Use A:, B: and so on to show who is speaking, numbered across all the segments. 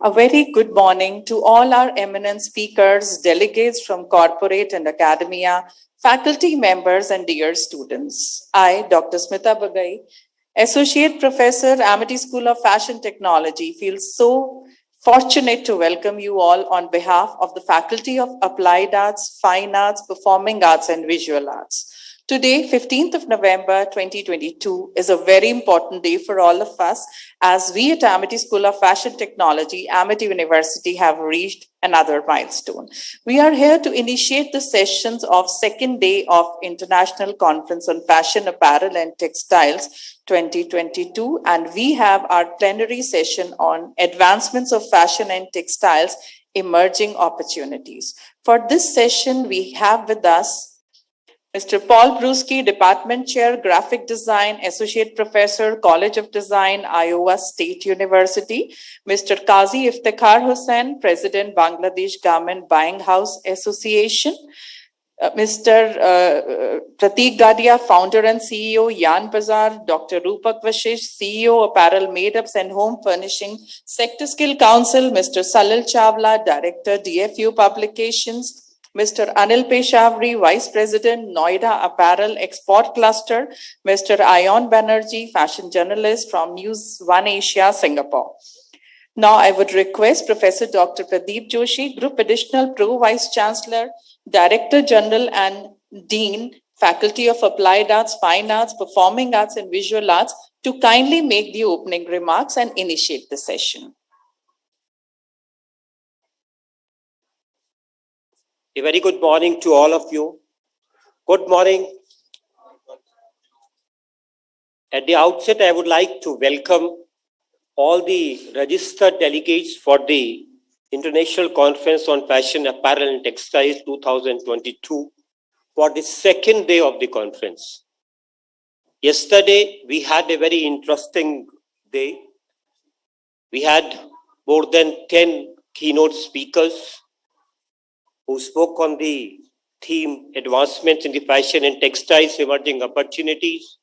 A: A very good morning to all our eminent speakers, delegates from corporate and academia, faculty members, and dear students. I, Dr. Smita Bagai, Associate Professor, Amity School of Fashion Technology, feel so fortunate to welcome you all on behalf of the Faculty of Applied Arts, Fine Arts, Performing Arts, and Visual Arts. Today, 15th of November 2022, is a very important day for all of us as we at Amity School of Fashion Technology, Amity University, have reached another milestone. We are here to initiate the sessions of second day of International Conference on Fashion, Apparel and Textiles 2022, and we have our plenary session on Advancements of Fashion and Textiles, Emerging Opportunities. For this session, we have with us Mr. Paul Bruschi, Department Chair, Graphic Design, Associate Professor, College of Design, Iowa State University. Mr. Qazi Iftikhar Hussain, President, Bangladesh Garment Buying House Association. Mr. Prateek Gadia, Founder and CEO, Yarn Bazaar. Dr. Rupak Vashish, CEO, Apparel Made-ups and Home Furnishing, Sector Skill Council. Mr. Salil Chawla, Director, DFU Publications. Mr. Anil Peshavri, Vice President, Noida Apparel Export Cluster. Mr. Ayon Banerjee, Fashion Journalist from News One Asia, Singapore. Now I would request Professor Dr. Pradeep Joshi, Group Additional Pro Vice Chancellor, Director General and Dean, Faculty of Applied Arts, Fine Arts, Performing Arts and Visual Arts to kindly make the opening remarks and initiate the session.
B: A very good morning to all of you. Good morning. At the outset, I would like to welcome all the registered delegates for the International Conference on Fashion, Apparel and Textiles 2022 for the second day of the conference. Yesterday, we had a very interesting day. We had more than 10 keynote speakers who spoke on the theme Advancements in the Fashion and Textiles Emerging Opportunities.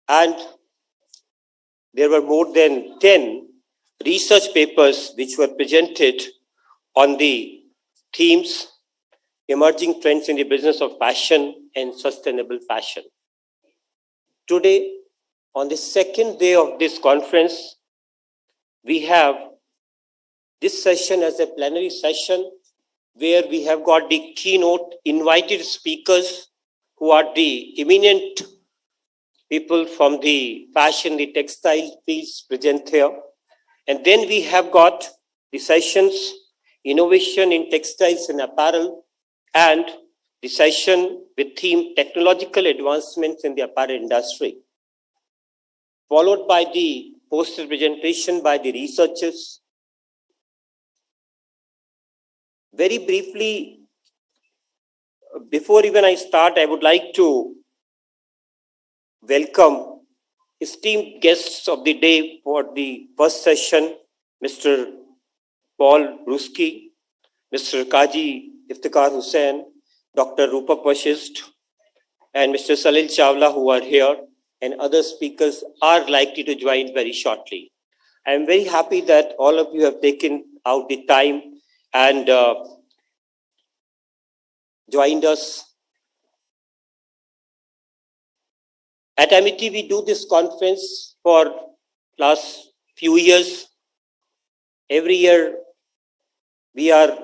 B: And there were more than 10 research papers which were presented on the themes Emerging Trends in the Business of Fashion and Sustainable Fashion. Today, on the second day of this conference, we have this session as a plenary session where we have got the keynote invited speakers who are the eminent people from the fashion, the textile fields present here. And then we have got the sessions, Innovation in Textiles and Apparel, and the session with theme Technological Advancements in the Apparel Industry, followed by the poster presentation by the researchers. Very briefly, before even I start, I would like to welcome esteemed guests of the day for the first session, Mr. Paul Bruschi, Mr. Qazi Iftikhar Hussain, Dr. Rupak Vashish, and Mr. Salil Chawla, who are here, and other speakers are likely to join very shortly. I am very happy that all of you have taken out the time and joined us. At Amity, we do this conference for last few years. Every year, we are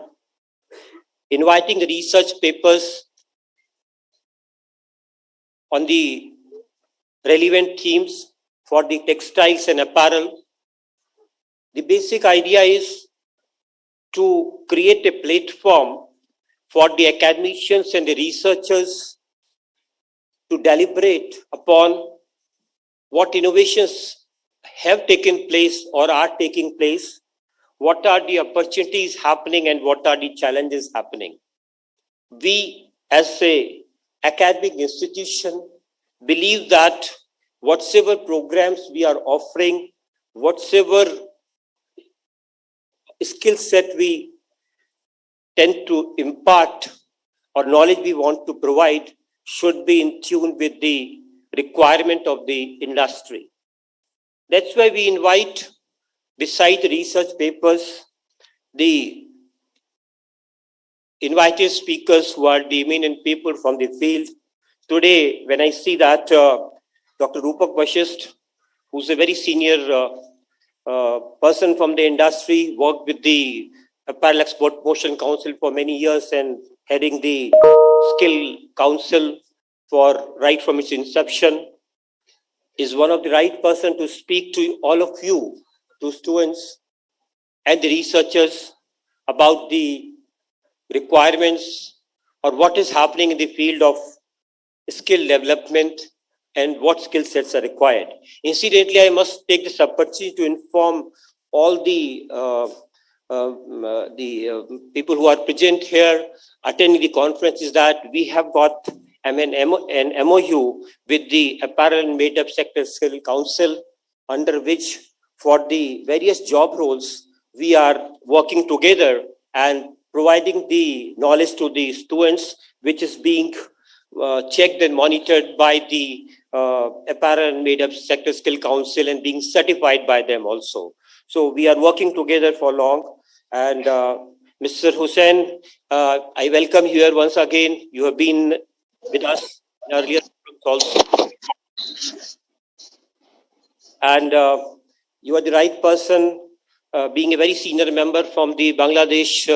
B: inviting the research papers on the relevant themes for the textiles and apparel. The basic idea is to create a platform for the academicians and the researchers to deliberate upon what innovations have taken place or are taking place, what are the opportunities happening and what are the challenges happening. We as an academic institution believe that whatever programs we are offering, whatever skill set we tend to impart or knowledge we want to provide should be in tune with the requirement of the industry. That's why we invite beside the research papers, the invited speakers who are the eminent people from the field. Today, when I see that Dr. Rupak Vashist, who's a very senior person from the industry, worked with the Apparel Export Promotion Council for many years and heading the Skill Council for right from its inception, is one of the right person to speak to all of you, to students and the researchers, about the requirements or what is happening in the field of skill development and what skill sets are required. Incidentally, I must take this opportunity to inform all the people who are present here attending the conference is that we have got an MOU with the Apparel and Made-up Sector Skill Council, under which for the various job roles, we are working together and providing the knowledge to the students, which is being checked and monitored by the Apparel and Made-up Sector Skill Council and being certified by them also. So we are working together for long. And Mr. Hussain, I welcome you here once again. You have been with us in earlier also. And you are the right person, being a very senior member from the Bangladesh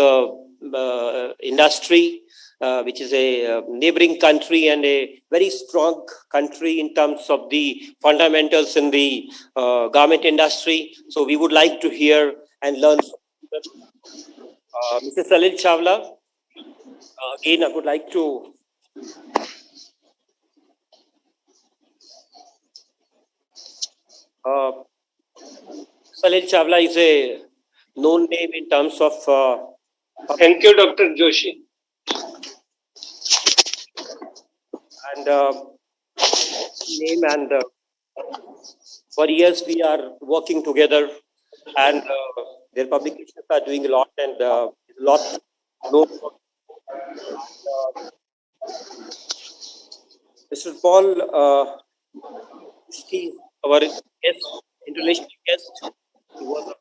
B: industry, which is a neighboring country and a very strong country in terms of the fundamentals in the garment industry. So we would like to hear and learn from Mr. Salil Chawla. Again, I would like to Salil Chawla is a known name in terms of
C: Thank you, Dr. Joshi.
B: And name and for years we are working together, and their publications are doing a lot and a lot known. Mr. Paul, our guest, international guest, he was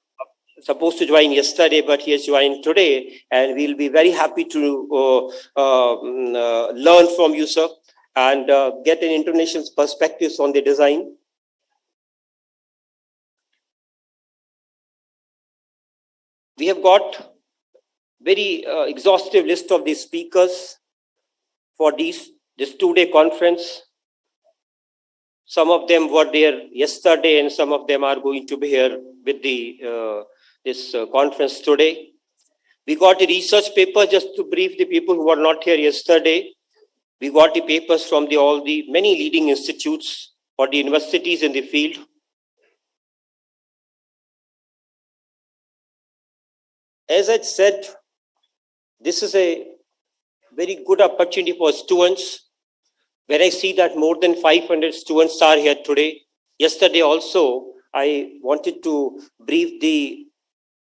B: supposed to join yesterday, but he has joined today, and we'll be very happy to learn from you, sir, and get an international perspectives on the design. We have got very exhaustive list of the speakers for this 2-day conference. Some of them were there yesterday, and some of them are going to be here with the this conference today. We got the research paper, just to brief the people who were not here yesterday. We got the papers from all the many leading institutes or the universities in the field. As I said, this is a very good opportunity for students. When I see that more than 500 students are here today. Yesterday also, I wanted to brief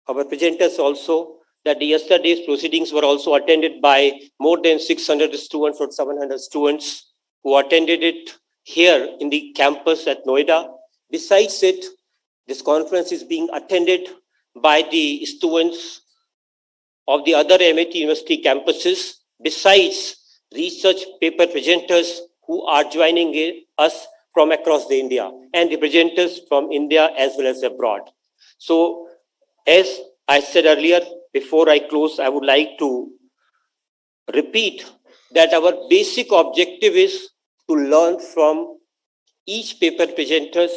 B: our presenters also that yesterday's proceedings were also attended by more than 600 students or 700 students who attended it here in the campus at Noida. Besides it, this conference is being attended by the students of the other MIT University campuses, besides research paper presenters who are joining us from across the India, and the presenters from India as well as abroad. So, as I said earlier, before I close, I would like to repeat that our basic objective is to learn from each paper presenters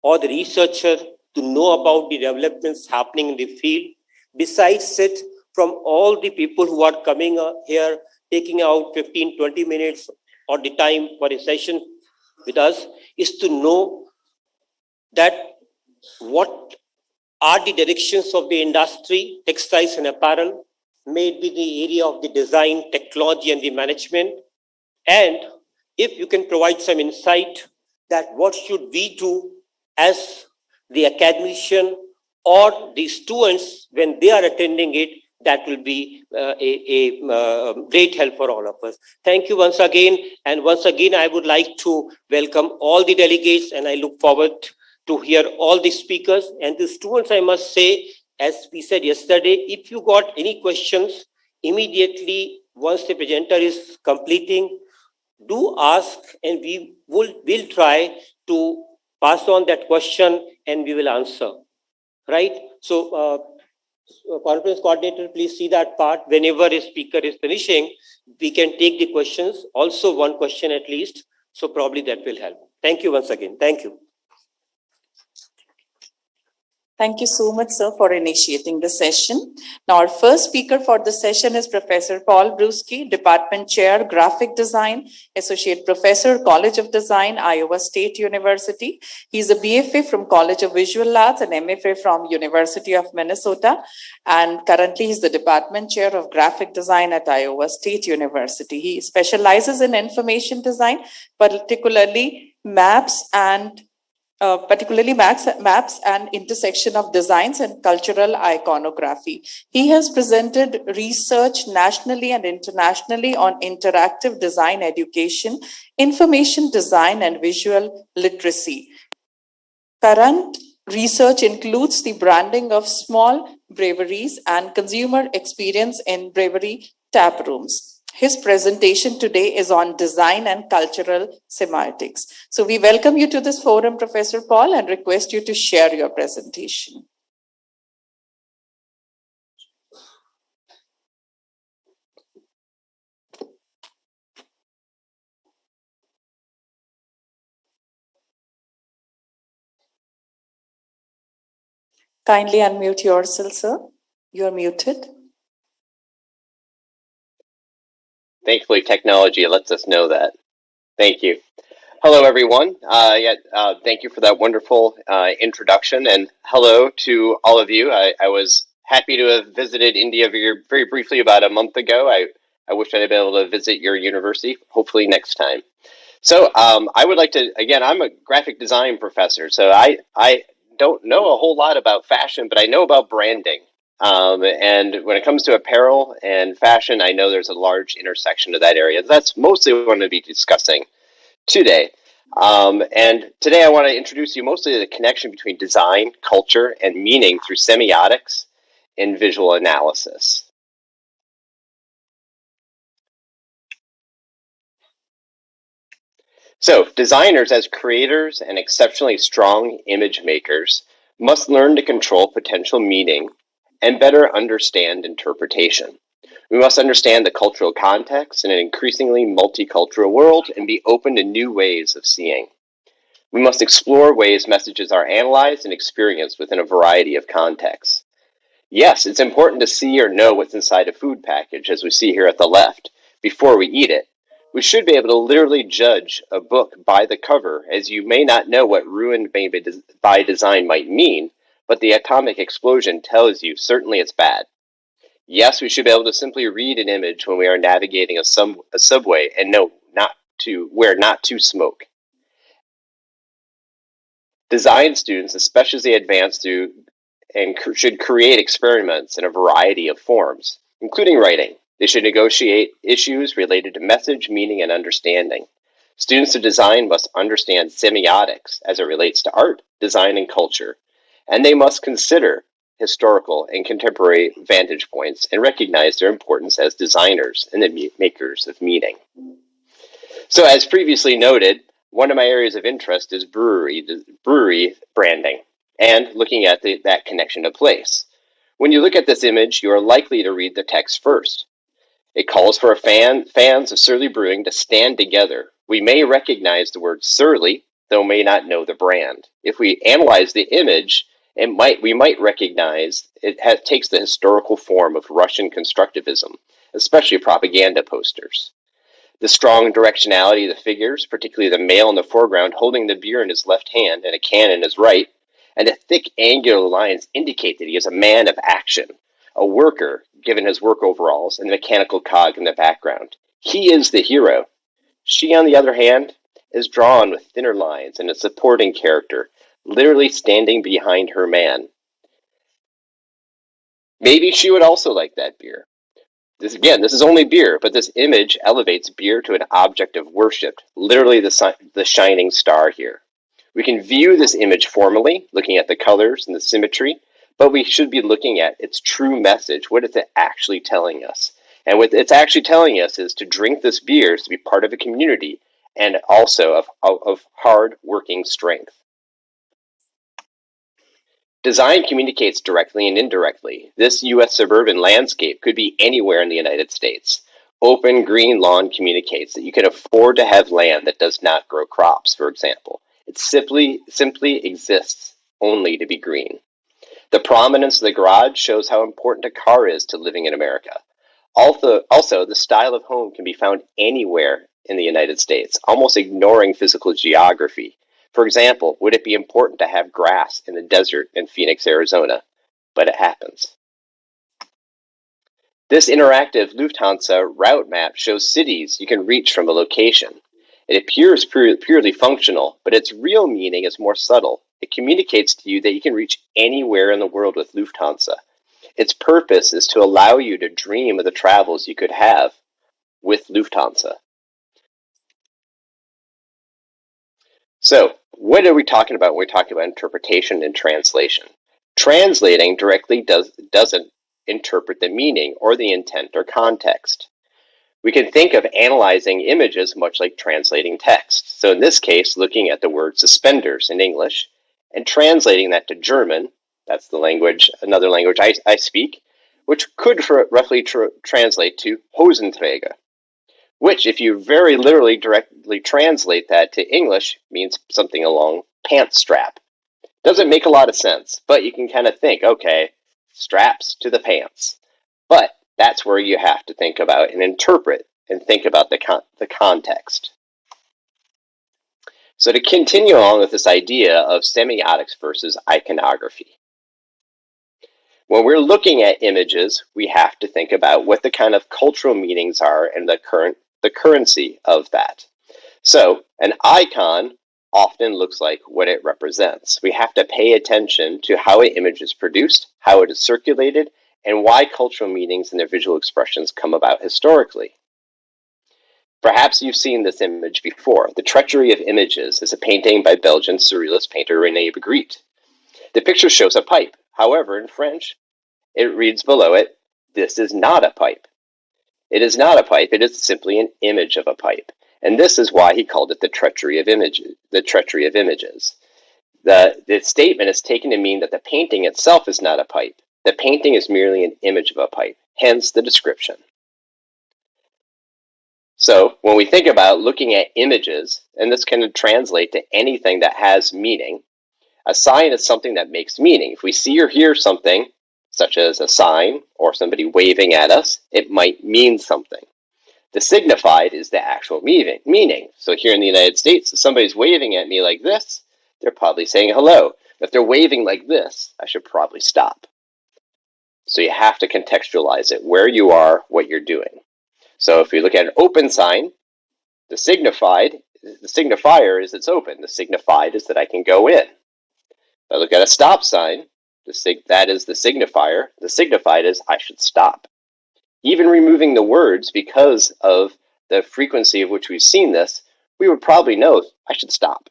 B: or the researcher to know about the developments happening in the field. Besides it, from all the people who are coming here, taking out 15-20 minutes or the time for a session with us, is to know that what are the directions of the industry, textiles and apparel, may be the area of the design, technology and the management. And if you can provide some insight that what should we do as the academician or the students when they are attending it, that will be a great help for all of us. Thank you once again. And once again, I would like to welcome all the delegates, and I look forward to hear all the speakers. And the students, I must say, as we said yesterday, if you got any questions, immediately once the presenter is completing, do ask, and we will try to pass on that question and we will answer. Right? So, conference coordinator, please see that part. Whenever a speaker is finishing, we can take the questions, also one question at least. So probably that will help. Thank you once again. Thank you.
A: Thank you so much, sir, for initiating the session. Now, our first speaker for the session is Professor Paul Bruschi, Department Chair, Graphic Design, Associate Professor, College of Design, Iowa State University. He's a BFA from College of Visual Arts and MFA from University of Minnesota. And currently, he's the Department Chair of Graphic Design at Iowa State University. He specializes in information design, particularly maps and intersection of designs and cultural iconography. He has presented research nationally and internationally on interactive design education, information design, and visual literacy. Current research includes the branding of small breweries and consumer experience in brewery tap rooms. His presentation today is on design and cultural semiotics. So we welcome you to this forum, Professor Paul, and request you to share your presentation. Kindly unmute yourself, sir. You're muted.
D: Thankfully, technology lets us know that. Thank you. Hello, everyone. Thank you for that wonderful introduction, and hello to all of you. I was happy to have visited India very briefly about a month ago. I wish I'd been able to visit your university, hopefully next time. So I would like to, again, I'm a graphic design professor, so I don't know a whole lot about fashion, but I know about branding. And when it comes to apparel and fashion, I know there's a large intersection of that area. That's mostly what we're going to be discussing today. And today I want to introduce you mostly to the connection between design, culture, and meaning through semiotics and visual analysis. So designers, as creators and exceptionally strong image makers, must learn to control potential meaning and better understand interpretation. We must understand the cultural context in an increasingly multicultural world and be open to new ways of seeing. We must explore ways messages are analyzed and experienced within a variety of contexts. Yes, it's important to see or know what's inside a food package, as we see here at the left, before we eat it. We should be able to literally judge a book by the cover, as you may not know what ruined by design might mean, but the atomic explosion tells you certainly it's bad. Yes, we should be able to simply read an image when we are navigating a subway and know where not to smoke. Design students, especially as they advance through and should create experiments in a variety of forms, including writing. They should negotiate issues related to message, meaning, and understanding. Students of design must understand semiotics as it relates to art, design, and culture, and they must consider historical and contemporary vantage points and recognize their importance as designers and the makers of meaning. So, as previously noted, one of my areas of interest is brewery branding and looking at that connection to place. When you look at this image, you are likely to read the text first. It calls for fans of Surly Brewing to stand together. We may recognize the word Surly, though may not know the brand. If we analyze the image, we might recognize it takes the historical form of Russian constructivism, especially propaganda posters. The strong directionality of the figures, particularly the male in the foreground holding the beer in his left hand and a can in his right, and the thick angular lines indicate that he is a man of action, a worker, given his work overalls and the mechanical cog in the background. He is the hero. She, on the other hand, is drawn with thinner lines and a supporting character, literally standing behind her man. Maybe she would also like that beer. This is only beer, but this image elevates beer to an object of worship, literally the shining star here. We can view this image formally, looking at the colors and the symmetry, but we should be looking at its true message. What is it actually telling us? And what it's actually telling us is to drink this beer is to be part of a community and also of hard-working strength. Design communicates directly and indirectly. This U.S. suburban landscape could be anywhere in the United States. Open green lawn communicates that you can afford to have land that does not grow crops, for example. It simply exists only to be green. The prominence of the garage shows how important a car is to living in America. Also, the style of home can be found anywhere in the United States, almost ignoring physical geography. For example, would it be important to have grass in the desert in Phoenix, Arizona? But it happens. This interactive Lufthansa route map shows cities you can reach from a location. It appears purely functional, but its real meaning is more subtle. It communicates to you that you can reach anywhere in the world with Lufthansa. Its purpose is to allow you to dream of the travels you could have with Lufthansa. So, what are we talking about when we're talking about interpretation and translation? Translating directly doesn't interpret the meaning or the intent or context. We can think of analyzing images much like translating text. So in this case, looking at the word suspenders in English and translating that to German, that's the language, another language I speak, which could roughly translate to Hosenträger, which if you very literally directly translate that to English means something along pants strap. Doesn't make a lot of sense, but you can kind of think, okay, straps to the pants. But that's where you have to think about and interpret and think about the context. So to continue on with this idea of semiotics versus iconography. When we're looking at images, we have to think about what the kind of cultural meanings are and the currency of that. So an icon often looks like what it represents. We have to pay attention to how an image is produced, how it is circulated, and why cultural meanings and their visual expressions come about historically. Perhaps you've seen this image before. The Treachery of Images is a painting by Belgian surrealist painter René Magritte. The picture shows a pipe. However, in French, it reads below it, "This is not a pipe." It is not a pipe, it is simply an image of a pipe. And this is why he called it the Treachery of Images. The statement is taken to mean that the painting itself is not a pipe. The painting is merely an image of a pipe, hence the description. So when we think about looking at images, and this can translate to anything that has meaning, a sign is something that makes meaning. If we see or hear something, such as a sign or somebody waving at us, it might mean something. The signified is the actual meaning. So here in the United States, if somebody's waving at me like this, they're probably saying hello. If they're waving like this, I should probably stop. So you have to contextualize it, where you are, what you're doing. So if we look at an open sign, the signifier is it's open. The signified is that I can go in. If I look at a stop sign, that is the signifier. The signified is I should stop. Even removing the words, because of the frequency of which we've seen this, we would probably know I should stop.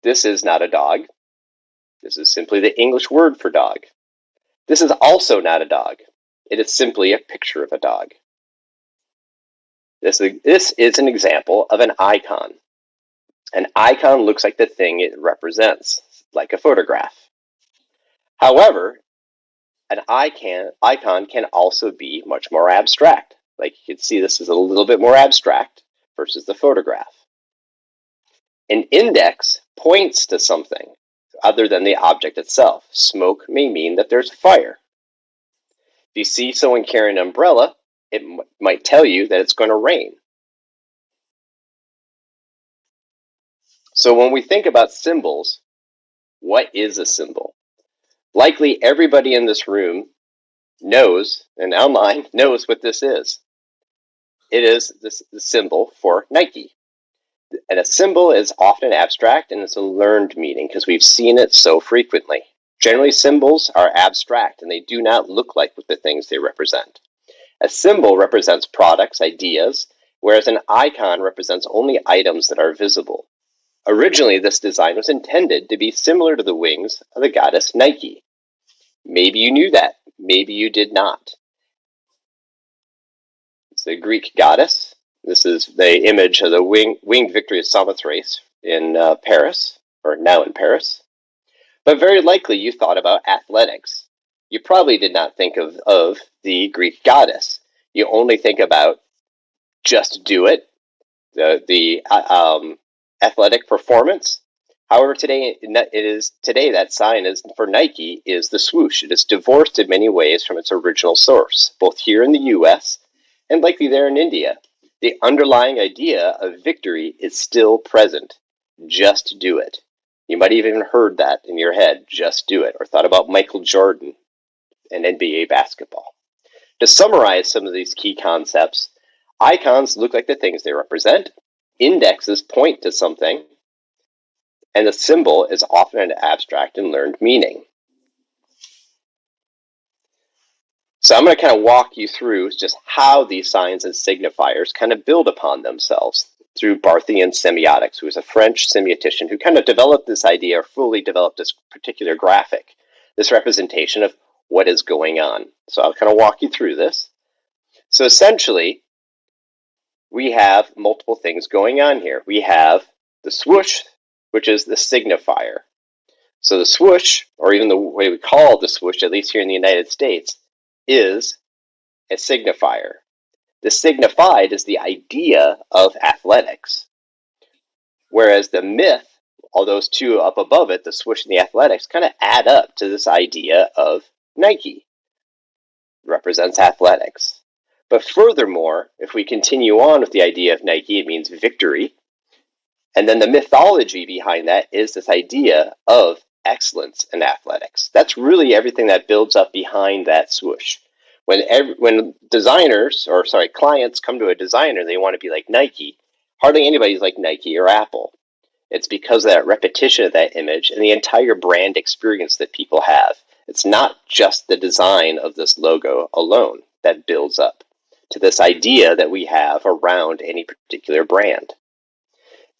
D: This is not a dog. This is simply the English word for dog. This is also not a dog. It is simply a picture of a dog. This is an example of an icon. An icon looks like the thing it represents, like a photograph. However, an icon can also be much more abstract. Like you can see, this is a little bit more abstract versus the photograph. An index points to something other than the object itself. Smoke may mean that there's fire. If you see someone carrying an umbrella, it might tell you that it's going to rain. So when we think about symbols, what is a symbol? Likely everybody in this room knows, and online knows what this is. It is the symbol for Nike. And a symbol is often abstract, and it's a learned meaning because we've seen it so frequently. Generally, symbols are abstract and they do not look like the things they represent. A symbol represents products, ideas, whereas an icon represents only items that are visible. Originally, this design was intended to be similar to the wings of the goddess Nike. Maybe you knew that, maybe you did not. It's the Greek goddess. This is the image of the winged victory of Samothrace in Paris, or now in Paris. But very likely you thought about athletics. You probably did not think of the Greek goddess. You only think about just do it, the athletic performance. However, today that sign is for Nike is the swoosh. It is divorced in many ways from its original source, both here in the U.S. and likely there in India. The underlying idea of victory is still present. Just do it. You might have even heard that in your head, just do it, or thought about Michael Jordan and NBA basketball. To summarize some of these key concepts, icons look like the things they represent, indexes point to something, and the symbol is often an abstract and learned meaning. So I'm going to kind of walk you through just how these signs and signifiers kind of build upon themselves through Barthian semiotics, who was a French semiotician who kind of developed this idea, or fully developed this particular graphic, this representation of what is going on. So I'll kind of walk you through this. So essentially, we have multiple things going on here. We have the swoosh, which is the signifier. So the swoosh, or even the way we call the swoosh, at least here in the United States, is a signifier. The signified is the idea of athletics. Whereas the myth, all those two up above it, the swoosh and the athletics, kind of add up to this idea of Nike. It represents athletics. But furthermore, if we continue on with the idea of Nike, it means victory. And then the mythology behind that is this idea of excellence in athletics. That's really everything that builds up behind that swoosh. When clients come to a designer, they want to be like Nike. Hardly anybody's like Nike or Apple. It's because of that repetition of that image and the entire brand experience that people have. It's not just the design of this logo alone that builds up to this idea that we have around any particular brand.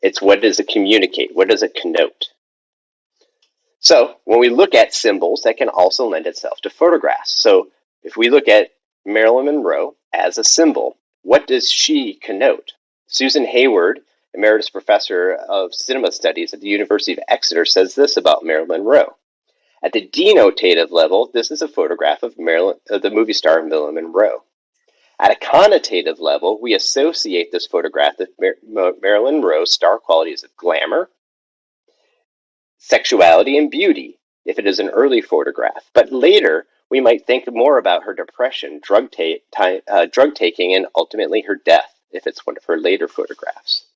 D: It's what does it communicate? What does it connote? So when we look at symbols, that can also lend itself to photographs. So if we look at Marilyn Monroe as a symbol, what does she connote? Susan Hayward, Emeritus Professor of Cinema Studies at the University of Exeter, says this about Marilyn Monroe. At the denotative level, this is a photograph of the movie star Marilyn Monroe. At a connotative level, we associate this photograph with Marilyn Monroe's star qualities of glamour, sexuality, and beauty, if it is an early photograph. But later, we might think more about her depression, drug taking, and ultimately her death, if it's one of her later photographs.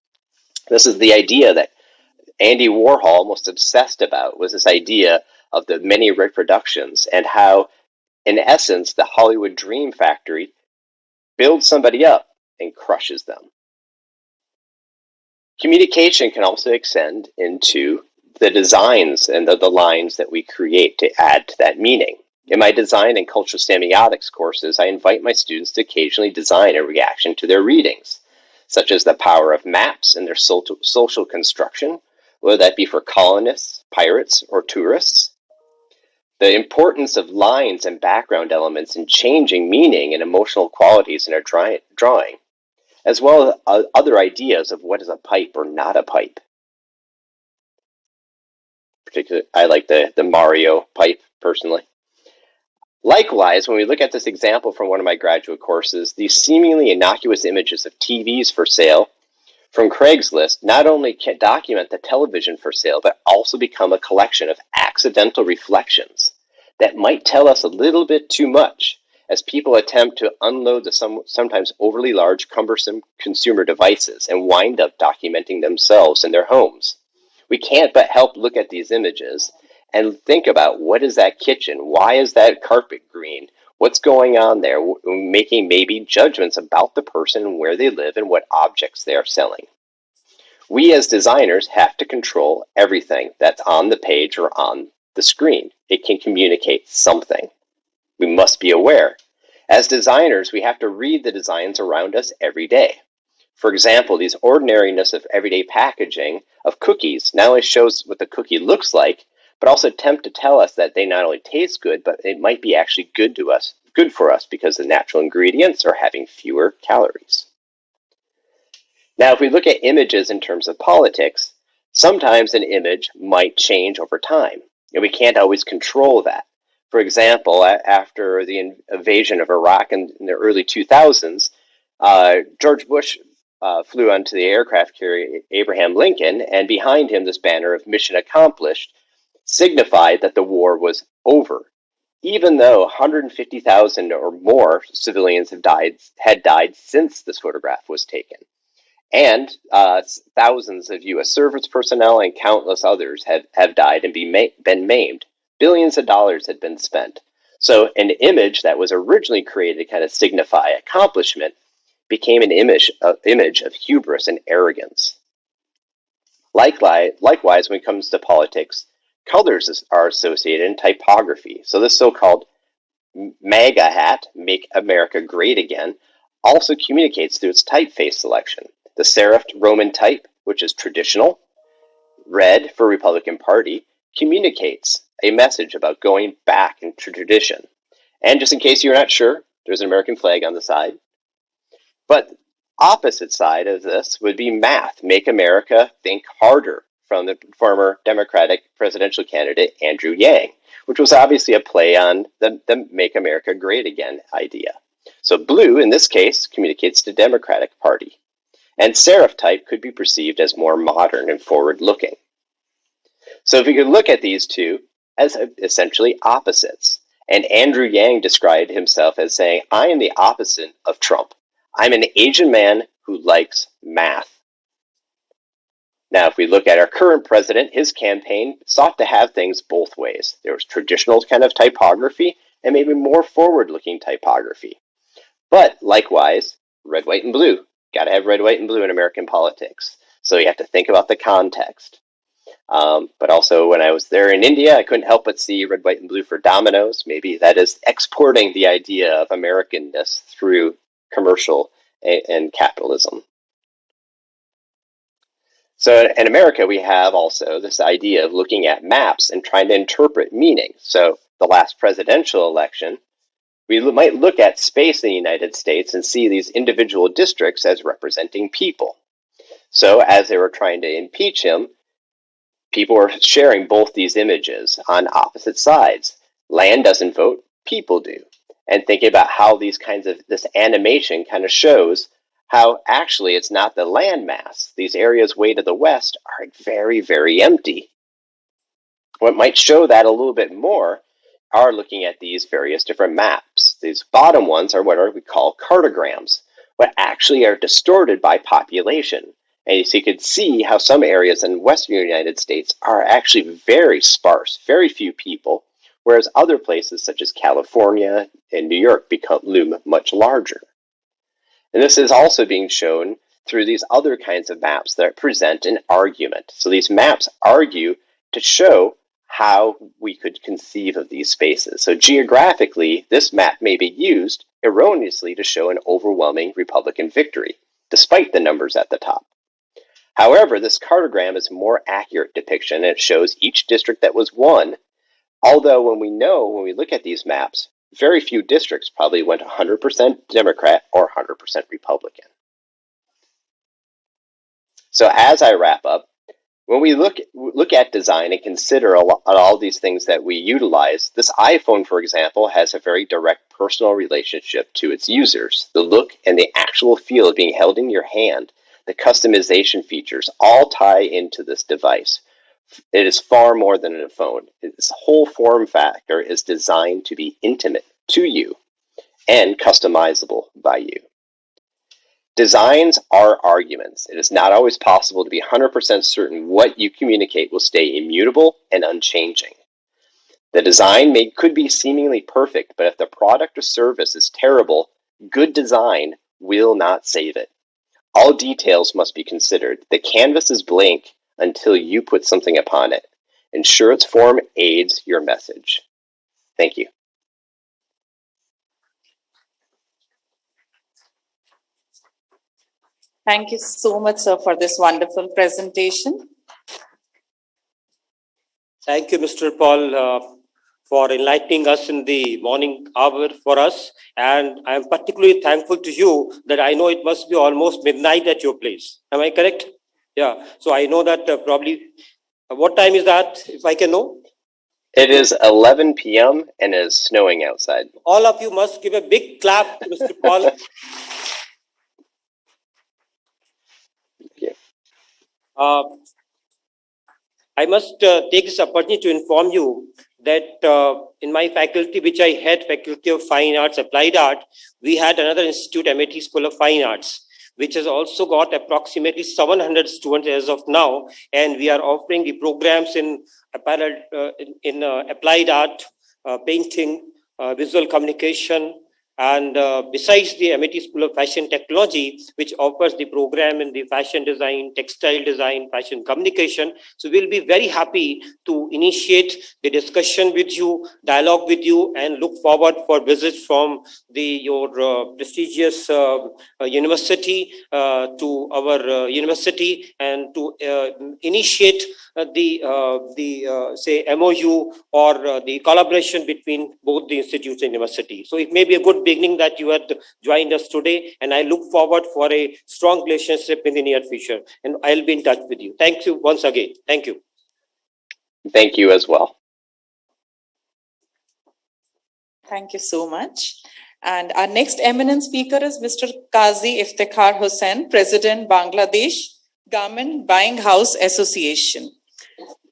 D: This is the idea that Andy Warhol almost obsessed about, was this idea of the many reproductions and how, in essence, the Hollywood dream factory builds somebody up and crushes them. Communication can also extend into the designs and the lines that we create to add to that meaning. In my design and cultural semiotics courses, I invite my students to occasionally design a reaction to their readings, such as the power of maps and their social construction, whether that be for colonists, pirates, or tourists. The importance of lines and background elements in changing meaning and emotional qualities in our drawing, as well as other ideas of what is a pipe or not a pipe. Particularly, I like the Mario pipe, personally. Likewise, when we look at this example from one of my graduate courses, these seemingly innocuous images of TVs for sale from Craigslist not only can document the television for sale, but also become a collection of accidental reflections that might tell us a little bit too much as people attempt to unload the sometimes overly large, cumbersome consumer devices and wind up documenting themselves in their homes. We can't but help look at these images and think about, what is that kitchen? Why is that carpet green? What's going on there? Making maybe judgments about the person and where they live and what objects they are selling. We as designers have to control everything that's on the page or on the screen. It can communicate something. We must be aware. As designers, we have to read the designs around us every day. For example, these ordinariness of everyday packaging of cookies not only shows what the cookie looks like, but also attempt to tell us that they not only taste good, but it might be actually good for us because the natural ingredients are having fewer calories. Now, if we look at images in terms of politics, sometimes an image might change over time, and we can't always control that. For example, after the invasion of Iraq in the early 2000s, George Bush flew onto the aircraft carrier Abraham Lincoln, and behind him this banner of mission accomplished signified that the war was over, even though 150,000 or more civilians had died since this photograph was taken. And thousands of U.S. service personnel and countless others have died and been maimed. Billions of dollars had been spent. So an image that was originally created to kind of signify accomplishment became an image of hubris and arrogance. Likewise, when it comes to politics, colors are associated in typography. So this so-called MAGA hat, Make America Great Again, also communicates through its typeface selection. The serifed Roman type, which is traditional, red for Republican Party, communicates a message about going back into tradition. And just in case you're not sure, there's an American flag on the side. But opposite side of this would be math, Make America Think Harder, from the former Democratic presidential candidate Andrew Yang, which was obviously a play on the Make America Great Again idea. So blue, in this case, communicates to Democratic Party. And serif type could be perceived as more modern and forward-looking. So if we could look at these two as essentially opposites, and Andrew Yang described himself as saying, I am the opposite of Trump. I'm an Asian man who likes math. Now, if we look at our current president, his campaign sought to have things both ways. There was traditional kind of typography and maybe more forward-looking typography. But likewise, red, white, and blue. Got to have red, white, and blue in American politics. So you have to think about the context. But also when I was there in India, I couldn't help but see red, white, and blue for Domino's. Maybe that is exporting the idea of Americanness through commercial and capitalism. So in America, we have also this idea of looking at maps and trying to interpret meaning. So the last presidential election, we might look at space in the United States and see these individual districts as representing people. So as they were trying to impeach him, people were sharing both these images on opposite sides. Land doesn't vote, people do. And thinking about how these kinds of, this animation kind of shows how actually it's not the land mass. These areas way to the west are very, very empty. What might show that a little bit more are looking at these various different maps. These bottom ones are what we call cartograms, what actually are distorted by population. And so you could see how some areas in western United States are actually very sparse, very few people, whereas other places such as California and New York loom much larger. And this is also being shown through these other kinds of maps that present an argument. So these maps argue to show how we could conceive of these spaces. So geographically, this map may be used erroneously to show an overwhelming Republican victory, despite the numbers at the top. However, this cartogram is a more accurate depiction, and it shows each district that was won, although when we look at these maps, very few districts probably went 100% Democrat or 100% Republican. So as I wrap up, when we look at design and consider all these things that we utilize, this iPhone, for example, has a very direct personal relationship to its users. The look and the actual feel of being held in your hand, the customization features all tie into this device. It is far more than a phone. Its whole form factor is designed to be intimate to you and customizable by you. Designs are arguments. It is not always possible to be 100% certain what you communicate will stay immutable and unchanging. The design could be seemingly perfect, but if the product or service is terrible, good design will not save it. All details must be considered. The canvas is blank until you put something upon it. Ensure its form aids your message. Thank you.
A: Thank you so much, sir, for this wonderful presentation.
B: Thank you, Mr. Paul, for enlightening us in the morning hour for us. And I am particularly thankful to you that I know it must be almost midnight at your place. Am I correct? Yeah. So I know that probably, what time is that, if I can know?
D: It is 11 p.m. and it is snowing outside.
B: All of you must give a big clap to Mr. Paul.
D: Thank you.
B: I must take this opportunity to inform you that in my faculty, which I had, Faculty of Fine Arts, Applied Art, we had another institute, MAT School of Fine Arts, which has also got approximately 700 students as of now. And we are offering the programs in apparel, in applied art, painting, visual communication, and besides the MIT School of Fashion Technology, which offers the program in the fashion design, textile design, fashion communication. So we'll be very happy to initiate the discussion with you, dialogue with you, and look forward for visits from your prestigious university to our university, and to initiate say MOU or the collaboration between both the institutes and university. So it may be a good beginning that you had joined us today, and I look forward for a strong relationship in the near future, and I'll be in touch with you. Thank you once again. Thank you.
D: Thank you as well.
A: Thank you so much. And our next eminent speaker is Mr. Qazi Iftikhar Hussain, President, Bangladesh Garment Buying House Association.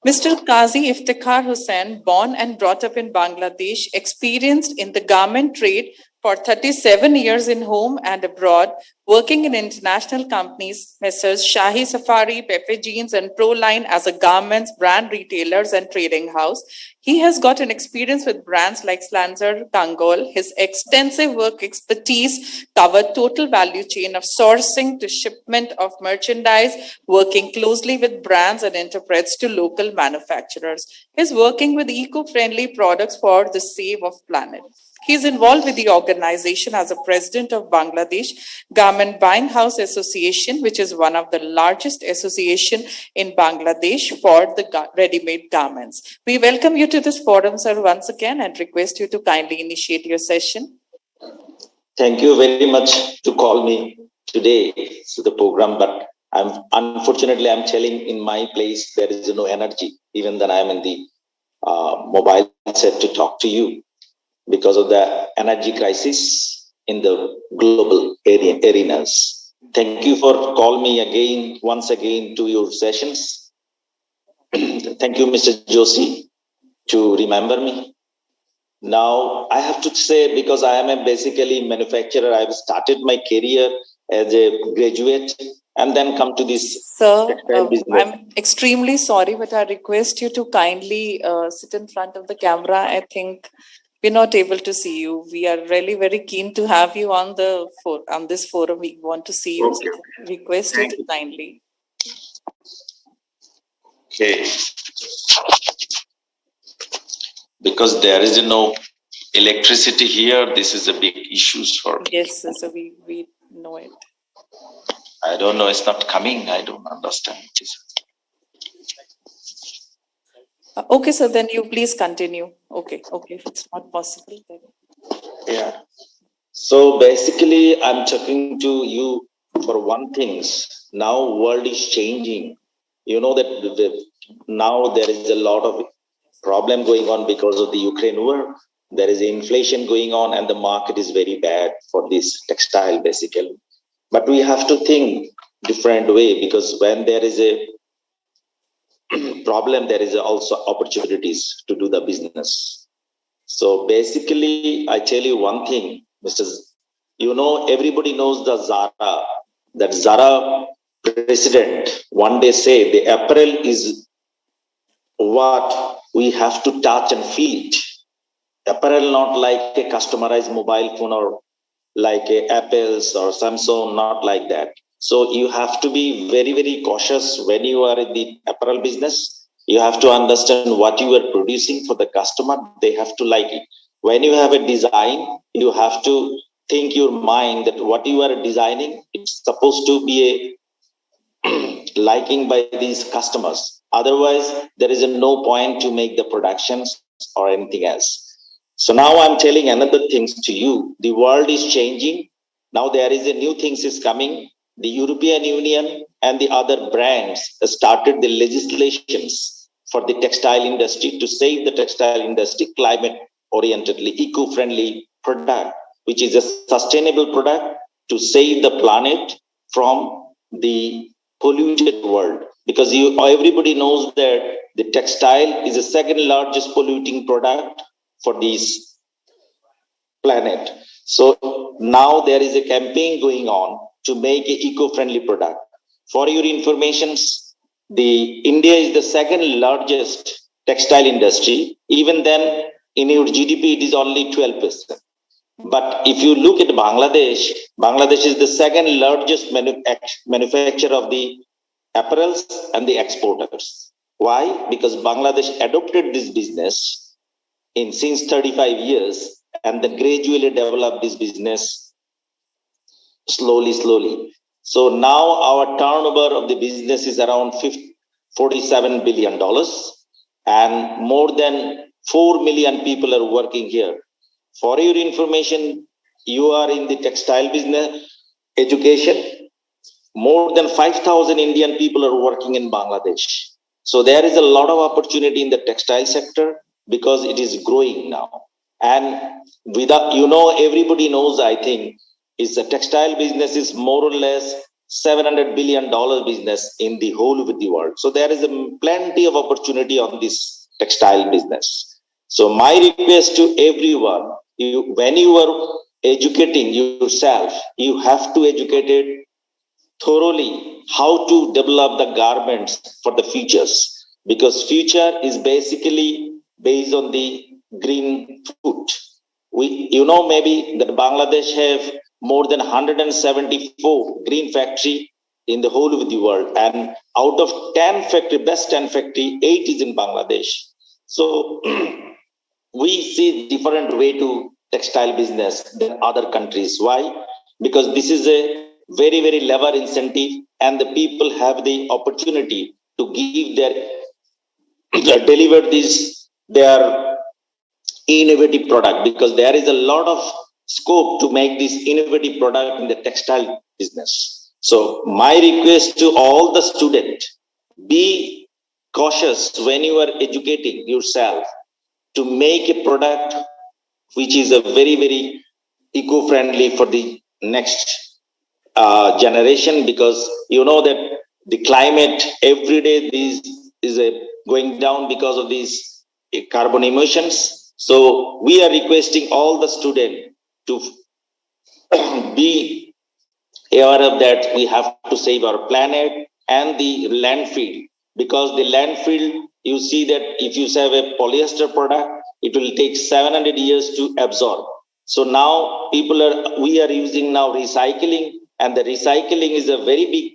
A: Mr. Qazi Iftikhar Hussain, born and brought up in Bangladesh, experienced in the garment trade for 37 years in home and abroad, working in international companies, Messrs. Shahi Safari, Pepe Jeans, and Proline as a garments brand retailers and trading house. He has got an experience with brands like Slanzer, Kangol. His extensive work expertise covered total value chain of sourcing to shipment of merchandise, working closely with brands and interprets to local manufacturers. He's working with eco-friendly products for the save of planet. He's involved with the organization as a president of Bangladesh Garment Buying House Association, which is one of the largest association in Bangladesh for the ready-made garments. We welcome you to this forum, sir, once again, and request you to kindly initiate your session.
E: Thank you very much to call me today to the program, but unfortunately I'm telling in my place there is no energy, even that I'm in the mobile set to talk to you, because of the energy crisis in the global arenas. Thank you for calling me once again to your sessions. Thank you, Mr. Joshi, to remember me. Now, I have to say, because I am a basically manufacturer, I've started my career as a graduate and then come to this textile business.
A: I'm extremely sorry, but I request you to kindly sit in front of the camera. I think we're not able to see you. We are really very keen to have you on this forum. We want to see you.
E: Okay.
A: So request you to kindly.
E: Okay. Because there is no electricity here, this is a big issue for me.
A: Yes, so we know it.
E: I don't know, it's not coming. I don't understand this.
A: Okay, so then you please continue. Okay, if it's not possible, then.
E: Yeah. So basically, I'm talking to you for one thing. Now, world is changing. You know that now there is a lot of problem going on because of the Ukraine war. There is inflation going on, and the market is very bad for this textile, basically. But we have to think different way, because when there is a problem, there is also opportunities to do the business. So basically, I tell you one thing, everybody knows the Zara. That Zara president one day say the apparel is what we have to touch and feel it. Apparel not like a customized mobile phone or like a Apple's or Samsung, not like that. So you have to be very, very cautious when you are in the apparel business. You have to understand what you are producing for the customer. They have to like it. When you have a design, you have to think your mind that what you are designing, it's supposed to be a liking by these customers. Otherwise, there is no point to make the productions or anything else. So now I'm telling another things to you. The world is changing. Now there is a new things is coming. The European Union and the other brands started the legislations for the textile industry to save the textile industry climate orientedly, eco-friendly product, which is a sustainable product to save the planet from the polluted world. Because everybody knows that the textile is the second largest polluting product for this planet. So now there is a campaign going on to make an eco-friendly product. For your information, India is the second largest textile industry. Even then, in your GDP, it is only 12%. But if you look at Bangladesh, Bangladesh is the second largest manufacturer of the apparels and the exporters. Why? Because Bangladesh adopted this business since 35 years and then gradually developed this business slowly. So now our turnover of the business is around $47 billion and more than 4 million people are working here. For your information, you are in the textile business, education, more than 5,000 Indian people are working in Bangladesh. So there is a lot of opportunity in the textile sector because it is growing now. And without, everybody knows, I think, is the textile business is more or less $700 billion business in the whole of the world. So there is plenty of opportunity on this textile business. So my request to everyone, when you are educating yourself, you have to educate it thoroughly how to develop the garments for the futures, because future is basically based on the green food. Maybe that Bangladesh have more than 174 green factory in the whole of the world, and out of 10 factory, best 10 factory, 8 is in Bangladesh. So we see different way to textile business than other countries. Why? Because this is a very, very lever incentive, and the people have the opportunity to give deliver their innovative product, because there is a lot of scope to make this innovative product in the textile business. So my request to all the students, be cautious when you are educating yourself to make a product which is a very, very eco-friendly for the next generation, because that the climate every day is going down because of these carbon emissions. So we are requesting all the students to be aware of that. We have to save our planet and the landfill, because the landfill, you see that if you have a polyester product, it will take 700 years to absorb. So now we are using now recycling, and the recycling is a very big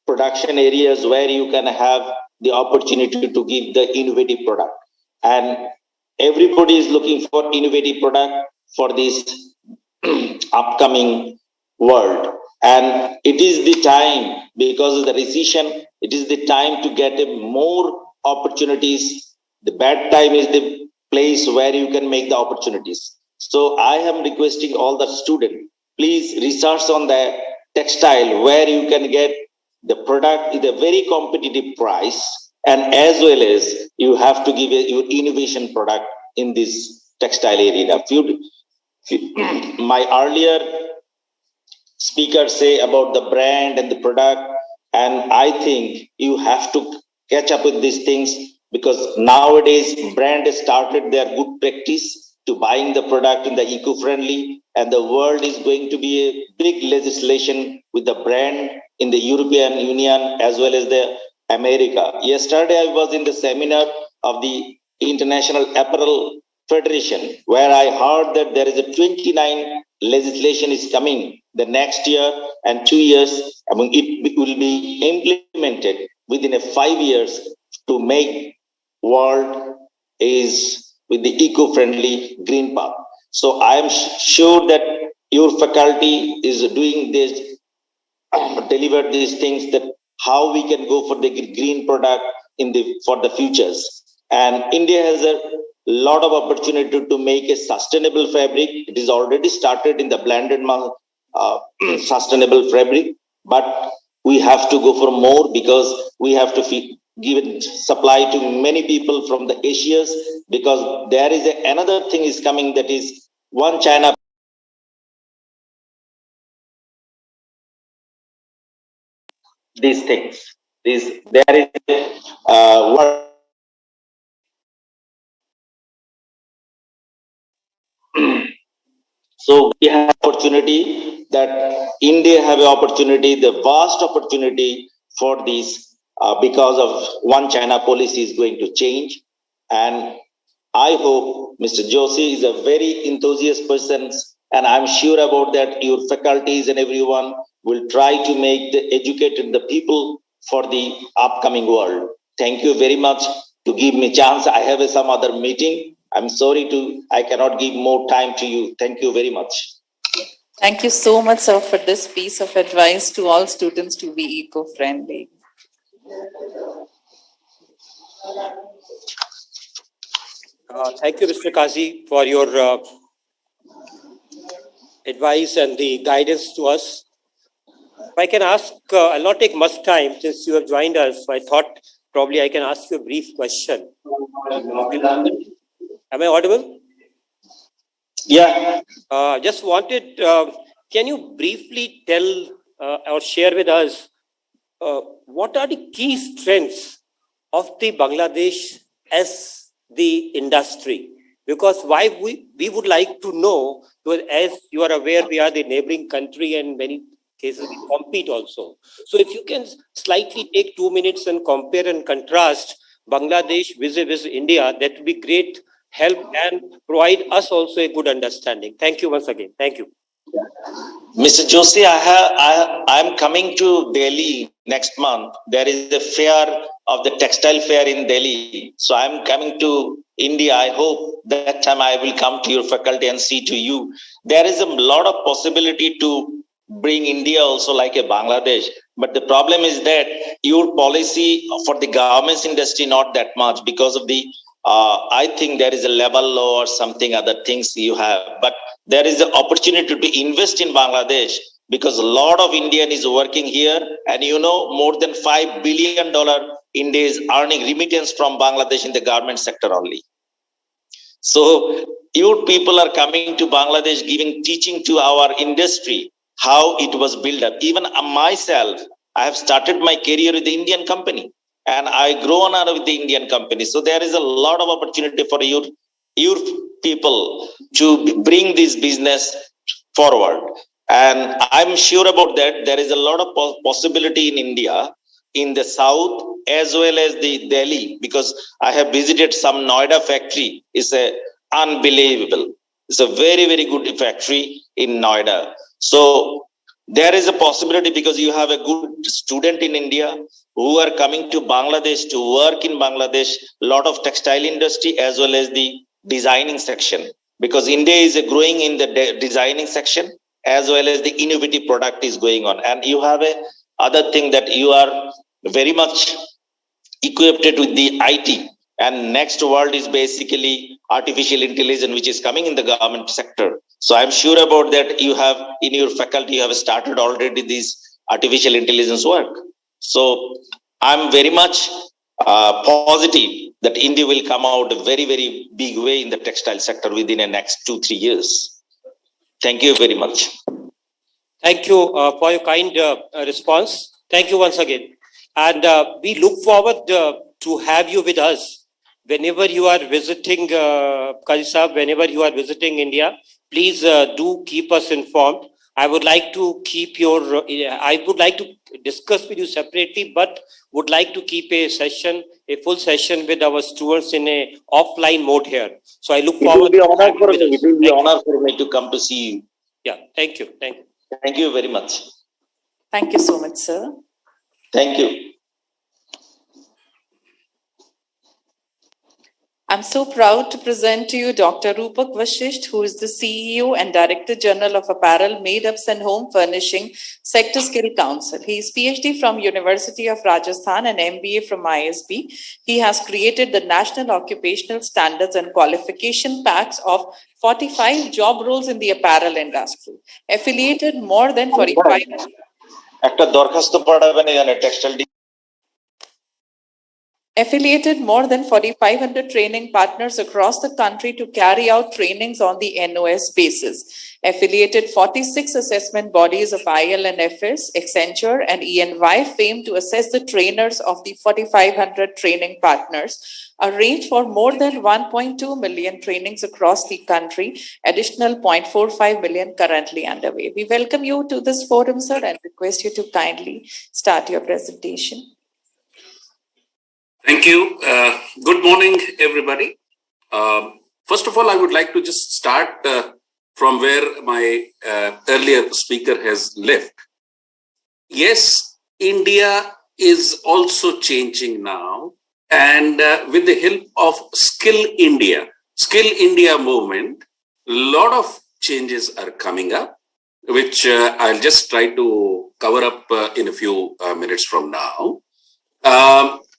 E: production areas where you can have the opportunity to give the innovative product. And everybody is looking for innovative product for this upcoming world. And it is the time, because of the recession, it is the time to get more opportunities. The bad time is the place where you can make the opportunities. So I am requesting all the students, please research on the textile where you can get the product at a very competitive price, and as well as you have to give your innovation product in this textile area. My earlier speakers say about the brand and the product, and I think you have to catch up with these things, because nowadays brand has started their good practice to buying the product in the eco-friendly, and the world is going to be a big legislation with the brand in the European Union as well as the America. Yesterday I was in the seminar of the International Apparel Federation, where I heard that there is a 29 legislation is coming the next year and 2 years. I mean, it will be implemented within 5 years to make world is with the eco-friendly green path. So I am sure that your faculty is doing this, deliver these things, that how we can go for the green product in the for the futures. And India has a lot of opportunity to make a sustainable fabric. It is already started in the blended sustainable fabric, but we have to go for more, because we have to give it supply to many people from the Asias, because there is another thing is coming, that is one China. These things, there is what. So we have opportunity, that India have an opportunity, the vast opportunity for this, because of one China policy is going to change. And I hope Mr. Joshi is a very enthusiastic person, and I'm sure about that your faculties and everyone will try to make the educated the people for the upcoming world. Thank you very much to give me chance. I have some other meeting. I'm sorry I cannot give more time to you. Thank you very much.
A: Thank you so much, sir, for this piece of advice to all students to be eco-friendly.
B: Thank you, Mr. Kazi, for your advice and the guidance to us. If I can ask, I'll not take much time since you have joined us. So I thought probably I can ask you a brief question. Am I audible?
E: Yeah.
B: Just wanted, can you briefly tell or share with us what are the key strengths of the Bangladesh as the industry? Because why we would like to know, because as you are aware, we are the neighboring country and many cases we compete also. So if you can slightly take 2 minutes and compare and contrast Bangladesh vis-a-vis India, that would be great help and provide us also a good understanding. Thank you once again. Thank you.
E: Mr. Joshi, I'm coming to Delhi next month. There is a fair of the textile fair in Delhi. So I'm coming to India. I hope that time I will come to your faculty and see to you. There is a lot of possibility to bring India also like a Bangladesh. But the problem is that your policy for the government's industry not that much, because of the I think there is a level law or something other things you have. But there is an opportunity to invest in Bangladesh, because a lot of Indian is working here, and more than $5 billion India is earning remittance from Bangladesh in the government sector only. So your people are coming to Bangladesh, giving teaching to our industry how it was built up. Even myself, I have started my career with the Indian company, and I grown out with the Indian company. So there is a lot of opportunity for your people to bring this business forward. And I'm sure about that. There is a lot of possibility in India, in the south as well as the Delhi, because I have visited some Noida factory. It's unbelievable. It's a very, very good factory in Noida. So there is a possibility, because you have a good student in India who are coming to Bangladesh to work in Bangladesh, a lot of textile industry as well as the designing section, because India is growing in the designing section as well as the innovative product is going on. And you have a other thing that you are very much equipped with the IT, and next world is basically artificial intelligence, which is coming in the government sector. So I'm sure about that. You have in your faculty, you have started already this artificial intelligence work. So I'm very much positive that India will come out a very, very big way in the textile sector within the next 2-3 years. Thank you very much.
B: Thank you for your kind response. Thank you once again. And we look forward to have you with us whenever you are visiting, Kazi Sahab, whenever you are visiting India. Please do keep us informed. I would like to keep I would like to discuss with you separately, but would like to keep a full session with our students in a offline mode here. So I look forward.
E: It will be honor for me to come to see you.
B: Yeah, thank you. Thank you.
E: Thank you very much.
A: Thank you so much, sir.
E: Thank you.
A: I'm so proud to present to you Dr. Rupak Vashisht, who is the CEO and Director General of Apparel, Made-ups and Home Furnishing Sector Skill Council. He is PhD from University of Rajasthan and MBA from ISB. He has created the National Occupational Standards and Qualification Packs of 45 job roles in the apparel industry, affiliated more than 45. Affiliated more than 4,500 training partners across the country to carry out trainings on the NOS basis. Affiliated 46 assessment bodies of ILNFS, Accenture, and ENY fame to assess the trainers of the 4,500 training partners. Arranged for more than 1.2 million trainings across the country, additional 0.45 million currently underway. We welcome you to this forum, sir, and request you to kindly start your presentation.
F: Thank you. Good morning, everybody. First of all, I would like to just start from where my earlier speaker has left. Yes, India is also changing now, and with the help of Skill India movement, a lot of changes are coming up, which I'll just try to cover up in a few minutes from now.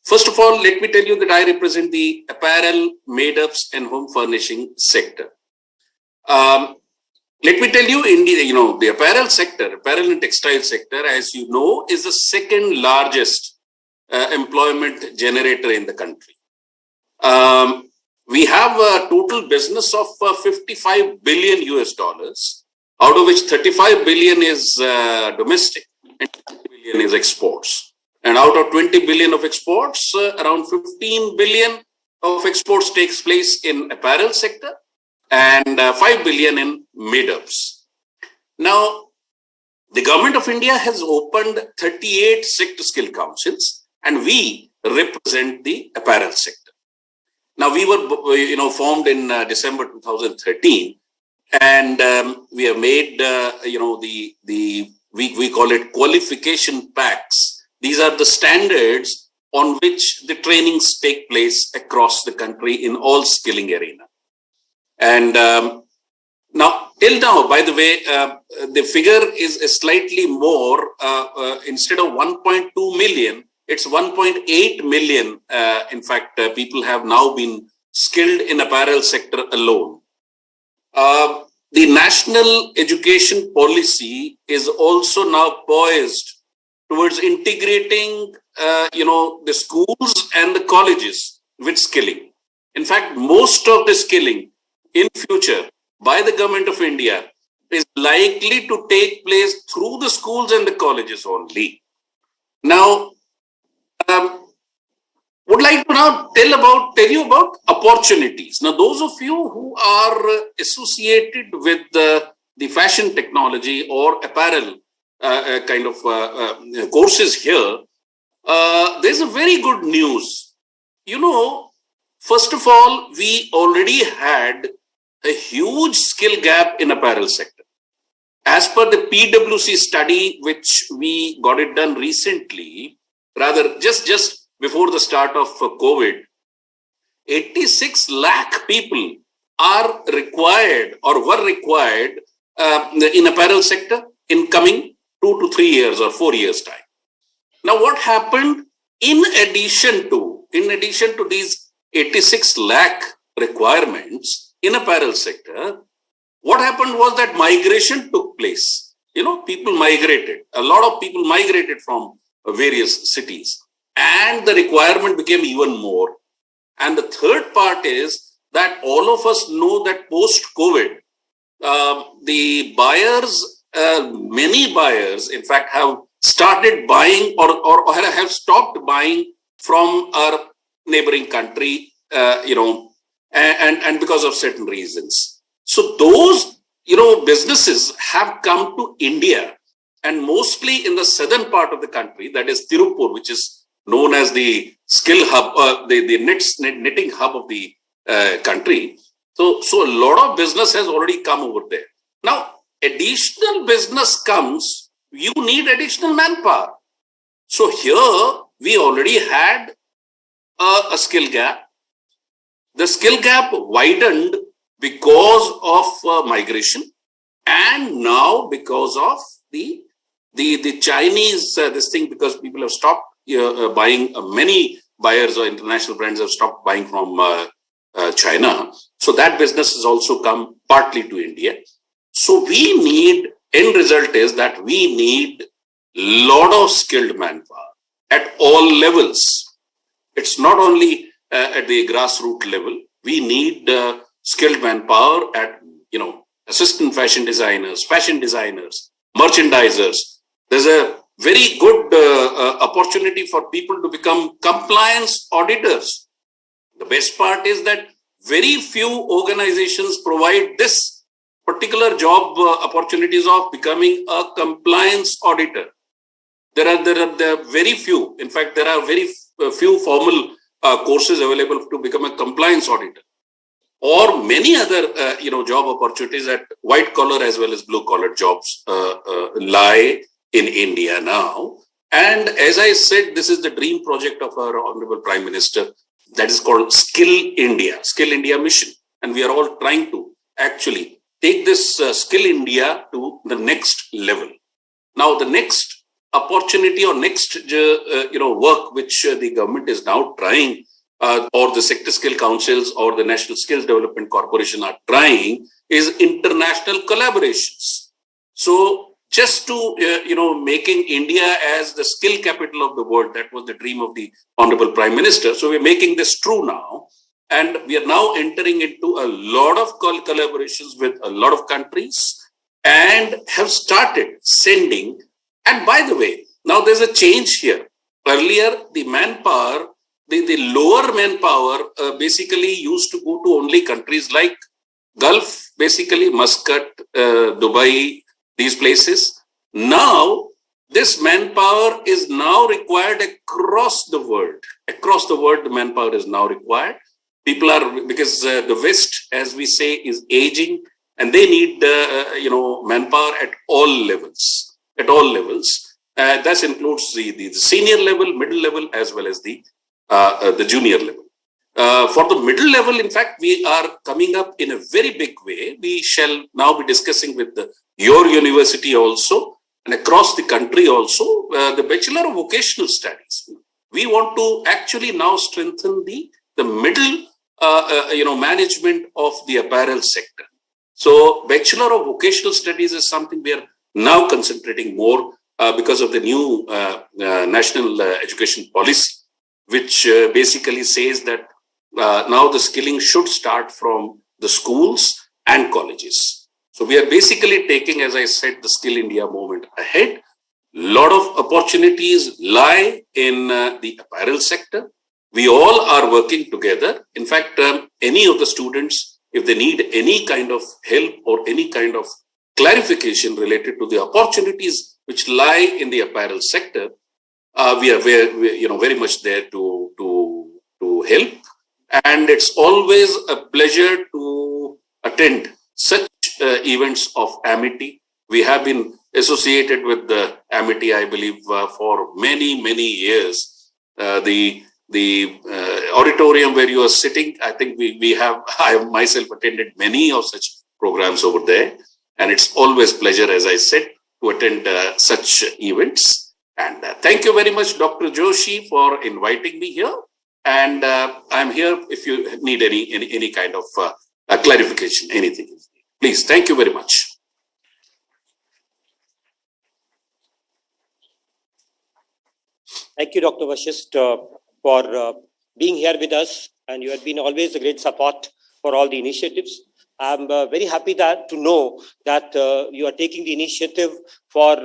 F: First of all, let me tell you that I represent the apparel, made-ups and home furnishing sector. Let me tell you, India, the apparel sector, apparel and textile sector, as you know, is the second largest employment generator in the country. We have a total business of 55 billion US dollars, out of which 35 billion is domestic and 20 billion is exports. And out of 20 billion of exports, around 15 billion of exports takes place in apparel sector and 5 billion in made-ups. Now, the government of India has opened 38 sector skill councils, and we represent the apparel sector. Now, we were, formed in December 2013, and we have made, we call it qualification packs. These are the standards on which the trainings take place across the country in all skilling arena. And now, till now, by the way, the figure is slightly more. Instead of 1.2 million, it's 1.8 million. In fact, people have now been skilled in apparel sector alone. The national education policy is also now poised towards integrating, the schools and the colleges with skilling. In fact, most of the skilling in future by the government of India is likely to take place through the schools and the colleges only. Now, would like to now tell you about opportunities. Now, those of you who are associated with the fashion technology or apparel kind of courses here, there's a very good news. First of all, we already had a huge skill gap in apparel sector. As per the PwC study, which we got it done recently, rather just before the start of COVID, 86 lakh people are required or were required in apparel sector in coming 2 to 3 years or 4 years time. Now, what happened in addition to these 86 lakh requirements in apparel sector? What happened was that migration took place. People migrated. A lot of people migrated from various cities, and the requirement became even more. And the third part is that all of us know that post-COVID, the buyers, many buyers, in fact, have started buying or have stopped buying from our neighboring country, and because of certain reasons. So those, businesses have come to India, and mostly in the southern part of the country, that is Tirupur, which is known as the skill hub, the knitting hub of the country. So a lot of business has already come over there. Now, additional business comes, you need additional manpower. So here we already had a skill gap. The skill gap widened because of migration, and now because of the Chinese this thing, because people have stopped buying. Many buyers or international brands have stopped buying from China. So that business has also come partly to India. So we need, end result is that we need lot of skilled manpower at all levels. It's not only at the grassroots level. We need skilled manpower at, assistant fashion designers, merchandisers. There's a very good opportunity for people to become compliance auditors. The best part is that very few organizations provide this particular job opportunities of becoming a compliance auditor. There are very few. In fact, there are very few formal courses available to become a compliance auditor, or many other job opportunities at white collar as well as blue collar jobs lie in India now. And as I said, this is the dream project of our Honorable Prime Minister, that is called Skill India mission. And we are all trying to actually take this Skill India to the next level. Now, the next opportunity or next work which the government is now trying, or the sector skill councils or the National Skills Development Corporation are trying, is international collaborations. So just to, making India as the skill capital of the world, that was the dream of the Honorable Prime Minister. So we're making this true now. And we are now entering into a lot of collaborations with a lot of countries and have started sending. And by the way, now there's a change here. Earlier, the manpower, the lower manpower basically used to go to only countries like Gulf, basically Muscat, Dubai, these places. Now, this manpower is now required across the world. Across the world, the manpower is now required. People are, because the West, as we say, is aging, and they need, manpower at all levels. At all levels. That includes the senior level, middle level, as well as the junior level. For the middle level, in fact, we are coming up in a very big way. We shall now be discussing with your university also, and across the country also, the Bachelor of Vocational Studies. We want to actually now strengthen the middle, management of the apparel sector. So, Bachelor of Vocational Studies is something we are now concentrating more because of the new national education policy, which basically says that now the skilling should start from the schools and colleges. So we are basically taking, as I said, the Skill India movement ahead. Lot of opportunities lie in the apparel sector. We all are working together. In fact, any of the students, if they need any kind of help or any kind of clarification related to the opportunities which lie in the apparel sector, we are very much there to help. And it's always a pleasure to attend such events of amity. We have been associated with the amity, I believe, for many, many years. The auditorium where you are sitting, I think I have myself attended many of such programs over there. And it's always pleasure, as I said, to attend such events. And thank you very much, Dr. Joshi, for inviting me here. And I'm here if you need any kind of clarification, anything. Please, thank you very much.
B: Thank you, Dr. Vashist, for being here with us. And you have been always a great support for all the initiatives. I'm very happy to know that you are taking the initiative for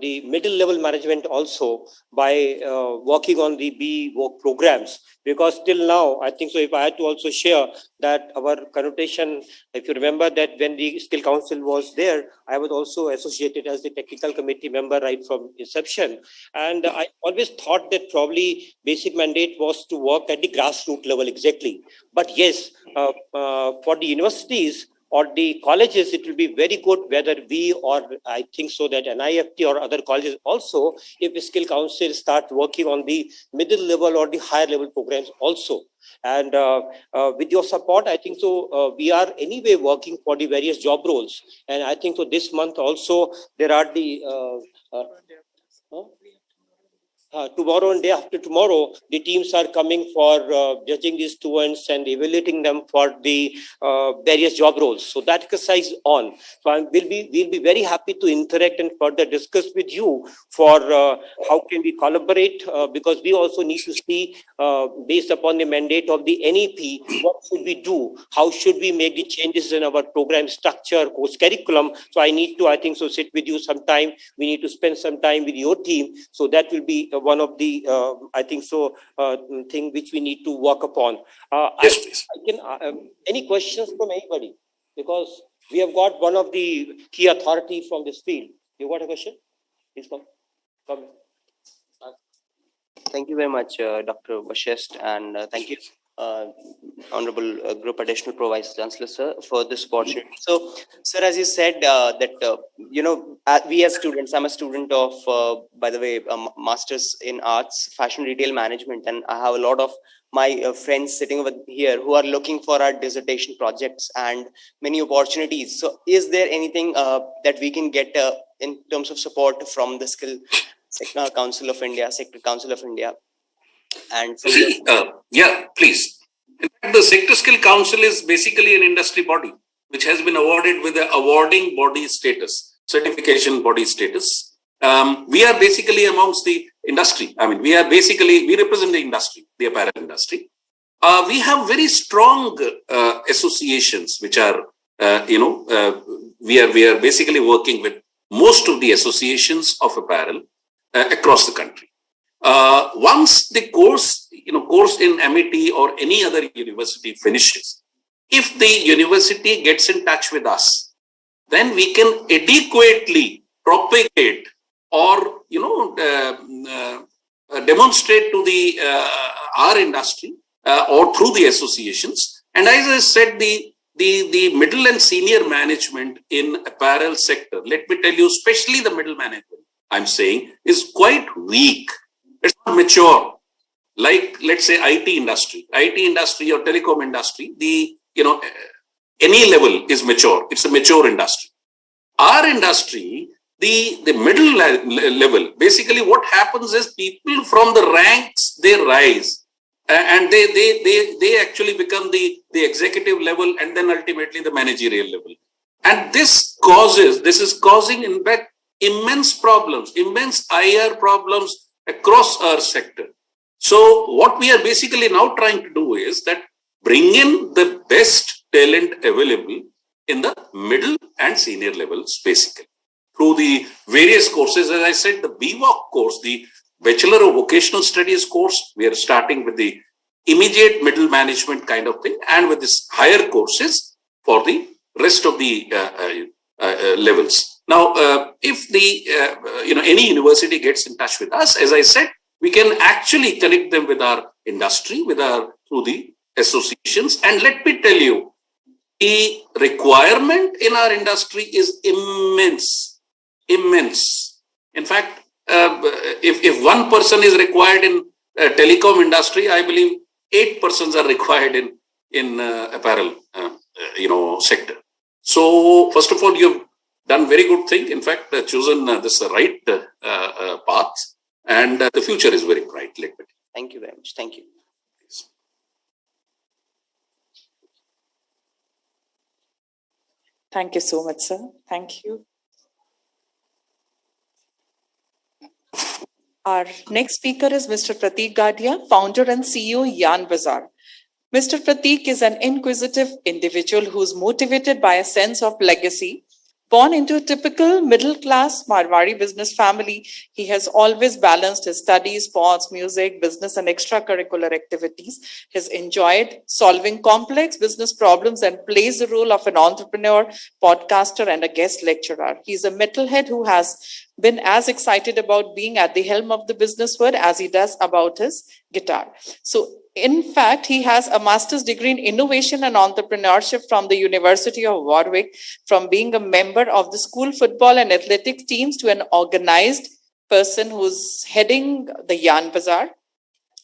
B: the middle level management also by working on the B work programs, because till now, I think so, if I had to also share that our connotation, if you remember that when the Skill Council was there, I was also associated as the technical committee member right from inception. And I always thought that probably basic mandate was to work at the grassroots level exactly. But yes, for the universities, or the colleges, it will be very good whether we, or I think so that NIFT or other colleges also, if skill council start working on the middle level or the higher level programs also. And with your support, I think so we are anyway working for the various job roles. And I think so this month also there are the tomorrow and day after tomorrow, the teams are coming for judging these students and evaluating them for the various job roles. So that exercise on. So we'll be very happy to interact and further discuss with you for how can we collaborate, because we also need to see based upon the mandate of the NEP, what should we do? How should we make the changes in our program structure, course curriculum? So I need to, I think so, sit with you sometime. We need to spend some time with your team. So that will be one of the, I think so, thing which we need to work upon.
F: Yes, please.
B: I can, any questions from anybody? Because we have got one of the key authority from this field. You got a question? Please come.
G: Thank you very much, Dr. Vashist, and thank you, Honorable Group Additional Pro Vice Chancellor, sir, for this opportunity. So, sir, as you said, that, you know, we as students, I'm a student of, by the way, Masters in Arts, Fashion Retail Management, and I have a lot of my friends sitting over here who are looking for our dissertation projects and many opportunities. So, is there anything that we can get in terms of support from the Skill Council of India, Sector Council of India? And
F: yeah, please. In fact, the Sector Skill Council is basically an industry body which has been awarded with the awarding body status, certification body status. We are basically amongst the industry. I mean, we represent the industry, the apparel industry. We have very strong associations which are, we are basically working with most of the associations of apparel across the country. Once the course in MET or any other university finishes, if the university gets in touch with us, then we can adequately propagate or demonstrate to the our industry or through the associations. And as I said, the middle and senior management in apparel sector, let me tell you, especially the middle management, I'm saying, is quite weak. It's not mature. Like, let's say, IT industry or telecom industry, any level is mature. It's a mature industry. Our industry, the middle level, basically what happens is people from the ranks, they rise and they actually become the executive level and then ultimately the managerial level. And this is causing, in fact, immense problems, immense IR problems across our sector. So what we are basically now trying to do is that bring in the best talent available in the middle and senior levels, basically, through the various courses. As I said, the BVOC course, the Bachelor of Vocational Studies course, we are starting with the immediate middle management kind of thing, and with this higher courses for the rest of the levels. Now, if any university gets in touch with us, as I said, we can actually connect them with our industry, through the associations. And let me tell you, the requirement in our industry is immense. In fact, if one person is required in telecom industry, I believe 8 persons are required in apparel, sector. So, first of all, you've done very good thing. In fact, chosen this right path, and the future is very bright.
G: Thank you very much. Thank you.
A: Thank you so much, sir. Thank you. Our next speaker is Mr. Prateek Gadia, founder and CEO, Yarn Bazaar. Mr. Prateek is an inquisitive individual who is motivated by a sense of legacy. Born into a typical middle-class Marwari business family, he has always balanced his studies, sports, music, business, and extracurricular activities. He has enjoyed solving complex business problems and plays the role of an entrepreneur, podcaster, and a guest lecturer. He's a metalhead who has been as excited about being at the helm of the business world as he does about his guitar. So in fact, he has a master's degree in innovation and entrepreneurship from the University of Warwick, from being a member of the school football and athletics teams to an organized person who's heading the Yarn Bazaar,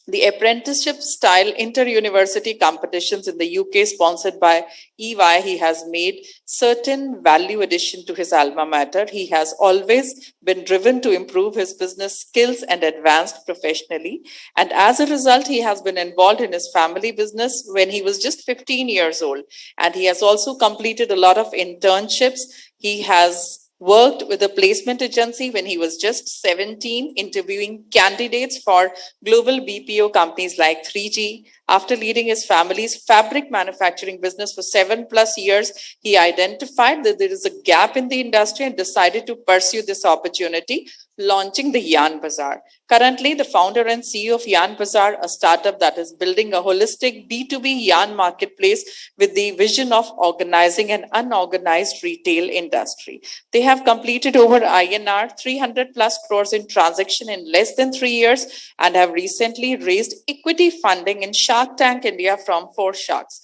A: the apprenticeship style inter-university competitions in the UK sponsored by EY. He has made certain value addition to his alma mater. He has always been driven to improve his business skills and advanced professionally. And as a result, he has been involved in his family business when he was just 15 years old. And he has also completed a lot of internships. He has worked with a placement agency when he was just 17, interviewing candidates for global BPO companies like 3G. After leading his family's fabric manufacturing business for 7+ years, he identified that there is a gap in the industry and decided to pursue this opportunity, launching the Yarn Bazaar. Currently, the founder and CEO of Yarn Bazaar, a startup that is building a holistic B2B yarn marketplace with the vision of organizing an unorganized retail industry. They have completed over INR 300+ crores in transaction in less than 3 years and have recently raised equity funding in Shark Tank India from 4 sharks.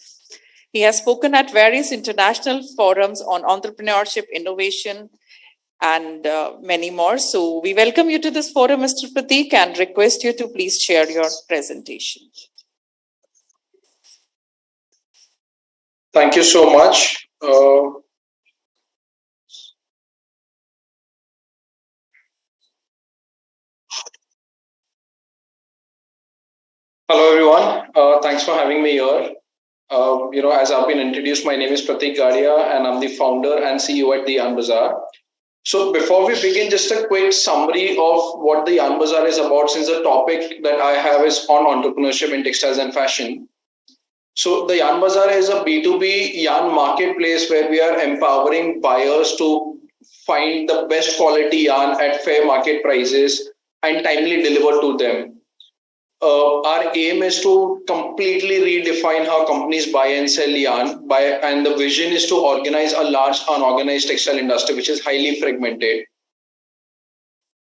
A: He has spoken at various international forums on entrepreneurship, innovation, and many more. So we welcome you to this forum, Mr. Prateek, and request you to please share your presentation.
H: Thank you so much. Hello, everyone. Thanks for having me here. As I've been introduced, my name is Prateek Gadia, and I'm the founder and CEO at the Yarn Bazaar. So before we begin, just a quick summary of what the Yarn Bazaar is about, since the topic that I have is on entrepreneurship in textiles and fashion. So the Yarn Bazaar is a B2B yarn marketplace where we are empowering buyers to find the best quality yarn at fair market prices and timely deliver to them. Our aim is to completely redefine how companies buy and sell yarn, and the vision is to organize a large unorganized textile industry, which is highly fragmented.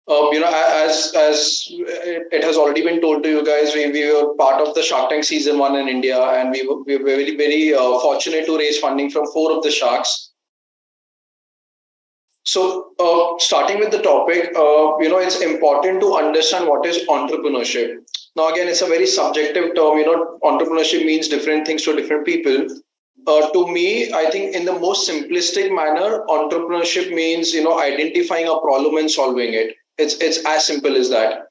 H: As it has already been told to you guys, we were part of the Shark Tank season 1 in India, and we were very, very fortunate to raise funding from 4 of the sharks. So starting with the topic, it's important to understand what is entrepreneurship. Now, again, it's a very subjective term. Entrepreneurship means different things to different people. To me, I think in the most simplistic manner, entrepreneurship means, identifying a problem and solving it. It's as simple as that.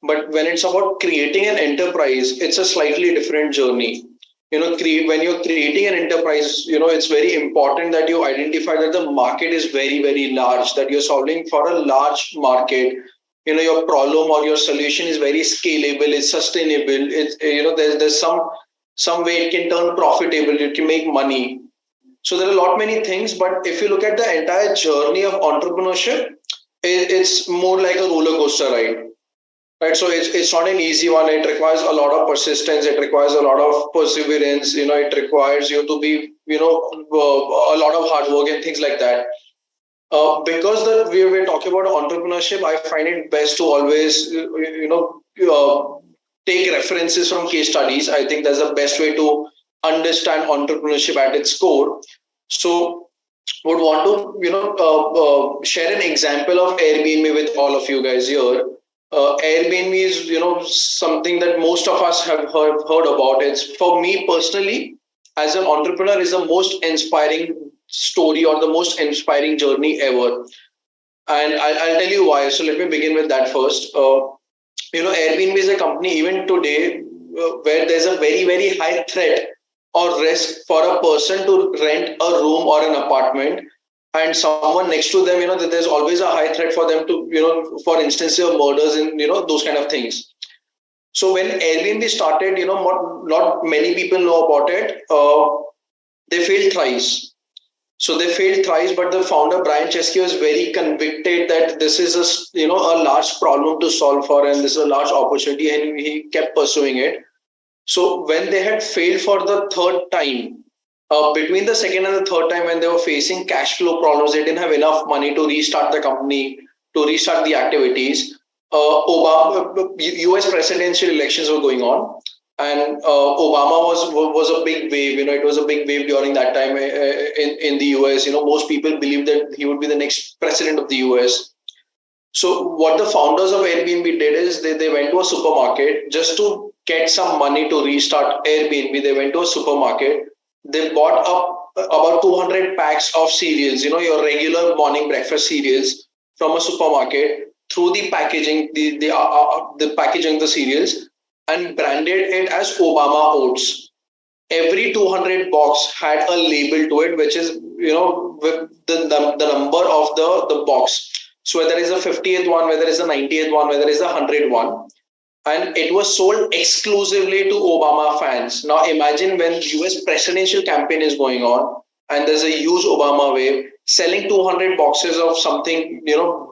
H: But when it's about creating an enterprise, it's a slightly different journey. When you're creating an enterprise, it's very important that you identify that the market is very, very large, that you're solving for a large market. Your problem or your solution is very scalable, it's sustainable, there's some way it can turn profitable, it can make money. So there are many things, but if you look at the entire journey of entrepreneurship, it's more like a roller coaster ride. Right, so it's not an easy one. It requires a lot of persistence. It requires a lot of perseverance. It requires you to be, a lot of hard work and things like that. Because we're talking about entrepreneurship, I find it best to always, take references from case studies. I think that's the best way to understand entrepreneurship at its core. So, would want to, share an example of Airbnb with all of you guys here. Airbnb is, something that most of us have heard about. It's, for me personally, as an entrepreneur, is the most inspiring story or the most inspiring journey ever. And I'll tell you why. So let me begin with that first. Airbnb is a company even today where there's a very, very high threat or risk for a person to rent a room or an apartment, and someone next to them, that there's always a high threat for them to, for instances of murders and, those kind of things. So when Airbnb started, not many people know about it. They failed thrice. So they failed thrice, but the founder, Brian Chesky, was very convicted that this is a large problem to solve for, and this is a large opportunity, and he kept pursuing it. So when they had failed for the 3rd time, between the 2nd and the 3rd time, when they were facing cash flow problems, they didn't have enough money to restart the company. to restart the activities. US presidential elections were going on, and Obama was a big wave. It was a big wave during that time in the US. Most people believed that he would be the next president of the US. So what the founders of Airbnb did is they went to a supermarket just to get some money to restart Airbnb. They went to a supermarket. They bought up about 200 packs of cereals, your regular morning breakfast cereals from a supermarket, through the packaging, the packaging of the cereals, and branded it as Obama Oats. Every 200 box had a label to it, which is, with the number of the box. So whether it's the 50th one, whether it's the 90th one, whether it's the 100th one, and it was sold exclusively to Obama fans. Now imagine when US presidential campaign is going on and there's a huge Obama wave, selling 200 boxes of something,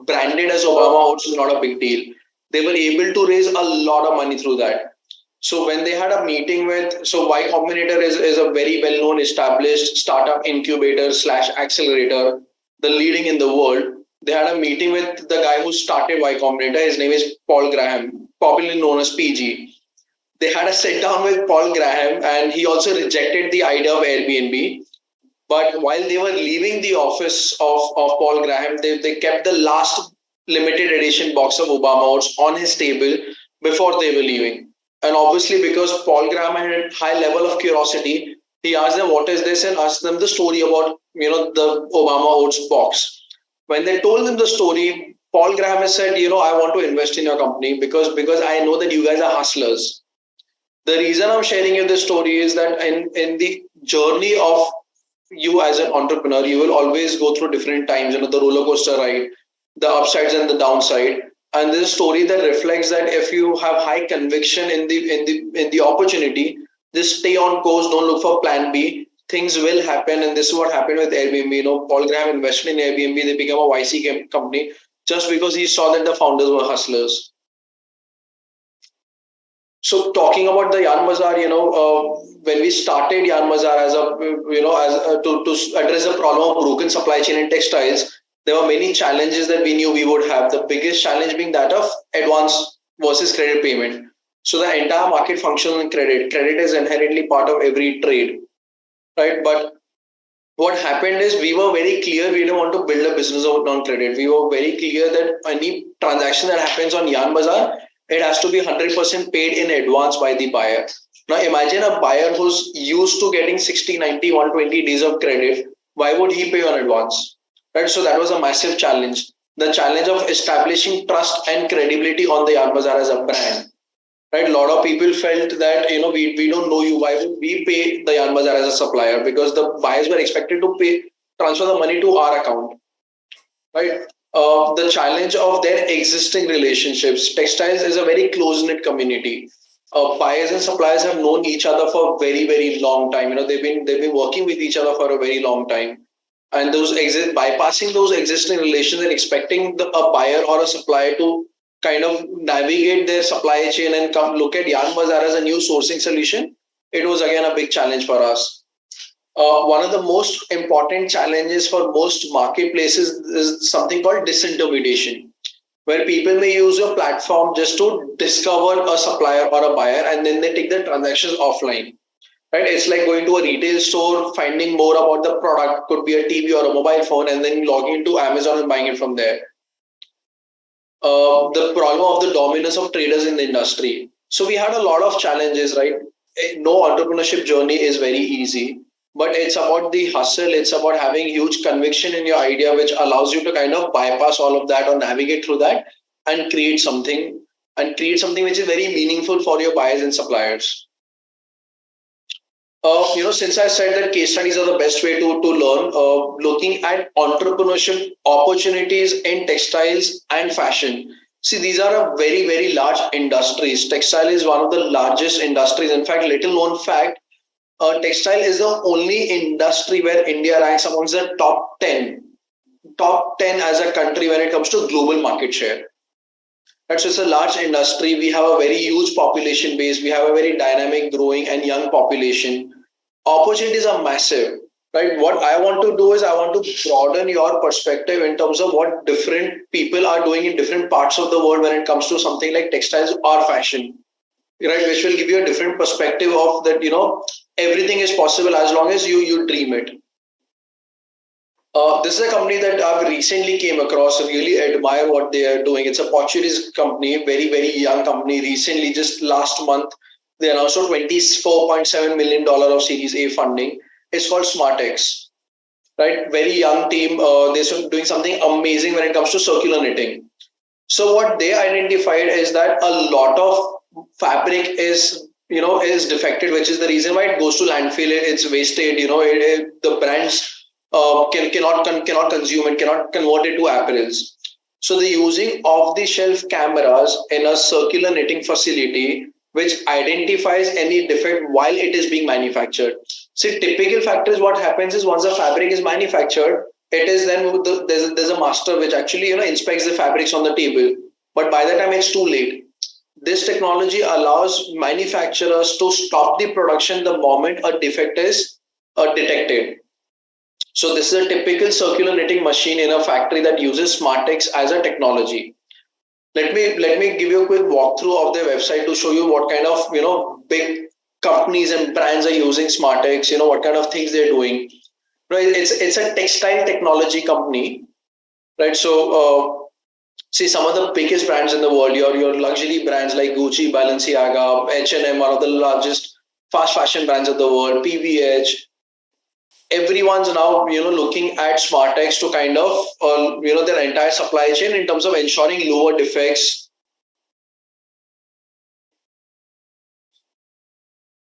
H: branded as Obama Oats is not a big deal. They were able to raise a lot of money through that. So when they had a meeting so Y Combinator is a very well-known established startup incubator / accelerator, the leading in the world. They had a meeting with the guy who started Y Combinator. His name is Paul Graham, popularly known as PG. They had a sit down with Paul Graham, and he also rejected the idea of Airbnb. But while they were leaving the office of Paul Graham, they kept the last limited edition box of Obama Oats on his table before they were leaving. And obviously, because Paul Graham had a high level of curiosity, he asked them, what is this? And asked them the story about, the Obama Oats box. When they told him the story, Paul Graham has said, I want to invest in your company because I know that you guys are hustlers. The reason I'm sharing you this story is that in the journey of you as an entrepreneur, you will always go through different times, the roller coaster ride, the upsides and the downside. And this is a story that reflects that if you have high conviction in the opportunity, just stay on course, don't look for plan B. Things will happen, and this is what happened with Airbnb. Paul Graham invested in Airbnb, they became a YC company just because he saw that the founders were hustlers. So talking about the Yarn Bazaar, when we started Yarn Bazaar to address the problem of broken supply chain in textiles, there were many challenges that we knew we would have. The biggest challenge being that of advance versus credit payment. So the entire market functions on credit. Credit is inherently part of every trade, right? But what happened is we were very clear we didn't want to build a business on credit. We were very clear that any transaction that happens on Yarn Bazaar, it has to be 100% paid in advance by the buyer. Now imagine a buyer who's used to getting 60, 90, 120 days of credit. Why would he pay on advance? Right? So that was a massive challenge. The challenge of establishing trust and credibility on the Yarn Bazaar as a brand. Right? A lot of people felt that, we don't know you. Why would we pay the Yarn Bazaar as a supplier? Because the buyers were expected to transfer the money to our account. Right? The challenge of their existing relationships. Textiles is a very close-knit community. Buyers and suppliers have known each other for a very, very long time. They've been working with each other for a very long time. And bypassing those existing relations and expecting a buyer or a supplier to kind of navigate their supply chain and come look at Yarn Bazaar as a new sourcing solution, it was again a big challenge for us. One of the most important challenges for most marketplaces is something called disintermediation, where people may use your platform just to discover a supplier or a buyer, and then they take the transactions offline. Right? It's like going to a retail store, finding more about the product, could be a TV or a mobile phone, and then logging into Amazon and buying it from there. The problem of the dominance of traders in the industry. So we had a lot of challenges, right? No entrepreneurship journey is very easy, but it's about the hustle. It's about having huge conviction in your idea, which allows you to kind of bypass all of that or navigate through that and create something which is very meaningful for your buyers and suppliers. Since I said that case studies are the best way to learn, looking at entrepreneurship opportunities in textiles and fashion. See, these are a very, very large industries. Textile is one of the largest industries. In fact, little known fact, textile is the only industry where India ranks amongst the top 10 as a country when it comes to global market share. So it's a large industry. We have a very huge population base. We have a very dynamic, growing and young population. Opportunities are massive. right? What I want to do is I want to broaden your perspective in terms of what different people are doing in different parts of the world when it comes to something like textiles or fashion, right? Which will give you a different perspective of that, everything is possible as long as you dream it. This is a company that I've recently came across. I really admire what they are doing. It's a Portuguese company, very, very young company. Recently, just last month, they announced a $24.7 million of Series A funding. It's called SmartX, right? Very young team. They're doing something amazing when it comes to circular knitting. So what they identified is that a lot of fabric is defected, which is the reason why it goes to landfill. It's wasted. The brands cannot consume it, cannot convert it to apparels. So they're using off-the-shelf cameras in a circular knitting facility, which identifies any defect while it is being manufactured. See, typical factor is what happens is once the fabric is manufactured, it is then there's a master which actually inspects the fabrics on the table. But by the time it's too late. This technology allows manufacturers to stop the production the moment a defect is detected. So this is a typical circular knitting machine in a factory that uses SmartX as a technology. Let me give you a quick walkthrough of their website to show you what kind of big companies and brands are using SmartX. What kind of things they're doing. Right, it's a textile technology company, right? So see some of the biggest brands in the world, your luxury brands like Gucci, Balenciaga, H&M, one of the largest fast fashion brands of the world, PVH. Everyone's now looking at SmartX to kind of their entire supply chain in terms of ensuring lower defects.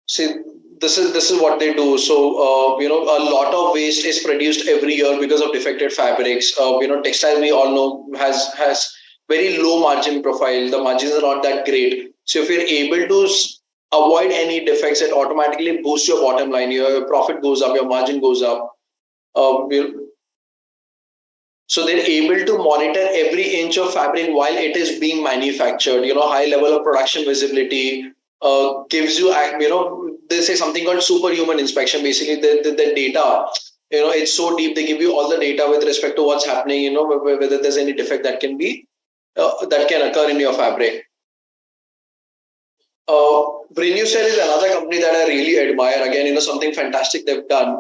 H: See, this is what they do. So a lot of waste is produced every year because of defected fabrics. Textile, we all know, has very low margin profile. The margins are not that great. So if you're able to avoid any defects, it automatically boosts your bottom line. Your profit goes up, your margin goes up. So they're able to monitor every inch of fabric while it is being manufactured. High level of production visibility gives you, they say something called superhuman inspection. Basically, the data, it's so deep. They give you all the data with respect to what's happening. Whether there's any defect that can occur in your fabric. Renewcell is another company that I really admire. Again, something fantastic they've done.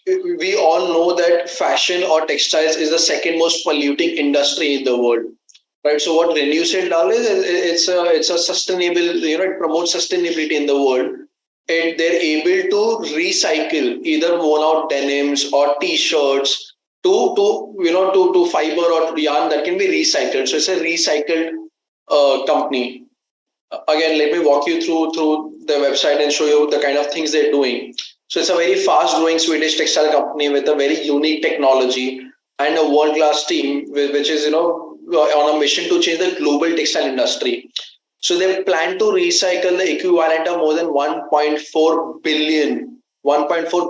H: We all know that fashion or textiles is the second most polluting industry in the world, right? So what Renewcell does is it's a sustainable, it promotes sustainability in the world. And they're able to recycle either worn out denims or t-shirts to fiber or yarn that can be recycled. So it's a recycled company. Again, let me walk you through the website and show you the kind of things they're doing. So it's a very fast-growing Swedish textile company with a very unique technology and a world-class team, which is on a mission to change the global textile industry. So they plan to recycle the equivalent of more than 1.4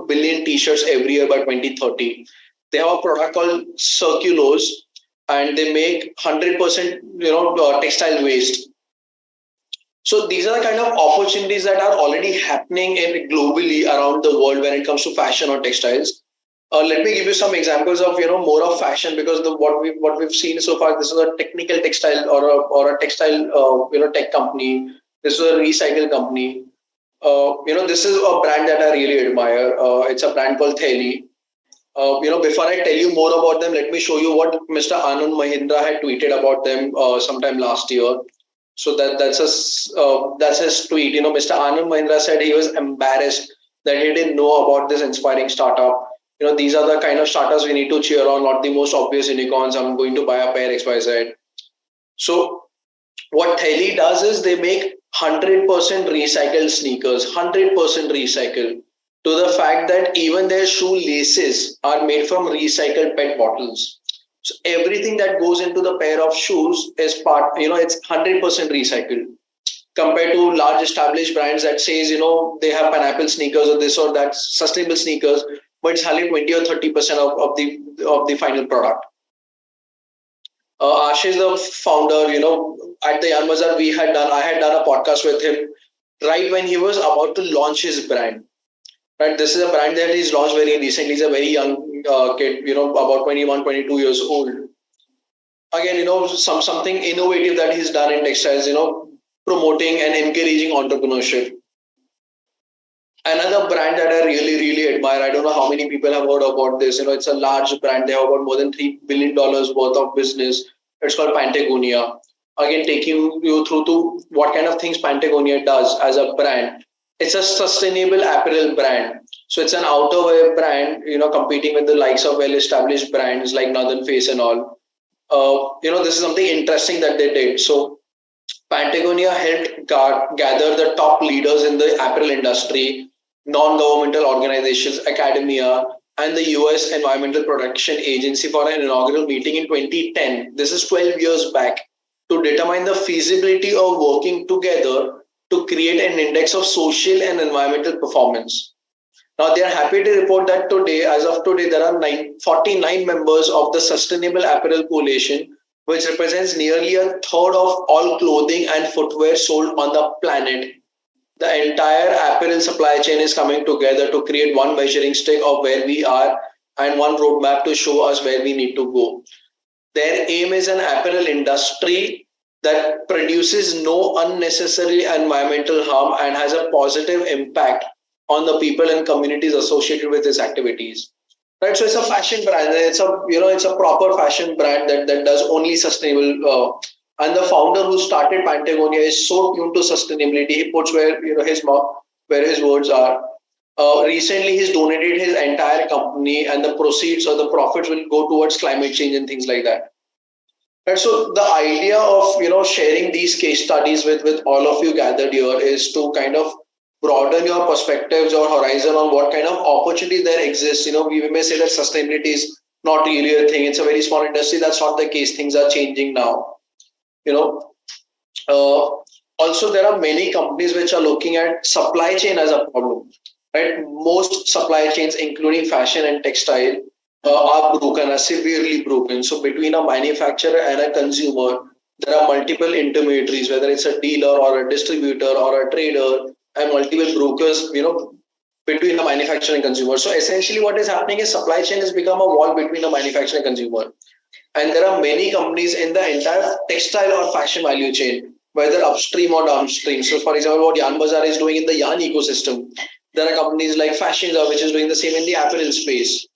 H: billion t-shirts every year by 2030. They have a product called Circulose, and they make 100% textile waste. So these are the kind of opportunities that are already happening globally around the world when it comes to fashion or textiles. Let me give you some examples of more of fashion, because what we've seen so far, this is a technical textile or a textile tech company. This is a recycle company. This is a brand that I really admire. It's a brand called Theli. Before I tell you more about them, let me show you what Mr. Anand Mahindra had tweeted about them sometime last year. So that's his tweet. Mr. Anand Mahindra said he was embarrassed that he didn't know about this inspiring startup. These are the kind of startups we need to cheer on, not the most obvious unicorns. I'm going to buy a pair XYZ. So what Theli does is they make 100% recycled sneakers, 100% recycled, to the fact that even their shoe laces are made from recycled PET bottles. So everything that goes into the pair of shoes is it's 100% recycled, compared to large established brands that says, they have pineapple sneakers or this or that sustainable sneakers, but it's hardly 20 or 30% of the final product. Ashish, the founder, at the Yarn Bazaar, I had done a podcast with him right when he was about to launch his brand. Right, this is a brand that he's launched very recently. He's a very young kid, about 21, 22 years old. Again, something innovative that he's done in textiles, promoting and encouraging entrepreneurship. Another brand that I really, really admire, I don't know how many people have heard about this. It's a large brand. They have about more than $3 billion worth of business. It's called Patagonia. Again, taking you through to what kind of things Patagonia does as a brand. It's a sustainable apparel brand. So it's an outerwear brand, competing with the likes of well-established brands like Northern Face and all. This is something interesting that they did. So Patagonia helped gather the top leaders in the apparel industry, non-governmental organizations, academia, and the US Environmental Protection Agency for an inaugural meeting in 2010. This is 12 years back, to determine the feasibility of working together to create an index of social and environmental performance. Now, they are happy to report that today, as of today, there are 49 members of the Sustainable Apparel Coalition, which represents nearly a third of all clothing and footwear sold on the planet. The entire apparel supply chain is coming together to create one measuring stick of where we are and one roadmap to show us where we need to go. Their aim is an apparel industry that produces no unnecessary environmental harm and has a positive impact on the people and communities associated with its activities. Right, so it's a fashion brand. It's a proper fashion brand that does only sustainable. And the founder who started Patagonia is so tuned to sustainability. He puts where his mouth, where his words are. Recently, he's donated his entire company, and the proceeds or the profits will go towards climate change and things like that. And so the idea of sharing these case studies with all of you gathered here is to kind of broaden your perspectives or horizon on what kind of opportunities there exist. We may say that sustainability is not really a thing. It's a very small industry. That's not the case. Things are changing now. Also, there are many companies which are looking at supply chain as a problem. Right, most supply chains, including fashion and textile, are broken, are severely broken. So between a manufacturer and a consumer, there are multiple intermediaries, whether it's a dealer or a distributor or a trader, and multiple brokers, between the manufacturer and consumer. So essentially what is happening is supply chain has become a wall between the manufacturer and consumer. And there are many companies in the entire textile or fashion value chain, whether upstream or downstream. So for example, what Yarn Bazaar is doing in the yarn ecosystem, there are companies like Fashion which is doing the same in the apparel space,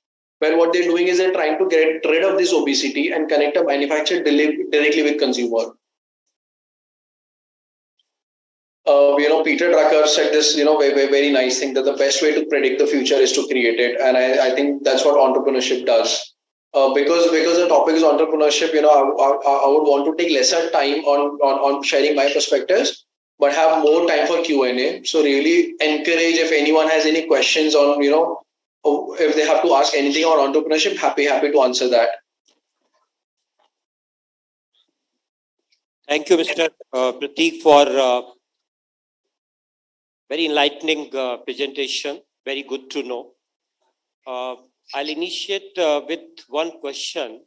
H: where what they're doing is they're trying to get rid of this obesity and connect a manufacturer directly with consumer. Peter Drucker said this, very, very nice thing, that the best way to predict the future is to create it. And I think that's what entrepreneurship does. Because the topic is entrepreneurship, I would want to take lesser time on sharing my perspectives, but have more time for Q&A. So really encourage, if anyone has any questions on, if they have to ask anything on entrepreneurship, happy to answer that.
B: Thank you, Mr. Prateek, for very enlightening presentation. Very good to know. I'll initiate with one question.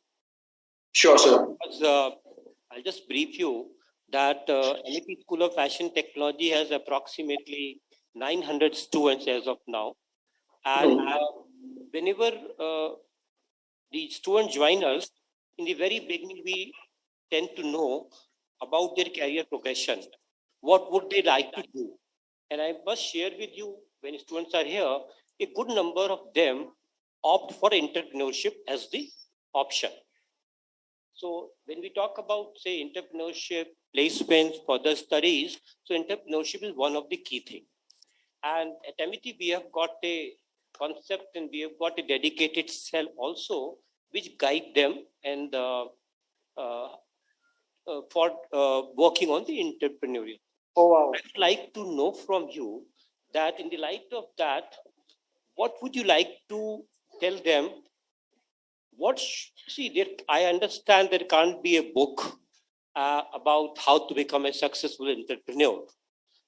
H: Sure, sir.
B: I'll just brief you that NEP School of Fashion Technology has approximately 900 students as of now. And whenever the students join us, in the very beginning, we tend to know about their career progression. What would they like to do? And I must share with you, when students are here, a good number of them opt for entrepreneurship as the option. So when we talk about, say, entrepreneurship, placement, further studies, so entrepreneurship is one of the key things. And at MIT, we have got a concept and we have got a dedicated cell also, which guide them and for working on the entrepreneurial.
A: Oh, wow.
B: I'd like to know from you that in the light of that, what would you like to tell them? I understand there can't be a book about how to become a successful entrepreneur.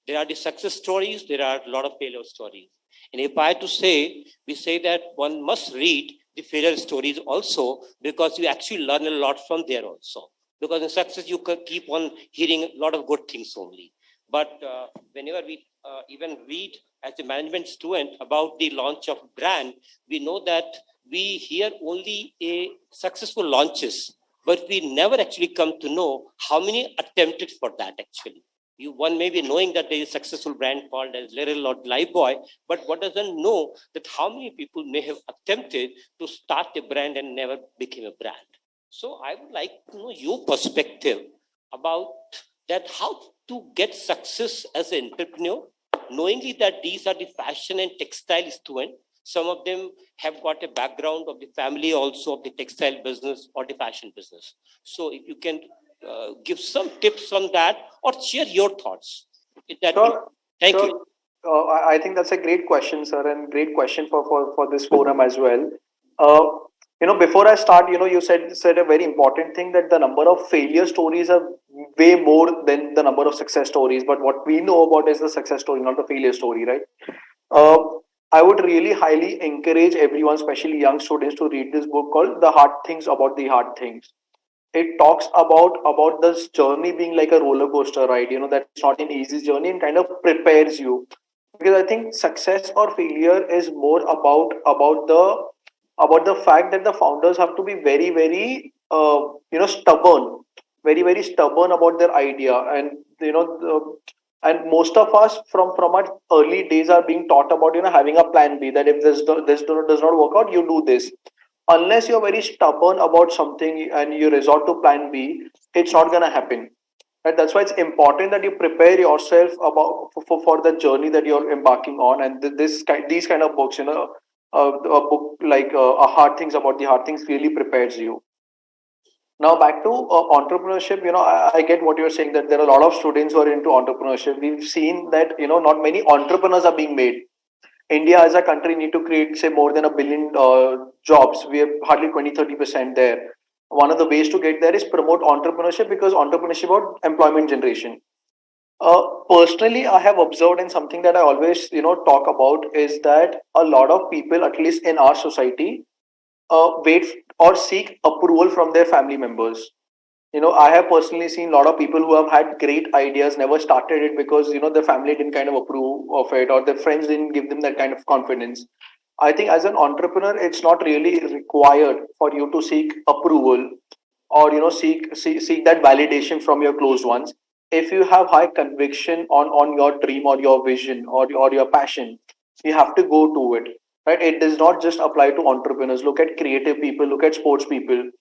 B: There are the success stories, there are a lot of failure stories. And if I had to say, we say that one must read the failure stories also, because you actually learn a lot from there also. Because in success, you can keep on hearing a lot of good things only. But whenever we even read as a management student about the launch of brand, we know that we hear only a successful launches, but we never actually come to know how many attempted for that actually. One may be knowing that there is a successful brand called as Little or Lifebuoy, but one doesn't know that how many people may have attempted to start a brand and never became a brand. So I would like to know your perspective about that, how to get success as an entrepreneur, knowingly that these are the fashion and textile students. Some of them have got a background of the family also of the textile business or the fashion business. So if you can give some tips on that or share your thoughts.
H: Sure.
B: Thank
H: Sure.
B: you.
H: I think that's a great question, sir, and great question for this forum as well. Before I start, you said a very important thing, that the number of failure stories are way more than the number of success stories. But what we know about is the success story, not the failure story, right? Uh, I would really highly encourage everyone, especially young students, to read this book called "The Hard Things About the Hard Things." It talks about this journey being like a roller coaster ride. That it's not an easy journey, and kind of prepares you, because I think success or failure is more about the fact that the founders have to be very very stubborn, very very stubborn about their idea. And and most of us from our early days are being taught about having a plan B, that if this does not work out, you do this. Unless you're very stubborn about something and you resort to plan B, it's not going to happen. Right? That's why it's important that you prepare yourself for the journey that you're embarking on. And these kind of books, a book like A Hard Things About the Hard Things really prepares you. Now back to entrepreneurship. I get what you're saying, that there are a lot of students who are into entrepreneurship. We've seen that not many entrepreneurs are being made. India as a country need to create, say, more than 1 billion jobs. We are hardly 20-30% there. One of the ways to get there is promote entrepreneurship, because entrepreneurship about employment generation. Personally, I have observed, and something that I always talk about, is that a lot of people, at least in our society, wait or seek approval from their family members. I have personally seen a lot of people who have had great ideas, never started it because their family didn't kind of approve of it, or their friends didn't give them that kind of confidence. I think as an entrepreneur, it's not really required for you to seek approval, or seek that validation from your closed ones. If you have high conviction on your dream or your vision, or your passion, you have to go to it. Right? It does not just apply to entrepreneurs. Look at creative people, look at sports people.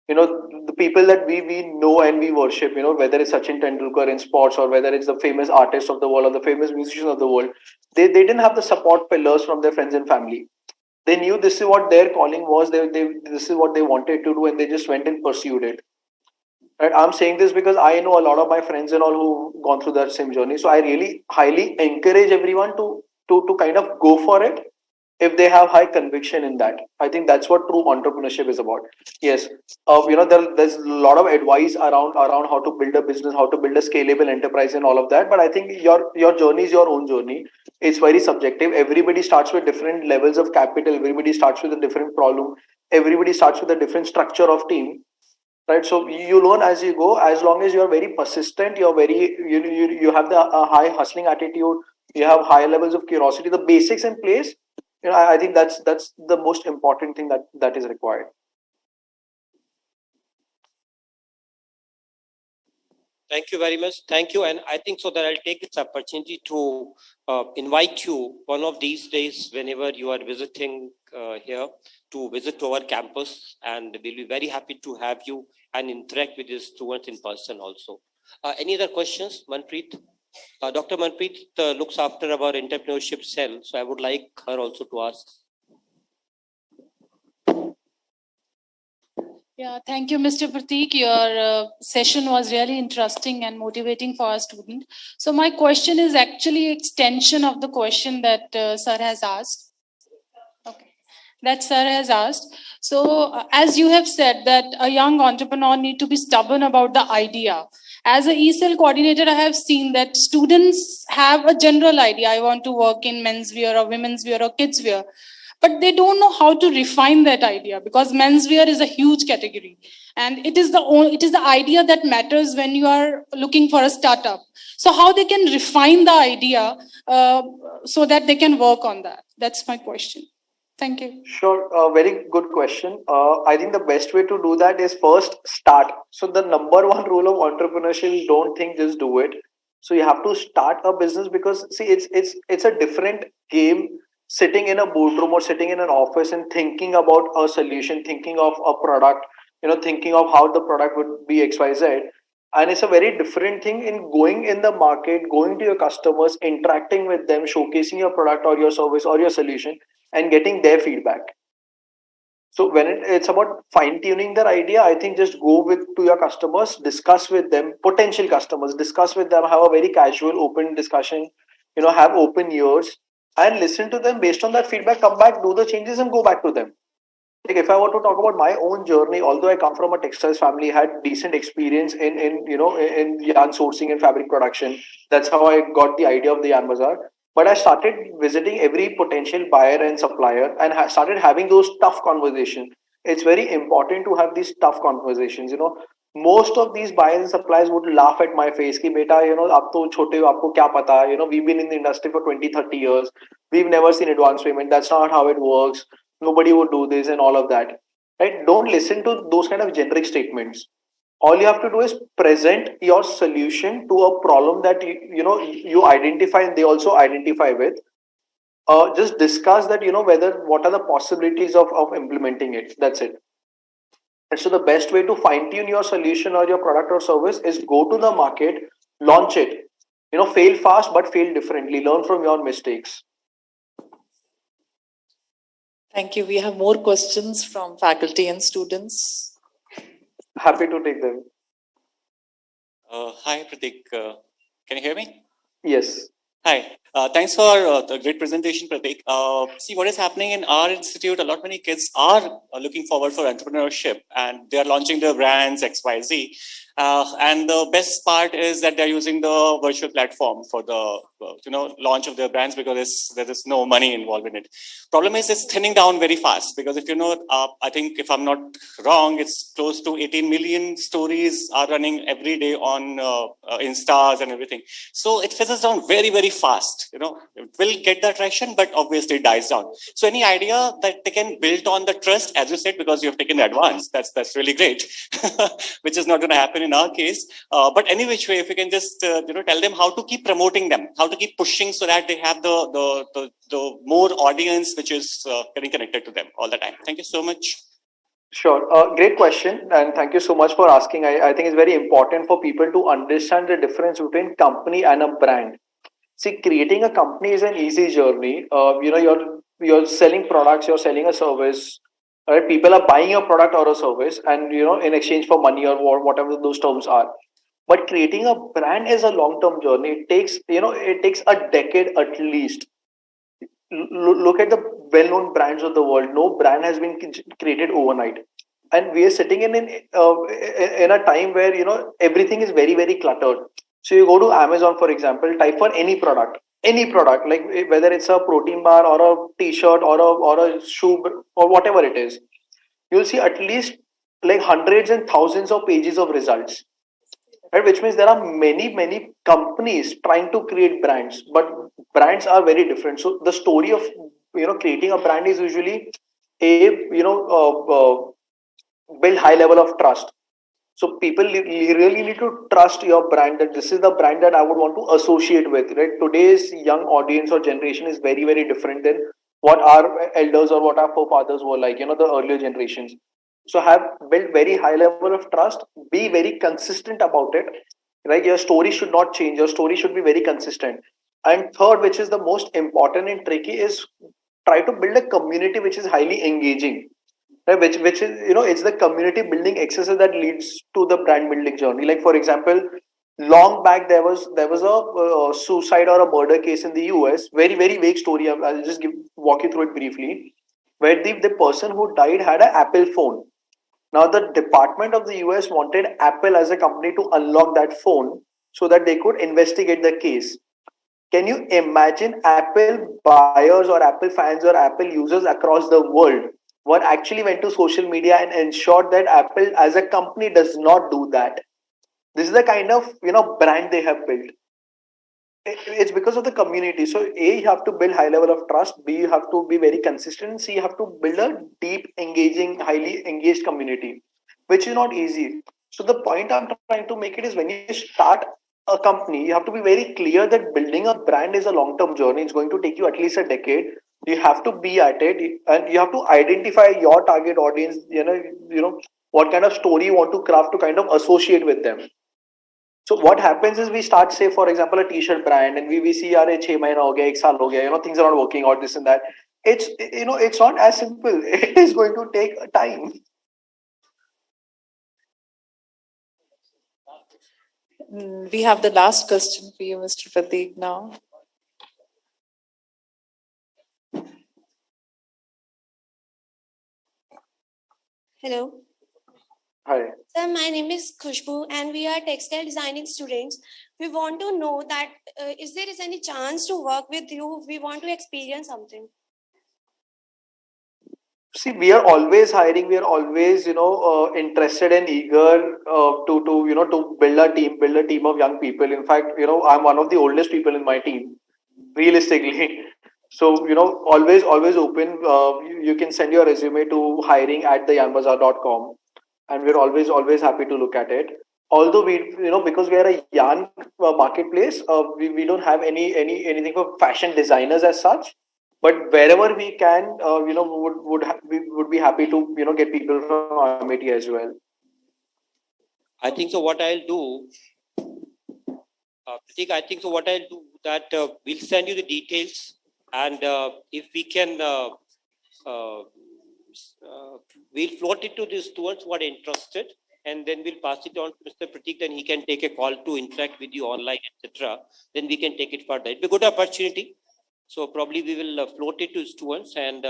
H: The people that we know and we worship, whether it's Sachin Tendulkar in sports, or whether it's the famous artists of the world or the famous musicians of the world, they didn't have the support pillars from their friends and family. They knew this is what their calling was. This is what they wanted to do, and they just went and pursued it. Right? I'm saying this because I know a lot of my friends and all who've gone through that same journey. So I really highly encourage everyone to kind of go for it if they have high conviction in that. I think that's what true entrepreneurship is about. Yes, there's a lot of advice around how to build a business, how to build a scalable enterprise, and all of that. But I think your journey is your own journey. It's very subjective. Everybody starts with different levels of capital. Everybody starts with a different problem. Everybody starts with a different structure of team. Right, so you learn as you go. As long as you're very persistent, you're very you have the high hustling attitude, you have high levels of curiosity, the basics in place. I think that's the most important thing that is required.
B: Thank you very much. Thank you. And I think so that I'll take this opportunity to invite you one of these days, whenever you are visiting here, to visit our campus. And we'll be very happy to have you and interact with the students in person also. Any other questions, Manpreet? Dr. Manpreet looks after our entrepreneurship cell. So I would like her also to ask.
I: Yeah, thank you, Mr. Prateek. Your session was really interesting and motivating for our student. So my question is actually extension of the question that sir has asked. Okay, that sir has asked. So as you have said that a young entrepreneur need to be stubborn about the idea. As a ESL coordinator, I have seen that students have a general idea. I want to work in men's wear or women's wear or kids wear. but they don't know how to refine that idea, because menswear is a huge category, and it is the idea that matters when you are looking for a startup. So how they can refine the idea so that they can work on that? That's my question. Thank you.
H: Sure, very good question. I think the best way to do that is first start. So the number one rule of entrepreneurship is don't think, just do it. So you have to start a business, because see, it's a different game sitting in a boardroom or sitting in an office and thinking about a solution, thinking of a product, thinking of how the product would be XYZ. And it's a very different thing in going in the market, going to your customers, interacting with them, showcasing your product or your service or your solution, and getting their feedback. So when it's about fine tuning their idea, I think just go with to your customers, discuss with them, potential customers, discuss with them, have a very casual, open discussion, have open ears and listen to them. Based on that feedback, come back, do the changes and go back to them. Like if I were to talk about my own journey, although I come from a textiles family, had decent experience in yarn sourcing and fabric production. That's how I got the idea of the yarn bazaar. But I started visiting every potential buyer and supplier and started having those tough conversations. It's very important to have these tough conversations. Most of these buyers and suppliers would laugh at my face ki beta, aap to chote ho, aapko kya pata, we've been in the industry for 20, 30 years. We've never seen advance payment. That's not how it works. Nobody would do this and all of that. Right? Don't listen to those kind of generic statements. All you have to do is present your solution to a problem that you identify and they also identify with. Just discuss that, what are the possibilities of implementing it. That's it. And so the best way to fine tune your solution or your product or service is go to the market, launch it. Fail fast but fail differently. Learn from your mistakes.
A: Thank you. We have more questions from faculty and students.
H: Happy to take them.
J: Hi, Pratik. Can you hear me?
H: Yes.
J: Hi. Thanks for the great presentation, Pratik. See, what is happening in our institute, a lot many kids are looking forward for entrepreneurship and they are launching their brands, XYZ. And the best part is that they're using the virtual platform for the launch of their brands, because there is no money involved in it. Problem is it's thinning down very fast, because if I think if I'm not wrong, it's close to 18 million stories are running every day on Instas and everything. So it fizzles down very, very fast. It will get the traction, but obviously it dies down. So any idea that they can build on the trust, as you said, because you have taken the advance, that's really great, which is not going to happen in our case. But any which way, if you can just tell them how to keep promoting them, how to keep pushing so that they have the more audience which is getting connected to them all the time. Thank you so much.
H: Sure. Great question. And thank you so much for asking. I think it's very important for people to understand the difference between company and a brand. See, creating a company is an easy journey. You're selling products, you're selling a service. Right? People are buying your product or a service, and in exchange for money or whatever those terms are. But creating a brand is a long-term journey. It takes a decade at least. Look at the well-known brands of the world. No brand has been created overnight, and we are sitting in a time where everything is very, very cluttered. So you go to Amazon, for example, type for any product, like whether it's a protein bar or a T-shirt or a shoe or whatever it is. You'll see at least like hundreds and thousands of pages of results. Right? Which means there are many companies trying to create brands, but brands are very different. So the story of creating a brand is usually build high level of trust. So people really need to trust your brand, that this is the brand that I would want to associate with. Right? Today's young audience or generation is very, very different than what our elders or what our forefathers were like. The earlier generations. So have built very high level of trust. Be very consistent about it. Right? Your story should not change. Your story should be very consistent. And third, which is the most important and tricky, is try to build a community which is highly engaging. Right? Which is it's the community building exercise that leads to the brand building journey. Like for example, long back there was a suicide or a murder case in the US. Very, very vague story. I'll just walk you through it briefly. Where the person who died had an Apple phone. Now, the department of the US wanted Apple as a company to unlock that phone so that they could investigate the case. Can you imagine Apple buyers or Apple fans or Apple users across the world were actually went to social media and ensured that Apple as a company does not do that? This is the kind of brand they have built. It's because of the community. So A, you have to build high level of trust. B, you have to be very consistent. C, you have to build a deep, engaging, highly engaged community, which is not easy. So the point I'm trying to make it is when you start a company, you have to be very clear that building a brand is a long-term journey. It's going to take you at least a decade. You have to be at it, and you have to identify your target audience. What kind of story you want to craft to kind of associate with them. So what happens is we start, say, for example, a t-shirt brand, and we see, are 6 mahina ho gaya, 1 saal ho gaya, things are not working out, this and that. It's not as simple. It is going to take time.
A: We have the last question for you, Mr. Prateek, now.
K: Hello.
H: Hi.
K: Sir, my name is Khushbu and we are textile designing students. We want to know that is there any chance to work with you? We want to experience something.
H: See, we are always hiring. We are always, interested and eager to build a team of young people. In fact, I'm one of the oldest people in my team, realistically. So, always open. You can send your resume to hiring@theyanbazaar.com, and we're always happy to look at it. Although because we are a young marketplace, we don't have anything for fashion designers as such. But wherever we can, we would be happy to get people from MIT as well.
B: I think so. What I'll do, Prateek, I think so. What I'll do that we'll send you the details, and if we can, we'll float it to the students who are interested, and then we'll pass it on to Mr. Prateek. Then he can take a call to interact with you online, etc. Then we can take it further. It'll be a good opportunity. So probably we will float it to students, and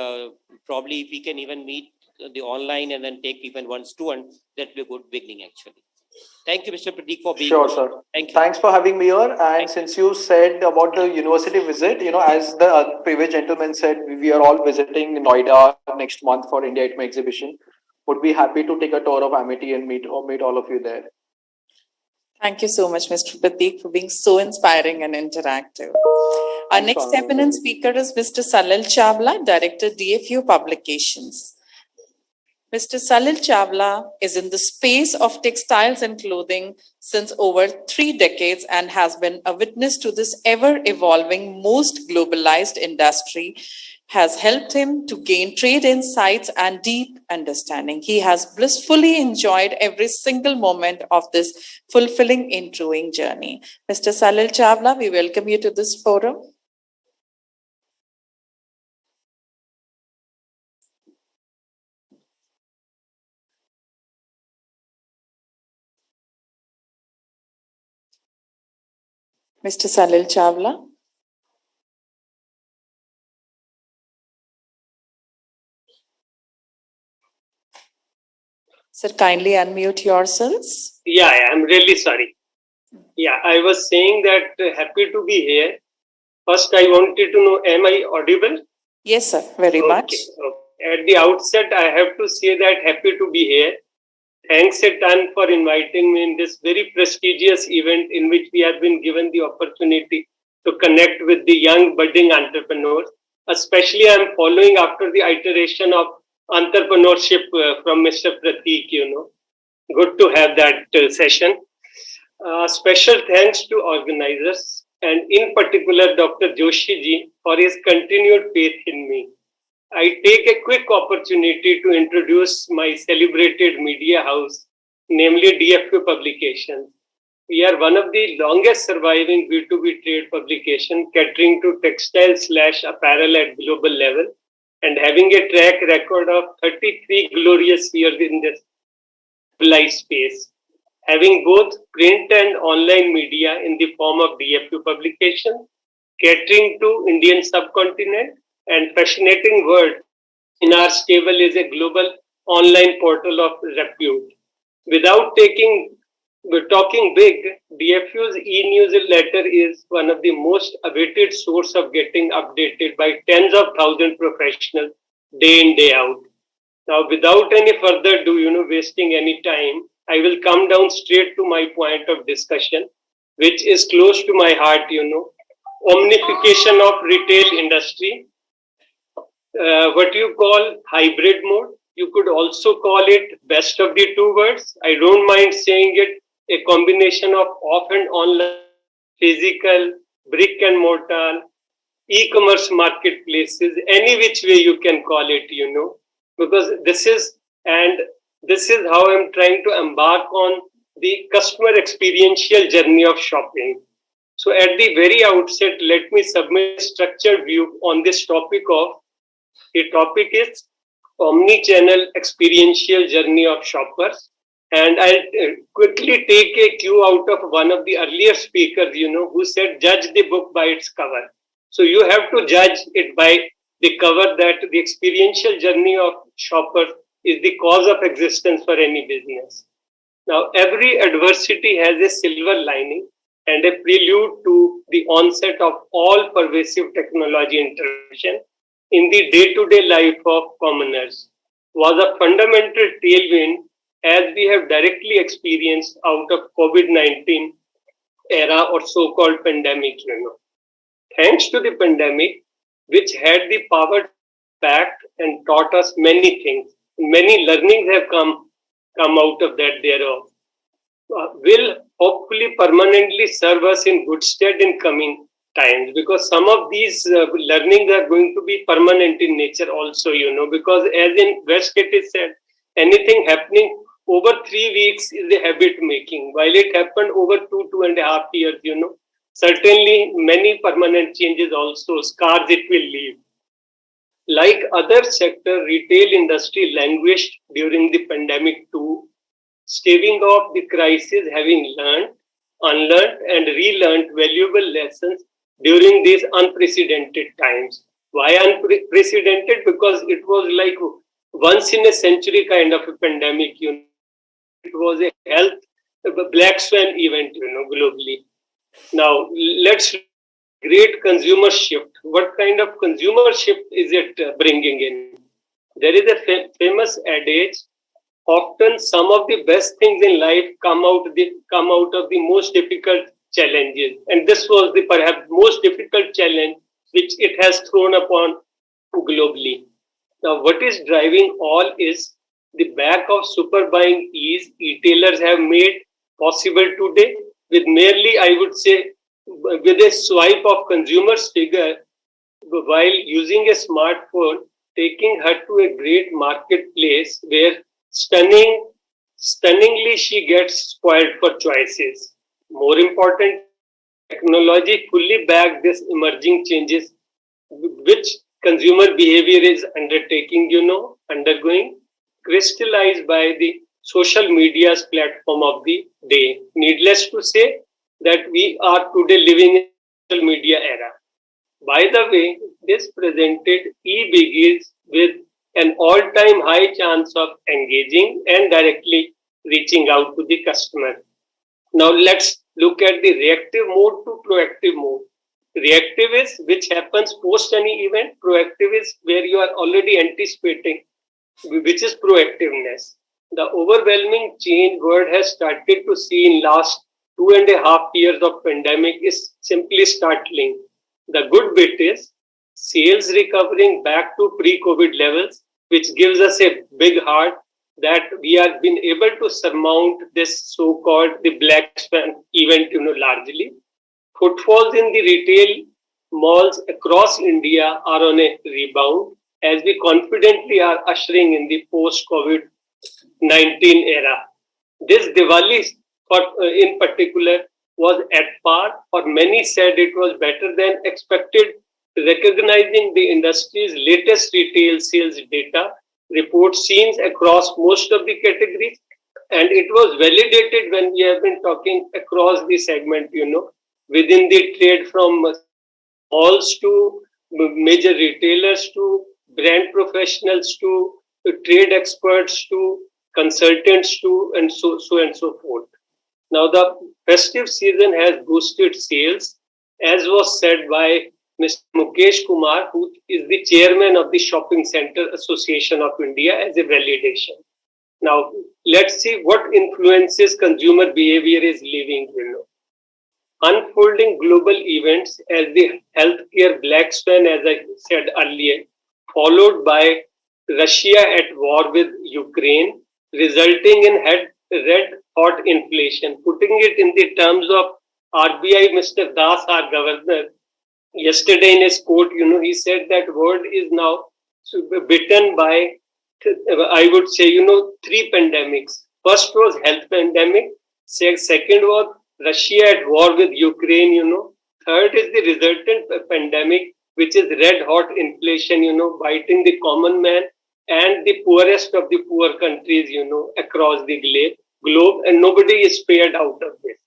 B: probably if we can even meet the online and then take even one student, that will be a good beginning actually. Thank you, Mr. Prateek, for being
H: Sure,
B: here.
H: sir.
B: Thank you.
H: Thanks for having me here. And since you said about the university visit, as the previous gentleman said, we are all visiting Noida next month for India ITMA exhibition. Would be happy to take a tour of Amity and meet all of you there.
A: Thank you so much, Mr. Prateek, for being so inspiring and interactive. Our next eminent speaker is Mr. Salil Chawla, Director, DFU Publications. Mr. Salil Chawla is in the space of textiles and clothing since over 3 decades and has been a witness to this ever-evolving, most globalized industry, has helped him to gain trade insights and deep understanding. He has blissfully enjoyed every single moment of this fulfilling, intriguing journey. Mr. Salil Chawla, we welcome you to this forum. Mr. Salil Chawla. Sir, kindly unmute yourselves.
C: Yeah, I'm really sorry. Yeah, I was saying that happy to be here. First, I wanted to know, am I audible?
A: Yes, sir, very much.
C: Okay. At the outset, I have to say that happy to be here. Thanks a ton for inviting me in this very prestigious event in which we have been given the opportunity to connect with the young budding entrepreneurs. Especially, I'm following after the iteration of entrepreneurship from Mr. Prateek, Good to have that session. Special thanks to organizers and in particular Dr. Joshi ji for his continued faith in me. I take a quick opportunity to introduce my celebrated media house, namely DFU Publications. We are one of the longest surviving B2B trade publication catering to textile/apparel at global level and having a track record of 33 glorious years in this life space. Having both print and online media in the form of DFU publication, catering to Indian subcontinent, and fascinating world in our stable is a global online portal of repute. Without taking We're talking big. DFU's e-newsletter is one of the most awaited source of getting updated by tens of thousands professionals day in, day out. Now, without any further ado, wasting any time, I will come down straight to my point of discussion, which is close to my heart, omnification of retail industry, what you call hybrid mode. You could also call it best of the two worlds. I don't mind saying it, a combination of off and online, physical, brick and mortar, e-commerce marketplaces, any which way you can call it, because this is how I'm trying to embark on the customer experiential journey of shopping. So at the very outset, let me submit a structured view on this topic of, the topic is omni-channel experiential journey of shoppers. And I'll quickly take a cue out of one of the earlier speakers, who said, judge the book by its cover. So you have to judge it by the cover, that the experiential journey of shoppers is the cause of existence for any business. Now, every adversity has a silver lining and a prelude to the onset of all pervasive technology intervention in the day-to-day life of commoners was a fundamental tailwind, as we have directly experienced out of COVID-19 era or so-called pandemic. Thanks to the pandemic, which had the power to impact and taught us many things, many learnings have come out of that thereof, will hopefully permanently serve us in good stead in coming times, because some of these learnings are going to be permanent in nature also, because as in West it is said, anything happening over 3 weeks is a habit making, while it happened over 2.5 years, certainly many permanent changes also, scars it will leave. Like other sector, retail industry languished during the pandemic too, staving off the crisis, having learned, unlearned and relearned valuable lessons during these unprecedented times. Why unprecedented? Because it was like once in a century kind of a pandemic, it was a health, a black swan event, globally. Now, let's great consumer shift. What kind of consumer shift is it bringing in? There is a famous adage, often some of the best things in life come out of the most difficult challenges. And this was the perhaps most difficult challenge which it has thrown upon globally. Now, what is driving all is the back of super buying ease retailers have made possible today with merely, I would say, with a swipe of consumer's figure while using a smartphone, taking her to a great marketplace where stunningly she gets spoiled for choices. More important, technology fully backed these emerging changes which consumer behavior is undergoing, crystallized by the social media's platform of the day. Needless to say that we are today living in a social media era. By the way, this presented e-biggies with an all-time high chance of engaging and directly reaching out to the customer. Now let's look at the reactive mode to proactive mode. Reactive is which happens post any event. Proactive is where you are already anticipating, which is proactiveness. The overwhelming change world has started to see in last 2.5 years of pandemic is simply startling. The good bit is sales recovering back to pre-COVID levels, which gives us a big heart that we have been able to surmount this so-called the black swan event, largely. Footfalls in the retail malls across India are on a rebound as we confidently are ushering in the post-COVID-19 era. This Diwali in particular was at par, or many said it was better than expected, recognizing the industry's latest retail sales data report seen across most of the categories, and it was validated when we have been talking across the segment, within the trade, from malls to major retailers to brand professionals to trade experts to consultants to and so forth. Now, the festive season has boosted sales, as was said by Mr. Mukesh Kumar, who is the chairman of the Shopping Center Association of India, as a validation. Now, let's see what influences consumer behavior is leaving, Unfolding global events as the healthcare black swan, as I said earlier, followed by Russia at war with Ukraine, resulting in red hot inflation. Putting it in the terms of RBI, Mr. Das, our governor, yesterday in his quote, he said that world is now bitten by, I would say, three pandemics. First was health pandemic. Second was Russia at war with Ukraine, Third is the resultant pandemic, which is red hot inflation, biting the common man and the poorest of the poor countries, across the globe, and nobody is spared out of this.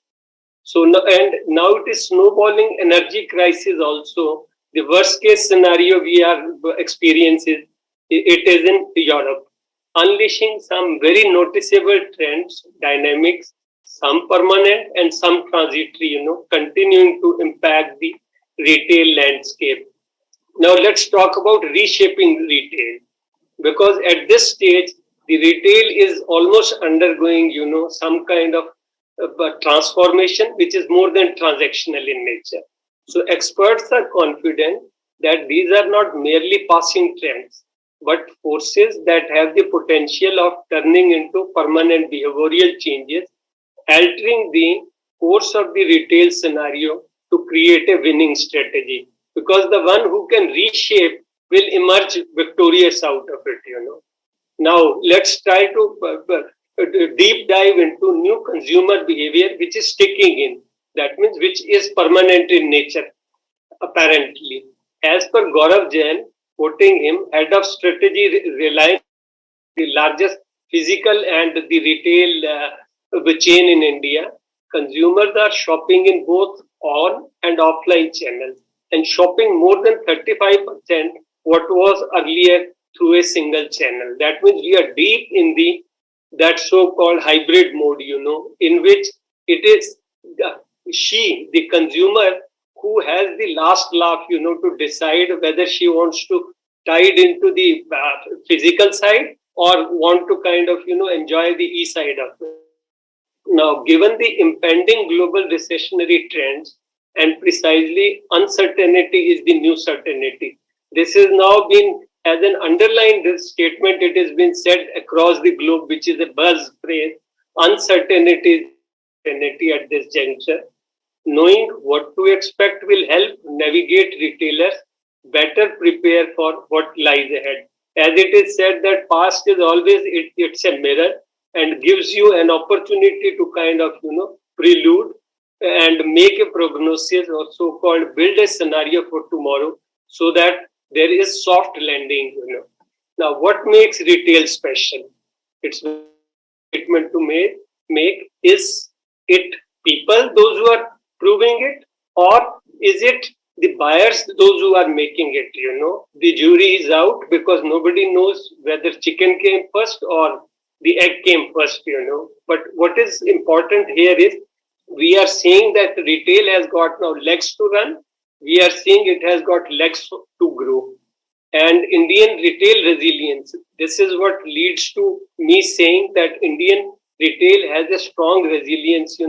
C: So, and now it is snowballing energy crisis also. The worst case scenario we are experiencing, it is in Europe, unleashing some very noticeable trends, dynamics, some permanent and some transitory, continuing to impact the retail landscape. Now let's talk about reshaping retail, because at this stage, the retail is almost undergoing, some kind of transformation, which is more than transactional in nature. So experts are confident that these are not merely passing trends, but forces that have the potential of turning into permanent behavioral changes, altering the course of the retail scenario to create a winning strategy. Because the one who can reshape will emerge victorious out of it, Now, let's try to deep dive into new consumer behavior, which is sticking in. That means which is permanent in nature, apparently. As per Gaurav Jain, quoting him, head of strategy Reliance, the largest physical and the retail chain in India, consumers are shopping in both on and offline channels and shopping more than 35% what was earlier through a single channel. That means we are deep in that so-called hybrid mode, in which it is the consumer, who has the last laugh, to decide whether she wants to tie it into the physical side or want to kind of, enjoy the e-side of it. Now, given the impending global recessionary trends, and precisely uncertainty is the new certainty. This has now been, as an underlined statement, it has been said across the globe, which is a buzz phrase, uncertainty is certainty at this juncture. Knowing what to expect will help navigate retailers better prepare for what lies ahead. As it is said that past is always, it's a mirror and gives you an opportunity to kind of, prelude and make a prognosis, or so-called build a scenario for tomorrow, so that there is soft landing, Now, what makes retail special? It's a statement to make. Is it people, those who are proving it, or is it the buyers, those who are making it, The jury is out, because nobody knows whether chicken came first or the egg came first, But what is important here is, we are seeing that retail has got now legs to run. We are seeing it has got legs to grow. And Indian retail resilience, this is what leads to me saying that Indian retail has a strong resilience,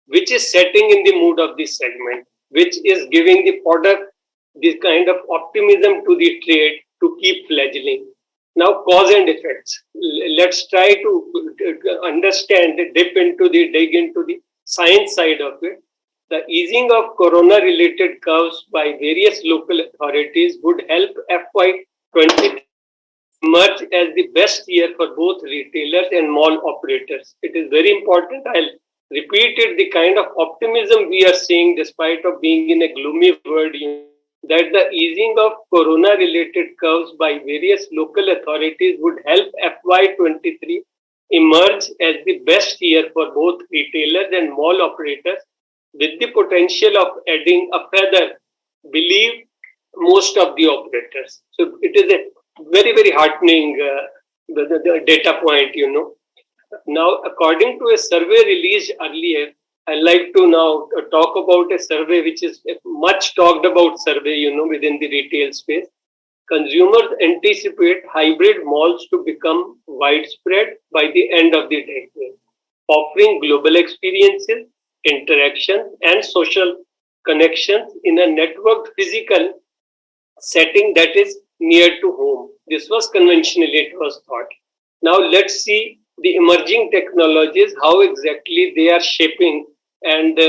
C: which is setting in the mood of this segment, which is giving the product this kind of optimism to the trade to keep fledgling. Now, cause and effects. Let's try to understand, dig into the science side of it. The easing of corona-related curves by various local authorities would help FY20 emerge as the best year for both retailers and mall operators. It is very important. I'll repeat it, the kind of optimism we are seeing despite of being in a gloomy world, that the easing of corona-related curves by various local authorities would help FY23 emerge as the best year for both retailers and mall operators, with the potential of adding a feather, believe most of the operators. So it is a very, very heartening the data point, Now, according to a survey released earlier, I'd like to now talk about a survey which is a much talked about survey, within the retail space. Consumers anticipate hybrid malls to become widespread by the end of the decade, offering global experiences, interactions, and social connections in a networked physical setting that is near to home. This was conventionally it was thought. Now let's see the emerging technologies, how exactly they are shaping and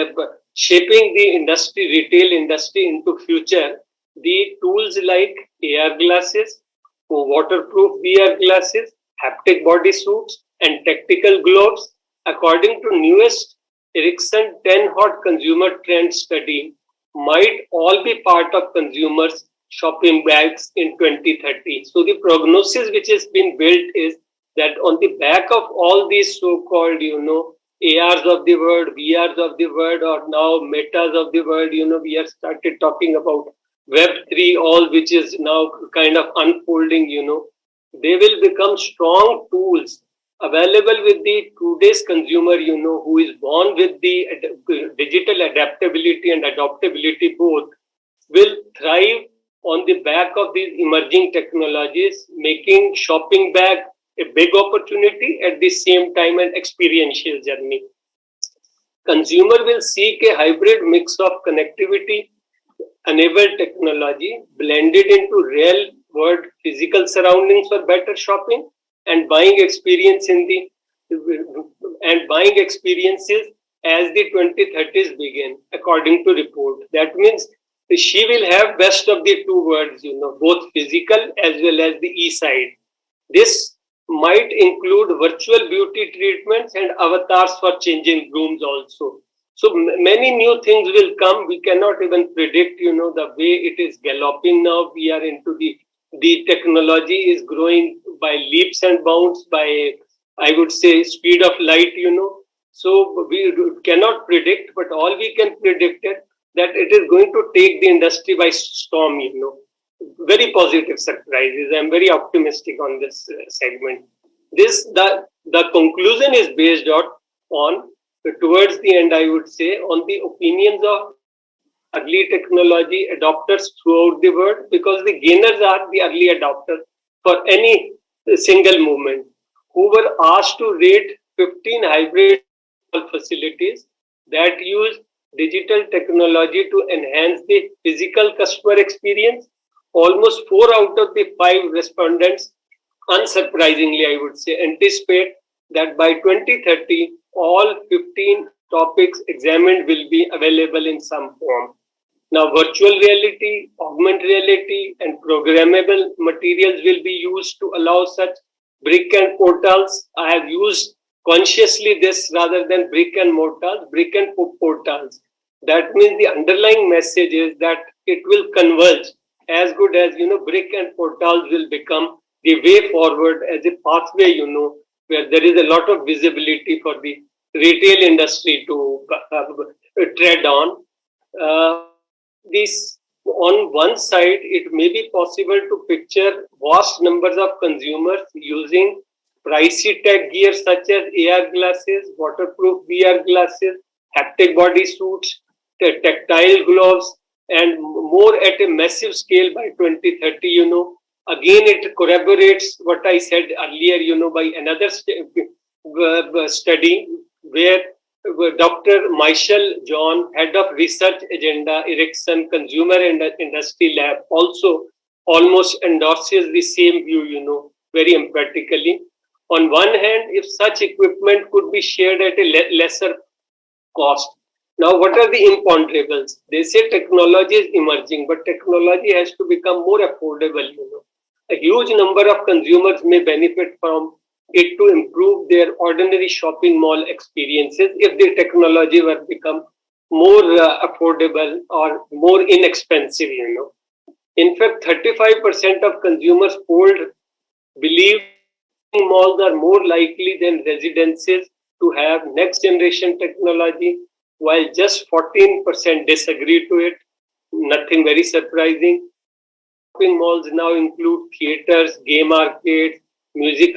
C: shaping the industry, retail industry into future. The tools like AR glasses, waterproof VR glasses, haptic body suits, and tactical gloves. According to newest Ericsson 10 Hot Consumer Trend Study, might all be part of consumers' shopping bags in 2030. So the prognosis which has been built is that on the back of all these so-called, ARs of the world, VRs of the world, or now metas of the world, we have started talking about Web3, all which is now kind of unfolding, they will become strong tools available with the today's consumer, who is born with the digital adaptability and adaptability both, will thrive on the back of these emerging technologies, making shopping bag a big opportunity at the same time an experiential journey. Consumer will seek a hybrid mix of connectivity enabled technology blended into real world physical surroundings for better shopping and buying experience buying experiences as the 2030s begin, according to report. That means she will have best of the two worlds, both physical as well as the e-side. This might include virtual beauty treatments and avatars for changing rooms also. So many new things will come. We cannot even predict, the way it is galloping now. We are into the technology is growing by leaps and bounds, by, I would say, speed of light, So we cannot predict, but all we can predict is that it is going to take the industry by storm, Very positive surprises. I'm very optimistic on this segment. The conclusion is based on towards the end, I would say, on the opinions of early technology adopters throughout the world, because the gainers are the early adopters for any single movement, who were asked to rate 15 hybrid facilities that use digital technology to enhance the physical customer experience. Almost 4 out of the 5 respondents, unsurprisingly, I would say, anticipate that by 2030, all 15 topics examined will be available in some form. Now, virtual reality, augmented reality, and programmable materials will be used to allow such brick and portals. I have used consciously this rather than brick and portals. That means the underlying message is that it will converge as good as, brick and portals will become the way forward as a pathway, where there is a lot of visibility for the retail industry to tread on. This on one side, it may be possible to picture vast numbers of consumers using pricey tech gear such as AR glasses, waterproof VR glasses, haptic body suits, tactile gloves, and more at a massive scale by 2030, Again, it corroborates what I said earlier, by another study where Dr. Michael John, head of research agenda, Ericsson Consumer Industry Lab, also almost endorses the same view, very emphatically. On one hand, if such equipment could be shared at a lesser cost. Now, what are the imponderables? They say technology is emerging, but technology has to become more affordable, A huge number of consumers may benefit from it to improve their ordinary shopping mall experiences if the technology were become more affordable or more inexpensive, In fact, 35% of consumers polled believe malls are more likely than residences to have next generation technology, while just 14% disagree to it. Nothing very surprising. Shopping malls now include theaters, game arcades, music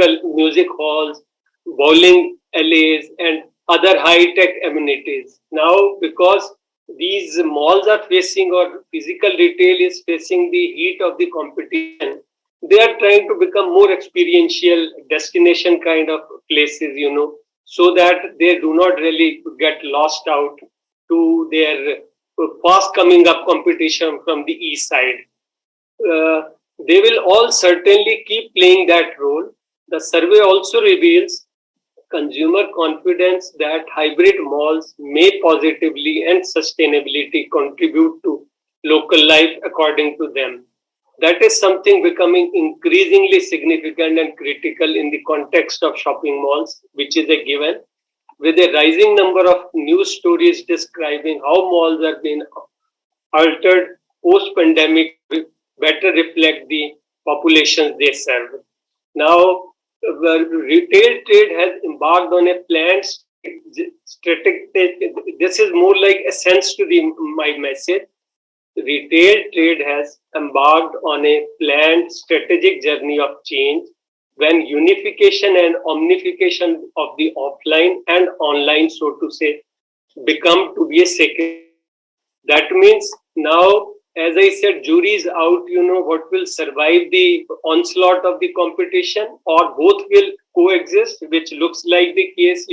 C: halls, bowling alleys, and other high-tech amenities. Now, because these malls are facing, or physical retail is facing the heat of the competition, they are trying to become more experiential destination kind of places, so that they do not really get lost out to their fast coming up competition from the east side. They will all certainly keep playing that role. The survey also reveals consumer confidence that hybrid malls may positively and sustainability contribute to local life according to them. That is something becoming increasingly significant and critical in the context of shopping malls, which is a given, with a rising number of news stories describing how malls are being altered post-pandemic to better reflect the populations they serve. Now, the retail trade has embarked on a planned strategic. This is more like a sense to my message. Retail trade has embarked on a planned strategic journey of change when unification and omnification of the offline and online, so to say, become to be a second. That means now, as I said, jury is out, what will survive the onslaught of the competition, or both will coexist, which looks like the case,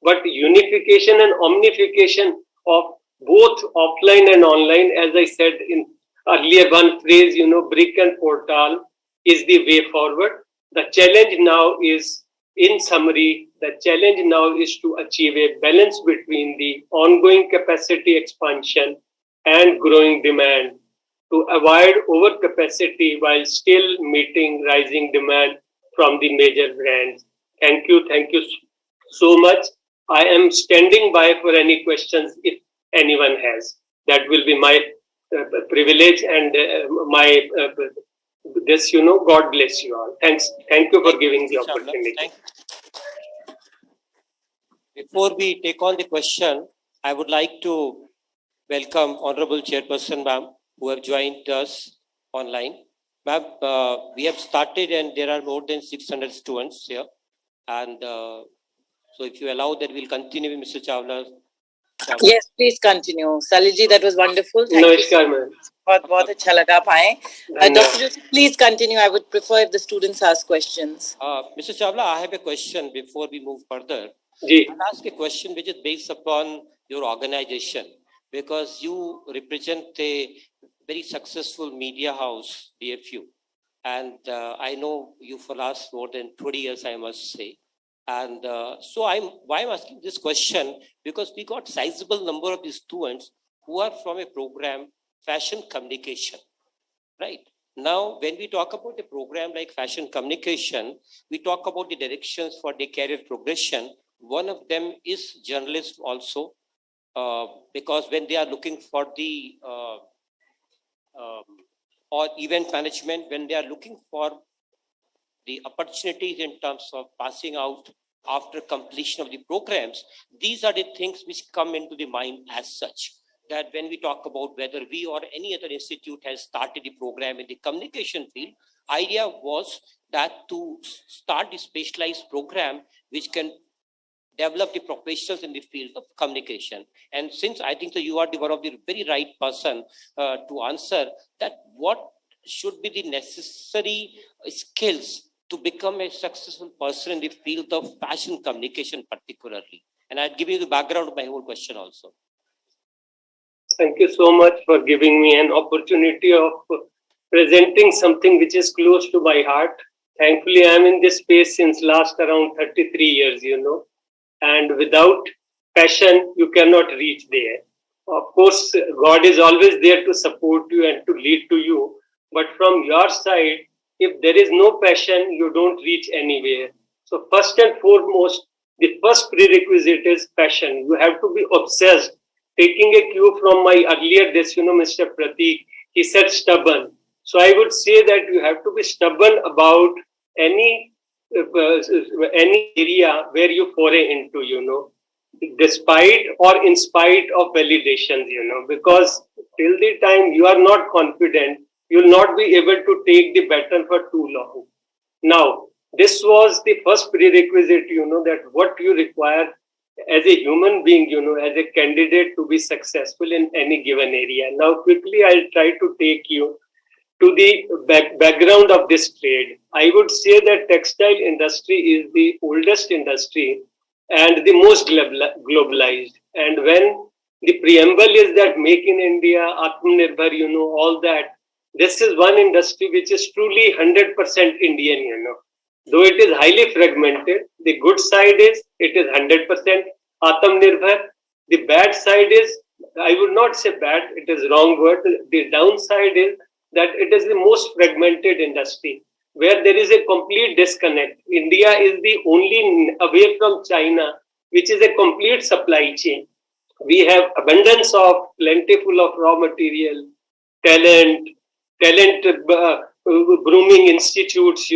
C: but unification and omnification of both offline and online, as I said in earlier one phrase, brick and portal is the way forward. The challenge now is, in summary, the challenge now is to achieve a balance between the ongoing capacity expansion and growing demand to avoid overcapacity while still meeting rising demand from the major brands. Thank you so much. I am standing by for any questions if anyone has. That will be my privilege and my this, God bless you all. Thank you for giving the opportunity.
B: Before we take on the question, I would like to welcome Honorable Chairperson, ma'am, who have joined us online. Ma'am, we have started and there are more than 600 students here. And so if you allow that, we'll continue with Mr. Chawla.
A: Yes, please continue. Saliji, that was wonderful. Thank
C: Namaskar, ma'am.
A: बहुत अच्छा लगा पाए. Dr. Joseph, please continue. I would prefer if the students ask questions.
B: Mr. Chawla, I have a question before we move further. I'll ask a question which is based upon your organization, because you represent a very successful media house, DFU. And I know you for last more than 20 years, I must say. And so why I'm asking this question, because we got sizable number of the students who are from a program, fashion communication, right? Now, when we talk about a program like fashion communication, we talk about the directions for the career progression. One of them is journalism also, because when they are looking for the or event management, when they are looking for the opportunities in terms of passing out after completion of the programs, these are the things which come into the mind as such. That when we talk about whether we or any other institute has started the program in the communication field, idea was that to start the specialized program which can develop the professionals in the field of communication. And since I think that you are one of the very right person to answer that, what should be the necessary skills to become a successful person in the field of fashion communication particularly? And I'll give you the background of my whole question also.
C: Thank you so much for giving me an opportunity of presenting something which is close to my heart. Thankfully, I am in this space since last around 33 years, and without passion, you cannot reach there. Of course, God is always there to support you and to lead to you. But from your side, if there is no passion, you don't reach anywhere. So first and foremost, the first prerequisite is passion. You have to be obsessed. Taking a cue from my earlier Mr. Pratik, he said stubborn. So I would say that you have to be stubborn about any area where you foray into, despite or in spite of validations, because till the time you are not confident, you will not be able to take the baton for too long. Now, this was the first prerequisite, that what you require as a human being, as a candidate to be successful in any given area. Now, quickly, I'll try to take you to the background of this trade. I would say that textile industry is the oldest industry and the most globalized. And when the preamble is that make in India, Atmanirbhar, all that, this is one industry which is truly 100% Indian, Though it is highly fragmented, the good side is it is 100% Atmanirbhar. The bad side is, I would not say bad, it is wrong word. The downside is that it is the most fragmented industry where there is a complete disconnect. India is the only, away from China, which is a complete supply chain. We have abundance of, plentiful of raw material, talent grooming institutes,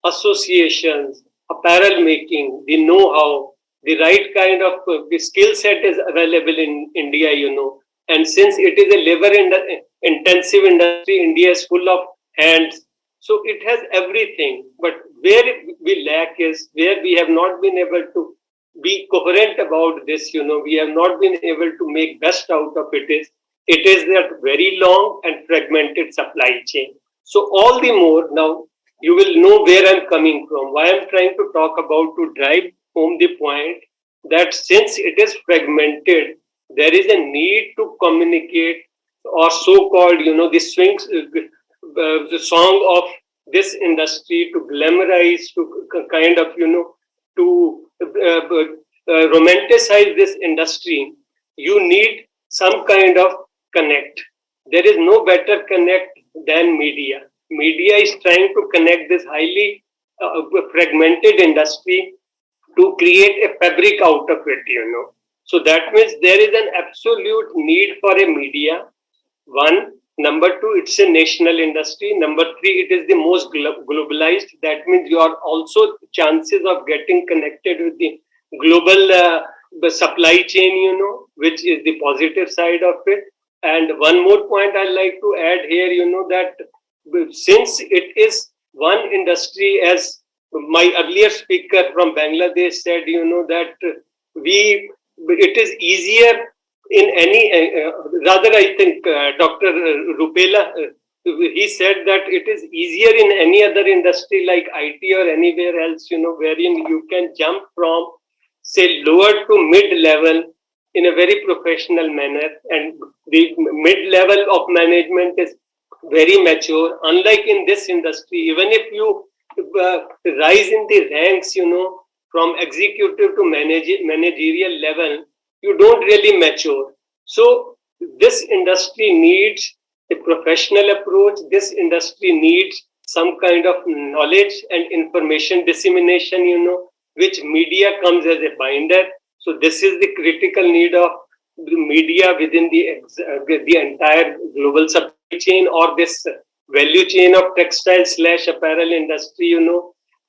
C: associations, apparel making, the know-how, the right kind of the skill set is available in India, And since it is a labor-intensive industry, India is full of hands. So it has everything. But where we lack is where we have not been able to be coherent about this, we have not been able to make best out of it is that very long and fragmented supply chain. So all the more now you will know where I'm coming from, why I'm trying to talk about to drive home the point that since it is fragmented, there is a need to communicate or so-called, the swings, the song of this industry to glamorize, to kind of, to romanticize this industry. You need some kind of connect. There is no better connect than media. Media is trying to connect this highly fragmented industry to create a fabric out of it, So that means there is an absolute need for a media. One. Number two, it's a national industry. Number three, it is the most globalized. That means you are also chances of getting connected with the global supply chain, which is the positive side of it. And one more point I'd like to add here, that since it is one industry, as my earlier speaker from Bangladesh said, that it is easier in any, rather I think Dr. Rupela, he said that it is easier in any other industry like IT or anywhere else, wherein you can jump from, say, lower to mid-level in a very professional manner. And the mid-level of management is very mature. Unlike in this industry, even if you rise in the ranks, from executive to managerial level, you don't really mature. So this industry needs a professional approach. This industry needs some kind of knowledge and information dissemination, which media comes as a binder. So this is the critical need of the media within the entire global supply chain or this value chain of textile/apparel industry,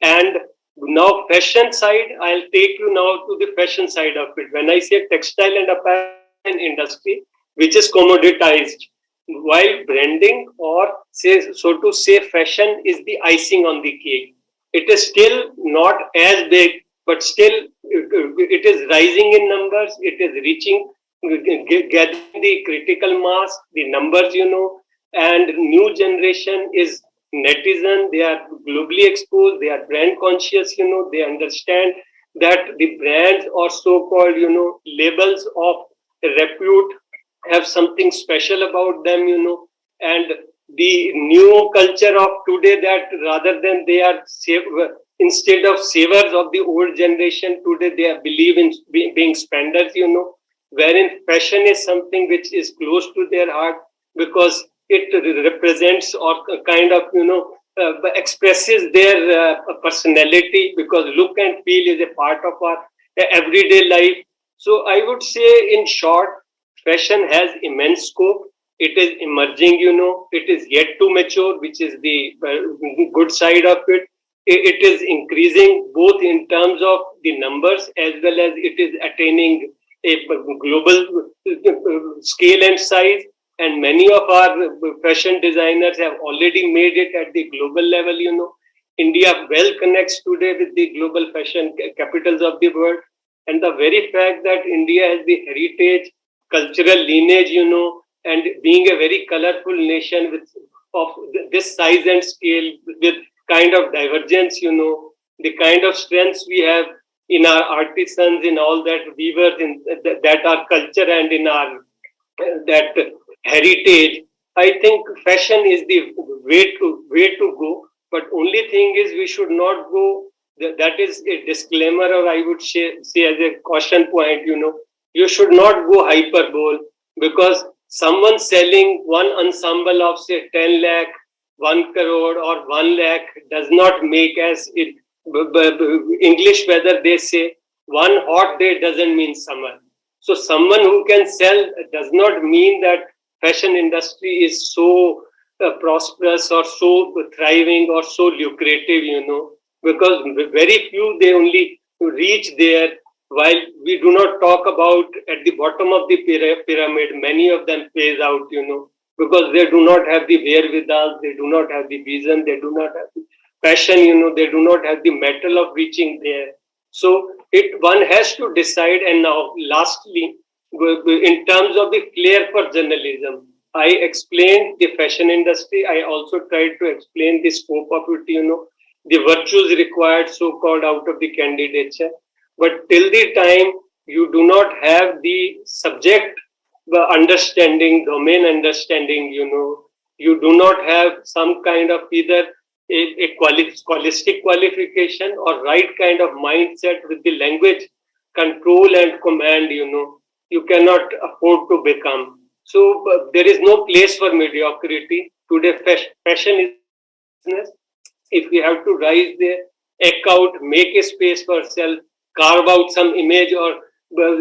C: And now fashion side, I'll take you now to the fashion side of it. When I say textile and apparel industry, which is commoditized, while branding or so to say fashion is the icing on the cake. It is still not as big, but still it is rising in numbers. It is reaching, getting the critical mass, the numbers, and new generation is netizen. They are globally exposed. They are brand conscious, they understand that the brands or so-called, labels of repute have something special about them, and the new culture of today that rather than they are instead of savers of the old generation, today they believe in being spenders, wherein fashion is something which is close to their heart because it represents or kind of, expresses their personality, because look and feel is a part of our everyday life. So I would say, in short, fashion has immense scope. It is emerging, it is yet to mature, which is the good side of it. It is increasing both in terms of the numbers as well as it is attaining a global scale and size. And many of our fashion designers have already made it at the global level, India well connects today with the global fashion capitals of the world. And the very fact that India has the heritage, cultural lineage, and being a very colorful nation with of this size and scale, with kind of divergence, the kind of strengths we have in our artisans, in all that weavers, in that our culture and in our that heritage. I think fashion is the way to go. But only thing is, we should not go. That is a disclaimer, or I would say as a caution point. You should not go hyperbole, because someone selling one ensemble of say 10 lakh, 1 crore, or 1 lakh does not make as it. English weather, they say one hot day doesn't mean summer. So someone who can sell does not mean that fashion industry is so prosperous or so thriving or so lucrative, because very few, they only reach there, while we do not talk about at the bottom of the pyramid, many of them phase out, because they do not have the wherewithal, they do not have the vision, they do not have the passion, they do not have the metal of reaching there. So one has to decide. And now lastly, in terms of the flair for journalism, I explained the fashion industry. I also tried to explain the scope of it, the virtues required, so-called, out of the candidature. But till the time you do not have the subject understanding, domain understanding, you do not have some kind of either a holistic qualification or right kind of mindset with the language control and command, you cannot afford to become. So there is no place for mediocrity. Today, fashion is business. If you have to rise there, act out, make a space for self, carve out some image or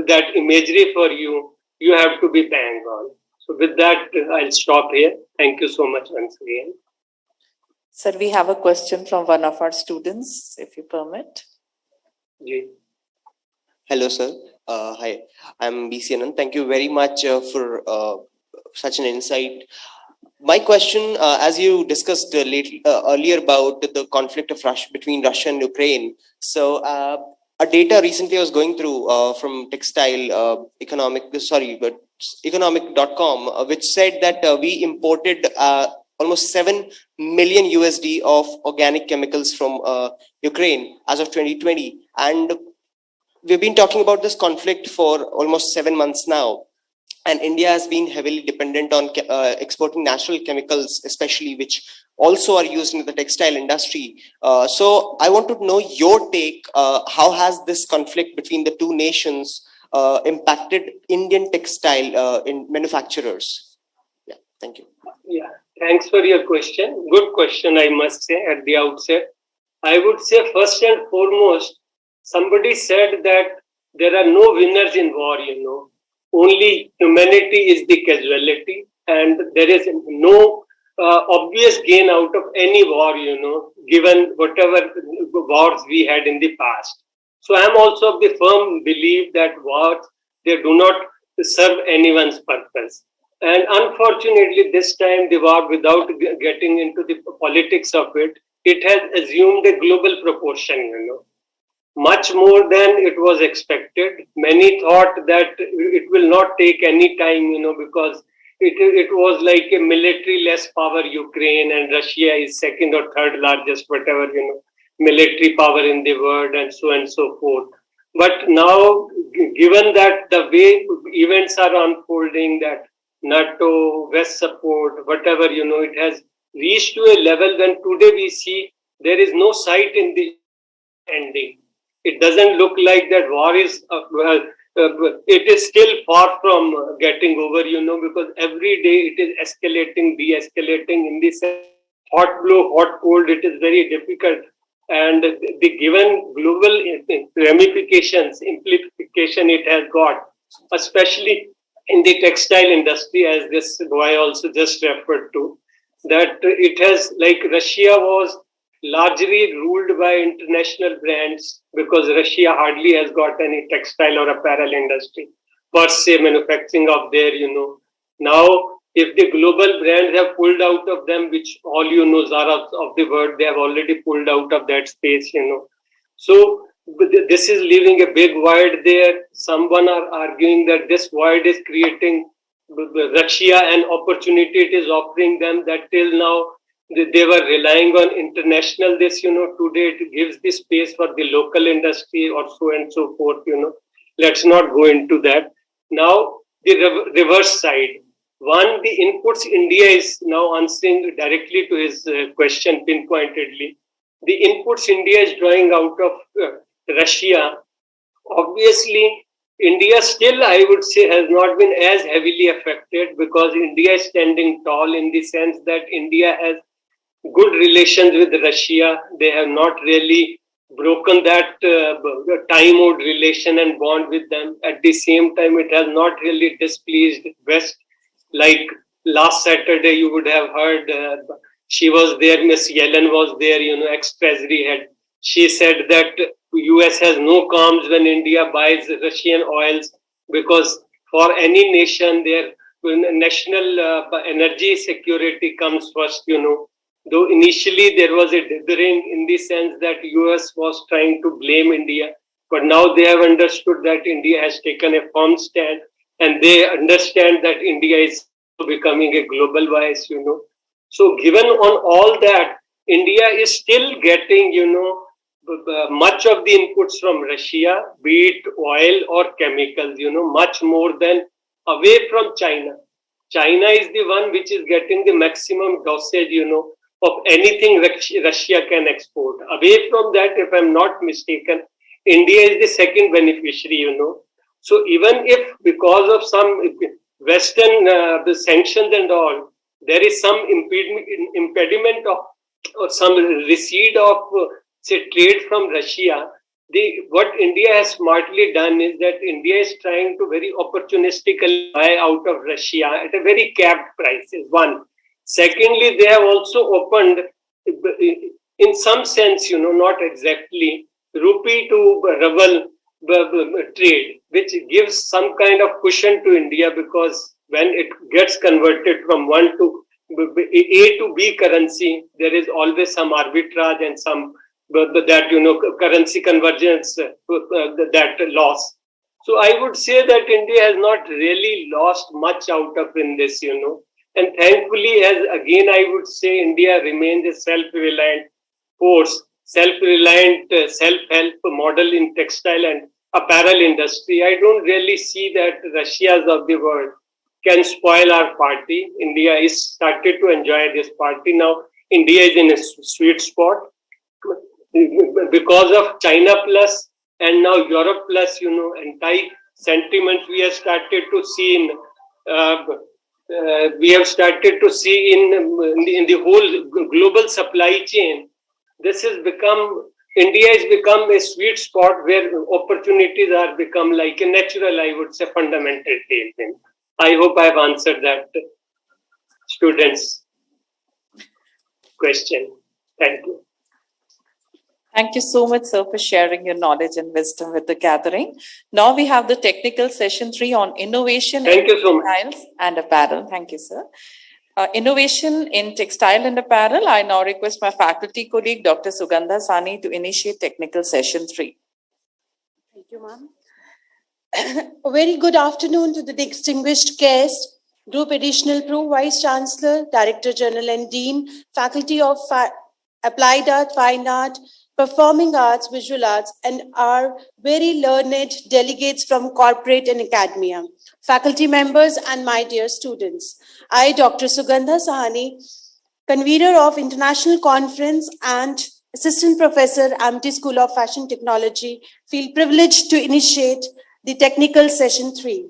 C: that imagery for you, you have to be bang on. So with that, I'll stop here. Thank you so much once again.
A: Sir, we have a question from one of our students, if you permit.
G: Hello, sir. Hi, I'm BC Anand. Thank you very much for such an insight. My question, as you discussed earlier about the conflict of between Russia and Ukraine. So, a data recently I was going through from textile economic.com, which said that we imported almost 7 million USD of organic chemicals from Ukraine as of 2020. And we've been talking about this conflict for almost 7 months now. And India has been heavily dependent on exporting natural chemicals, especially, which also are used in the textile industry. So I want to know your take. How has this conflict between the two nations impacted Indian textile in manufacturers? Yeah, thank you.
C: Yeah, thanks for your question. Good question, I must say, at the outset. I would say first and foremost, somebody said that there are no winners in war, Only humanity is the casualty, and there is no obvious gain out of any war, given whatever wars we had in the past. So I am also of the firm belief that wars, they do not serve anyone's purpose. And unfortunately, this time the war, without getting into the politics of it, it has assumed a global proportion, much more than it was expected. Many thought that it will not take any time, because it was like a military-less power Ukraine, and Russia is second or third largest, whatever, military power in the world, and so forth. But now, given that the way events are unfolding, that NATO, West support, whatever, it has reached to a level when today we see there is no sight in the ending. It doesn't look like that war is, it is still far from getting over, because every day it is escalating, de-escalating in this hot blow, hot cold, it is very difficult. And the given global ramifications, implication it has got, especially in the textile industry, as this boy also just referred to, that it has, like Russia was largely ruled by international brands, because Russia hardly has got any textile or apparel industry per se manufacturing of there, Now If the global brands have pulled out of them, which all you know, Zara of the world, they have already pulled out of that space, you know. So this is leaving a big void there. Someone are arguing that this void is creating Russia an opportunity it is offering them, that till now they were relying on international this, you know, today it gives the space for the local industry or so and so forth, you know. Let's not go into that. Now, the reverse side. One, the inputs India is now answering directly to his question pinpointedly. The inputs India is drawing out of Russia. Obviously, India still, I would say, has not been as heavily affected because India is standing tall in the sense that India has good relations with Russia. They have not really broken that time-old relation and bond with them. At the same time, it has not really displeased West. Like last Saturday, you would have heard she was there, Miss Yellen was there, you know, ex-Treasury head. She said that US has no qualms when India buys Russian oils because for any nation, their national energy security comes first, you know. Though initially there was a dithering in the sense that US was trying to blame India, but now they have understood that India has taken a firm stand and they understand that India is becoming a global voice, you know. So given on all that, India is still getting, you know, much of the inputs from Russia, be it oil or chemicals, you know, much more than away from China. China is the one which is getting the maximum dosage, you know, of anything Russia can export. Away from that, if I'm not mistaken, India is the second beneficiary, you know. So even if because of some Western the sanctions and all, there is some impediment of or some recede of say trade from Russia, what India has smartly done is that India is trying to very opportunistically buy out of Russia at a very capped price, is one. Secondly, they have also opened, in some sense, you know, not exactly, rupee to ruble trade, which gives some kind of cushion to India because when it gets converted from one to A to B currency, there is always some arbitrage and some that, you know, currency convergence, that loss. So I would say that India has not really lost much out of in this, you know. And thankfully, as again, I would say India remains a self-reliant force, self-reliant self-help model in textile and apparel industry. I don't really see that Russia's of the world can spoil our party. India is started to enjoy this party now. India is in a sweet spot because of China plus and now Europe plus, you know, anti-sentiments we have started to see in in the whole global supply chain. This has become, India has become a sweet spot where opportunities are become like a natural, I would say, fundamental tailwind. I hope I have answered that student's question. Thank you.
A: Thank you so much, sir, for sharing your knowledge and wisdom with the gathering. Now we have the technical session 3 on innovation in textiles and apparel. Thank you, sir. Innovation in textile and apparel. I now request my faculty colleague, Dr. Sugandha Sani, to initiate technical session 3.
L: Thank you, ma'am. A very good afternoon to the distinguished guest, Group Additional Pro Vice Chancellor, Director General and Dean, Faculty of Applied Art, Fine Art, Performing Arts, Visual Arts, and our very learned delegates from corporate and academia, faculty members, and my dear students. I, Dr. Sugandha Sahani, convener of International Conference and Assistant Professor, Amity School of Fashion Technology, feel privileged to initiate the technical session 3.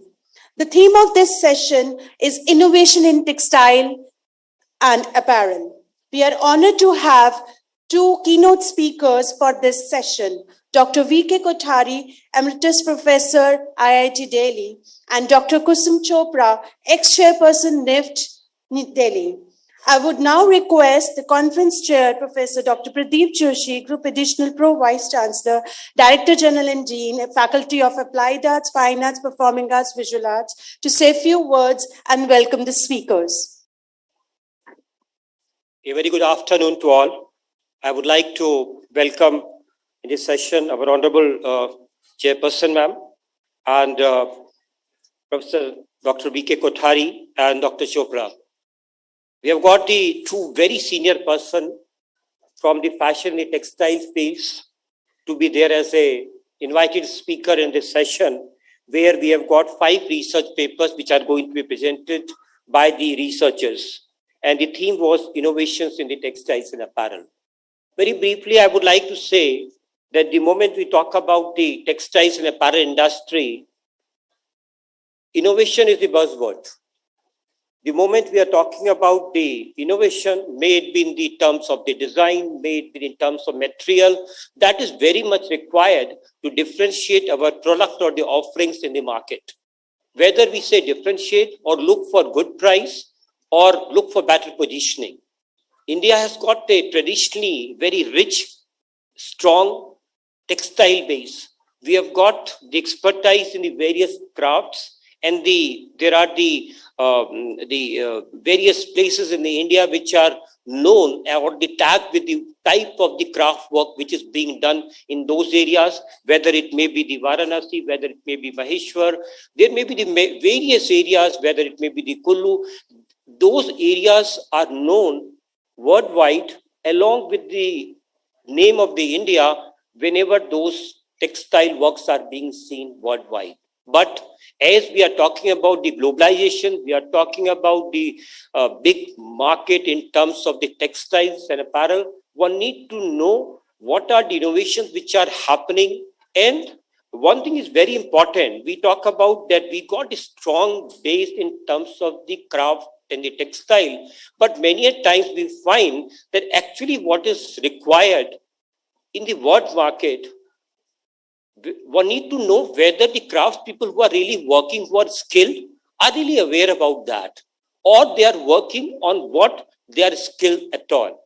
L: The theme of this session is innovation in textile and apparel. We are honored to have two keynote speakers for this session, Dr. V.K. Kothari, Emeritus Professor, IIT Delhi, and Dr. Kusum Chopra, ex-chairperson, NIFT, Delhi. I would now request the conference chair, Professor Dr. Pradeep Joshi, Group Additional Pro Vice Chancellor, Director General and Dean, Faculty of Applied Arts, Fine Arts, Performing Arts, Visual Arts, to say a few words and welcome the speakers.
B: A very good afternoon to all. I would like to welcome in this session our Honorable Chairperson, ma'am, and Professor Dr. V.K. Kothari and Dr. Chopra. We have got the two very senior person from the fashion and textile space to be there as a invited speaker in this session, where we have got 5 research papers which are going to be presented by the researchers. And the theme was innovations in the textiles and apparel. Very briefly, I would like to say that the moment we talk about the textiles and apparel industry, innovation is the buzzword. The moment we are talking about the innovation, may it be in the terms of the design, may it be in terms of material, that is very much required to differentiate our product or the offerings in the market. Whether we say differentiate or look for good price or look for better positioning. India has got a traditionally very rich, strong textile base. We have got the expertise in the various crafts, and there are the various places in the India which are known or the tagged with the type of the craft work which is being done in those areas, whether it may be the Varanasi, whether it may be Maheshwar, there may be the various areas, whether it may be the Kullu. Those areas are known worldwide along with the name of the India whenever those textile works are being seen worldwide. But as we are talking about the globalization, we are talking about the big market in terms of the textiles and apparel, one need to know what are the innovations which are happening. And one thing is very important. We talk about that we got a strong base in terms of the craft and the textile, but many a times we find that actually what is required in the world market, one need to know whether the craft people who are really working, who are skilled, are really aware about that, or they are working on what they are skilled at all.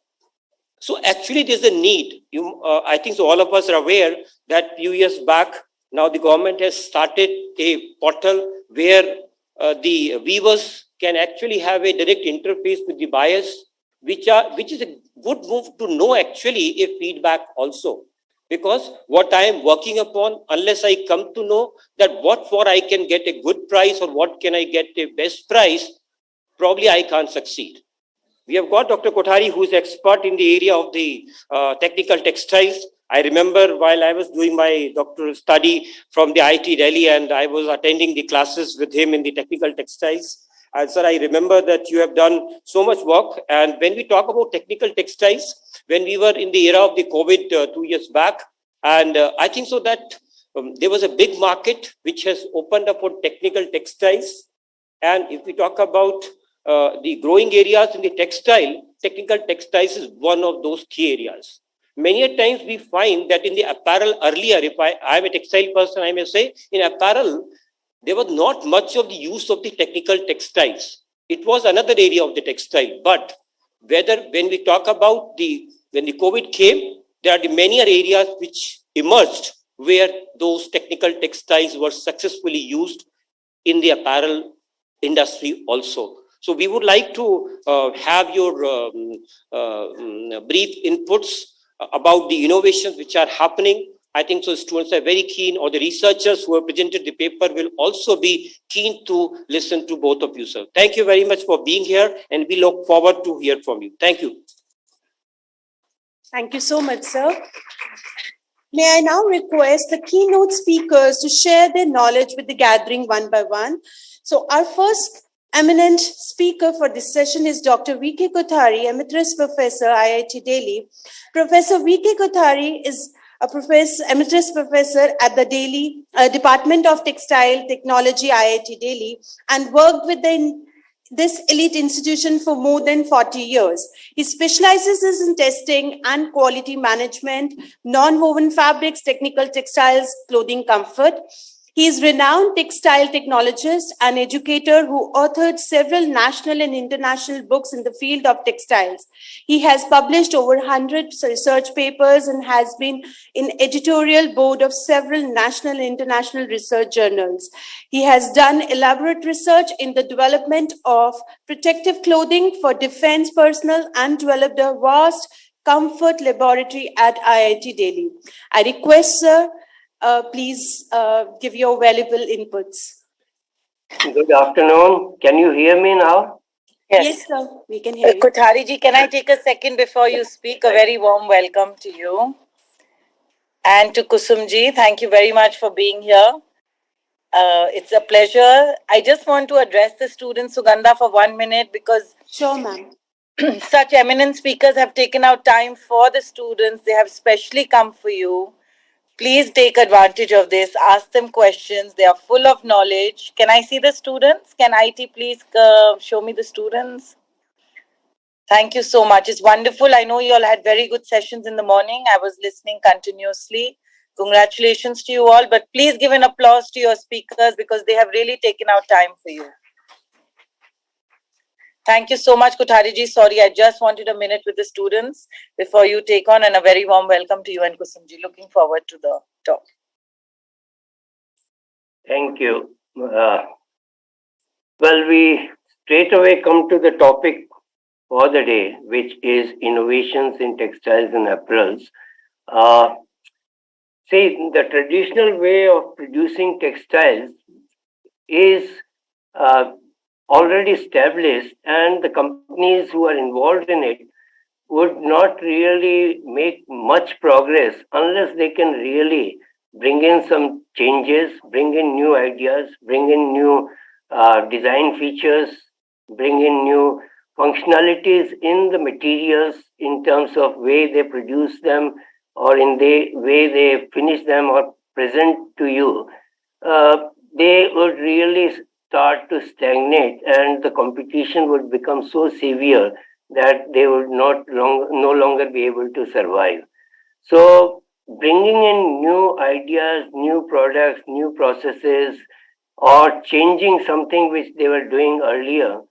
B: So actually there's a need. I think so all of us are aware that a few years back, now the government has started a portal where the weavers can actually have a direct interface with the buyers, which is a good move to know actually a feedback also. Because what I am working upon, unless I come to know that what for I can get a good price or what can I get a best price, probably I can't succeed. We have got Dr. Kothari, who is expert in the area of the technical textiles. I remember while I was doing my doctoral study from the IIT Delhi and I was attending the classes with him in the technical textiles. And sir, I remember that you have done so much work. And when we talk about technical textiles, when we were in the era of the COVID 2 years back, and I think so that there was a big market which has opened up for technical textiles. And if we talk about the growing areas in the technical textiles is one of those key areas. Many a times we find that in the apparel earlier, if I am a textile person, I may say in apparel, there was not much of the use of the technical textiles. It was another area of the textile. But when we talk about when the COVID came, there are the many areas which emerged where those technical textiles were successfully used in the apparel industry also. So we would like to have your brief inputs about the innovations which are happening. I think so students are very keen, or the researchers who have presented the paper will also be keen to listen to both of you, sir. Thank you very much for being here, and we look forward to hear from you. Thank you.
L: Thank you so much, sir. May I now request the keynote speakers to share their knowledge with the gathering one by one. So our first eminent speaker for this session is Dr. V.K. Kothari, Emeritus Professor, IIT Delhi. Professor V.K. Kothari is Emeritus Professor at the Delhi Department of Textile Technology, IIT Delhi, and worked with this elite institution for more than 40 years. He specializes in testing and quality management, non-woven fabrics, technical textiles, clothing comfort. He is renowned textile technologist and educator who authored several national and international books in the field of textiles. He has published over 100 research papers and has been in editorial board of several national and international research journals. He has done elaborate research in the development of protective clothing for defense personnel and developed a vast comfort laboratory at IIT Delhi. I request, sir, please give your valuable inputs.
M: Good afternoon. Can you hear me now?
L: Yes, sir, we can hear you.
N: Kothari ji, can I take a second before you speak? A very warm welcome to you. And to Kusum ji, thank you very much for being here. It's a pleasure. I just want to address the students, Sugandha, for 1 minute because
L: sure, ma'am.
N: Such eminent speakers have taken out time for the students. They have specially come for you. Please take advantage of this. Ask them questions. They are full of knowledge. Can I see the students? Can IT please show me the students? Thank you so much. It's wonderful. I know you all had very good sessions in the morning. I was listening continuously. Congratulations to you all. But please give an applause to your speakers because they have really taken out time for you. Thank you so much, Kothari ji. Sorry, I just wanted a minute with the students before you take on, and a very warm welcome to you and Kusum ji. Looking forward to the talk.
M: Thank you. Well, we straight away come to the topic for the day, which is innovations in textiles and apparels. See, the traditional way of producing textiles is already established, and the companies who are involved in it would not really make much progress unless they can really bring in some changes, bring in new ideas, bring in new design features, bring in new functionalities in the materials in terms of way they produce them or in the way they finish them or present to you. They would really start to stagnate, and the competition would become so severe that they would no longer be able to survive. So bringing in new ideas, new products, new processes, or changing something which they were doing earlier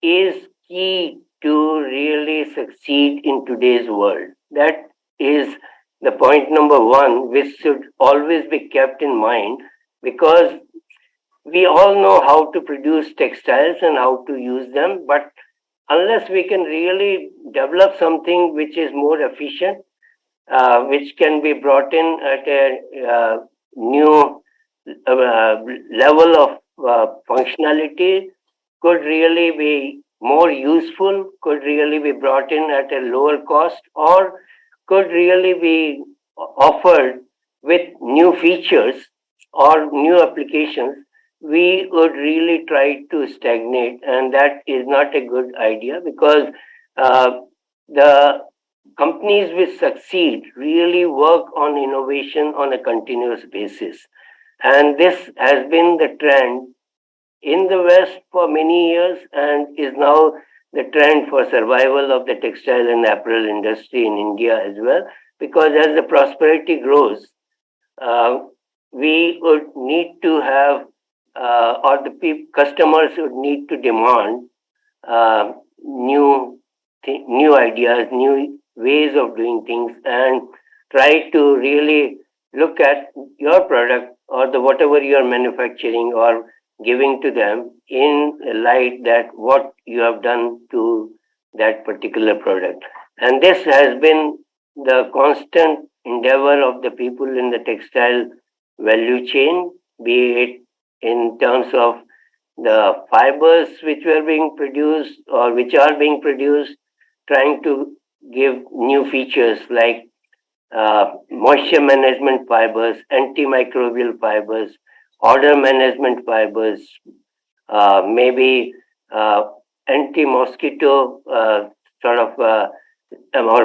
M: is key to really succeed in today's world. That is the point number one, which should always be kept in mind, because we all know how to produce textiles and how to use them, but unless we can really develop something which is more efficient, which can be brought in at a new level of functionality, could really be more useful, could really be brought in at a lower cost, or could really be offered with new features or new applications, we would really try to stagnate, and that is not a good idea, because the companies which succeed really work on innovation on a continuous basis. And this has been the trend in the West for many years and is now the trend for survival of the textile and apparel industry in India as well, because as the prosperity grows, we would need to have or the customers would need to demand new ideas, new ways of doing things, and try to really look at your product or the whatever you are manufacturing or giving to them in light that what you have done to that particular product. And this has been the constant endeavor of the people in the textile value chain, be it in terms of the fibers which were being produced or which are being produced, trying to give new features like moisture management fibers, antimicrobial fibers, odor management fibers, maybe anti-mosquito or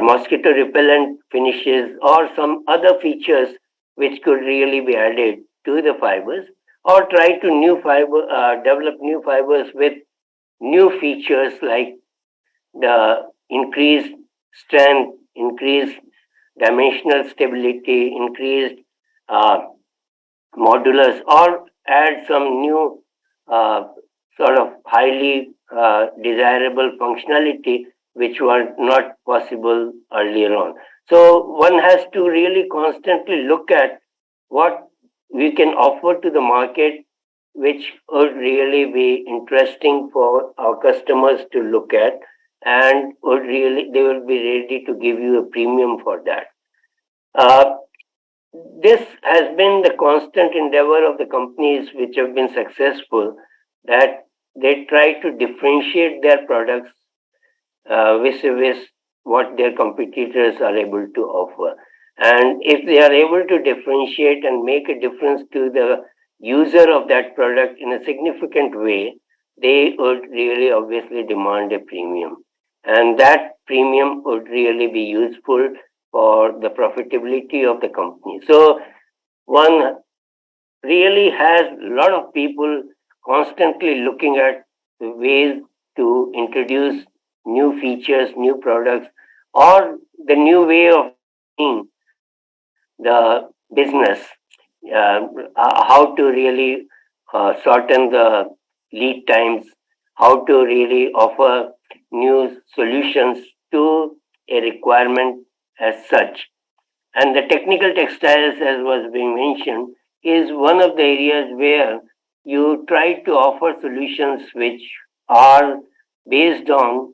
M: mosquito repellent finishes, or some other features which could really be added to the fibers, or try to develop new fibers with new features like the increased strength, increased dimensional stability, increased modulus, or add some new sort of highly desirable functionality which was not possible earlier on. So one has to really constantly look at what we can offer to the market, which would really be interesting for our customers to look at, and would really they will be ready to give you a premium for that. This has been the constant endeavor of the companies which have been successful, that they try to differentiate their products vis-a-vis what their competitors are able to offer. And if they are able to differentiate and make a difference to the user of that product in a significant way, they would really obviously demand a premium. And that premium would really be useful for the profitability of the company. So one really has a lot of people constantly looking at ways to introduce new features, new products, or the new way of doing the business, how to really shorten the lead times, how to really offer new solutions to a requirement as such. And the technical textiles, as was being mentioned, is one of the areas where you try to offer solutions which are based on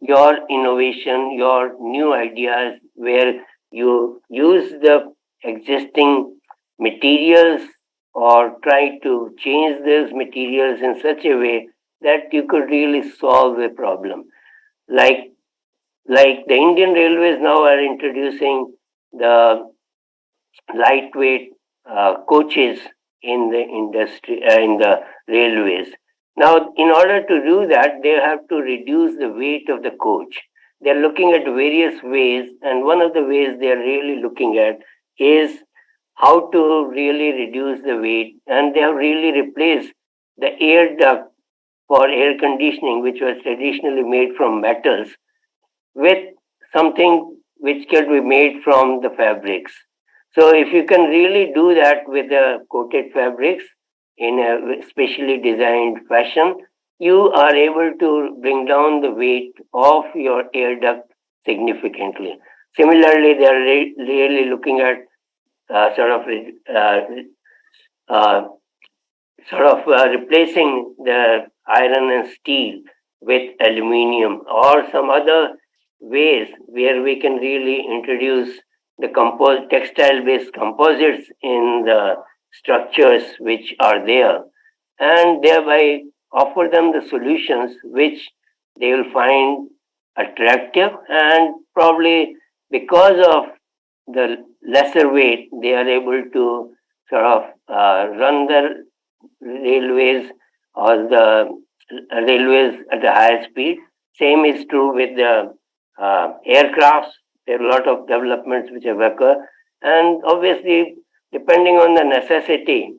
M: your innovation, your new ideas, where you use the existing materials or try to change those materials in such a way that you could really solve a problem. Like the Indian Railways now are introducing the lightweight coaches in the industry, in the railways. Now, in order to do that, they have to reduce the weight of the coach. They're looking at various ways, and one of the ways they're really looking at is how to really reduce the weight. And they have really replaced the air duct for air conditioning, which was traditionally made from metals, with something which can be made from the fabrics. So if you can really do that with the coated fabrics in a specially designed fashion, you are able to bring down the weight of your air duct significantly. Similarly, they are really looking at replacing the iron and steel with aluminium or some other ways where we can really introduce the textile-based composites in the structures which are there, and thereby offer them the solutions which they will find attractive, and probably because of the lesser weight, they are able to run the railways or the railways at a higher speed. Same is true with the aircrafts. There are a lot of developments which have occurred, and obviously, depending on the necessity,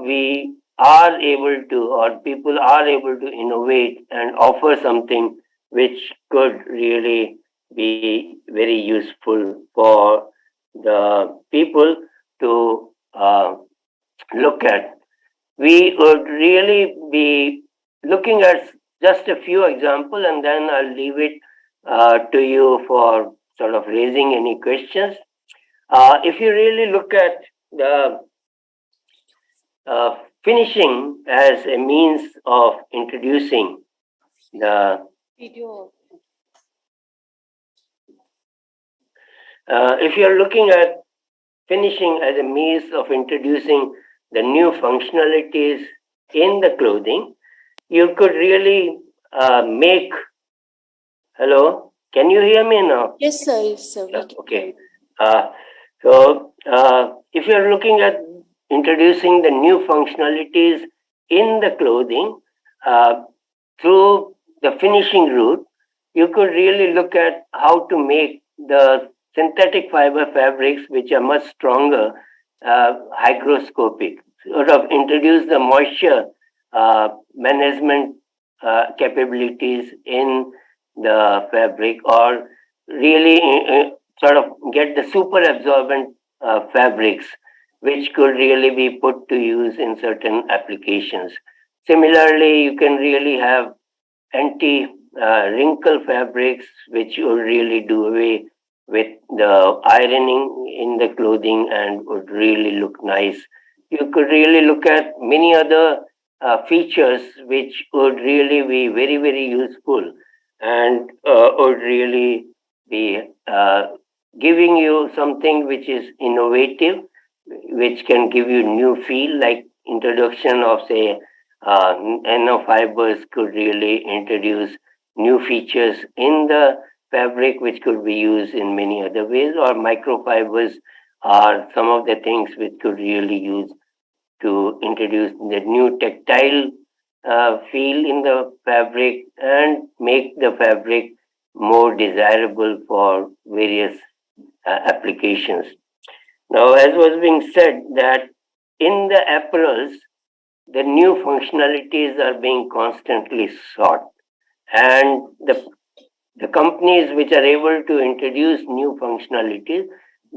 M: we are able to, or people are able to innovate and offer something which could really be very useful for the people to look at. We would really be looking at just a few examples, and then I'll leave it to you for sort of raising any questions. If you really look at the finishing as a means of introducing the
I: video.
M: If you're looking at finishing as a means of introducing the new functionalities in the clothing, you could really make. Hello, can you hear me now?
L: Yes, sir. Yes, sir.
M: Okay. If you're looking at introducing the new functionalities in the clothing through the finishing route, you could really look at how to make the synthetic fiber fabrics, which are much stronger, hygroscopic, sort of introduce the moisture management capabilities in the fabric, or really sort of get the super absorbent fabrics which could really be put to use in certain applications. Similarly, you can really have anti-wrinkle fabrics, which will really do away with the ironing in the clothing and would really look nice. You could really look at many other features which would really be very, very useful and would really be giving you something which is innovative, which can give you new feel, like introduction of, say, nanofibers could really introduce new features in the fabric, which could be used in many other ways, or microfibers are some of the things which could really use to introduce the new tactile feel in the fabric and make the fabric more desirable for various applications. Now, as was being said, that in the apparels, the new functionalities are being constantly sought, and the companies which are able to introduce new functionalities,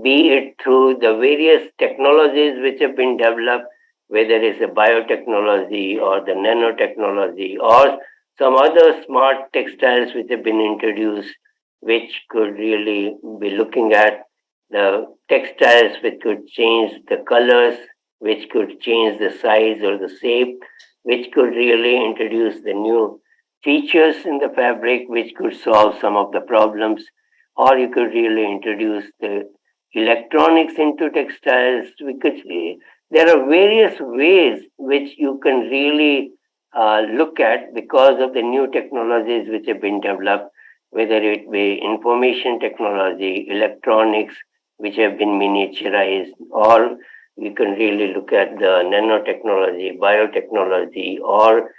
M: be it through the various technologies which have been developed, whether it's a biotechnology or the nanotechnology or some other smart textiles which have been introduced, which could really be looking at the textiles which could change the colors, which could change the size or the shape, which could really introduce the new features in the fabric which could solve some of the problems, or you could really introduce the electronics into textiles. There are various ways which you can really look at because of the new technologies which have been developed, whether it be information technology, electronics, which have been miniaturized, or you can really look at the nanotechnology, biotechnology, or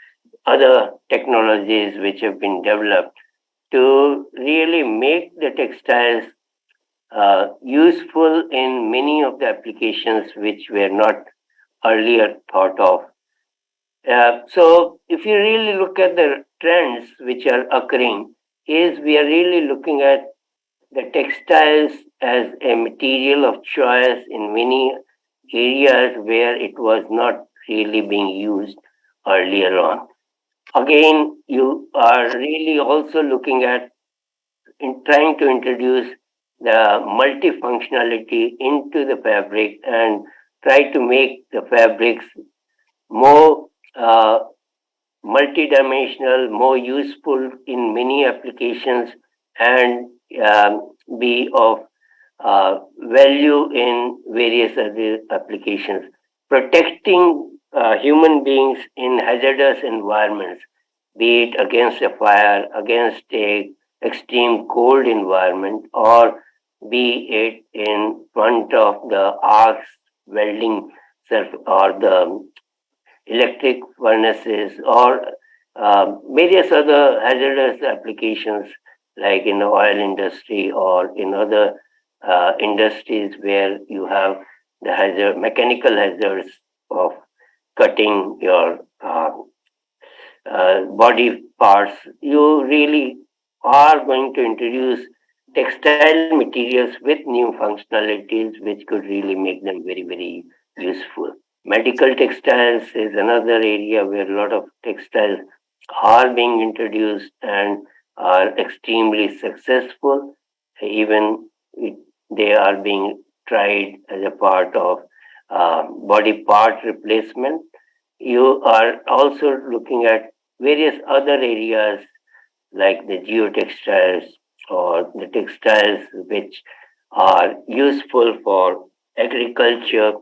M: other technologies which have been developed to really make the textiles useful in many of the applications which were not earlier thought of. So if you really look at the trends which are occurring, is we are really looking at the textiles as a material of choice in many areas where it was not really being used earlier on. Again, you are really also looking at trying to introduce the multifunctionality into the fabric and try to make the fabrics more multidimensional, more useful in many applications, and be of value in various other applications. Protecting human beings in hazardous environments, be it against a fire, against a extreme cold environment, or be it in front of the arcs welding or the electric furnaces, or various other hazardous applications like in the oil industry or in other industries where you have the mechanical hazards of cutting your body parts. You really are going to introduce textile materials with new functionalities which could really make them very, very useful. Medical textiles is another area where a lot of textiles are being introduced and are extremely successful. Even they are being tried as a part of body part replacement. You are also looking at various other areas like the geotextiles or the textiles which are useful for agriculture,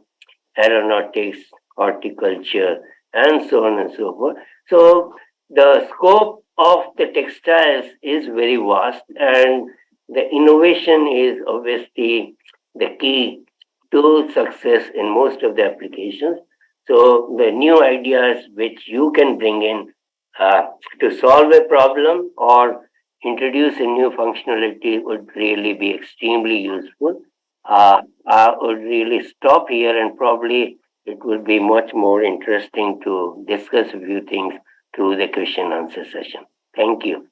M: aeronautics, horticulture, and so on and so forth. So the scope of the textiles is very vast, and the innovation is obviously the key to success in most of the applications. So the new ideas which you can bring in to solve a problem or introduce a new functionality would really be extremely useful. I would really stop here, and probably it would be much more interesting to discuss a few things through the question answer session. Thank you.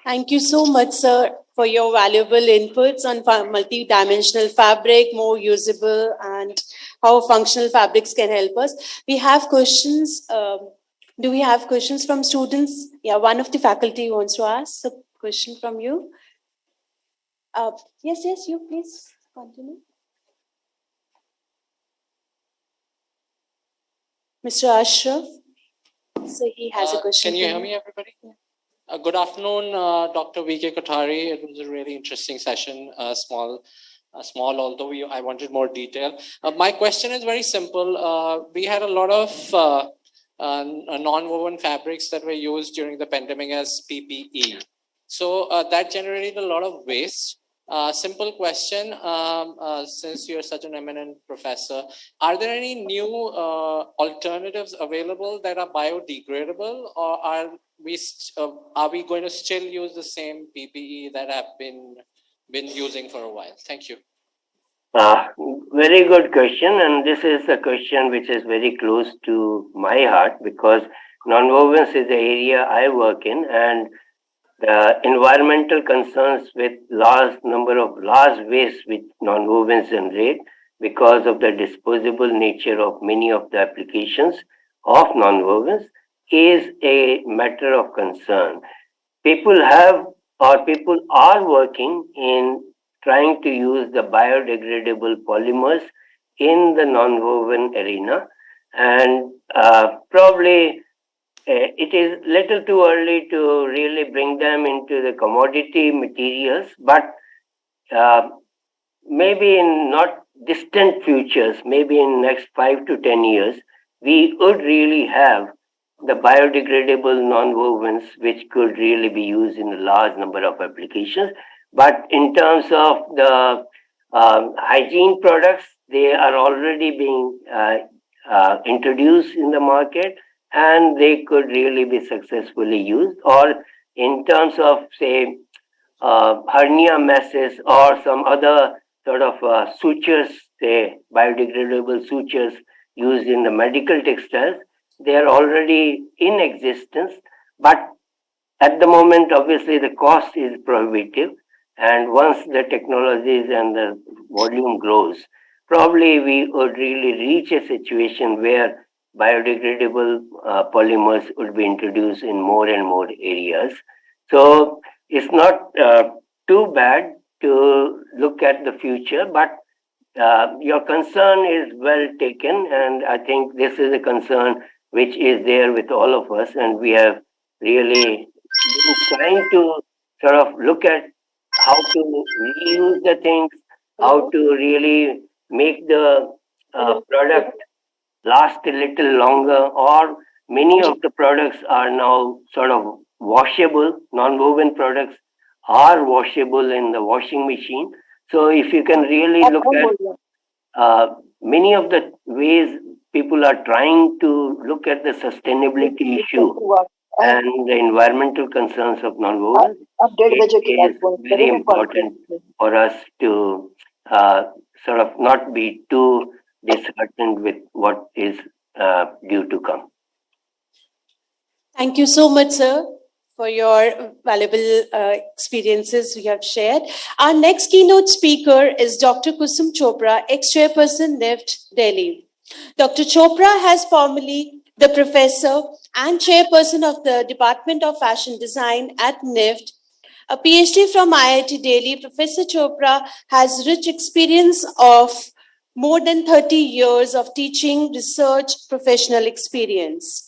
L: Thank you so much, sir. for your valuable inputs on multi-dimensional fabric, more usable, and how functional fabrics can help us. We have questions. Do we have questions from students? Yeah, one of the faculty wants to ask a question from you. Yes, you please continue. Mr. Ashraf, so he has a question.
O: Can you hear me, everybody? Yeah. Good afternoon, Dr. V.K. Kothari. It was a really interesting session, small, although I wanted more detail. My question is very simple. We had a lot of non-woven fabrics that were used during the pandemic as PPE. So that generated a lot of waste. Simple question, since you're such an eminent professor, are there any new alternatives available that are biodegradable, or are we going to still use the same PPE that have been using for a while? Thank you.
M: Very good question, and this is a question which is very close to my heart, because nonwovens is the area I work in, and the environmental concerns with large waste which nonwovens generate because of the disposable nature of many of the applications of nonwovens is a matter of concern. People are working in trying to use the biodegradable polymers in the nonwoven arena, and probably it is little too early to really bring them into the commodity materials, but maybe in not distant futures, maybe in next 5 to 10 years, we would really have the biodegradable nonwovens which could really be used in a large number of applications. But in terms of the hygiene products, they are already being introduced in the market, and they could really be successfully used. Or in terms of, say, hernia messes or some other sort of sutures, say, biodegradable sutures used in the medical textiles, they are already in existence. But at the moment, obviously, the cost is prohibitive. And once the technologies and the volume grows, probably we would really reach a situation where biodegradable polymers would be introduced in more and more areas. So it's not too bad to look at the future, but your concern is well taken, and I think this is a concern which is there with all of us, and we have really been trying to sort of look at how to reuse the things, how to really make the product last a little longer, or many of the products are now sort of washable. Non-woven products are washable in the washing machine. So if you can really look at many of the ways people are trying to look at the sustainability issue and the environmental concerns of non-woven, it is very important for us to sort of not be too disheartened with what is due to come.
L: Thank you so much, sir, for your valuable experiences you have shared. Our next keynote speaker is Dr. Kusum Chopra, ex-chairperson, NIFT, Delhi. Dr. Chopra has formerly the professor and chairperson of the Department of Fashion Design at NIFT. A PhD from IIT Delhi, Professor Chopra has rich experience of more than 30 years of teaching, research, professional experience.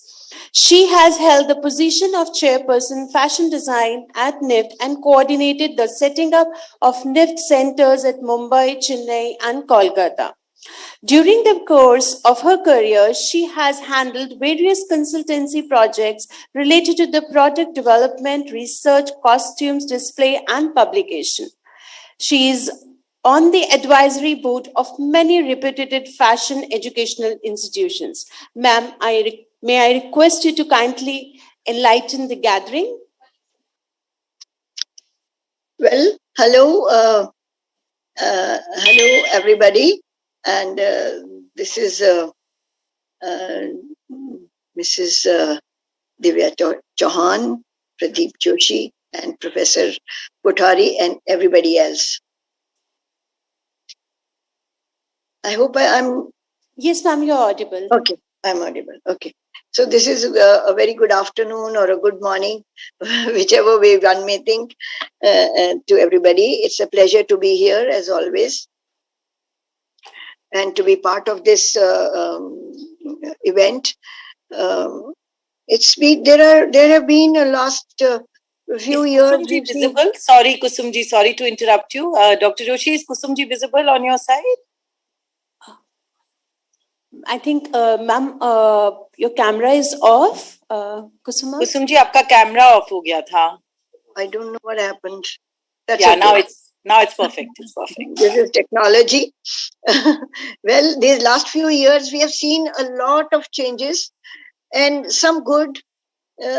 L: She has held the position of chairperson fashion design at NIFT and coordinated the setting up of NIFT centers at Mumbai, Chennai, and Kolkata. During the course of her career, she has handled various consultancy projects related to the product development, research, costumes, display, and publication. She is on the advisory board of many reputed fashion educational institutions. Ma'am, may I request you to kindly enlighten the gathering?
P: Well, hello, hello everybody, and this is Mrs. Divya Chauhan, Pradeep Joshi, and Professor Kothari and everybody else. I hope I'm...
L: Yes, ma'am, you're audible.
P: Okay, I'm audible. Okay. So this is a very good afternoon or a good morning, whichever way one may think, to everybody. It's a pleasure to be here as always and to be part of this event. There have been a last few years.
N: Kusumji visible? Sorry, Kusumji, sorry to interrupt you. Dr. Joshi, is Kusumji visible on your side?
L: I think, ma'am, your camera is off. Kusuma?
N: Kusumji, आपका camera off हो गया था.
P: I don't know what happened. That's
N: yeah,
P: okay.
N: now it's perfect. It's perfect.
P: This is technology. Well, these last few years, we have seen a lot of changes, and some good,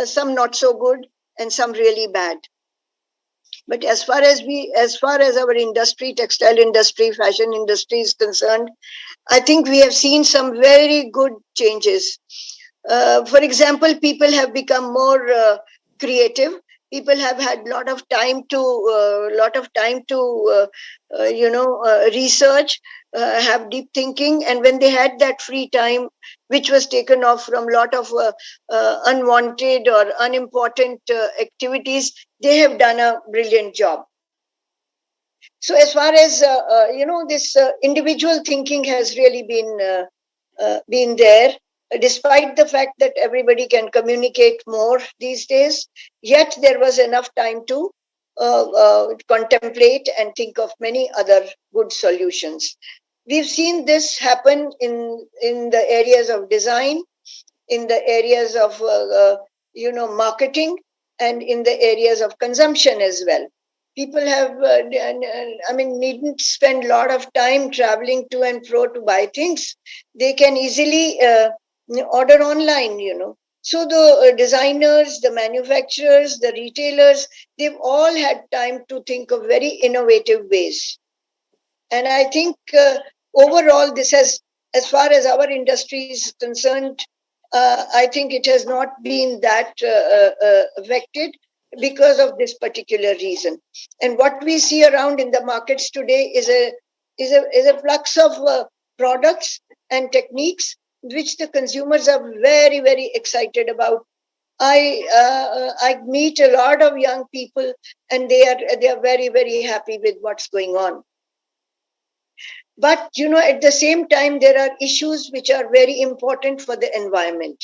P: some not so good, and some really bad. But as far as our industry, textile industry, fashion industry is concerned, I think we have seen some very good changes. For example, people have become more creative. People have had lot of time to research, have deep thinking, and when they had that free time, which was taken off from lot of unwanted or unimportant activities, they have done a brilliant job. So as far as this individual thinking has really been there, despite the fact that everybody can communicate more these days, yet there was enough time to contemplate and think of many other good solutions. We've seen this happen in the areas of design, in the areas of marketing, and in the areas of consumption as well. People have, needn't spend a lot of time traveling to and fro to buy things. They can easily order online, So the designers, the manufacturers, the retailers, they've all had time to think of very innovative ways. And I think overall, this has, as far as our industry is concerned, I think it has not been that affected because of this particular reason. And what we see around in the markets today is a flux of products and techniques which the consumers are very, very excited about. I meet a lot of young people, and they are very, very happy with what's going on. But at the same time, there are issues which are very important for the environment.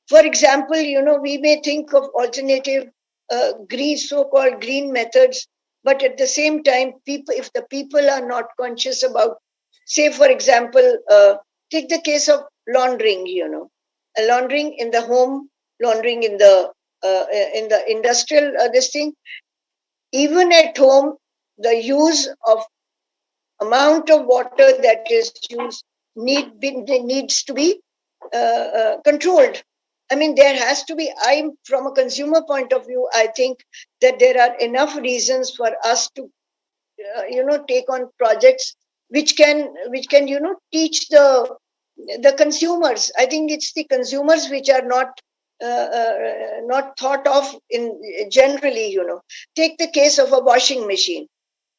P: For example, we may think of alternative green, so-called green methods, but at the same time, if the people are not conscious about, say, for example, take the case of laundering. Laundering in the home, laundering in the industrial this thing. Even at home, the use of amount of water that is used needs to be controlled. I mean, there has to be, from a consumer point of view, I think that there are enough reasons for us to, take on projects which can, teach the consumers. I think it's the consumers which are not thought of in generally, Take the case of a washing machine.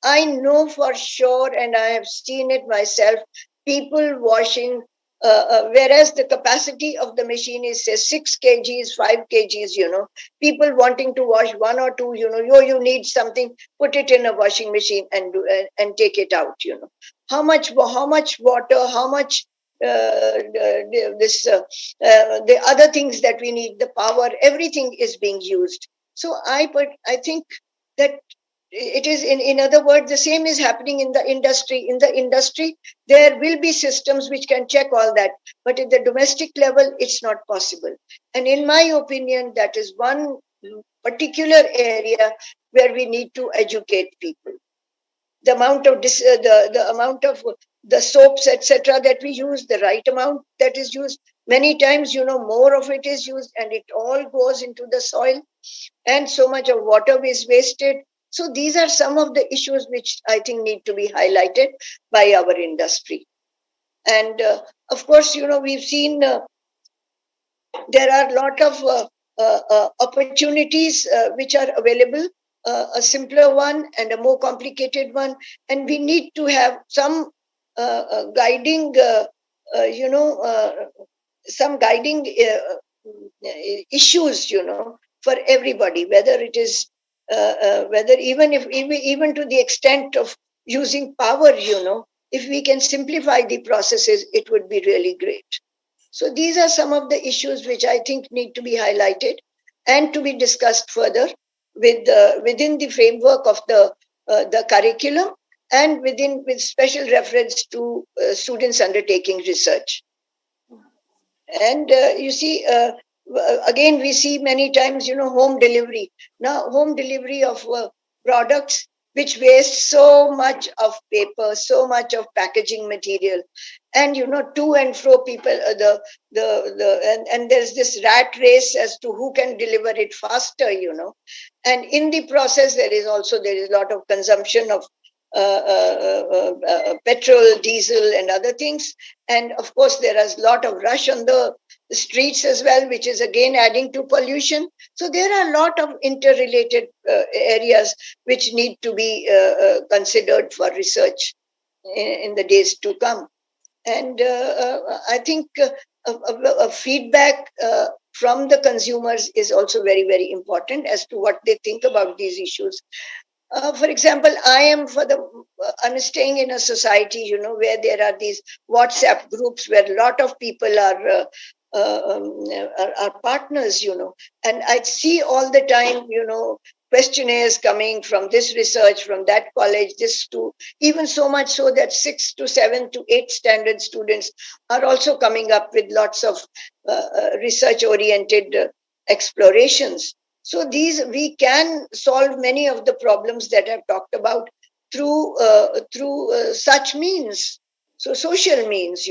P: I know for sure, and I have seen it myself, people washing, whereas the capacity of the machine is, say, 6 kgs, 5 kgs, people wanting to wash 1 or 2, you need something, put it in a washing machine and take it out, How much water, how much the other things that we need, the power, everything is being used. So I think that it is, in other words, the same is happening in the industry. In the industry, there will be systems which can check all that, but at the domestic level, it's not possible. And in my opinion, that is one particular area where we need to educate people. The amount of the amount of the soaps, etc., that we use, the right amount that is used. Many times, more of it is used, and it all goes into the soil, and so much of water is wasted. So these are some of the issues which I think need to be highlighted by our industry. And of course, we've seen there are a lot of opportunities which are available, a simpler one and a more complicated one, and we need to have some guiding, some guiding issues, for everybody, whether it is, whether even to the extent of using power, if we can simplify the processes, it would be really great. So these are some of the issues which I think need to be highlighted and to be discussed further within the framework of the curriculum and with special reference to students undertaking research. And you see, again, we see many times, home delivery. Now, home delivery of products which waste so much of paper, so much of packaging material, and to and fro people, and there's this rat race as to who can deliver it faster, and in the process there is a lot of consumption of petrol, diesel, and other things, and of course there is a lot of rush on the streets as well, which is again adding to pollution. So there are a lot of interrelated areas which need to be considered for research in the days to come. And I think a feedback from the consumers is also very, very important as to what they think about these issues. For example, I'm staying in a society, where there are these WhatsApp groups where a lot of people are partners, and I see all the time, questionnaires coming from this research, from that college, this to even so much so that 6 to 7 to 8 standard students are also coming up with lots of research-oriented explorations. So we can solve many of the problems that I've talked about through such means. So social means,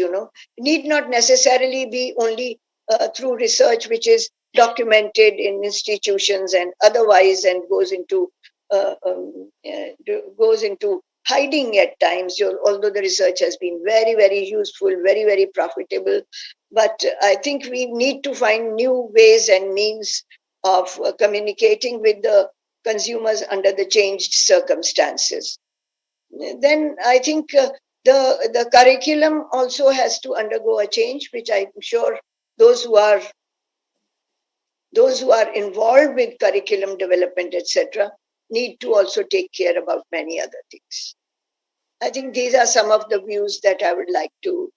P: need not necessarily be only through research which is documented in institutions and otherwise, and goes into hiding at times. Although the research has been very, very useful, very, very profitable, but I think we need to find new ways and means of communicating with the consumers under the changed circumstances. Then I think the curriculum also has to undergo a change, which I'm sure those who are involved with curriculum development, etc., need to also take care about many other things. I think these are some of the views that I would like to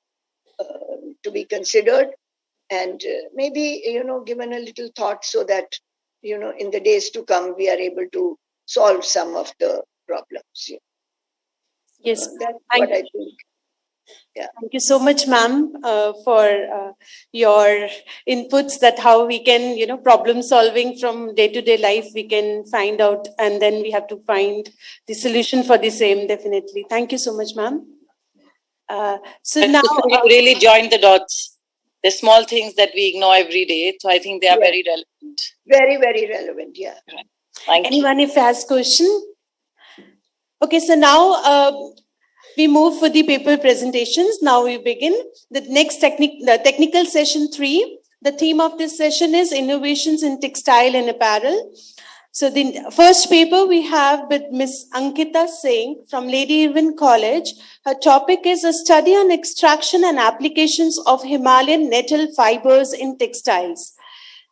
P: be considered, and maybe given a little thought, so that in the days to come we are able to solve some of the problems.
L: Yes,
P: that's what I think. Yeah.
L: Thank you so much, ma'am, for your inputs, that how we can, problem solving from day-to-day life, we can find out, and then we have to find the solution for the same, definitely. Thank you so much, ma'am. So now...
N: you really joined the dots. The small things that we ignore every day, so I think they are very relevant.
P: Very, very relevant, yeah.
N: Thank
L: Anyone if has question? Okay, so now... we move for the paper presentations. Now we begin the next technical session 3. The theme of this session is innovations in textile and apparel. So the first paper we have with Ms. Ankita Singh from Lady Irwin College. Her topic is a study on extraction and applications of Himalayan nettle fibers in textiles.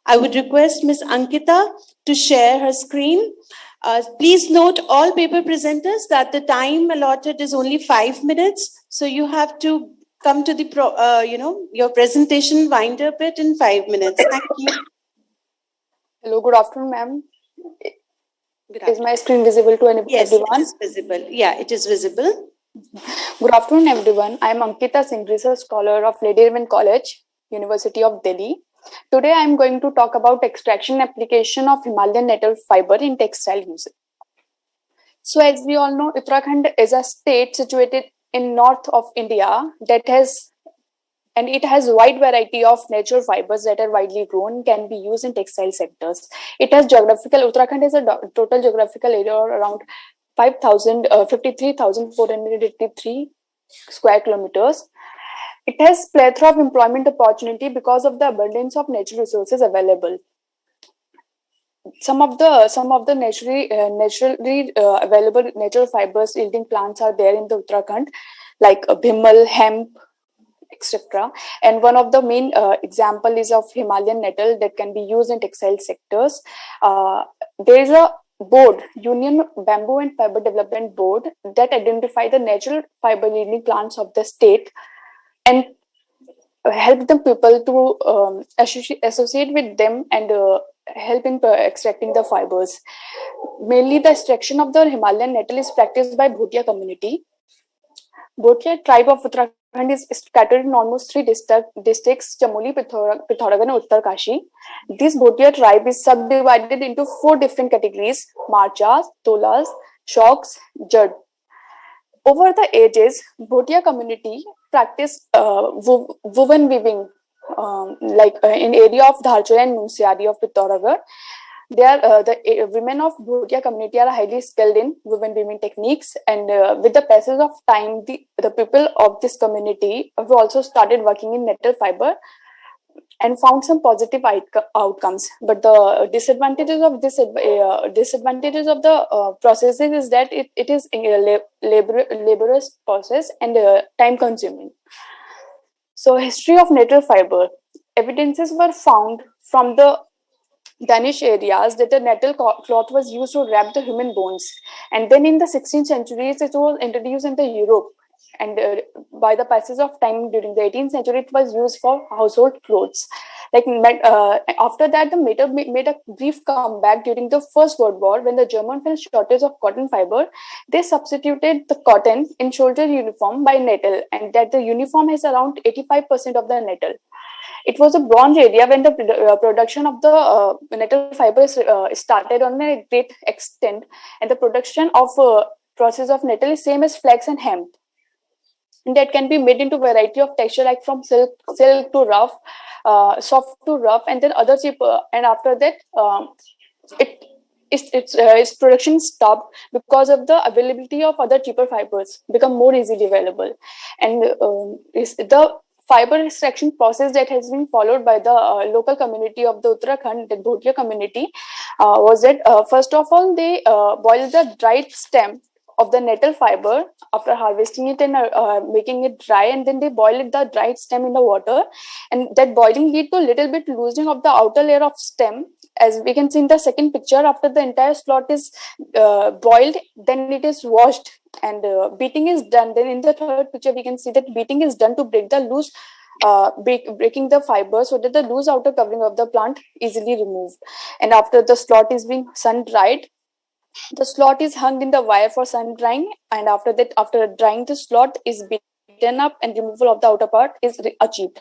L: I would request Ms. Ankita to share her screen. Please note, all paper presenters, that the time allotted is only 5 minutes. So you have to come to the, your presentation, wind up it in 5 minutes. Thank you.
Q: Hello, good afternoon, ma'am. Is my screen visible to everyone?
L: Yes, it is visible. Yeah, it is visible.
Q: Good afternoon, everyone. I am Ankita Singh, research scholar of Lady Irwin College, University of Delhi. Today, I am going to talk about extraction application of Himalayan nettle fiber in textile usage. So, as we all know, Uttarakhand is a state situated in north of India that has, and it has wide variety of natural fibers that are widely grown, can be used in textile sectors. It has Uttarakhand is a total geographical area around 53,483 square kilometers. It has plethora of employment opportunity because of the abundance of natural resources available. some of the naturally available natural fibers yielding plants are there in the Uttarakhand, like bhimal, hemp, etc. And one of the main example is of Himalayan nettle that can be used in textile sectors. There is a board, Union Bamboo and Fiber Development Board, that identify the natural fiber yielding plants of the state and help the people to associate with them and help in extracting the fibers. Mainly the extraction of the Himalayan nettle is practiced by Bhotia community. Bhotia tribe of Uttarakhand is scattered in almost 3 districts, Chamoli, Pithoragarh and Uttarkashi. This Bhotia tribe is subdivided into 4 different categories: Marchas, Tolas, Shoks, Jad. Over the ages, Bhotia community practiced woven weaving, in area of Dharchur and Nusiari of Pithoragarh. The women of Bhotia community are highly skilled in woven weaving techniques, and with the passage of time, the people of this community have also started working in nettle fiber and found some positive outcomes. But the disadvantages of the processing is that it is a laborious process and time consuming. So, history of nettle fiber. Evidences were found from the Danish areas that the nettle cloth was used to wrap the human bones, and then in the 16th century it was introduced in the Europe, and by the passage of time during the 18th century it was used for household clothes. After that, the metal made a brief comeback during the First World War when the Germans felt shortage of cotton fiber. They substituted the cotton in soldier uniform by nettle, and that the uniform has around 85% of the nettle. It was a bronze area when the production of the nettle fibers started on a great extent, and the production of process of nettle is same as flax and hemp. And that can be made into variety of texture, like from silk to rough, soft to rough, and then other cheap. And after that, its production stopped because of the availability of other cheaper fibers become more easily available, and the fiber extraction process that has been followed by the local community of the Uttarakhand, the Bhotia community, was that first of all they boiled the dried stem of the nettle fiber after harvesting it and making it dry, and then they boiled the dried stem in the water, and that boiling lead to a little bit loosening of the outer layer of stem. As we can see in the second picture, after the entire slot is boiled, then it is washed and beating is done. Then in the third picture we can see that beating is done to break the loose breaking the fiber so that the loose outer covering of the plant easily removed. And after the slot is being sun dried, the slot is hung in the wire for sun drying, and after that, after drying, the slot is beaten up and removal of the outer part is achieved.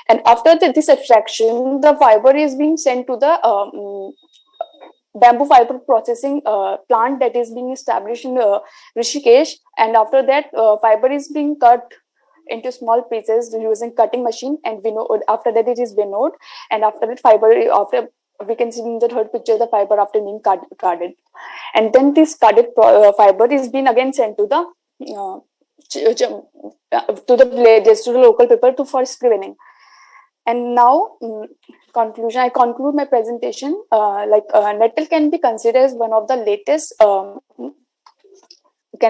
Q: And after this extraction, the fiber is being sent to the bamboo fiber processing plant that is being established in Rishikesh, and after that fiber is being cut into small pieces using cutting machine, and after that it is winnowed, and after that after we can see in the third picture the fiber after being carded, and then this carded fiber is being again sent to the villages, to the local people for screening. And now, conclusion. I conclude my presentation. Nettle can be considered as one of the latest, can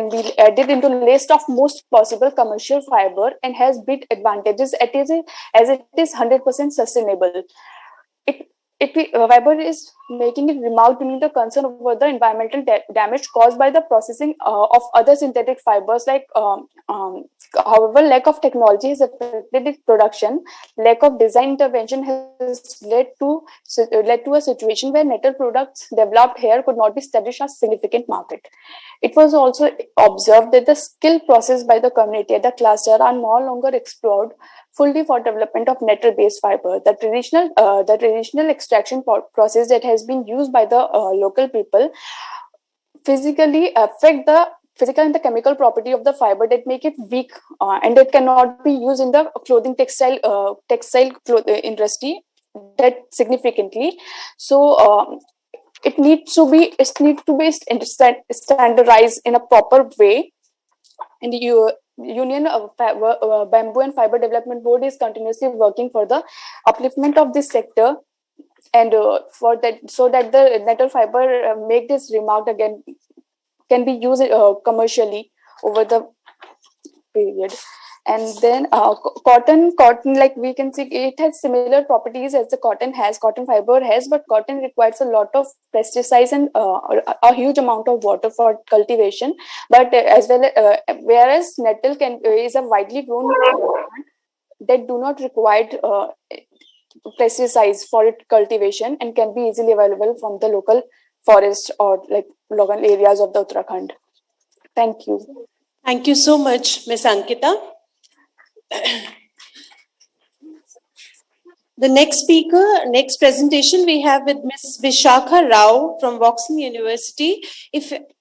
Q: be added into the list of most possible commercial fiber, and has big advantages as it is 100% sustainable. Fiber is making it remarked being the concern over the environmental damage caused by the processing of other synthetic fibers. However, lack of technology has affected its production. Lack of design intervention has led to a situation where nettle products developed here could not be established as significant market. It was also observed that the skill processed by the community at the cluster are no longer explored fully for development of nettle-based fiber. The traditional extraction process that has been used by the local people physically affect the physical and the chemical property of the fiber that make it weak, and it cannot be used in the clothing textile industry that significantly. So it needs to be standardized in a proper way. And the Union of Bamboo and Fiber Development Board is continuously working for the upliftment of this sector And for that, so that the nettle fiber make this remark again can be used commercially over the period. And then cotton, like we can see, it has similar properties as the cotton fiber has, but cotton requires a lot of pesticides and a huge amount of water for cultivation. But as well, whereas nettle is a widely grown plant that do not require pesticides for its cultivation and can be easily available from the local forest or like local areas of the Uttarakhand. Thank you.
L: Thank you so much, Ms. Ankita. The next presentation we have with Ms. Vishakha Rao from Vauxhall University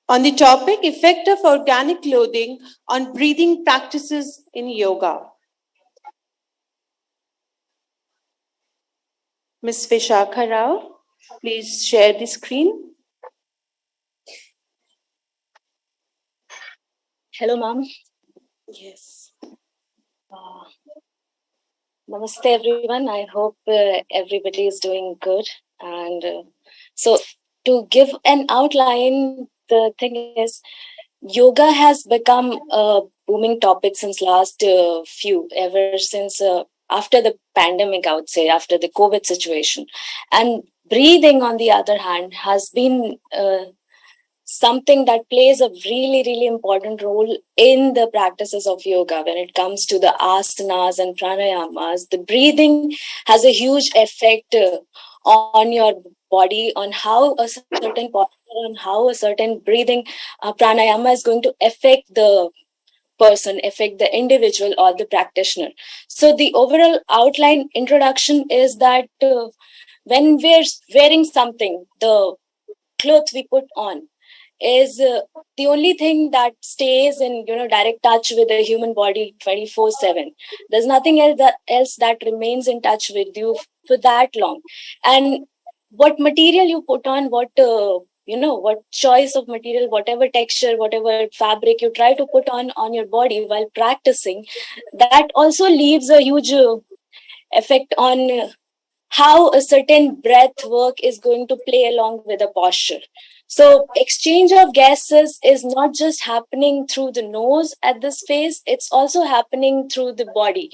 L: on the topic effect of organic clothing on breathing practices in yoga. Ms. Vishakha Rao, please share the screen.
R: Hello, ma'am.
L: Yes.
R: Namaste, everyone. I hope everybody is doing good. And so to give an outline, the thing is, yoga has become a booming topic since ever since after the pandemic, I would say, after the COVID situation. And breathing, on the other hand, has been something that plays a really, really important role in the practices of yoga. When it comes to the asanas and pranayamas, the breathing has a huge effect on your body, on how a certain posture, on how a certain breathing pranayama is going to affect the person, affect the individual or the practitioner. So the overall outline introduction is that when we're wearing something, the cloth we put on is the only thing that stays in direct touch with the human body 24/7. There's nothing else that remains in touch with you for that long. And what material you put on, what choice of material, whatever texture, whatever fabric you try to put on your body while practicing, that also leaves a huge effect on how a certain breath work is going to play along with the posture. So exchange of gases is not just happening through the nose at this phase, it's also happening through the body,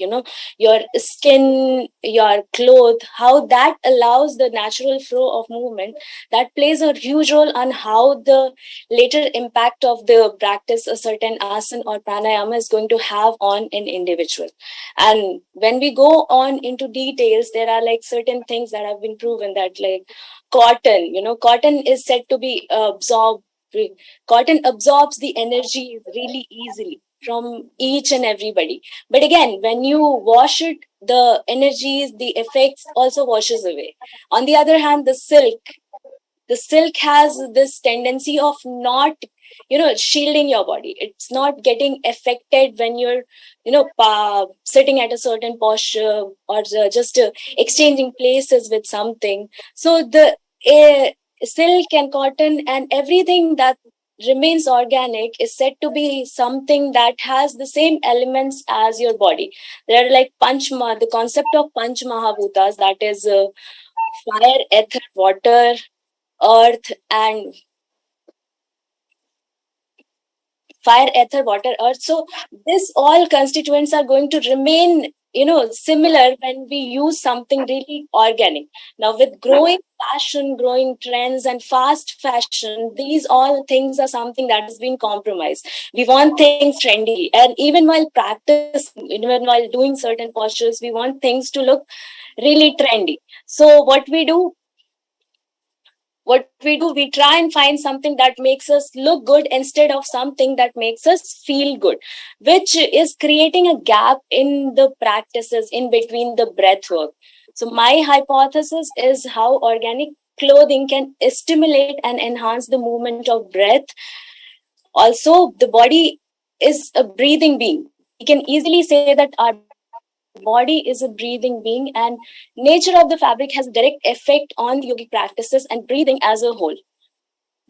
R: your skin, your clothes, how that allows the natural flow of movement. That plays a huge role on how the later impact of the practice a certain asana or pranayama is going to have on an individual. And when we go on into details, there are like certain things that have been proven that like cotton is said to be cotton absorbs the energy really easily from each and everybody. But again, when you wash it, the energies, the effects also washes away. On the other hand, the silk has this tendency of not shielding your body. It's not getting affected when you're sitting at a certain posture or just exchanging places with something. So the silk and cotton and everything that remains organic is said to be something that has the same elements as your body. There are like the concept of Panch Mahabhutas, that is fire, ether, water, earth, and fire, ether, water, earth. So this all constituents are going to remain similar when we use something really organic. Now with growing fashion, growing trends and fast fashion, these all things are something that has been compromised. We want things trendy, and even while practicing, even while doing certain postures, we want things to look really trendy. So what we do, we try and find something that makes us look good instead of something that makes us feel good, which is creating a gap in the practices in between the breath work. So my hypothesis is how organic clothing can stimulate and enhance the movement of breath. Also, the body is a breathing being. We can easily say that our body is a breathing being, and nature of the fabric has direct effect on the yogic practices and breathing as a whole.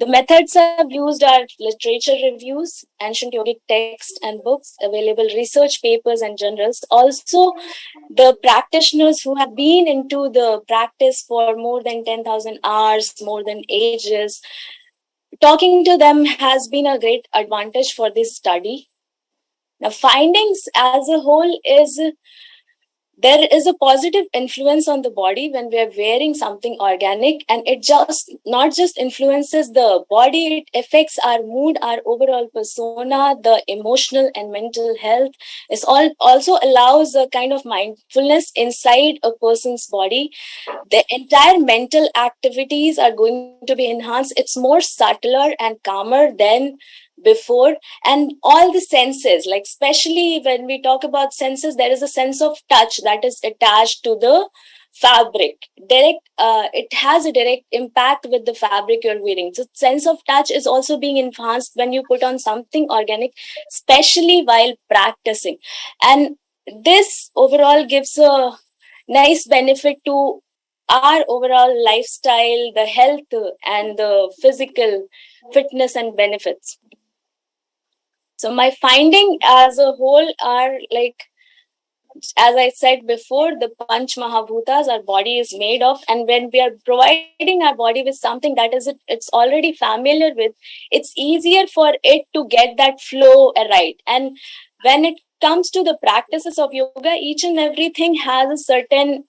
R: The methods I've used are literature reviews, ancient yogic texts and books, available research papers and journals. Also, the practitioners who have been into the practice for more than 10,000 hours, more than ages. Talking to them has been a great advantage for this study. Now, findings as a whole is there is a positive influence on the body when we are wearing something organic, and it just not just influences the body, it affects our mood, our overall persona, the emotional and mental health. It also allows a kind of mindfulness inside a person's body. The entire mental activities are going to be enhanced. It's more subtler and calmer than before. And all the senses, like especially when we talk about senses, there is a sense of touch that is attached to the fabric. It has a direct impact with the fabric you're wearing. So sense of touch is also being enhanced when you put on something organic, especially while practicing. And this overall gives a nice benefit to our overall lifestyle, the health and the physical fitness and benefits. So my finding as a whole are like, as I said before, the Panch Mahabhutas our body is made of, and when we are providing our body with something that it's already familiar with, it's easier for it to get that flow right. And when it comes to the practices of yoga, each and everything has a certain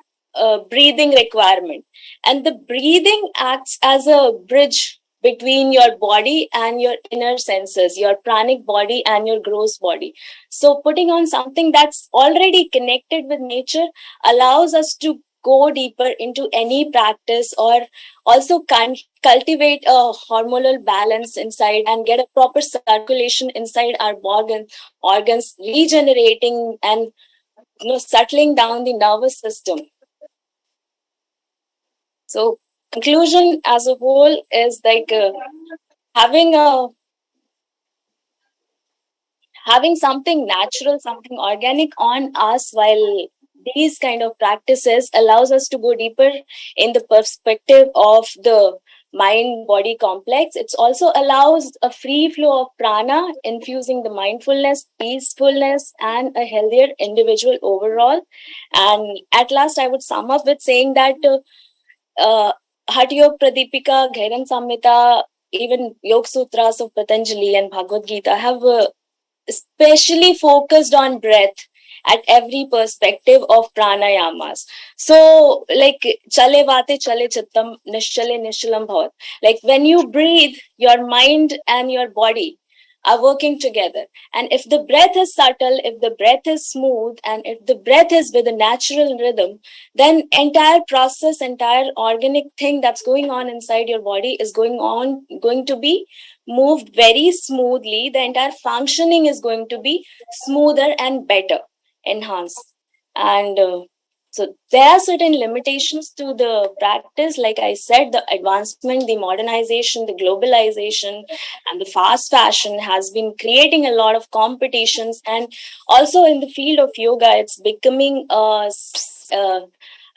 R: breathing requirement, and the breathing acts as a bridge between your body and your inner senses, your pranic body and your gross body. So putting on something that's already connected with nature allows us to go deeper into any practice, or also cultivate a hormonal balance inside and get a proper circulation inside our organs, regenerating and settling down the nervous system. So conclusion as a whole is like having something natural, something organic on us while these kind of practices allows us to go deeper in the perspective of the mind-body complex. It also allows a free flow of prana, infusing the mindfulness, peacefulness, and a healthier individual overall. And at last, I would sum up with saying that Hatha Yoga Pradipika, Ghairan Samhita, even Yoga Sutras of Patanjali and Bhagavad Gita have especially focused on breath at every perspective of pranayamas. So, like, chale vate chale chittam, nishchale nishchalam bhavat. Like, when you breathe, your mind and your body are working together. And if the breath is subtle, if the breath is smooth, and if the breath is with a natural rhythm, then entire process, entire organic thing that's going on inside your body is going to be moved very smoothly. The entire functioning is going to be smoother and better, enhanced. And so there are certain limitations to the practice. Like I said, the advancement, the modernization, the globalization, and the fast fashion has been creating a lot of competitions. And also in the field of yoga, it's becoming a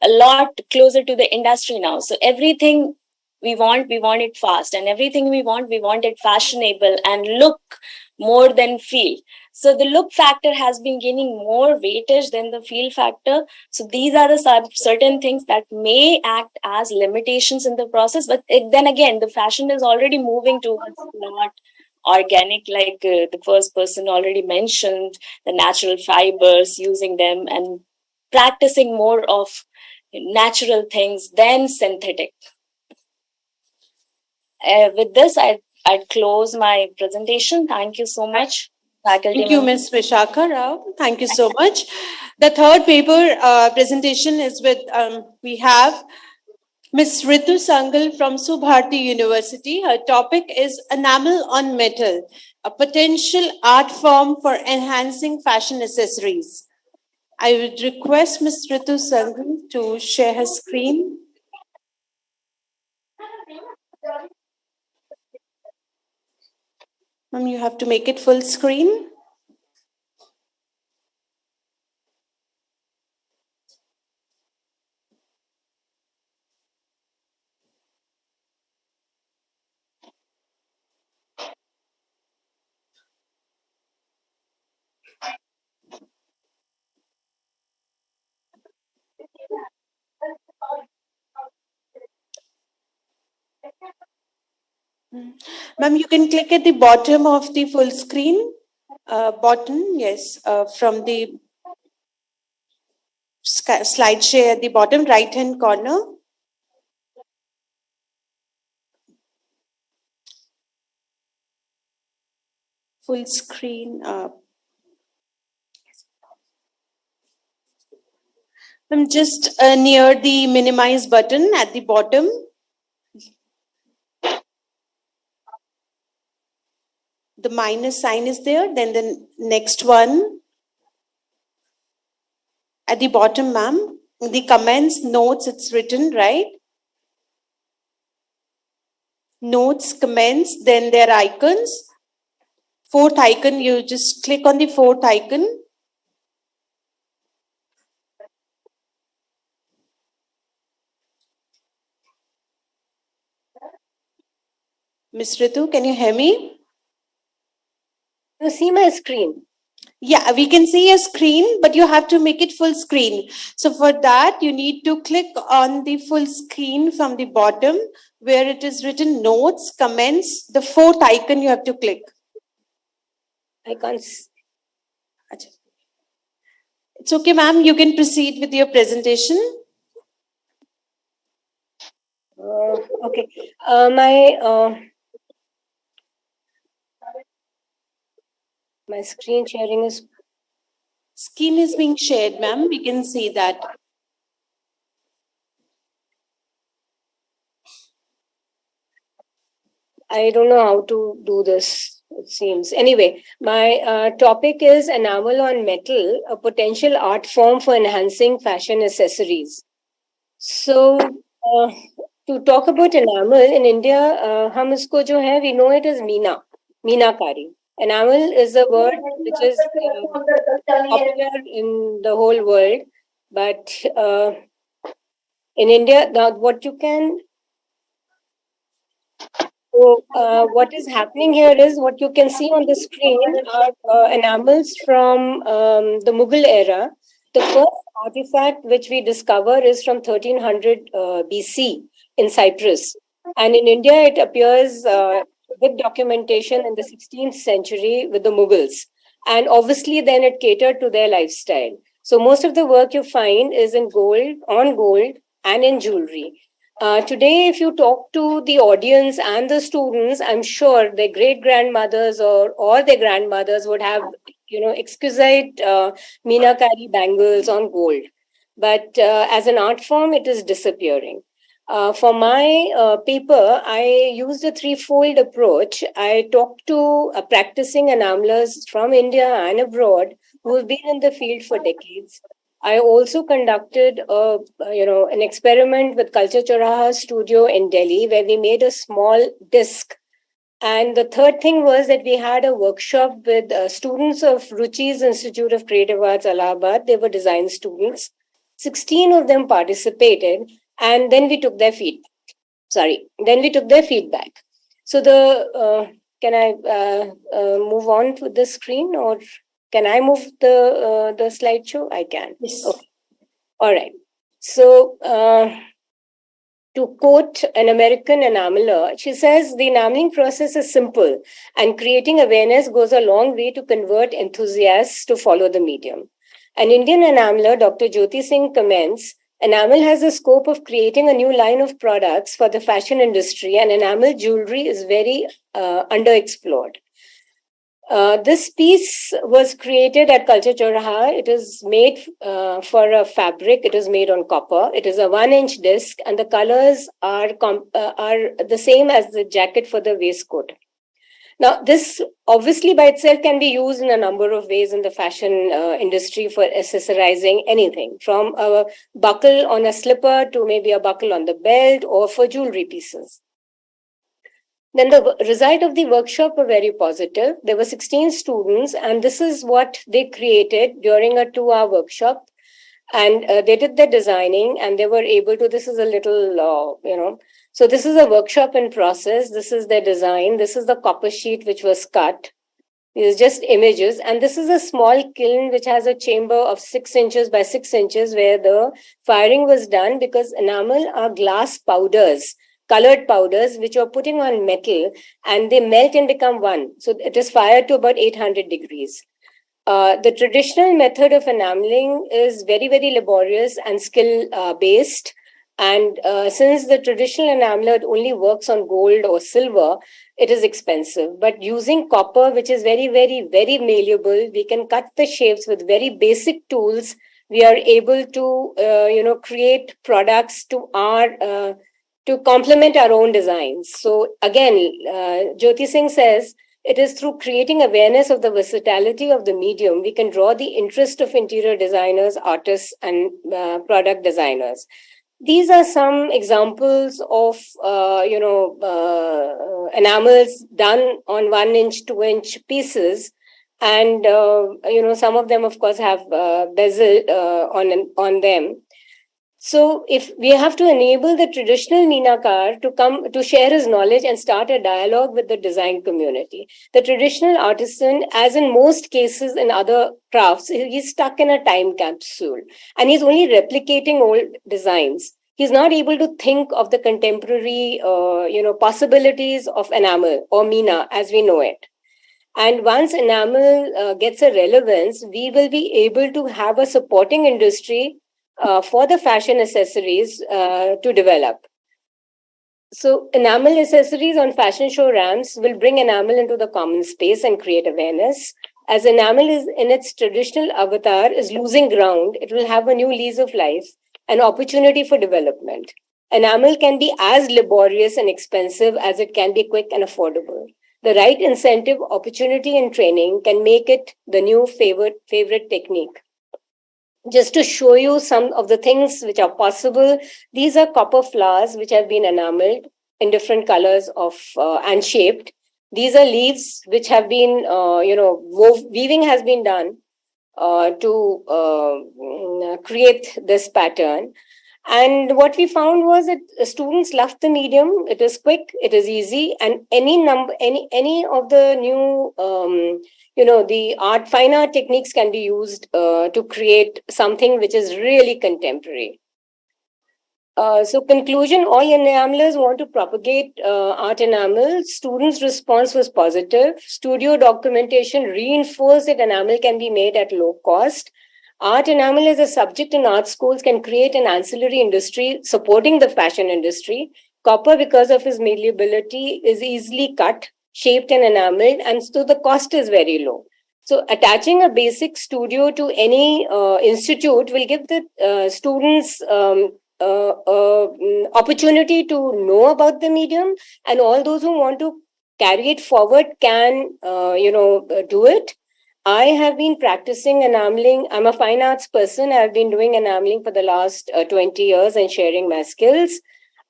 R: lot closer to the industry now. So everything we want it fast, and everything we want it fashionable and look more than feel. So the look factor has been gaining more weightage than the feel factor. So these are the certain things that may act as limitations in the process. But then again, the fashion is already moving towards not organic, like the first person already mentioned, the natural fibers, using them and practicing more of natural things than synthetic. With this, I'd close my presentation. Thank you so much, faculty.
L: Thank you, Ms. Vishakha Rao. Thank you so much. The third paper presentation is with, we have Ms. Ritu Sangal from Subharti University. Her topic is Enamel on Metal, a potential art form for enhancing fashion accessories. I would request Ms. Ritu Sangal to share her screen. Ma'am, you have to make it full screen. Ma'am, you can click at the bottom of the full screen button, yes, from the slide share at the bottom right-hand corner. Full screen. I'm just near the minimize button at the bottom. The minus sign is there, then the next one at the bottom, ma'am. The comments, notes, it's written, right? Notes, comments, then there are icons. Fourth icon, you just click on the fourth icon. Miss Ritu, can you hear me?
S: You see my screen?
L: Yeah, we can see your screen, but you have to make it full screen. So for that, you need to click on the full screen from the bottom where it is written notes, comments, the fourth icon you have to click.
S: I can't.
L: It's okay, ma'am. You can proceed with your presentation.
S: Okay. My screen sharing is.
L: Screen is being shared, ma'am. We can see that.
S: I don't know how to do this, it seems. Anyway, my topic is enamel on metal, a potential art form for enhancing fashion accessories. So, to talk about enamel, in India, हम इसको जो है, we know it as meenakari. Enamel is a word which is popular in the whole world, but in India, now what you can. So, what is happening here is what you can see on the screen are enamels from the Mughal era. The first artifact which we discover is from 1300 BC in Cyprus. And in India, it appears with documentation in the 16th century with the Mughals. And obviously, then it catered to their lifestyle. So, most of the work you find is in gold, on gold, and in jewelry. Today, if you talk to the audience and the students, I'm sure their great grandmothers or their grandmothers would have, exquisite meenakari bangles on gold. But as an art form, it is disappearing. For my paper, I used a threefold approach. I talked to practicing enamelers from India and abroad who have been in the field for decades. I also conducted an experiment with Culture Choraha Studio in Delhi, where we made a small disc. And the third thing was that we had a workshop with students of Ruchi's Institute of Creative Arts, Allahabad. They were design students. 16 of them participated, and then we took their feedback. So can I move on to the screen, or can I move the slideshow? I can.
L: Yes.
S: Okay. All right. So to quote an American enameler, she says, the enameling process is simple and creating awareness goes a long way to convert enthusiasts to follow the medium. An Indian enameler, Dr. Jyoti Singh, comments, enamel has the scope of creating a new line of products for the fashion industry, and enamel jewelry is very underexplored. This piece was created at Culture Choraha. It is made for a fabric. It is made on copper. It is a 1-inch disc, and the colors are the same as the jacket for the waistcoat. Now, this obviously by itself can be used in a number of ways in the fashion industry for accessorizing anything, from a buckle on a slipper to maybe a buckle on the belt, or for jewelry pieces. Then the result of the workshop were very positive. There were 16 students, and this is what they created during a 2-hour workshop. And they did the designing, and they were able to, this is a little, so this is a workshop in process. This is their design. This is the copper sheet which was cut. These are just images. And this is a small kiln which has a chamber of 6 inches by 6 inches where the firing was done, because enamel are glass powders, colored powders, which you're putting on metal and they melt and become one. So it is fired to about 800 degrees. The traditional method of enameling is very, very laborious and skill based. And since the traditional enameler only works on gold or silver, it is expensive. But using copper, which is very, very, very malleable, we can cut the shapes with very basic tools. We are able to, create products to complement our own designs. So again, Jyoti Singh says, it is through creating awareness of the versatility of the medium, we can draw the interest of interior designers, artists, and product designers. These are some examples of, enamels done on 1 inch, 2 inch pieces. And, some of them, of course, have bezel on them. So if we have to enable the traditional Meenakar to come to share his knowledge and start a dialogue with the design community. The traditional artisan, as in most cases in other crafts, he's stuck in a time capsule and he's only replicating old designs. He's not able to think of the contemporary, possibilities of enamel or Meena as we know it. And once enamel gets a relevance, we will be able to have a supporting industry for the fashion accessories to develop. So enamel accessories on fashion show ramps will bring enamel into the common space and create awareness. As enamel is in its traditional avatar is losing ground, it will have a new lease of life, an opportunity for development. Enamel can be as laborious and expensive as it can be quick and affordable. The right incentive, opportunity, and training can make it the new favorite technique. Just to show you some of the things which are possible, these are copper flowers which have been enameled in different colors of and shaped. These are leaves which have been, weaving has been done to create this pattern. And what we found was that students loved the medium. It is quick, it is easy, and any of the new the fine art techniques can be used to create something which is really contemporary. So conclusion, all enamelers want to propagate art enamel. Students' response was positive. Studio documentation reinforced that enamel can be made at low cost. Art enamel as a subject in art schools can create an ancillary industry supporting the fashion industry. Copper, because of its malleability, is easily cut, shaped and enameled, and so the cost is very low. So attaching a basic studio to any institute will give the students opportunity to know about the medium, and all those who want to carry it forward can do it. I have been practicing enameling. I'm a fine arts person. I've been doing enameling for the last 20 years and sharing my skills.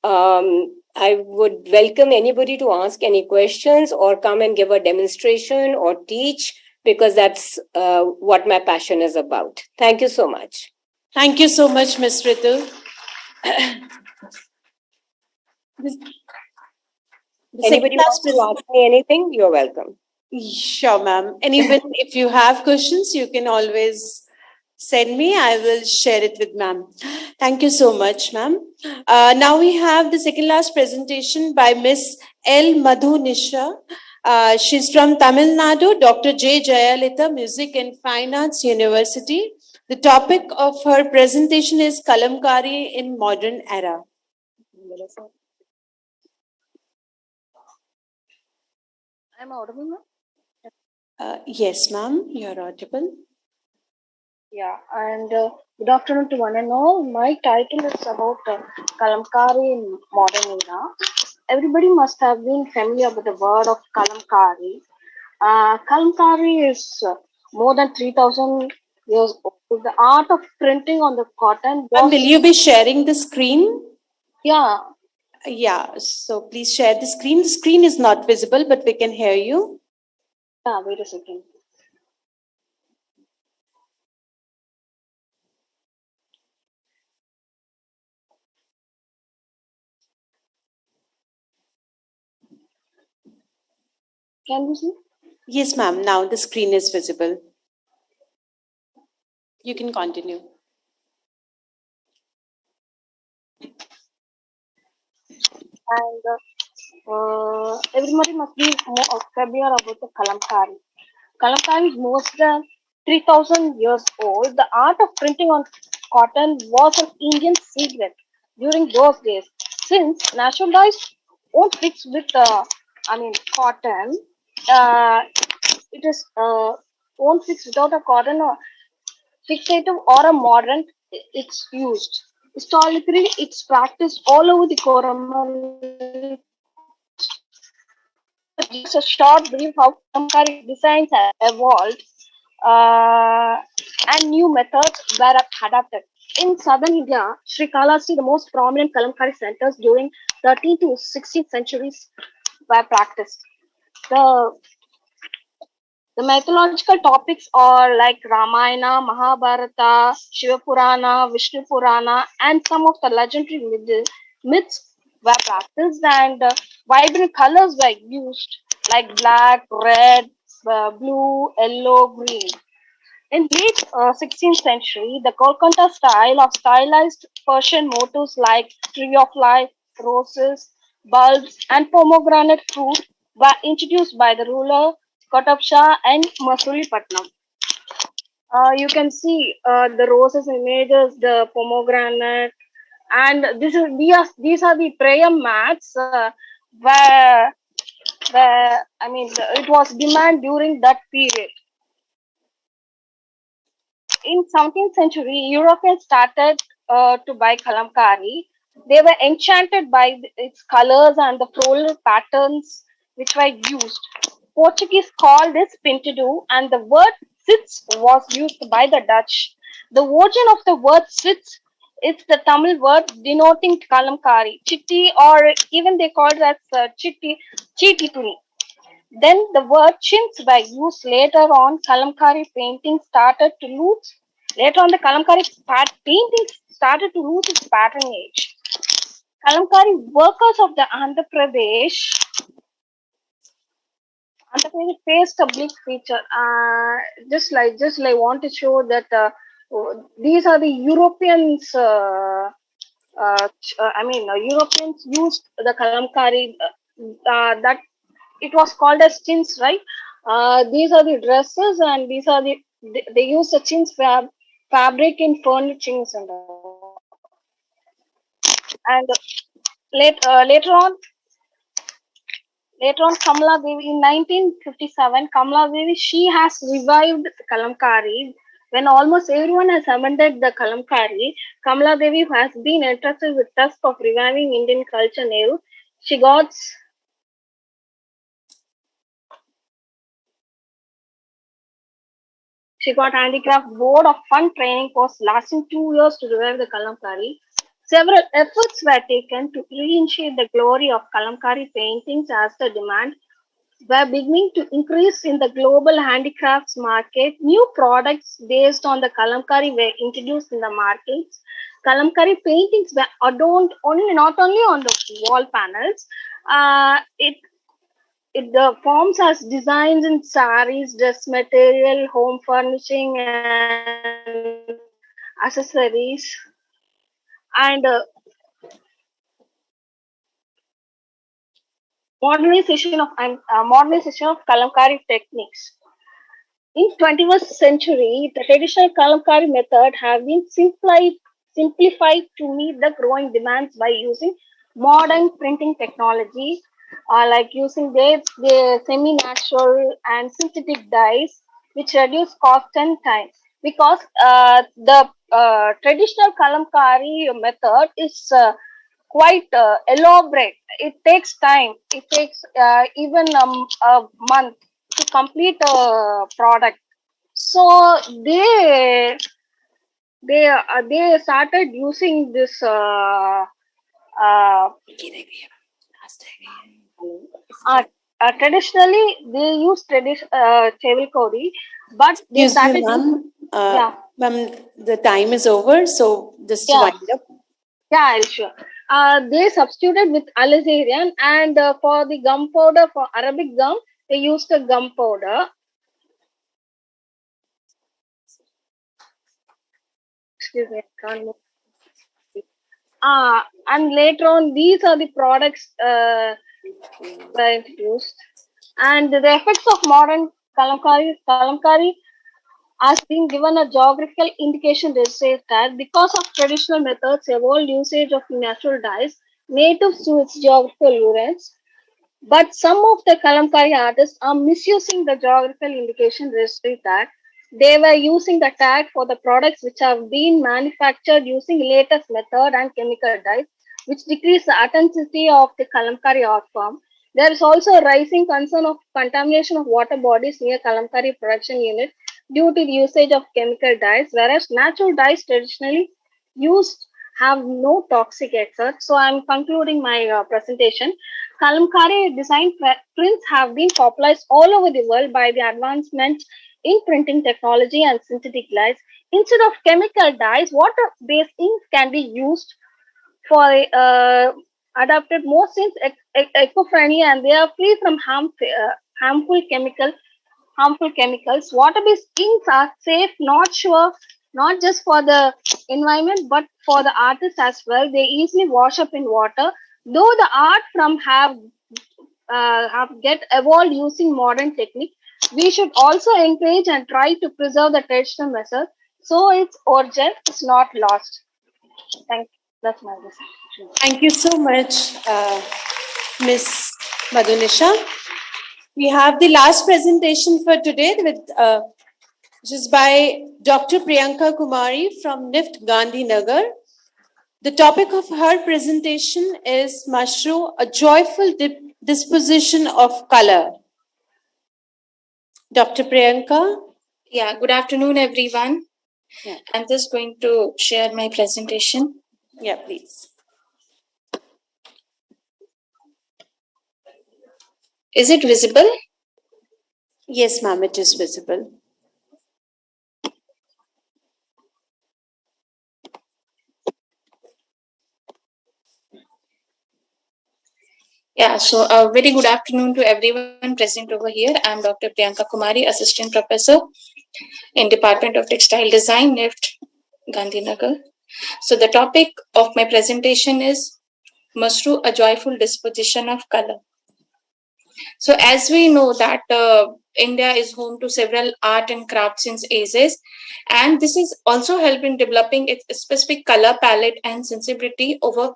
S: I would welcome anybody to ask any questions or come and give a demonstration or teach, because that's what my passion is about. Thank you so much.
L: Thank you so much, Ms. Ritu.
S: Anybody wants to ask me anything, you're welcome.
L: Sure, ma'am. Anyone, if you have questions, you can always send me. I will share it with ma'am. Thank you so much, ma'am. Now we have the second last presentation by Miss L. Madhu Nisha. She's from Tamil Nadu, Dr. J. Jayalalitha, Music and Fine Arts University. The topic of her presentation is Kalamkari in Modern Era.
T: I'm audible now?
L: Yes, ma'am, you're audible.
T: Yeah, and good afternoon to one and all. My title is about Kalamkari in Modern Era. Everybody must have been familiar with the word of Kalamkari. Kalamkari is more than 3,000 years old. The art of printing on the cotton.
L: Will you be sharing the screen?
T: Yeah.
L: Yeah, so please share the screen. The screen is not visible, but we can hear you.
T: Yeah, wait a second. Can you see?
L: Yes, ma'am. Now the screen is visible. You can continue.
T: And everybody must be more familiar about the kalamkari. Kalamkari is more than 3,000 years old. The art of printing on cotton was an Indian secret during those days. Since nationalized won't fix with cotton, it is won't fix without a cotton or fixative or a mordant. It's used. Historically, it's practiced all over the Coromandel. Just a short brief how Kalamkari designs have evolved and new methods were adapted. In southern India, Srikalahasti, the most prominent Kalamkari centers during 13th to 16th centuries were practiced. The mythological topics are like Ramayana, Mahabharata, Shiva Purana, Vishnu Purana, and some of the legendary myths were practiced, and vibrant colors were used like black, red, blue, yellow, green. In late 16th century, the Kolkata style of stylized Persian motifs like tree of life, roses, bulbs, and pomegranate fruit were introduced by the ruler Qutb Shah and Masulipatinam. You can see the roses images, the pomegranate, and these are the prayer mats where it was demand during that period. In 17th century, Europeans started to buy kalamkari. They were enchanted by its colors and the floral patterns which were used. Portuguese called this pintado, and the word sits was used by the Dutch. The origin of the word sits is the Tamil word denoting kalamkari, chitti, or even they called it as chitti tuni. Then the word chintz were used later on. Kalamkari painting started to lose. Later on, the Kalamkari painting started to lose its patronage. Kalamkari workers of the Andhra Pradesh faced a bleak feature. Just like want to show that these are the Europeans. Europeans used the Kalamkari that it was called as chintz, right? These are the dresses, and these are they use the chintz fabric in furnishings and all. And later on, Kamala Devi in 1957, Kamala Devi, she has revived Kalamkari. When almost everyone has abandoned the Kalamkari, Kamala Devi has been entrusted with the task of reviving Indian culture. She got handicraft board of fund training course lasting 2 years to revive the Kalamkari. Several efforts were taken to reinstate the glory of Kalamkari paintings as the demand were beginning to increase in the global handicrafts market. New products based on the Kalamkari were introduced in the markets. Kalamkari paintings were adorned not only on the wall panels. The forms as designs in saris, dress material, home furnishing, and accessories, and modernization of Kalamkari techniques. In 21st century, the traditional Kalamkari method have been simplified to meet the growing demands by using modern printing technology, like using the semi-natural and synthetic dyes, which reduce cost and time. Because the traditional Kalamkari method is quite elaborate. It takes time. It takes even a month to complete a product. So they started using this traditionally they use table kauri, but they
L: Excuse
T: started
L: me, ma'am.
T: Ma'am,
L: the time is over, so just wind up.
T: Yeah, sure. They substituted with alizarin, and for the gum powder, for Arabic gum, they used a gum powder. Excuse me, I can't move. And later on, these are the products that are introduced. And the effects of modern kalamkari has been given a geographical indication. They say that because of traditional methods, evolved usage of natural dyes native to its geographical units, but some of the kalamkari artists are misusing the geographical indication registry tag. They were using the tag for the products which have been manufactured using latest method and chemical dyes, which decrease the authenticity of the kalamkari art form. There is also a rising concern of contamination of water bodies near kalamkari production unit due to the usage of chemical dyes, whereas natural dyes traditionally used have no toxic excerpt. So I'm concluding my presentation. Kalamkari design prints have been popularized all over the world by the advancements in printing technology and synthetic dyes. Instead of chemical dyes, water-based inks can be used for adapted more since eco-friendly, and they are free from harmful chemicals. Water-based inks are safe, not just for the environment but for the artists as well. They easily wash up in water. Though the art from have get evolved using modern technique, we should also encourage and try to preserve the traditional method so its origin is not lost. Thank you. That's my message.
L: Thank you so much, Ms. Madhunisha. We have the last presentation for today, which is by Dr. Priyanka Kumari from NIFT Gandhinagar. The topic of her presentation is Mashru, a joyful disposition of color. Dr. Priyanka?
U: Yeah, good afternoon, everyone.
L: Yeah.
U: I'm just going to share my presentation.
L: Yeah, please.
U: Is it visible?
L: Yes, ma'am, it is visible.
U: Yeah, so a very good afternoon to everyone present over here. I'm Dr. Priyanka Kumari, Assistant Professor in Department of Textile Design, NIFT, Gandhinagar. So the topic of my presentation is Mashru, a joyful disposition of color. So as we know that India is home to several art and crafts since ages, and this is also helped in developing its specific color palette and sensibility over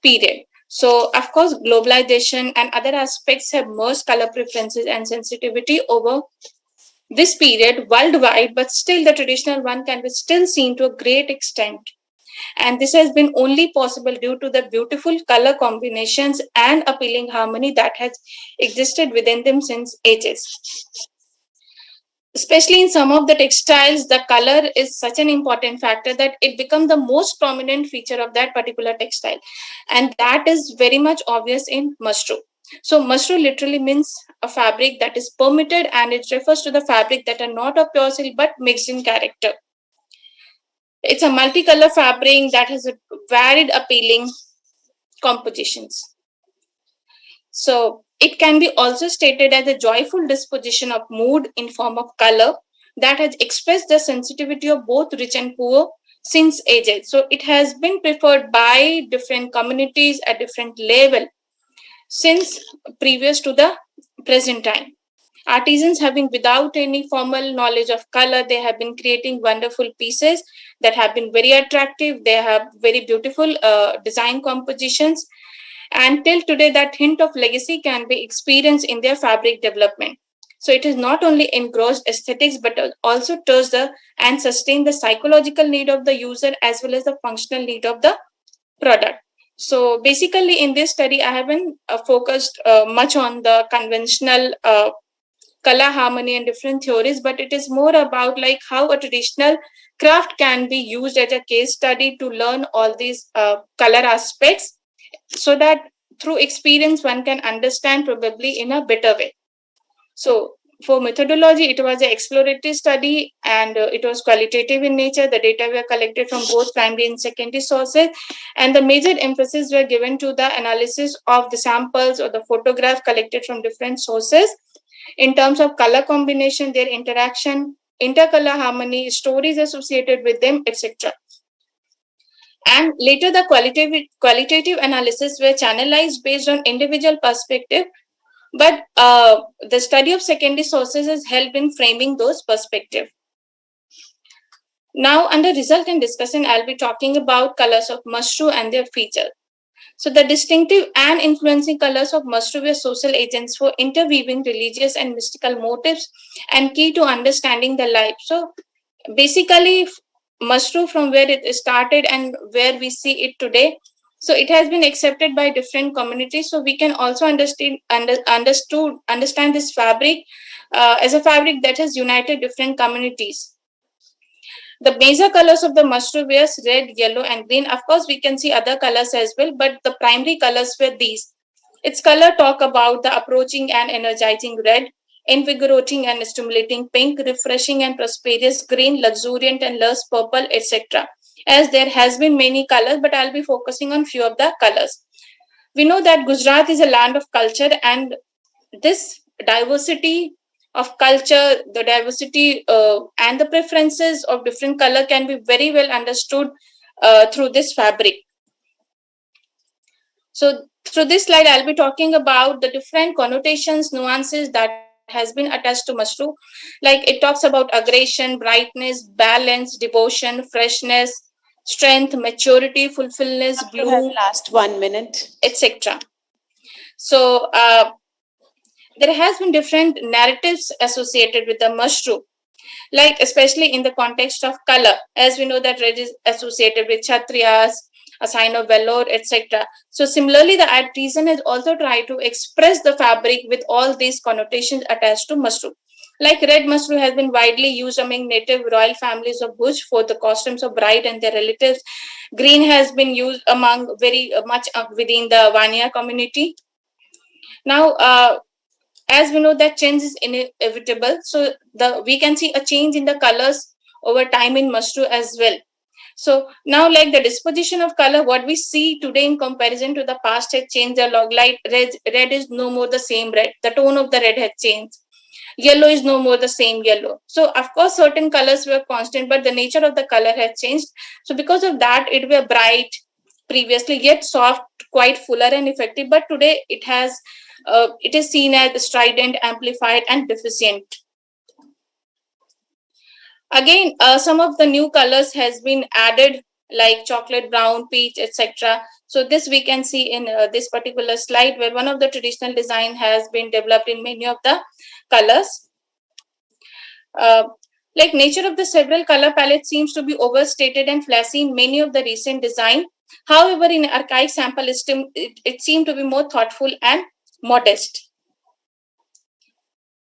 U: period. So of course, globalization and other aspects have merged color preferences and sensitivity over this period worldwide, but still the traditional one can be still seen to a great extent. And this has been only possible due to the beautiful color combinations and appealing harmony that has existed within them since ages. Especially in some of the textiles, the color is such an important factor that it becomes the most prominent feature of that particular textile. And that is very much obvious in Mashru. So Mashru literally means a fabric that is permitted, and it refers to the fabric that are not of pure silk but mixed in character. It's a multicolor fabric that has a varied appealing compositions. So it can be also stated as a joyful disposition of mood in form of color that has expressed the sensitivity of both rich and poor since ages. So it has been preferred by different communities at different level since previous to the present time. Artisans having without any formal knowledge of color, they have been creating wonderful pieces that have been very attractive. They have very beautiful design compositions. And till today, that hint of legacy can be experienced in their fabric development. So it is not only engrossed aesthetics, but also touched and sustained the psychological need of the user as well as the functional need of the product. So basically in this study, I haven't focused much on the conventional color harmony and different theories, but it is more about like how a traditional craft can be used as a case study to learn all these color aspects, so that through experience one can understand probably in a better way. So for methodology, it was an exploratory study, and it was qualitative in nature. The data were collected from both primary and secondary sources, and the major emphasis were given to the analysis of the samples or the photograph collected from different sources. in terms of color combination, their interaction, intercolor harmony, stories associated with them, etc. And later the qualitative analysis were channelized based on individual perspective, but the study of secondary sources has helped in framing those perspectives. Now, under result and discussion, I'll be talking about colors of mushroom and their features. So the distinctive and influencing colors of mushroom were social agents for interweaving religious and mystical motives and key to understanding the life. So basically, mushroom from where it started and where we see it today, so it has been accepted by different communities. So we can also understand this fabric as a fabric that has united different communities. The major colors of the mushroom were red, yellow, and green. Of course, we can see other colors as well, but the primary colors were these. Its color talk about the approaching and energizing red, invigorating and stimulating pink, refreshing and prosperous green, luxuriant and lush purple, etc. As there has been many colors, but I'll be focusing on few of the colors. We know that Gujarat is a land of culture, and this diversity of culture, the diversity and the preferences of different color can be very well understood through this fabric. So through this slide, I'll be talking about the different connotations, nuances that has been attached to mushroom. Like it talks about aggression, brightness, balance, devotion, freshness, strength, maturity, fulfillment, bloom,
L: last 1 minute,
U: etc. So there has been different narratives associated with the mushroom, like especially in the context of color, as we know that red is associated with Kshatriyas, a sign of valor, etc. So similarly, the artisan has also tried to express the fabric with all these connotations attached to mushroom. Like red mushroom has been widely used among native royal families of Bhuj for the costumes of bride and their relatives. Green has been used among very much within the Vanya community. Now, as we know that change is inevitable, so we can see a change in the colors over time in mushroom as well. So now, like the disposition of color, what we see today in comparison to the past has changed a lot. Like red is no more the same red. The tone of the red has changed. Yellow is no more the same yellow. So of course, certain colors were constant, but the nature of the color has changed. So because of that, it were bright previously, yet soft, quite fuller and effective. But today, it is seen as strident, amplified, and deficient. Again, some of the new colors has been added, like chocolate brown, peach, etc. So this we can see in this particular slide, where one of the traditional design has been developed in many of the colors. Like nature of the several color palette seems to be overstated and flashy in many of the recent design. However, in archaic sample system, it seemed to be more thoughtful and modest.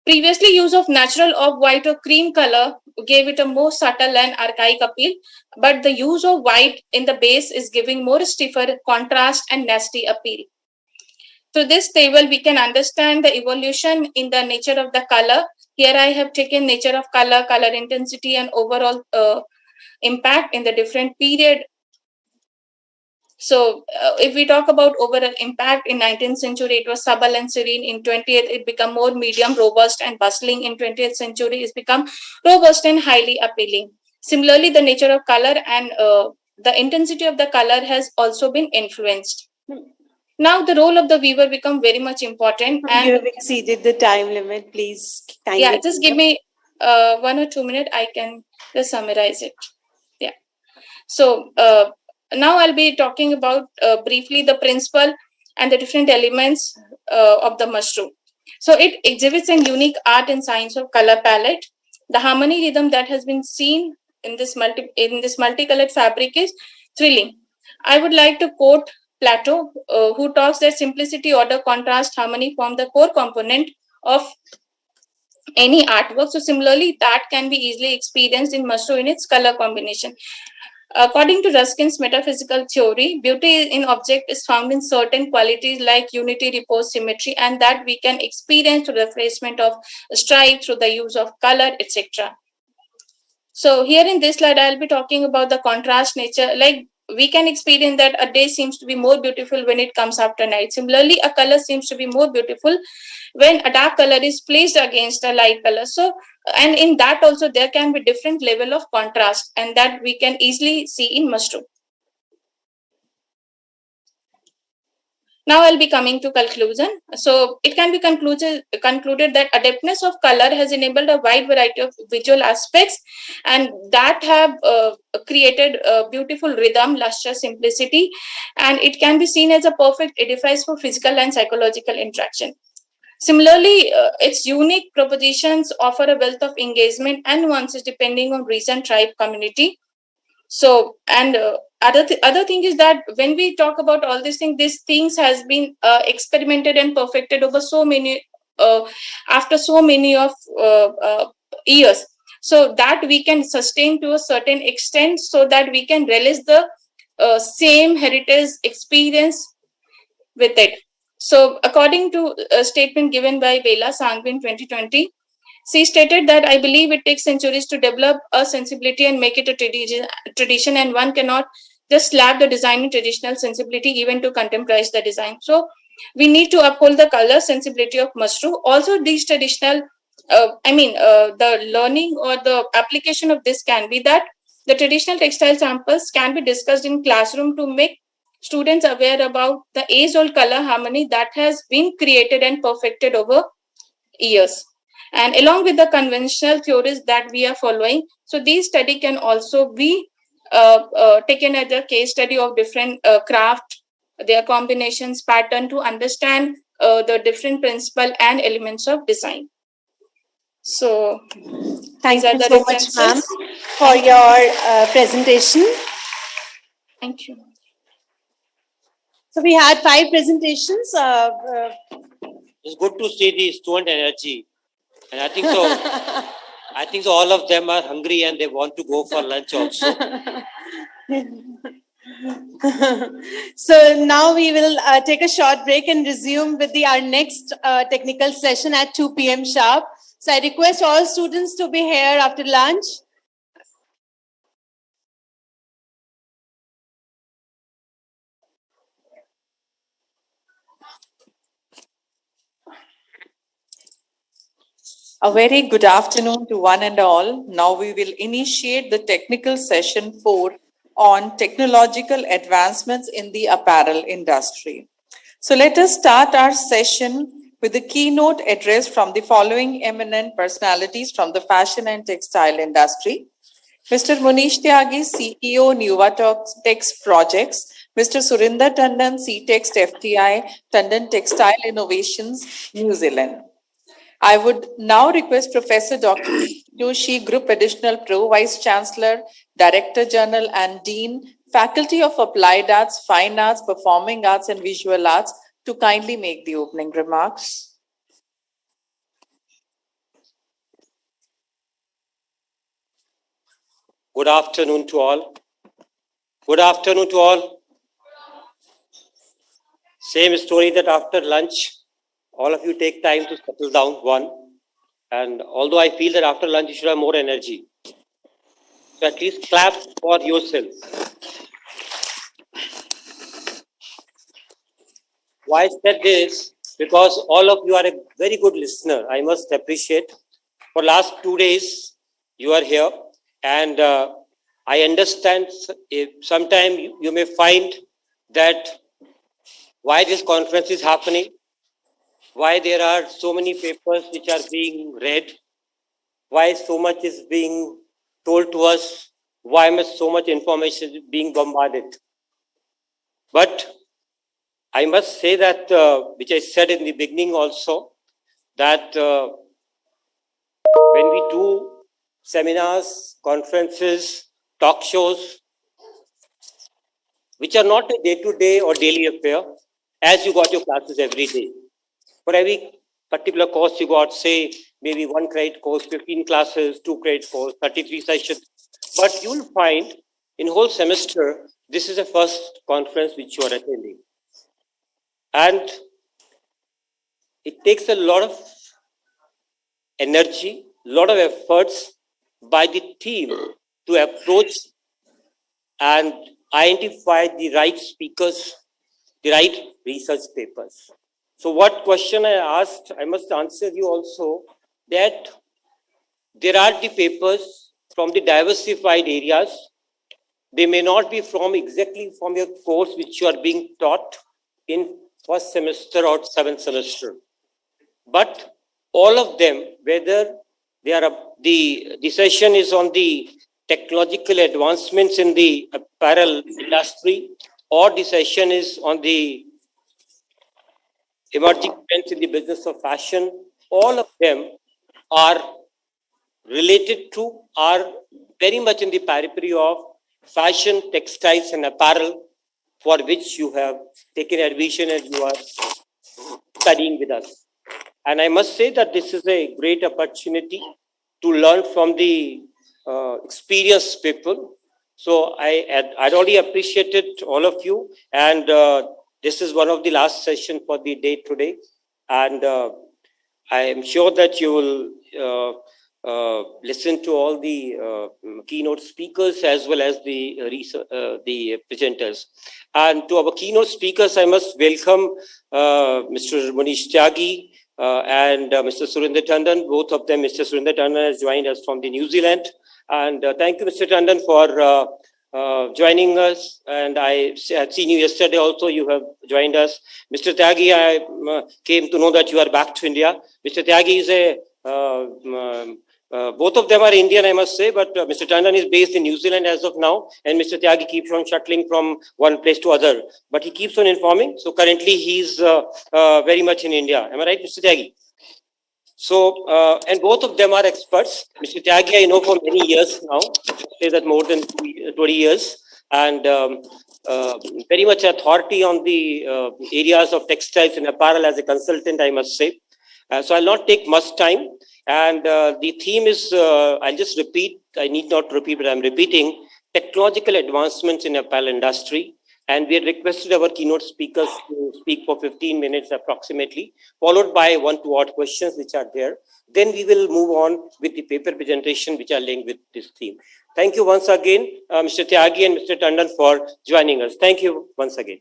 U: Previously, use of natural off-white or cream color gave it a more subtle and archaic appeal, but the use of white in the base is giving more stiffer contrast and nasty appeal. Through this table, we can understand the evolution in the nature of the color. Here I have taken nature of color, color intensity, and overall impact in the different period. So if we talk about overall impact in 19th century, it was subtle and serene. In 20th, it became more medium, robust, and bustling. In 20th century, it's become robust and highly appealing. Similarly, the nature of color and the intensity of the color has also been influenced. Now, the role of the weaver become very much important. And
L: you have exceeded the time limit. Please,
U: yeah, just give me 1 or 2 minutes. I can just summarize it. Yeah. So now I'll be talking about briefly the principle and the different elements of the mushroom. So it exhibits a unique art and science of color palette. The harmony rhythm that has been seen in this multicolored fabric is thrilling. I would like to quote Plato, who talks that simplicity, order, contrast, harmony form the core component of any artwork. So similarly, that can be easily experienced in mushroom in its color combination. According to Ruskin's metaphysical theory, beauty in object is found in certain qualities like unity, repose, symmetry, and that we can experience through the placement of stripe, through the use of color, etc. So here in this slide, I'll be talking about the contrast nature. Like we can experience that a day seems to be more beautiful when it comes after night. Similarly, a color seems to be more beautiful when a dark color is placed against a light color. So, and in that also there can be different level of contrast, and that we can easily see in mushroom. Now I'll be coming to conclusion. So it can be concluded that adeptness of color has enabled a wide variety of visual aspects, and that have created a beautiful rhythm, luster, simplicity, and it can be seen as a perfect edifice for physical and psychological interaction. Similarly, its unique propositions offer a wealth of engagement and nuances depending on region, tribe, community. So, and other thing is that when we talk about all these things has been experimented and perfected over so many after so many of years, so that we can sustain to a certain extent, so that we can relish the same heritage experience with it. So, according to a statement given by Bela Sangvi in 2020, she stated that I believe it takes centuries to develop a sensibility and make it a tradition, and one cannot just slap the design in traditional sensibility even to contemporize the design. So we need to uphold the color sensibility of mushroom. Also, these traditional, the learning or the application of this can be that the traditional textile samples can be discussed in classroom to make students aware about the age-old color harmony that has been created and perfected over years. And along with the conventional theories that we are following, so these study can also be taken as a case study of different craft, their combinations, pattern to understand the different principle and elements of design. So
L: thank you so much, ma'am, for your presentation.
U: Thank you.
L: So we had 5 presentations.
B: It's good to see the student energy. And I think so. I think so all of them are hungry and they want to go for lunch also.
L: So now we will take a short break and resume with our next technical session at 2 p.m. sharp. So I request all students to be here after lunch.
A: A very good afternoon to one and all. Now we will initiate the technical session 4 on technological advancements in the apparel industry. So let us start our session with the keynote address from the following eminent personalities from the fashion and textile industry. Mr. Munish Tyagi, CEO, Nuvatex Projects. Mr. Surinder Tandon, CText FTI, Tandon Textile Innovations, New Zealand. I would now request Professor Dr. Joshi, Group Additional Pro, Vice Chancellor, Director General and Dean, Faculty of Applied Arts, Fine Arts, Performing Arts and Visual Arts to kindly make the opening remarks.
B: Good afternoon to all. Good afternoon to all. Same story that after lunch, all of you take time to settle down, one. And although I feel that after lunch, you should have more energy. So at least clap for yourself. Why I said this? Because all of you are a very good listener. I must appreciate. For last 2 days, you are here. And I understand sometime you may find that why this conference is happening, why there are so many papers which are being read, why so much is being told to us, why so much information is being bombarded. But I must say that, which I said in the beginning also, that when we do seminars, conferences, talk shows, which are not a day-to-day or daily affair, as you got your classes every day. For every particular course you got, say, maybe 1 credit course, 15 classes, 2 credit course, 33 sessions. But you'll find in whole semester, this is the first conference which you are attending. And it takes a lot of energy, a lot of efforts by the team to approach and identify the right speakers, the right research papers. So what question I asked, I must answer you also that there are the papers from the diversified areas. They may not be from exactly from your course which you are being taught in first semester or seventh semester. But all of them, whether they are the session is on the technological advancements in the apparel industry, or the session is on the emerging trends in the business of fashion, all of them are related to, are very much in the periphery of fashion, textiles, and apparel, for which you have taken admission and you are studying with us. And I must say that this is a great opportunity to learn from the experienced people. So I already appreciated all of you, and this is one of the last session for the day today. And I am sure that you will listen to all the keynote speakers as well as the presenters. And to our keynote speakers, I must welcome Mr. Manish Tyagi and Mr. Surinder Tandon. Both of them, Mr. Surinder Tandon has joined us from the New Zealand. And thank you, Mr. Tandon, for joining us. And I had seen you yesterday also, you have joined us. Mr. Tyagi, I came to know that you are back to India. Mr. Tyagi is a both of them are Indian, I must say, but Mr. Tandon is based in New Zealand as of now, and Mr. Tyagi keeps on shuttling from one place to other. But he keeps on informing. So currently he's very much in India. Am I right, Mr. Tyagi? So, and both of them are experts. Mr. Tyagi, I know for many years now, say that more than 20 years, and very much authority on the areas of textiles and apparel as a consultant, I must say. So I'll not take much time. And the theme is, I'll just repeat, I need not repeat, but I'm repeating, technological advancements in apparel industry. And we had requested our keynote speakers to speak for 15 minutes approximately, followed by 1 to odd questions which are there. Then we will move on with the paper presentation which are linked with this theme. Thank you once again, Mr. Tyagi and Mr. Tandon, for joining us. Thank you once again.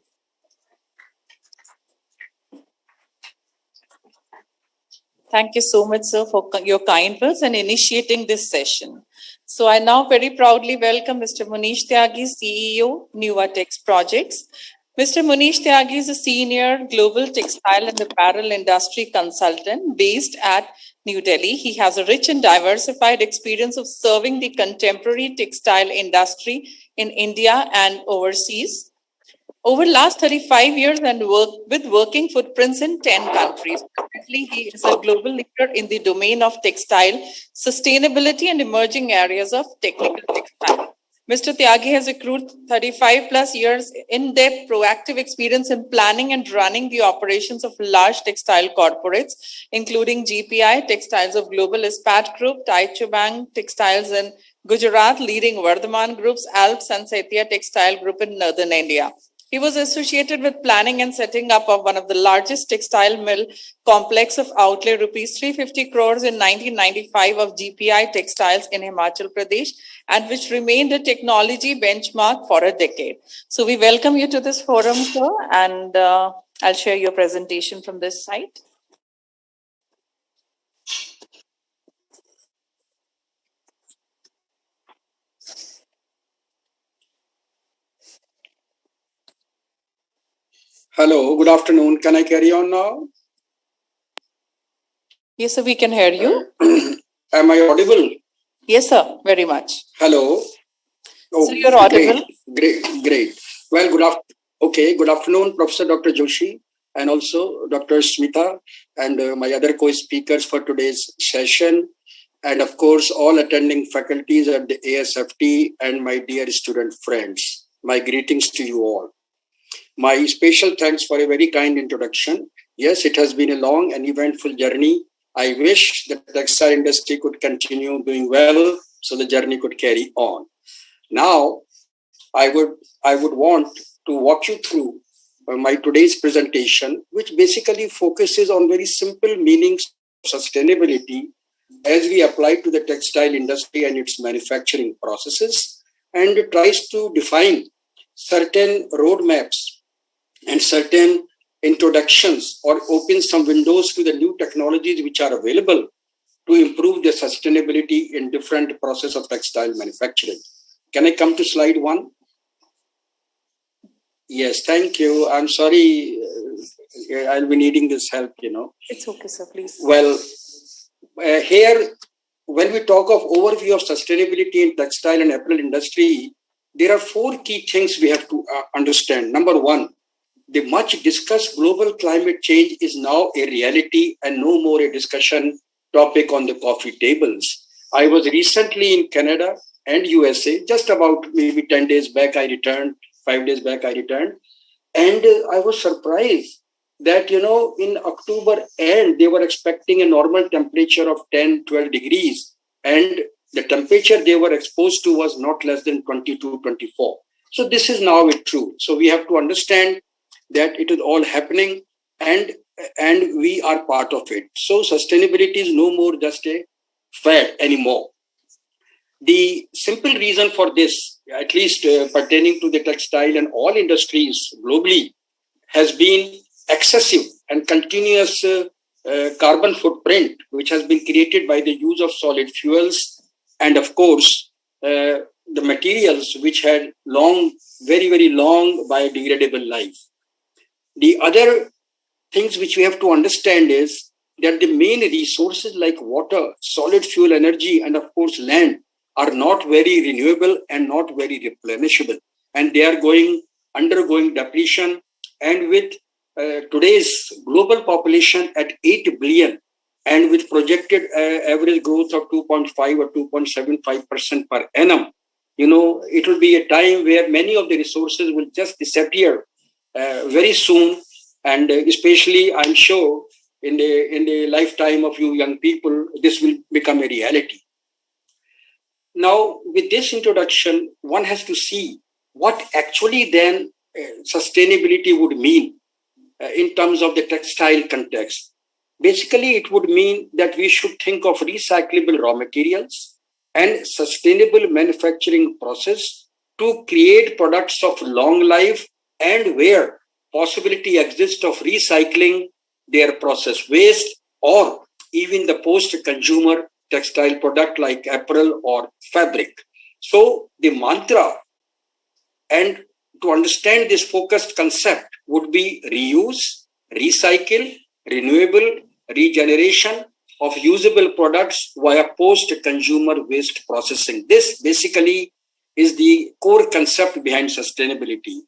A: Thank you so much, sir, for your kind words and initiating this session. So I now very proudly welcome Mr. Manish Tyagi, CEO, Newatex Projects. Mr. Manish Tyagi is a senior global textile and apparel industry consultant based at New Delhi. He has a rich and diversified experience of serving the contemporary textile industry in India and overseas. Over the last 35 years and with working footprints in 10 countries. Currently, he is a global leader in the domain of textile, sustainability, and emerging areas of technical textile. Mr. Tyagi has accrued 35 plus years in-depth proactive experience in planning and running the operations of large textile corporates, including GPI, Textiles of Global INCFAT Group, Deutsche Bank Textiles in Gujarat, leading Vardhaman Group's Alps and Setia Textile Group in Northern India. He was associated with planning and setting up of one of the largest textile mill complex of outlay rupees 350 crores in 1995 of GPI Textiles in Himachal Pradesh, and which remained a technology benchmark for a decade. So we welcome you to this forum, sir, and I'll share your presentation from this site.
D: Hello, good afternoon. Can I carry on now?
A: Yes, sir, we can hear you.
D: Am I audible?
A: Yes, sir, very much.
D: Hello. Oh,
A: so you're audible.
D: Great. Well, good afternoon, Professor Dr. Joshi, and also Dr. Smita, and my other co-speakers for today's session, and of course, all attending faculties at the ASFT and my dear student friends. My greetings to you all. My special thanks for a very kind introduction. Yes, it has been a long and eventful journey. I wish the textile industry could continue doing well so the journey could carry on. Now, I would want to walk you through my today's presentation, which basically focuses on very simple meanings of sustainability as we apply to the textile industry and its manufacturing processes, and tries to define certain roadmaps and certain introductions or open some windows to the new technologies which are available to improve the sustainability in different process of textile manufacturing. Can I come to slide 1? Yes, thank you. I'm sorry, I'll be needing this help,
A: It's okay, sir, please.
D: Well, here, when we talk of overview of sustainability in textile and apparel industry, there are 4 key things we have to understand. Number 1, the much discussed global climate change is now a reality and no more a discussion topic on the coffee tables. I was recently in Canada and USA, just about maybe 10 days back I returned, 5 days back I returned, and I was surprised that, in October end, they were expecting a normal temperature of 10, 12 degrees, and the temperature they were exposed to was not less than 22, 24. So this is now true. So we have to understand that it is all happening and we are part of it. So sustainability is no more just a fad anymore. The simple reason for this, at least pertaining to the textile and all industries globally, has been excessive and continuous carbon footprint, which has been created by the use of solid fuels and, of course, the materials which had very, very long biodegradable life. The other things which we have to understand is that the main resources like water, solid fuel energy, and of course land are not very renewable and not very replenishable. And they are undergoing depletion. And with today's global population at 8 billion and with projected average growth of 2.5 or 2.75% per annum, it will be a time where many of the resources will just disappear very soon, and especially I'm sure in the lifetime of you young people, this will become a reality. Now, with this introduction, one has to see what actually then sustainability would mean in terms of the textile context. Basically, it would mean that we should think of recyclable raw materials and sustainable manufacturing process to create products of long life, and where possibility exists of recycling their process waste or even the post-consumer textile product like apparel or fabric. So the mantra, and to understand this focused concept, would be reuse, recycle, renewable, regeneration of usable products via post-consumer waste processing. This basically is the core concept behind sustainability.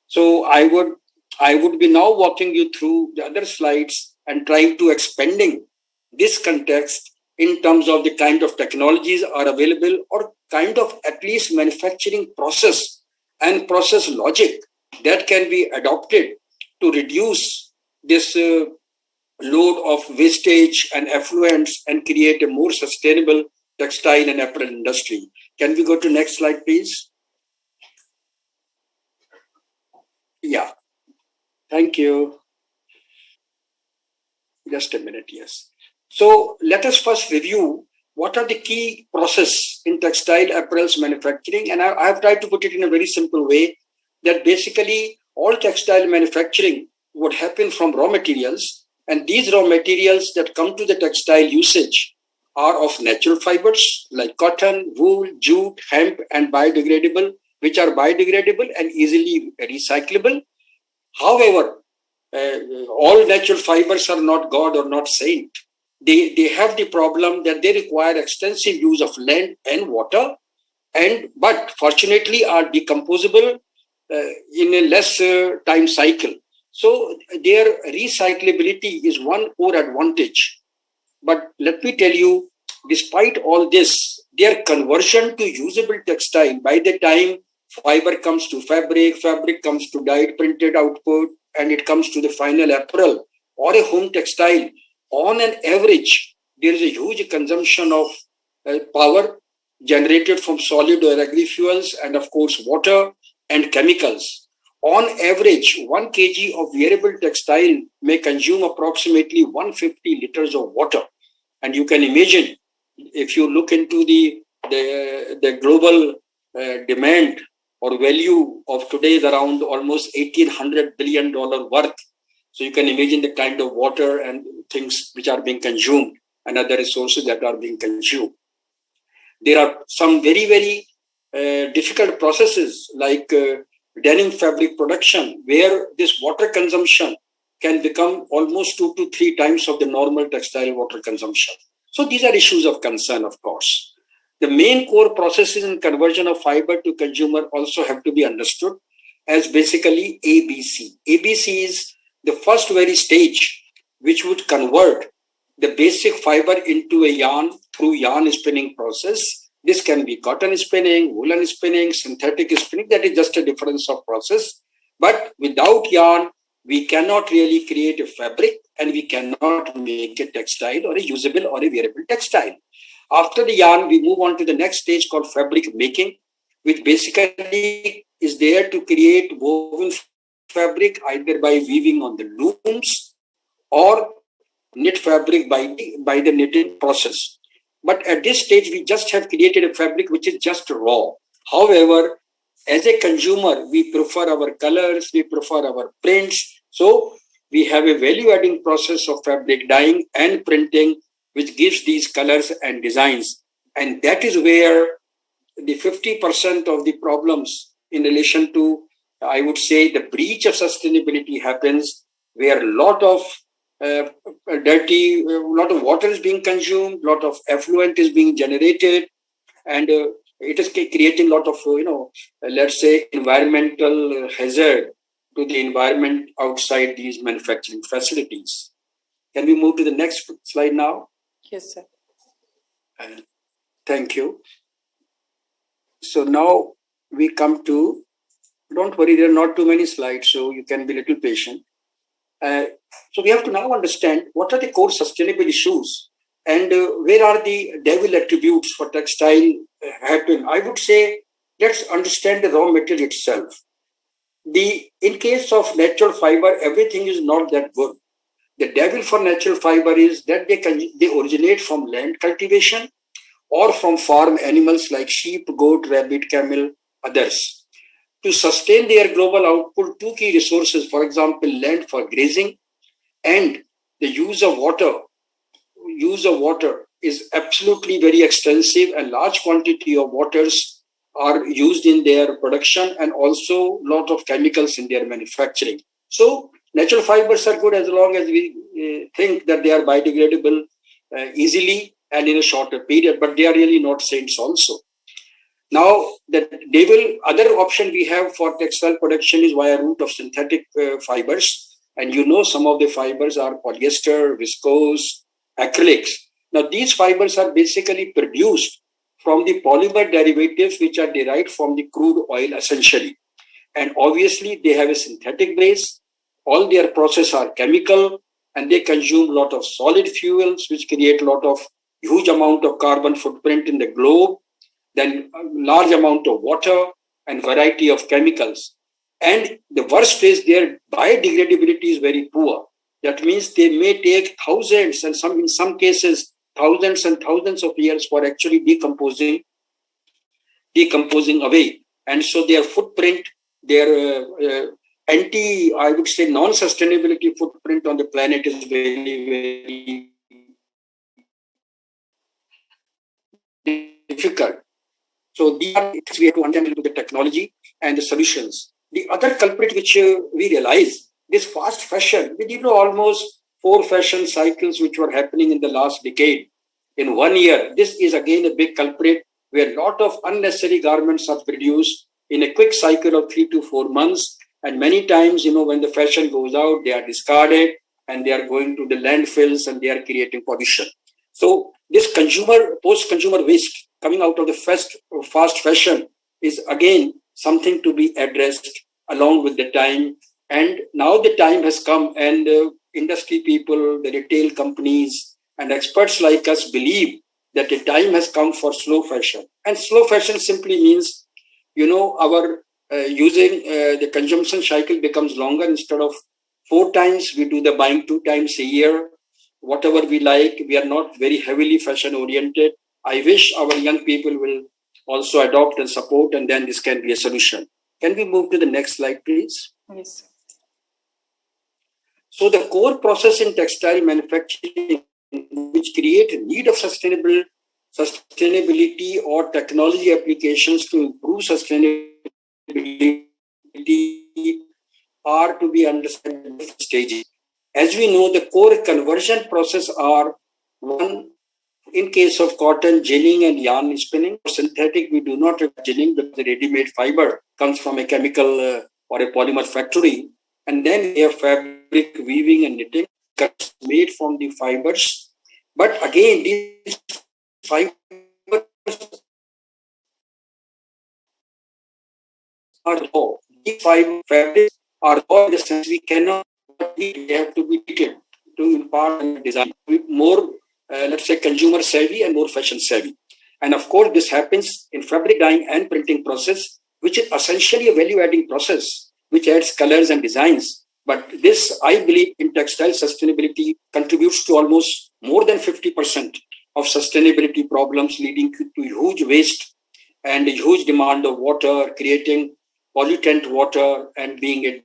D: So I would be now walking you through the other slides and trying to expanding this context in terms of the kind of technologies are available or kind of at least manufacturing process and process logic that can be adopted to reduce this load of wastage and effluents and create a more sustainable textile and apparel industry. Can we go to next slide, please? Yeah. Thank you. Just a minute, yes. So let us first review what are the key process in textile apparels manufacturing. And I have tried to put it in a very simple way that basically all textile manufacturing would happen from raw materials. And these raw materials that come to the textile usage are of natural fibers like cotton, wool, jute, hemp, and biodegradable, which are biodegradable and easily recyclable. However, all natural fibers are not God or not saint. They have the problem that they require extensive use of land and water, but fortunately are decomposable in a less time cycle. So their recyclability is one core advantage. But let me tell you, despite all this, their conversion to usable textile, by the time fiber comes to fabric, fabric comes to dyed printed output, and it comes to the final apparel or a home textile, on an average, there is a huge consumption of power generated from solid or agri-fuels and of course water and chemicals. On average, 1 kg of wearable textile may consume approximately 150 liters of water. And you can imagine, if you look into the global demand or value of today is around almost $1,800 billion worth. So you can imagine the kind of water and things which are being consumed and other resources that are being consumed. There are some very, very difficult processes like denim fabric production, where this water consumption can become almost 2 to 3 times of the normal textile water consumption. So these are issues of concern, of course. The main core processes in conversion of fiber to consumer also have to be understood as basically ABC. ABC is the first very stage which would convert the basic fiber into a yarn through yarn spinning process. This can be cotton spinning, woolen spinning, synthetic spinning. That is just a difference of process. But without yarn, we cannot really create a fabric and we cannot make a textile or a usable or a wearable textile. After the yarn, we move on to the next stage called fabric making, which basically is there to create woven fabric either by weaving on the looms or knit fabric by the knitting process. But at this stage, we just have created a fabric which is just raw. However, as a consumer, we prefer our colors, we prefer our prints. So we have a value-adding process of fabric dyeing and printing, which gives these colors and designs. And that is where the 50% of the problems in relation to, I would say, the breach of sustainability happens, where a lot of lot of water is being consumed, a lot of effluent is being generated, and it is creating a lot of, let's say, environmental hazard to the environment outside these manufacturing facilities. Can we move to the next slide now?
A: Yes, sir.
D: Thank you. So now we come to, don't worry, there are not too many slides, so you can be a little patient. So we have to now understand what are the core sustainable issues and where are the devil attributes for textile happen. I would say, let's understand the raw material itself. In case of natural fiber, everything is not that good. The devil for natural fiber is that they originate from land cultivation or from farm animals like sheep, goat, rabbit, camel, others. To sustain their global output, 2 key resources, for example, land for grazing and the use of water. Use of water is absolutely very extensive, and large quantity of waters are used in their production and also a lot of chemicals in their manufacturing. So natural fibers are good as long as we think that they are biodegradable easily and in a shorter period, but they are really not saints also. Now, the other option we have for textile production is via route of synthetic fibers. And some of the fibers are polyester, viscose, acrylics. Now, these fibers are basically produced from the polymer derivatives which are derived from the crude oil essentially. And obviously, they have a synthetic base. All their processes are chemical and they consume a lot of solid fuels which create a lot of huge amount of carbon footprint in the globe. Then a large amount of water and variety of chemicals. And the worst is their biodegradability is very poor. That means they may take thousands and in some cases, thousands and thousands of years for actually decomposing away. And so their footprint, their I would say, non-sustainability footprint on the planet is very, very difficult. So these are things we have to understand into the technology and the solutions. The other culprit which we realize, this fast fashion, we did almost 4 fashion cycles which were happening in the last decade. In 1 year, this is again a big culprit where a lot of unnecessary garments are produced in a quick cycle of 3 to 4 months. And many times, when the fashion goes out, they are discarded and they are going to the landfills and they are creating pollution. So this post-consumer waste coming out of the fast fashion is again something to be addressed along with the time. And now the time has come and industry people, the retail companies and experts like us believe that the time has come for slow fashion. And slow fashion simply means, our using the consumption cycle becomes longer. Instead of 4 times, we do the buying 2 times a year. Whatever we like, we are not very heavily fashion oriented. I wish our young people will also adopt and support, and then this can be a solution. Can we move to the next slide, please?
A: Yes.
D: So the core process in textile manufacturing, which create a need of sustainability or technology applications to improve sustainability, are to be understood at different stages. As we know, the core conversion process are one, in case of cotton, ginning and yarn spinning. For synthetic, we do not have ginning because the ready-made fiber comes from a chemical or a polymer factory. And then we have fabric weaving and knitting made from the fibers. But again, these fibers are raw. These fabrics are raw in the sense we cannot, they have to be treated to impart and design more, let's say, consumer savvy and more fashion savvy. And of course, this happens in fabric dyeing and printing process, which is essentially a value-adding process, which adds colors and designs. But this, I believe, in textile sustainability contributes to almost more than 50% of sustainability problems, leading to huge waste and a huge demand of water, creating pollutant water and being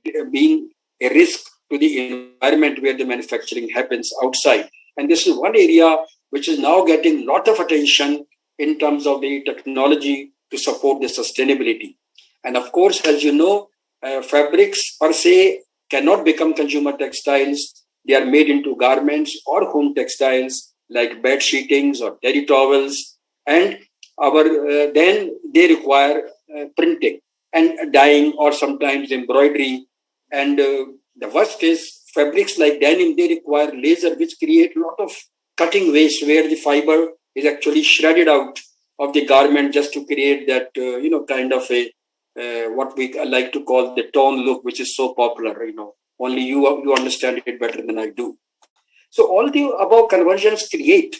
D: a risk to the environment where the manufacturing happens outside. And this is one area which is now getting a lot of attention in terms of the technology to support the sustainability. And of course, as you know, fabrics per se cannot become consumer textiles. They are made into garments or home textiles like bed sheetings or terry towels. And then they require printing and dyeing or sometimes embroidery. And the worst is fabrics like denim, they require laser, which create a lot of cutting waste where the fiber is actually shredded out of the garment just to create that, kind of a, what we like to call the tone look, which is so popular, only you understand it better than I do. So all the above conversions create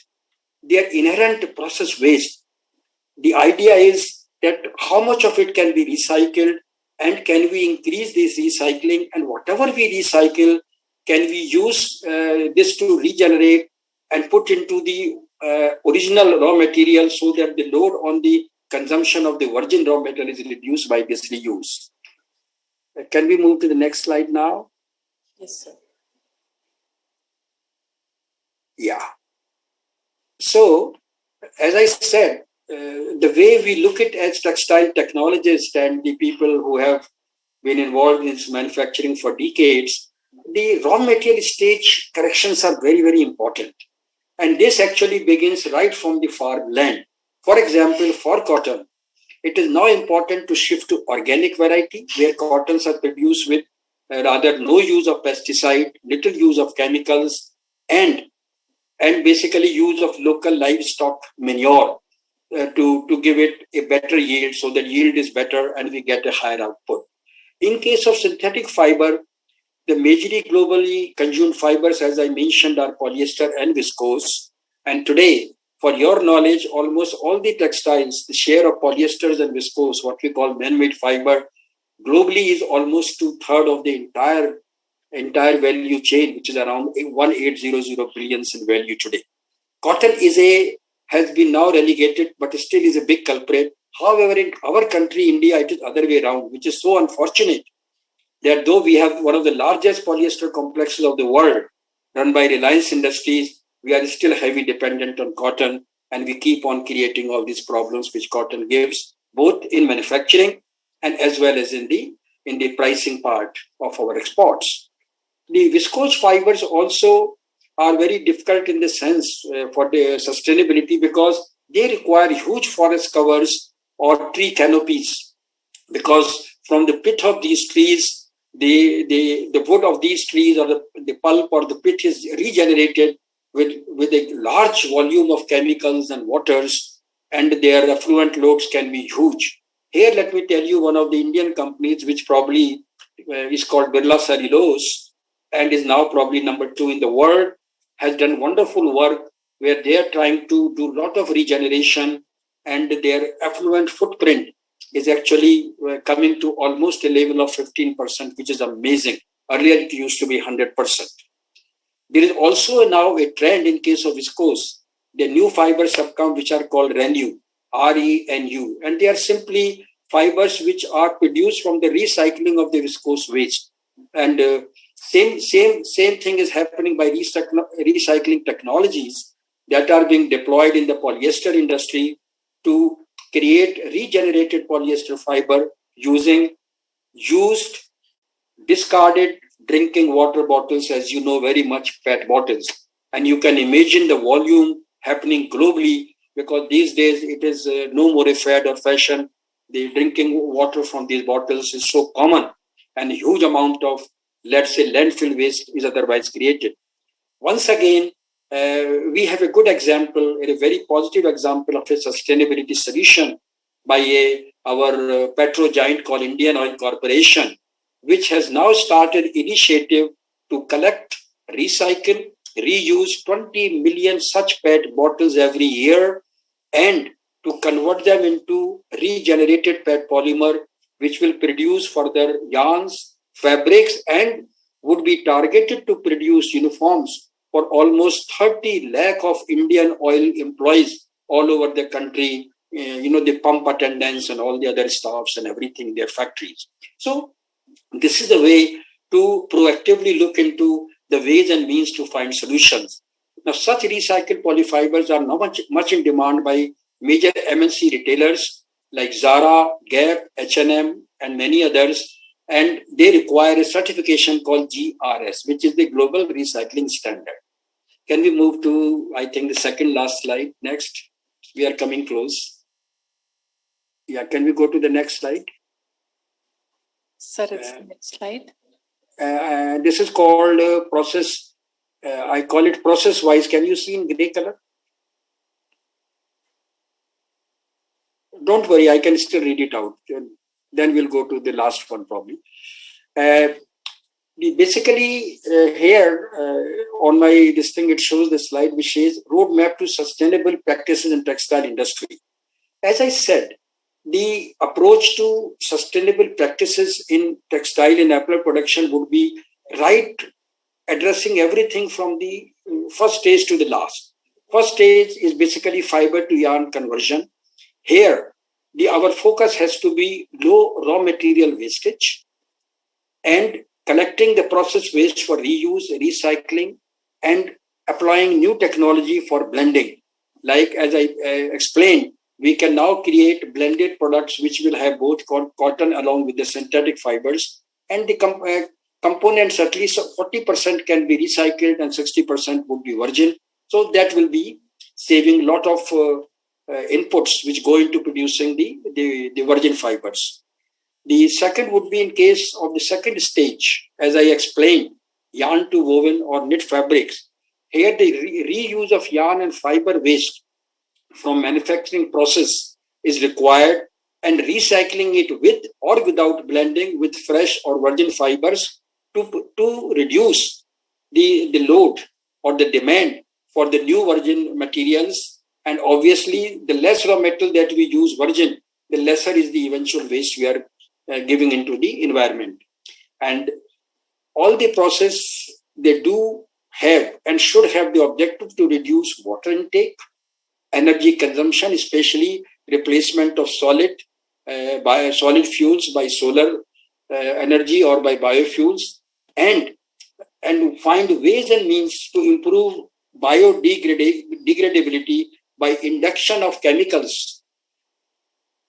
D: their inherent process waste. The idea is that how much of it can be recycled, and can we increase this recycling, and whatever we recycle, can we use this to regenerate and put into the original raw material so that the load on the consumption of the virgin raw material is reduced by this reuse. Can we move to the next slide now?
A: Yes, sir.
D: Yeah. So, as I said, the way we look at as textile technologists and the people who have been involved in this manufacturing for decades, the raw material stage corrections are very, very important. And this actually begins right from the farmland. For example, for cotton, it is now important to shift to organic variety, where cottons are produced with rather no use of pesticide, little use of chemicals, and basically use of local livestock manure to give it a better yield, so that yield is better and we get a higher output. In case of synthetic fiber, the majorly globally consumed fibers, as I mentioned, are polyester and viscose. And today, for your knowledge, almost all the textiles, the share of polyesters and viscose, what we call man-made fiber, globally is almost 2/3 of the entire value chain, which is around 1800 billions in value today. Cotton has been now relegated, but still is a big culprit. However, in our country, India, it is other way around, which is so unfortunate that though we have one of the largest polyester complexes of the world run by Reliance Industries, we are still heavily dependent on cotton, and we keep on creating all these problems which cotton gives, both in manufacturing and as well as in the pricing part of our exports. The viscose fibers also are very difficult in the sense for the sustainability, because they require huge forest covers or tree canopies, because from the pit of these trees, the wood of these trees or the pulp or the pit is regenerated with a large volume of chemicals and waters, and their effluent loads can be huge. Here, let me tell you, one of the Indian companies, which probably is called Birla Cellulose and is now probably number 2 in the world, has done wonderful work where they are trying to do a lot of regeneration, and their effluent footprint is actually coming to almost a level of 15%, which is amazing. Earlier, it used to be 100%. There is also now a trend in case of viscose. The new fibers have come which are called renew. RENU, and they are simply fibers which are produced from the recycling of the viscose waste. And same thing is happening by recycling technologies that are being deployed in the polyester industry to create regenerated polyester fiber using used, discarded drinking water bottles, as you know very much, PET bottles. And you can imagine the volume happening globally, because these days it is no more a fad or fashion. The drinking water from these bottles is so common, and a huge amount of, let's say, landfill waste is otherwise created. Once again, we have a good example, a very positive example of a sustainability solution by our petro giant called Indian Oil Corporation, which has now started initiative to collect, recycle, reuse 20 million such PET bottles every year, and to convert them into regenerated PET polymer, which will produce further yarns, fabrics, and would be targeted to produce uniforms for almost 30 lakh of Indian oil employees all over the country, the pump attendants and all the other staffs and everything, their factories. So this is the way to proactively look into the ways and means to find solutions. Now, such recycled polyfibers are now much in demand by major MNC retailers like Zara, Gap, H&M, and many others, and they require a certification called GRS, which is the Global Recycling Standard. Can we move to, I think, the second last slide next? We are coming close. Yeah, can we go to the next slide?
A: Sir, it's the next slide.
D: This is called process. I call it process-wise. Can you see in gray color? Don't worry, I can still read it out. Then we'll go to the last one probably. Basically, here on my this thing, it shows the slide which says roadmap to sustainable practices in textile industry. As I said, the approach to sustainable practices in textile and apparel production would be addressing everything from the first stage to the last. First stage is basically fiber to yarn conversion. Here, our focus has to be low raw material wastage and collecting the process waste for reuse, recycling, and applying new technology for blending. Like as I explained, we can now create blended products which will have both cotton along with the synthetic fibers, and the components, at least 40% can be recycled and 60% would be virgin. So that will be saving a lot of inputs which go into producing the virgin fibers. The second would be in case of the second stage, as I explained, yarn to woven or knit fabrics. Here the reuse of yarn and fiber waste from manufacturing process is required, and recycling it with or without blending with fresh or virgin fibers to reduce the load or the demand for the new virgin materials. And obviously, the less raw metal that we use virgin, the lesser is the eventual waste we are giving into the environment. And all the process, they do have and should have the objective to reduce water intake, energy consumption, especially replacement of solid fuels by solar energy or by biofuels, and find ways and means to improve biodegradability by induction of chemicals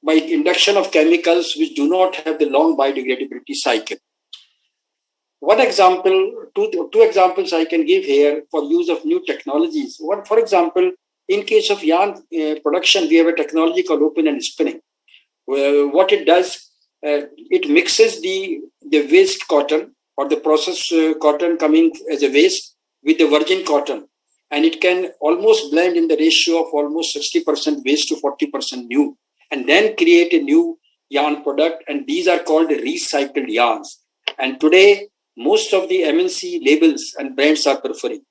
D: which do not have the long biodegradability cycle. One example, two examples I can give here for use of new technologies. One, for example, in case of yarn production, we have a technology called open end spinning. What it does, it mixes the waste cotton or the processed cotton coming as a waste with the virgin cotton, and it can almost blend in the ratio of almost 60% waste to 40% new, and then create a new yarn product, and these are called recycled yarns. And today, most of the MNC labels and brands are preferring.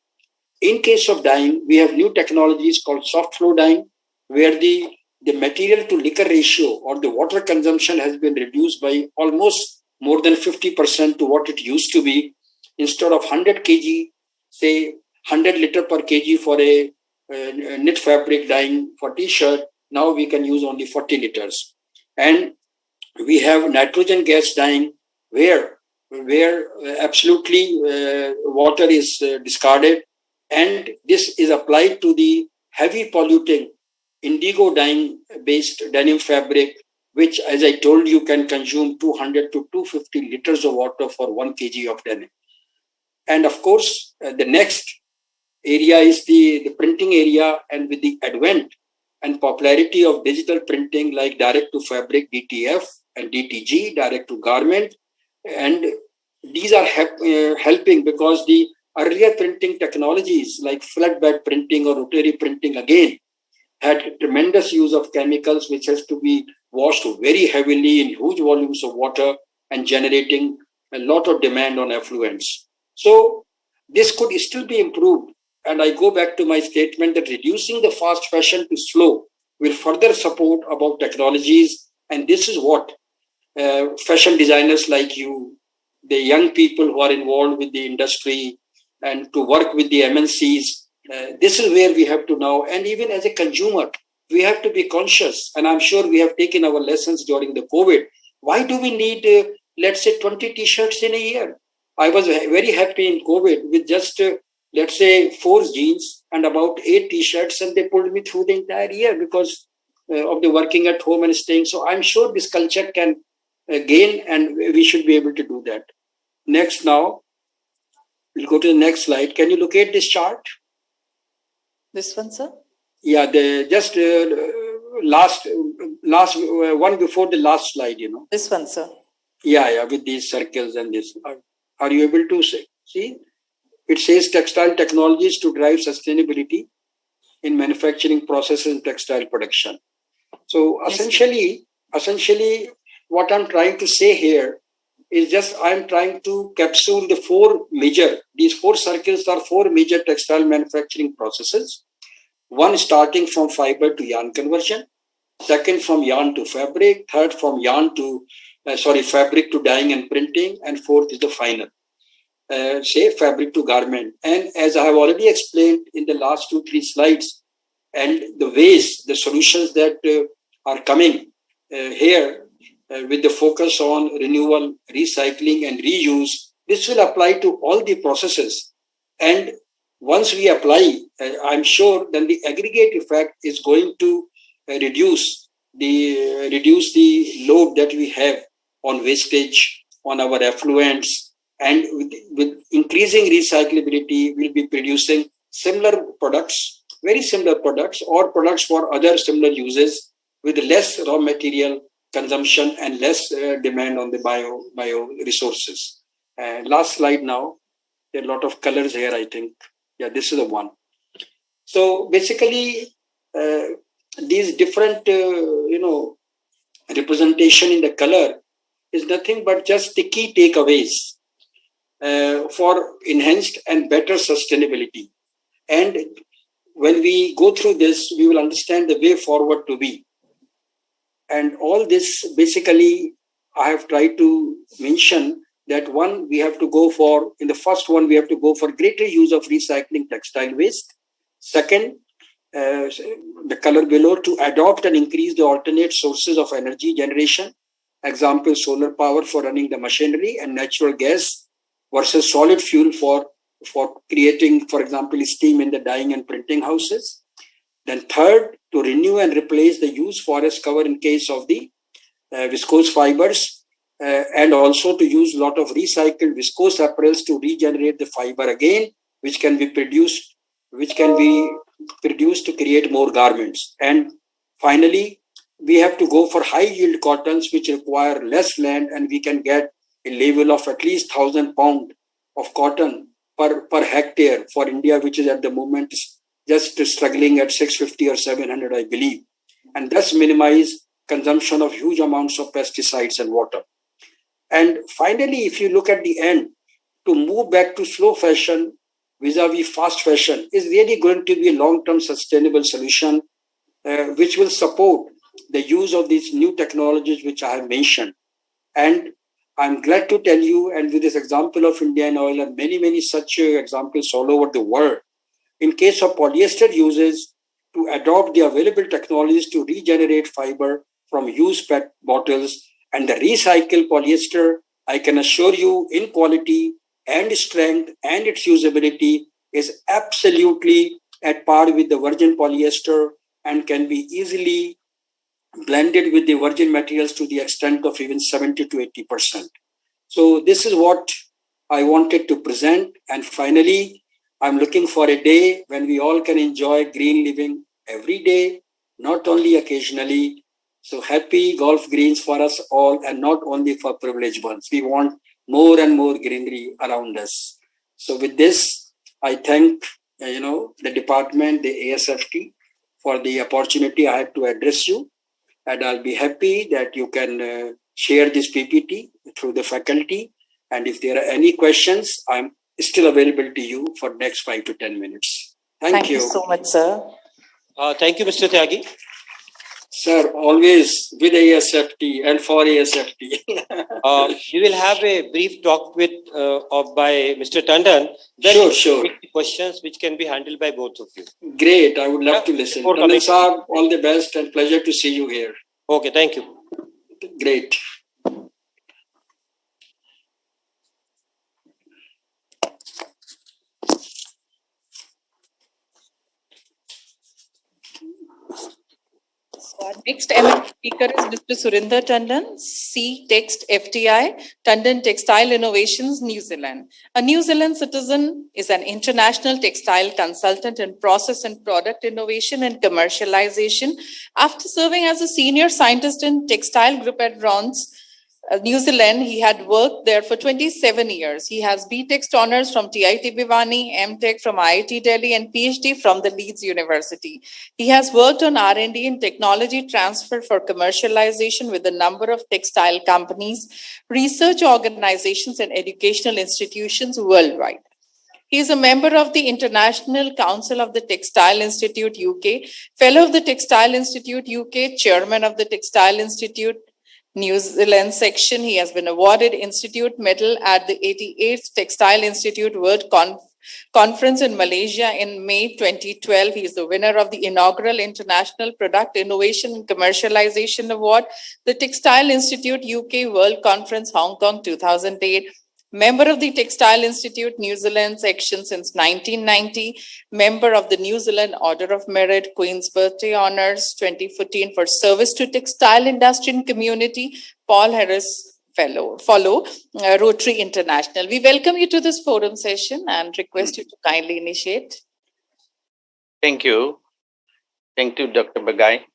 D: In case of dyeing, we have new technologies called soft flow dyeing, where the material to liquor ratio or the water consumption has been reduced by almost more than 50% to what it used to be. Instead of 100 kg, say 100 liter per kg for a knit fabric dyeing for t-shirt, Now we can use only 40 liters. And we have nitrogen gas dyeing where absolutely water is discarded, and this is applied to the heavy polluting indigo dyeing based denim fabric, which, as I told you, can consume 200 to 250 liters of water for 1 kg of denim. And of course, the next area is the printing area, and with the advent and popularity of digital printing like direct to fabric, DTF, and DTG, direct to garment, and these are helping because the earlier printing technologies like flatbed printing or rotary printing again had tremendous use of chemicals which has to be washed very heavily in huge volumes of water and generating a lot of demand on effluents. So this could still be improved. And I go back to my statement that reducing the fast fashion to slow will further support about technologies. And this is what fashion designers like you, the young people who are involved with the industry and to work with the MNCs, this is where we have to now, and even as a consumer, we have to be conscious. And I'm sure we have taken our lessons during the COVID. Why do we need, let's say, 20 t-shirts in a year? I was very happy in COVID with just, let's say, 4 jeans and about 8 t-shirts, and they pulled me through the entire year because of the working at home and staying. So I'm sure this culture can gain, and we should be able to do that. Next now, we'll go to the next slide. Can you locate this chart?
A: This one, sir?
D: Yeah, the just last one before the last slide, you know.
A: This one, sir.
D: Yeah, with these circles and this. Are you able to see? It says textile technologies to drive sustainability in manufacturing processes and textile production. So essentially, what I'm trying to say here is just I'm trying to capsule the these 4 circles are 4 major textile manufacturing processes. One starting from fiber to yarn conversion, second from yarn to fabric, third from fabric to dyeing and printing, and fourth is the final, fabric to garment. And as I have already explained in the last 2-3 slides, and the solutions that are coming here with the focus on renewal, recycling, and reuse, this will apply to all the processes. And once we apply, I'm sure then the aggregate effect is going to reduce the load that we have on wastage, on our effluents, and with increasing recyclability, we'll be producing similar products, very similar products, or products for other similar uses with less raw material consumption and less demand on the bio resources. Last slide now. There are a lot of colors here, I think. Yeah, this is the one. So basically, these different, representation in the color is nothing but just the key takeaways for enhanced and better sustainability. And when we go through this, we will understand the way forward to be. And all this, basically, I have tried to mention that one, we have to go for, in the first one, we have to go for greater use of recycling textile waste. Second, the color below, to adopt and increase the alternate sources of energy generation. Example, solar power for running the machinery and natural gas versus solid fuel for creating, for example, steam in the dyeing and printing houses. Then third, to renew and replace the used forest cover in case of the viscose fibers, and also to use a lot of recycled viscose apparels to regenerate the fiber again, which can be produced to create more garments. And finally, we have to go for high yield cottons, which require less land, and we can get a level of at least 1,000 pounds of cotton per hectare for India, which is at the moment just struggling at 650 or 700, I believe, and thus minimize consumption of huge amounts of pesticides and water. And finally, if you look at the end, to move back to slow fashion vis-a-vis fast fashion is really going to be a long-term sustainable solution, which will support the use of these new technologies which I have mentioned. And I'm glad to tell you, and with this example of Indian Oil and many, many such examples all over the world, in case of polyester uses, to adopt the available technologies to regenerate fiber from used PET bottles and the recycled polyester. I can assure you in quality and strength and its usability is absolutely at par with the virgin polyester and can be easily blended with the virgin materials to the extent of even 70 to 80%. So this is what I wanted to present. And finally, I'm looking for a day when we all can enjoy green living every day, not only occasionally. So happy golf greens for us all and not only for privileged ones. We want more and more greenery around us. So with this, I thank the department, the ASFT, for the opportunity I had to address you. And I'll be happy that you can share this PPT through the faculty. And if there are any questions, I'm still available to you for next 5 to 10 minutes. Thank you.
A: Thank you so much, sir.
B: Thank you, Mr. Tyagi.
D: Sir, always with ASFT and for ASFT.
B: We will have a brief talk by Mr. Tandon. Then
D: Sure.
B: Take the questions which can be handled by both of you.
D: Great. I would love to listen. Tandon sir, all the best and pleasure to see you here.
B: Okay, thank you.
D: Great.
A: So our next eminent speaker is Mr. Surinder Tandon, C Text FTI, Tandon Textile Innovations, New Zealand. A New Zealand citizen, is an international textile consultant in process and product innovation and commercialization. After serving as a senior scientist in textile group at Bronze, New Zealand, he had worked there for 27 years. He has BTech honors from TIT Bhiwani, MTech from IIT Delhi, and PhD from the Leeds University. He has worked on R&D and technology transfer for commercialization with a number of textile companies, research organizations, and educational institutions worldwide. He is a member of the International Council of the Textile Institute UK, Fellow of the Textile Institute UK, Chairman of the Textile Institute New Zealand section. He has been awarded Institute Medal at the 88th Textile Institute World Conference in Malaysia in May 2012. He is the winner of the inaugural International Product Innovation and Commercialization Award, the Textile Institute UK World Conference, Hong Kong 2008. Member of the Textile Institute New Zealand section since 1990, member of the New Zealand Order of Merit, Queen's Birthday Honours 2014 for service to textile industry and community, Paul Harris Fellow, Rotary International. We welcome you to this forum session and request you to kindly initiate.
E: Thank you. Thank you, Dr. Bagai.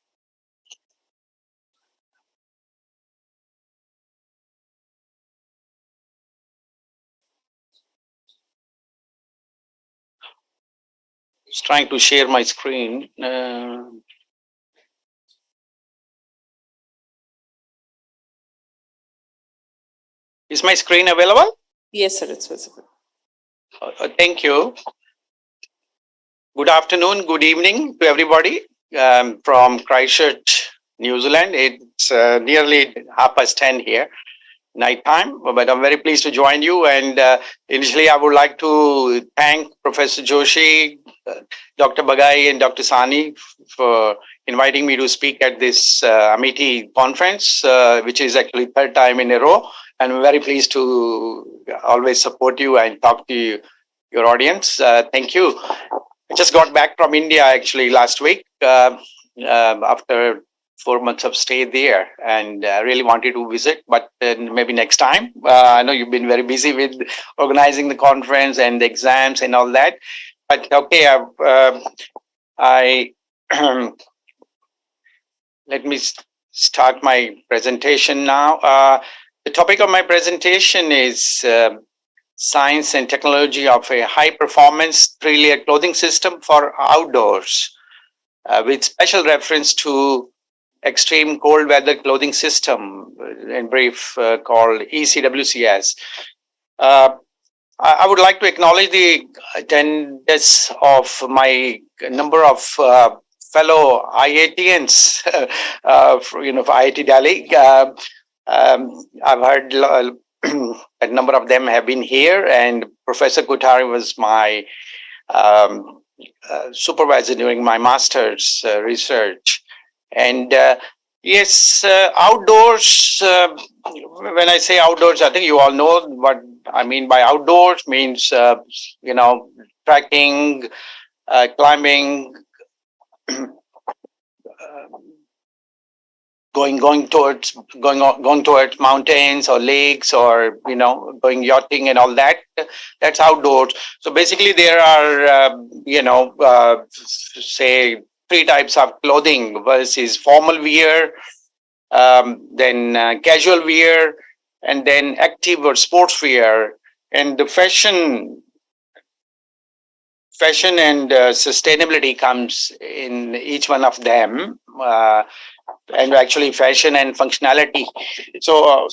E: Just trying to share my screen. Is my screen available?
A: Yes, sir, it's visible.
E: Thank you. Good afternoon, good evening to everybody from Christchurch, New Zealand. It's nearly 10:30 here, night time, but I'm very pleased to join you. And initially, I would like to thank Professor Joshi, Dr. Bagai, and Dr. Sani for inviting me to speak at this Amity conference, which is actually third time in a row. And I'm very pleased to always support you and talk to your audience. Thank you. I just got back from India actually last week after 4 months of stay there, and I really wanted to visit, but maybe next time. I know you've been very busy with organizing the conference and the exams and all that, but okay, let me start my presentation now. The topic of my presentation is science and technology of a high-performance 3-layer clothing system for outdoors, with special reference to extreme cold weather clothing system, in brief called ECWCS. I would like to acknowledge the attendance of my number of fellow IITians, for IIT Delhi. I've heard a number of them have been here, and Professor Kothari was my supervisor during my master's research. And yes, outdoors, when I say outdoors, I think you all know what I mean by outdoors means, trekking, climbing, going towards mountains or lakes, or going yachting and all that. That's outdoors. So basically there are say 3 types of clothing versus formal wear, then casual wear, and then active or sports wear. And the fashion and sustainability comes in each one of them, and actually fashion and functionality. So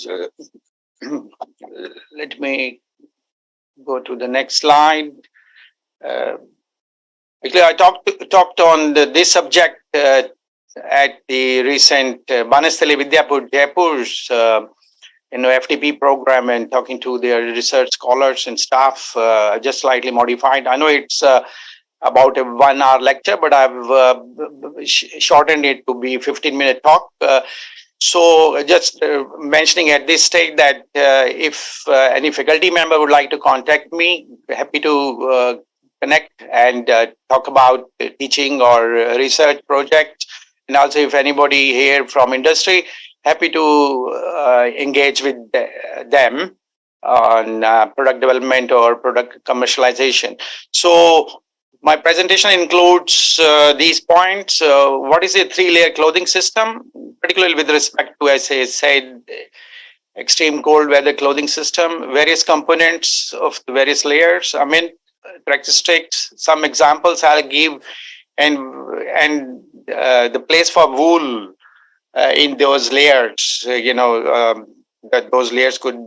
E: let me go to the next slide. Actually, I talked on this subject at the recent Banastali Vidyapur Jaipur's FTP program, and talking to their research scholars and staff, just slightly modified. I know it's about a 1-hour lecture, but I've shortened it to be 15-minute talk. So just mentioning at this stage that if any faculty member would like to contact me, happy to connect and talk about teaching or research projects. And also if anybody here from industry, happy to engage with them on product development or product commercialization. So my presentation includes these points. What is a 3-layer clothing system, particularly with respect to, as I said, extreme cold weather clothing system, various components of the various layers. I mean, characteristics, some examples I'll give, and the place for wool in those layers, that those layers could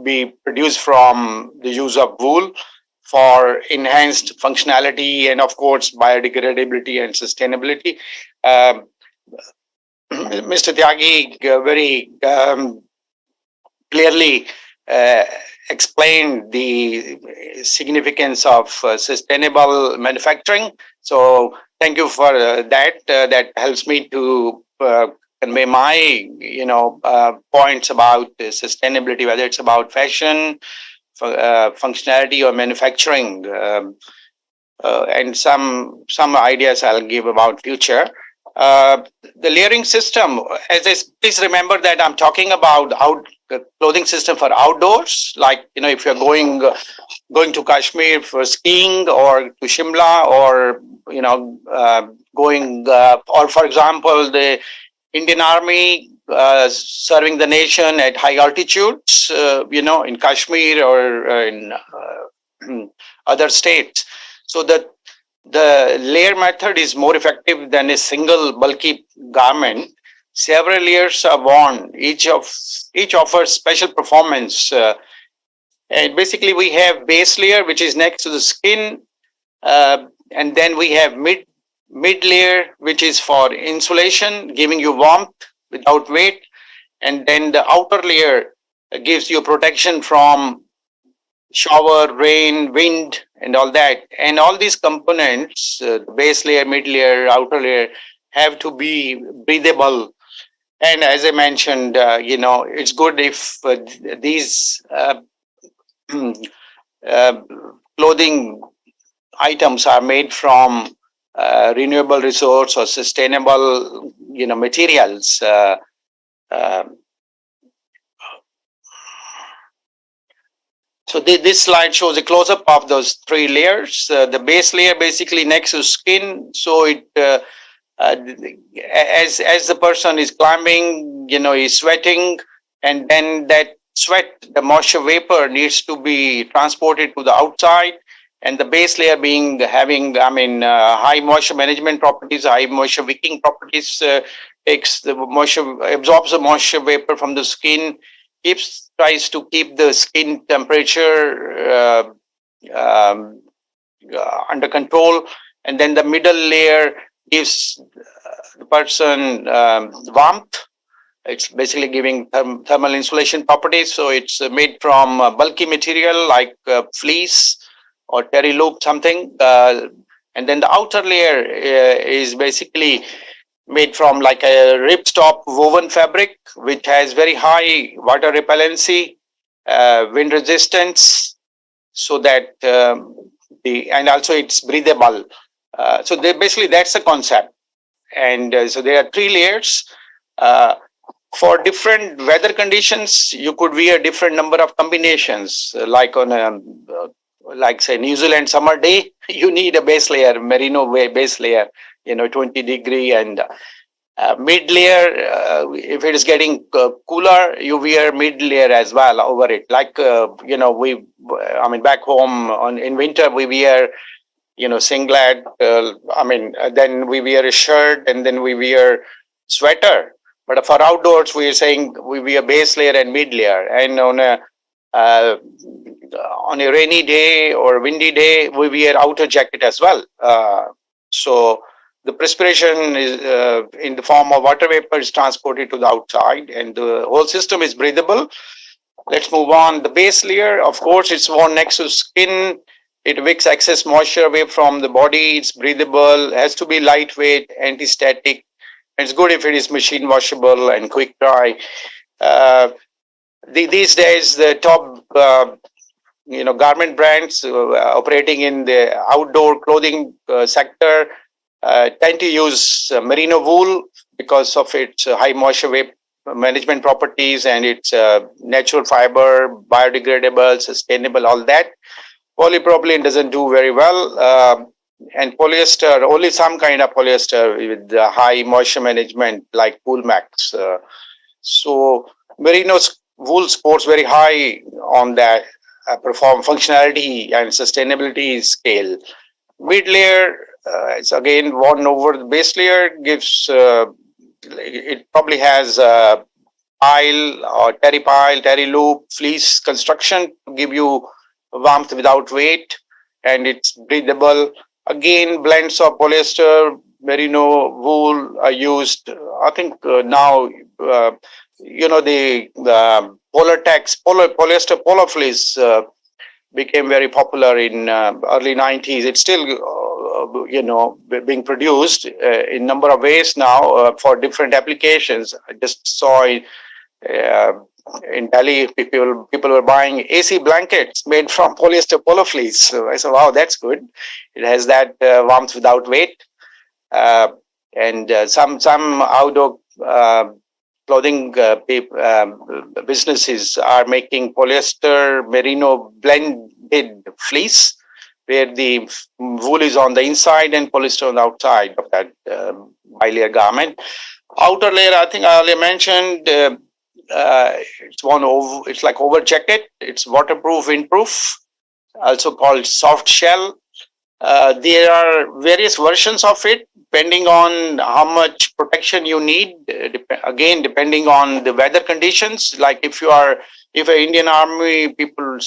E: be produced from the use of wool for enhanced functionality and, of course, biodegradability and sustainability. Mr. Tyagi very clearly explained the significance of sustainable manufacturing. So thank you for that. That helps me to convey my, points about sustainability, whether it's about fashion, functionality, or manufacturing, and some ideas I'll give about future. The layering system, please remember that I'm talking about clothing system for outdoors, like if you're going to Kashmir for skiing, or to Shimla, or going, or for example, the Indian Army serving the nation at high altitudes, in Kashmir or in other states. So that the layer method is more effective than a single bulky garment. Several layers are worn. Each offers special performance. And basically, we have base layer, which is next to the skin, and then we have mid layer, which is for insulation, giving you warmth without weight, and then the outer layer gives you protection from shower, rain, wind, and all that. And all these components, the base layer, mid layer, outer layer, have to be breathable. And as I mentioned, it's good if these clothing items are made from renewable resource or sustainable, materials. So this slide shows a close-up of those 3 layers. The base layer basically next to skin. So it, as the person is climbing, he's sweating, and then that sweat, the moisture vapor, needs to be transported to the outside. And the base layer having high moisture management properties, high moisture wicking properties, takes the moisture, absorbs the moisture vapor from the skin, tries to keep the skin temperature under control, and then the middle layer gives the person warmth. It's basically giving thermal insulation properties. So it's made from bulky material like fleece or terry loop, something, And then the outer layer is basically made from like a ripstop woven fabric, which has very high water repellency, wind resistance, so that and also it's breathable. So basically that's the concept. And so there are 3 layers. For different weather conditions, you could wear different number of combinations. Like on a, like say New Zealand summer day, you need a base layer, merino base layer, 20 degree, and mid layer. If it is getting cooler, you wear mid layer as well over it. Like back home in winter we wear singlet. Then we wear a shirt, and then we wear sweater. But for outdoors, we are saying we wear base layer and mid layer. And on a rainy day or windy day, we wear outer jacket as well. So the perspiration is in the form of water vapor is transported to the outside, and the whole system is breathable. Let's move on. The base layer, of course, it's worn next to skin. It wicks excess moisture away from the body. It's breathable, has to be lightweight, anti-static. It's good if it is machine washable and quick dry. These days, the top garment brands operating in the outdoor clothing sector tend to use merino wool because of its high moisture vapor management properties and its natural fiber, biodegradable, sustainable, all that. Polypropylene doesn't do very well. And polyester, only some kind of polyester with high moisture management like Poolmax. So merino wool scores very high on that perform functionality and sustainability scale. Mid layer, it's again worn over the base layer, gives it probably has pile or terry loop fleece construction to give you warmth without weight, and it's breathable. Again, blends of polyester, merino wool are used. I think now, the polyester polo fleece became very popular in early 90s. It's still, being produced in number of ways now for different applications. I just saw in Delhi, people were buying AC blankets made from polyester polo fleece. So I said, wow, that's good. It has that warmth without weight. And some outdoor clothing businesses are making polyester merino blended fleece, where the wool is on the inside and polyester on the outside of that bilayer garment. Outer layer, I think I earlier mentioned, it's like over jacket. It's waterproof, windproof, also called soft shell. There are various versions of it depending on how much protection you need. Again, depending on the weather conditions. Like if an Indian Army people,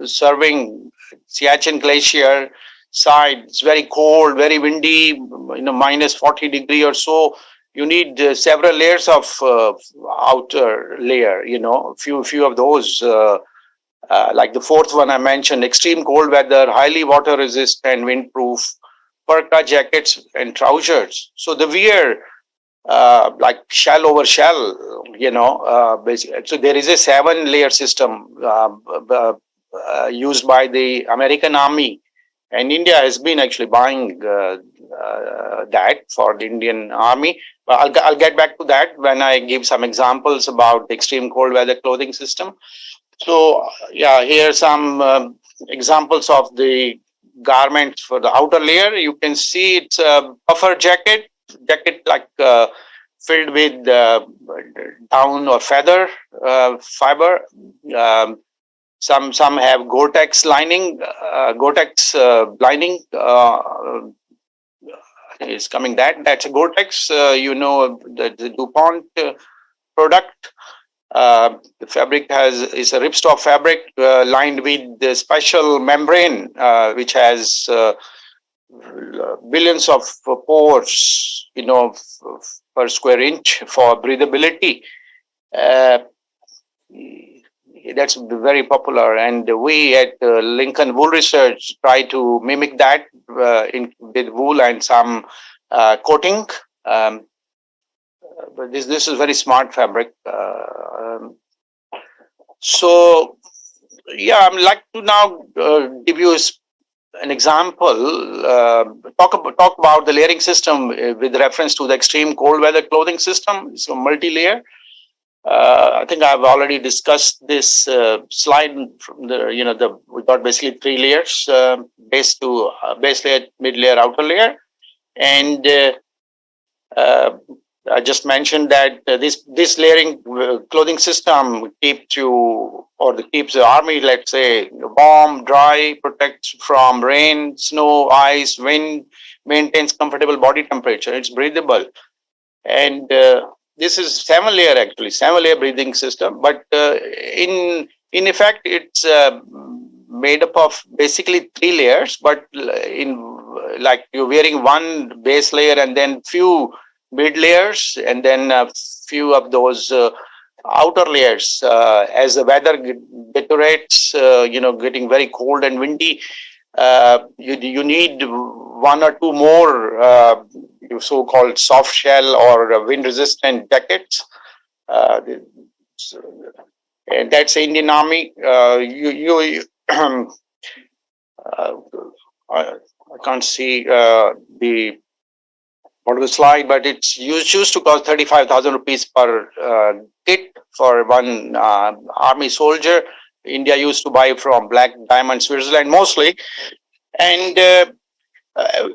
E: serving Siachen Glacier side, it's very cold, very windy, minus 40 degree or so. You need several layers of outer layer, few of those. Like the fourth one I mentioned, extreme cold weather, highly water resistant, windproof, parka jackets and trousers. So the wear like shell over shell, basically. So there is a 7-layer system used by the American Army, and India has been actually buying that for the Indian Army. But I'll get back to that when I give some examples about the extreme cold weather clothing system. So yeah, here are some examples of the garments for the outer layer. You can see it's a puffer jacket like filled with down or feather fiber. Some have Gore-Tex lining. Lining is coming. That's a Gore-Tex. The DuPont product. The fabric is a ripstop fabric lined with the special membrane, which has billions of pores, per square inch for breathability. That's very popular, and we at Lincoln Wool Research try to mimic that with wool and some coating. But this is very smart fabric. So yeah, I'd like to now give you an example. Talk about the layering system with reference to the extreme cold weather clothing system. It's a multi-layer. I think I've already discussed this slide from the we got basically 3 layers: base layer, mid layer, outer layer, and I just mentioned that this layering clothing system keeps the army, let's say, warm, dry, protects from rain, snow, ice, wind, maintains comfortable body temperature. It's breathable, and this is 7-layer actually, 7-layer breathing system. But in effect, it's made up of basically 3 layers. But like you're wearing one base layer and then few mid layers and then a few of those outer layers. As the weather deteriorates, getting very cold and windy, you need 1 or 2 more so-called soft shell or wind-resistant jackets. And that's Indian Army. I can't see the part of the slide, but it's used to cost 35,000 rupees per kit for one army soldier. India used to buy from Black Diamond, Switzerland mostly. And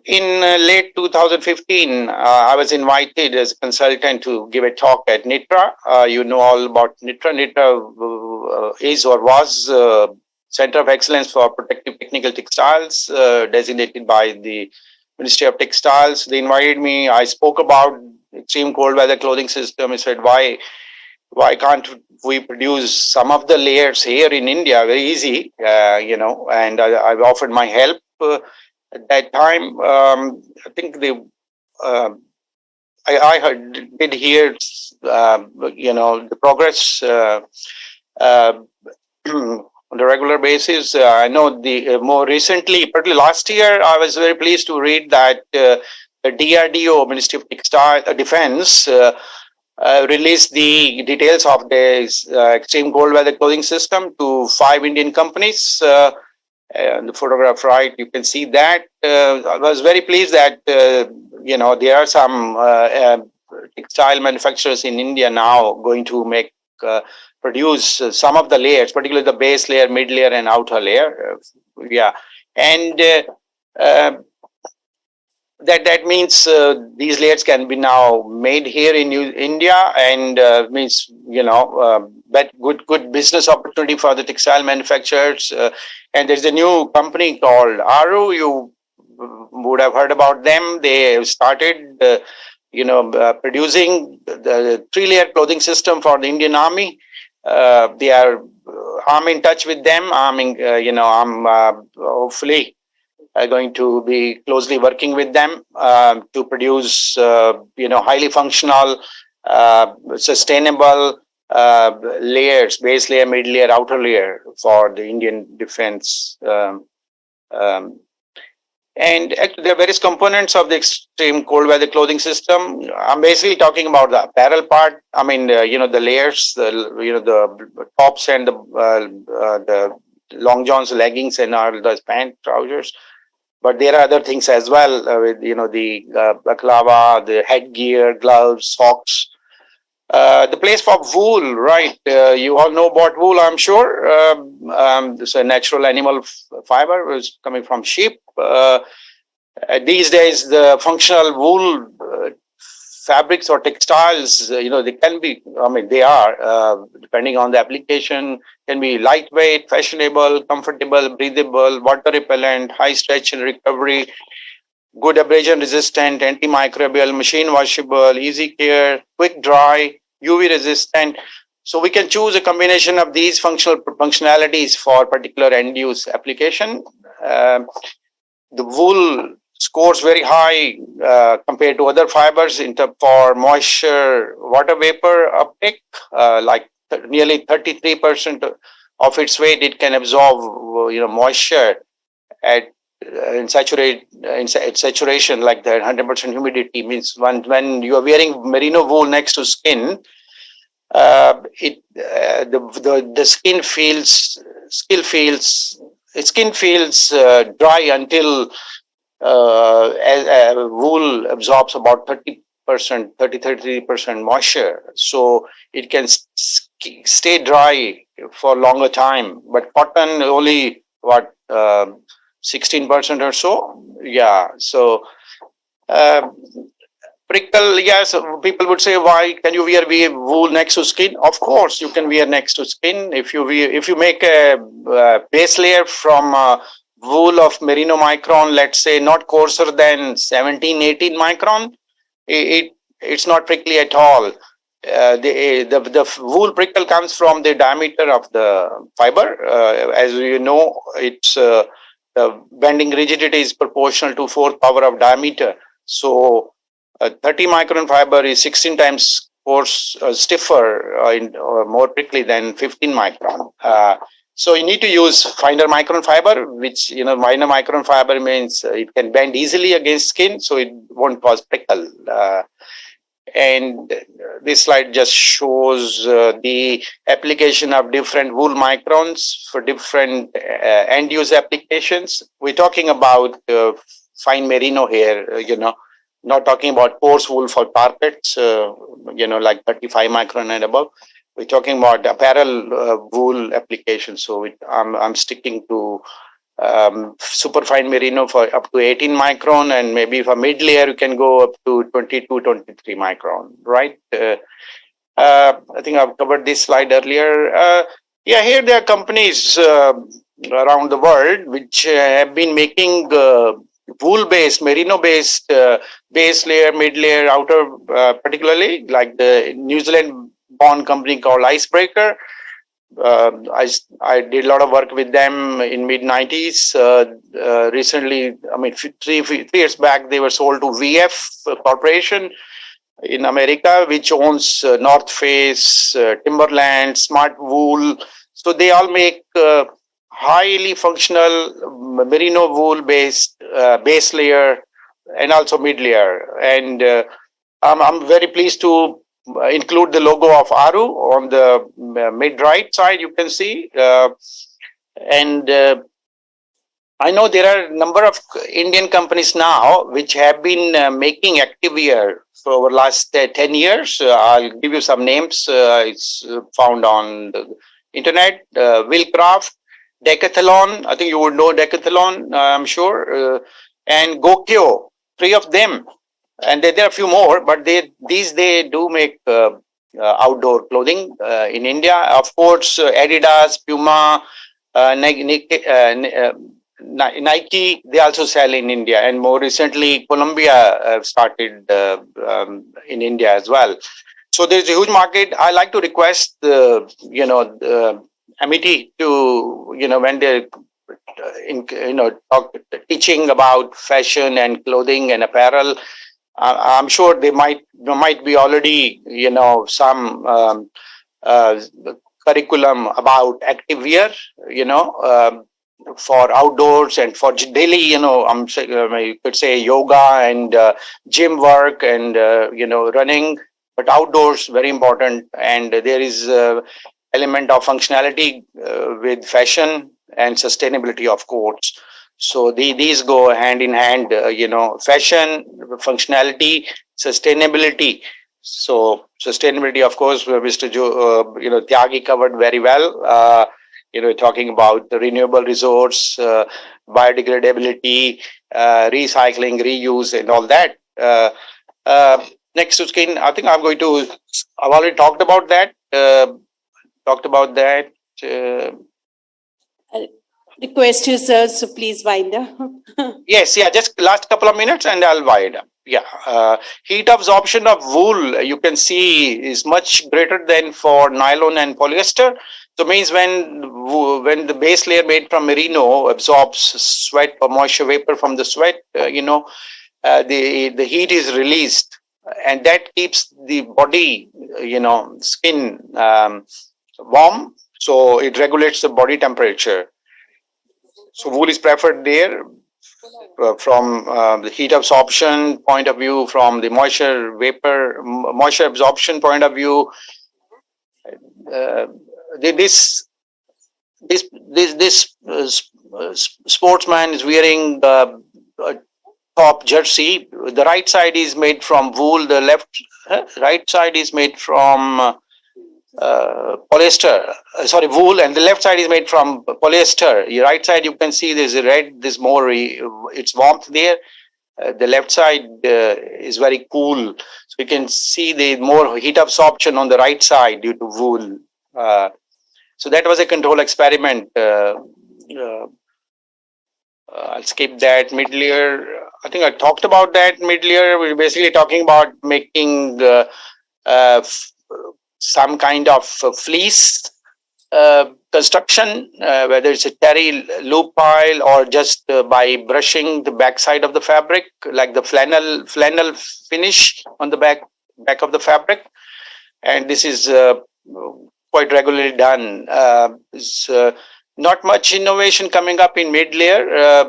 E: in late 2015, I was invited as a consultant to give a talk at NITRA. You know all about NITRA. NITRA is or was Center of Excellence for Protective Technical Textiles, designated by the Ministry of Textiles. They invited me. I spoke about extreme cold weather clothing system. I said, why can't we produce some of the layers here in India? Very easy, and I've offered my help at that time. I think I did hear, the progress on a regular basis. I know more recently, particularly last year, I was very pleased to read that the DRDO, Ministry of Defense, released the details of this extreme cold weather clothing system to 5 Indian companies. And the photograph, right, you can see that. I was very pleased that, there are some textile manufacturers in India now going to produce some of the layers, particularly the base layer, mid layer, and outer layer. And that means these layers can be now made here in India, and means but good business opportunity for the textile manufacturers. And there's a new company called Aru. You would have heard about them. They have started producing the 3-layer clothing system for the Indian Army. I'm in touch with them. I'm hopefully going to be closely working with them to produce, highly functional, sustainable layers, base layer, mid layer, outer layer for the Indian defense. And there are various components of the extreme cold weather clothing system. I'm basically talking about the apparel part. I mean, the layers, the tops and the long johns, leggings, and all the pants, trousers. But there are other things as well, with the baklava, the headgear, gloves, socks. The place for wool, right? You all know about wool, I'm sure. It's a natural animal fiber, is coming from sheep. These days, the functional wool fabrics or textiles, they can be, they are, depending on the application, can be lightweight, fashionable, comfortable, breathable, water repellent, high stretch and recovery, good abrasion resistant, antimicrobial, machine washable, easy care, quick dry, UV resistant. So we can choose a combination of these functionalities for particular end use application. The wool scores very high compared to other fibers for moisture, water vapor uptake, like nearly 33% of its weight, it can absorb, moisture at saturation, like that 100% humidity. Means when you are wearing merino wool next to skin, the skin feels dry until wool absorbs about 33% moisture, so it can stay dry for longer time. But cotton only 16% or so. Yeah. So prickle, yes, people would say, why can you wear wool next to skin? Of course you can wear next to skin. If you make a base layer from wool of merino micron, let's say not coarser than 17-18 micron, it's not prickly at all. The wool prickle comes from the diameter of the fiber. As you know, it's the bending rigidity is proportional to 4th power of diameter. So 30 micron fiber is 16 times stiffer or more prickly than 15 micron. So you need to use finer micron fiber, which, minor micron fiber means it can bend easily against skin, so it won't cause prickle. And this slide just shows the application of different wool microns for different end-use applications. We're talking about fine merino here, not talking about coarse wool for carpets, like 35 micron and above. We're talking about apparel wool application. So I'm sticking to superfine merino for up to 18 micron, and maybe for mid layer you can go up to 22-23 micron, right? I think I've covered this slide earlier. Here there are companies around the world which have been making wool-based, merino-based base layer, mid layer, outer, particularly like the New Zealand-born company called Icebreaker. I did a lot of work with them in mid-90s. Recently, 3 years back, they were sold to VF Corporation in America, which owns North Face, Timberland, Smart Wool. So they all make highly functional merino wool-based base layer and also mid-layer. And I'm very pleased to include the logo of Aru on the mid-right side, you can see. I know there are a number of Indian companies now which have been making activewear for over the last 10 years. I'll give you some names. It's found on the internet. Willcraft, Decathlon, I think you would know Decathlon, I'm sure, and Gokyo, 3 of them. And there are a few more, but they do make outdoor clothing in India. Of course, Adidas, Puma, Nike, they also sell in India, and more recently, Colombia started in India as well. So there's a huge market. I like to request Amity to, when they're teaching about fashion and clothing and apparel, I'm sure they might be already, some curriculum about activewear, for outdoors and for daily, you could say yoga and gym work and, running, but outdoors, very important. And there is element of functionality with fashion and sustainability, of course. So these go hand in hand, fashion, functionality, sustainability. So sustainability, of course, Mr. Tyagi covered very well. Talking about the renewable resource, biodegradability, recycling, reuse, and all that. Next to skin, I think I've already talked about that.
L: Request you, sir, so please wind up.
E: Yes, just last couple of minutes and I'll wind up. Heat absorption of wool, you can see, is much greater than for nylon and polyester. So means when the base layer made from merino absorbs sweat or moisture vapor from the sweat, the heat is released, and that keeps the body, skin, warm, so it regulates the body temperature. So wool is preferred there from the heat absorption point of view, from the moisture absorption point of view. This sportsman is wearing a top jersey. The right side is made from wool. The right side is made from polyester. Sorry, wool, and the left side is made from polyester. Your right side, you can see there's a red. There's more. It's warmth there. The left side is very cool, so you can see the more heat absorption on the right side due to wool. So that was a control experiment. I'll skip that. Mid-layer, I think I talked about that. Mid-layer, we're basically talking about making some kind of fleece construction, whether it's a terry loop pile or just by brushing the back side of the fabric, like the flannel finish on the back of the fabric. And this is quite regularly done. Not much innovation coming up in mid-layer,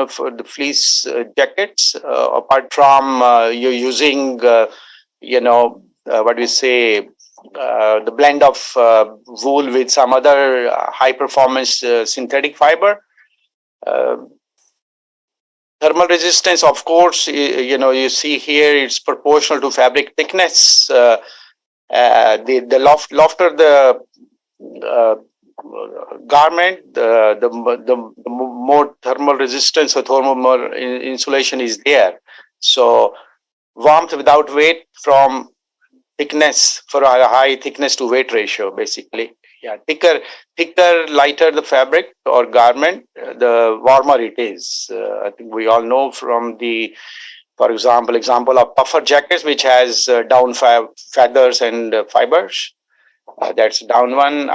E: for the fleece jackets, apart from you're using, what do you say, the blend of wool with some other high-performance synthetic fiber. Thermal resistance, of course, you see here it's proportional to fabric thickness. The lofter the garment, the more thermal resistance or thermal insulation is there. So warmth without weight from thickness, for a high thickness to weight ratio, basically. Yeah, thicker, lighter the fabric or garment, the warmer it is. I think we all know from the, for example of puffer jackets, which has down feathers and fibers. That's down one.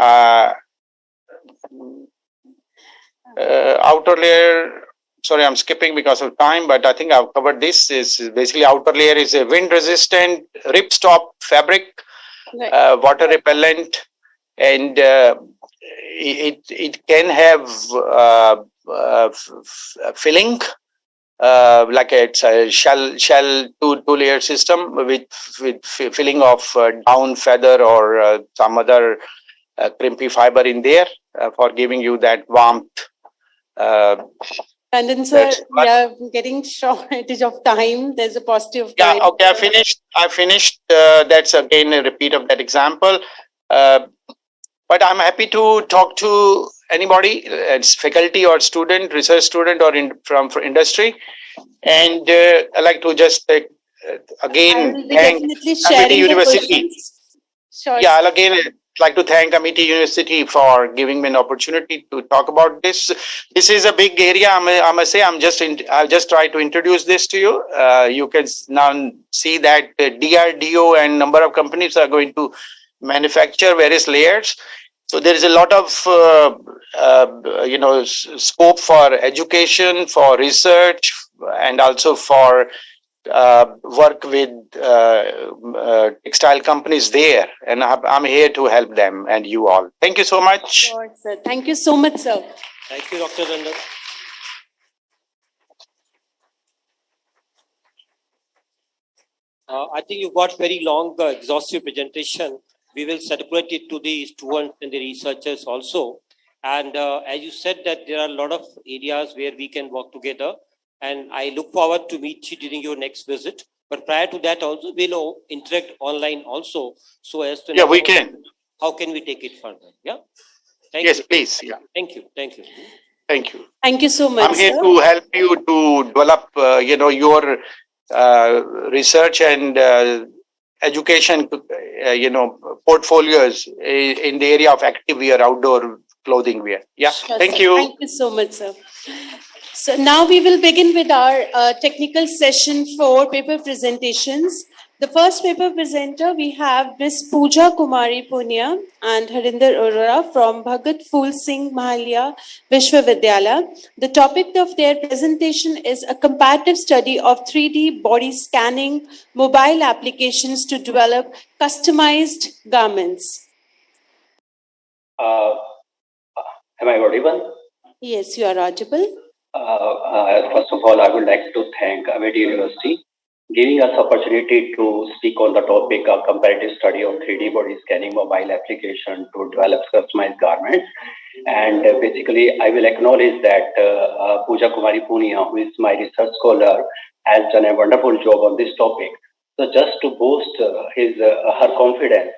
E: Outer layer, sorry, I'm skipping because of time, but I think I've covered this. Is basically outer layer is a wind resistant ripstop fabric, water repellent, and it can have filling, like it's a shell two layer system with filling of down feather or some other crimpy fiber in there for giving you that warmth.
L: And then, sir, we are getting shortage of time. There's a positive time.
E: Yeah, okay, I finished. That's again a repeat of that example. But I'm happy to talk to anybody, it's faculty or student, research student, or from industry. And I'd like to just again thank Amity University.
L: Sure.
E: Yeah, I'll again like to thank Amity University for giving me an opportunity to talk about this. This is a big area. I must say, I'll just try to introduce this to you. You can now see that DRDO and number of companies are going to manufacture various layers. So there is a lot of scope for education, for research, and also for work with textile companies there, and I'm here to help them and you all. Thank you so much.
L: Sure, sir. Thank you so much, sir.
B: Thank you, Dr. Randan. I think you got very long, exhaustive presentation. We will circulate it to the students and the researchers also. And as you said, that there are a lot of areas where we can work together. And I look forward to meet you during your next visit. But prior to that also, we'll interact online also. So as to
E: we can.
B: How can we take it further? Yeah.
E: Yes, please. Yeah.
B: Thank you. Thank you.
E: Thank you.
L: Thank you so much.
E: I'm here to help you to develop, your research and education, portfolios in the area of active wear, outdoor clothing wear. Yeah.
L: Sure,
E: thank
L: sir.
E: you.
L: Thank you so much, sir. So now we will begin with our technical session for paper presentations. The first paper presenter, we have Ms. Pooja Kumari Punya and Harinder Arora from Bhagat Phul Singh Mahalya Vishwavidyalaya. The topic of their presentation is a comparative study of 3D body scanning mobile applications to develop customized garments.
F: Am I audible?
L: Yes, you are audible.
F: First of all, I would like to thank Amity University giving us opportunity to speak on the topic of comparative study of 3D body scanning mobile application to develop customized garments. And basically, I will acknowledge that Pooja Kumari Punia, who is my research scholar, has done a wonderful job on this topic. So just to boost her confidence,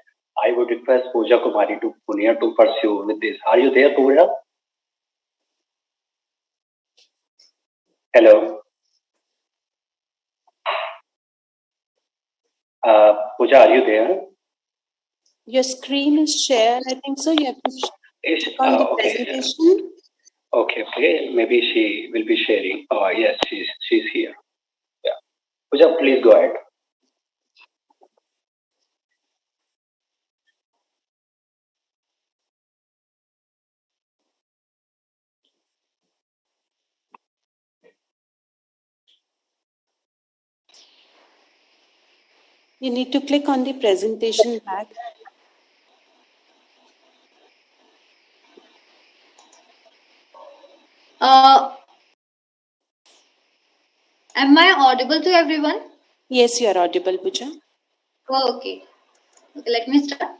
F: I would request Pooja Kumari to Punia to pursue with this. Are you there, Pooja? Hello. Pooja, are you there?
L: Your screen is shared. I think so. You have to click on the
F: Okay.
L: presentation.
F: Okay. Maybe she will be sharing. Oh, yes, she's here. Yeah. Pooja, please go ahead.
L: You need to click on the presentation back.
V: Am I audible to everyone?
L: Yes, you are audible, Pooja.
V: Oh, okay. Let me start.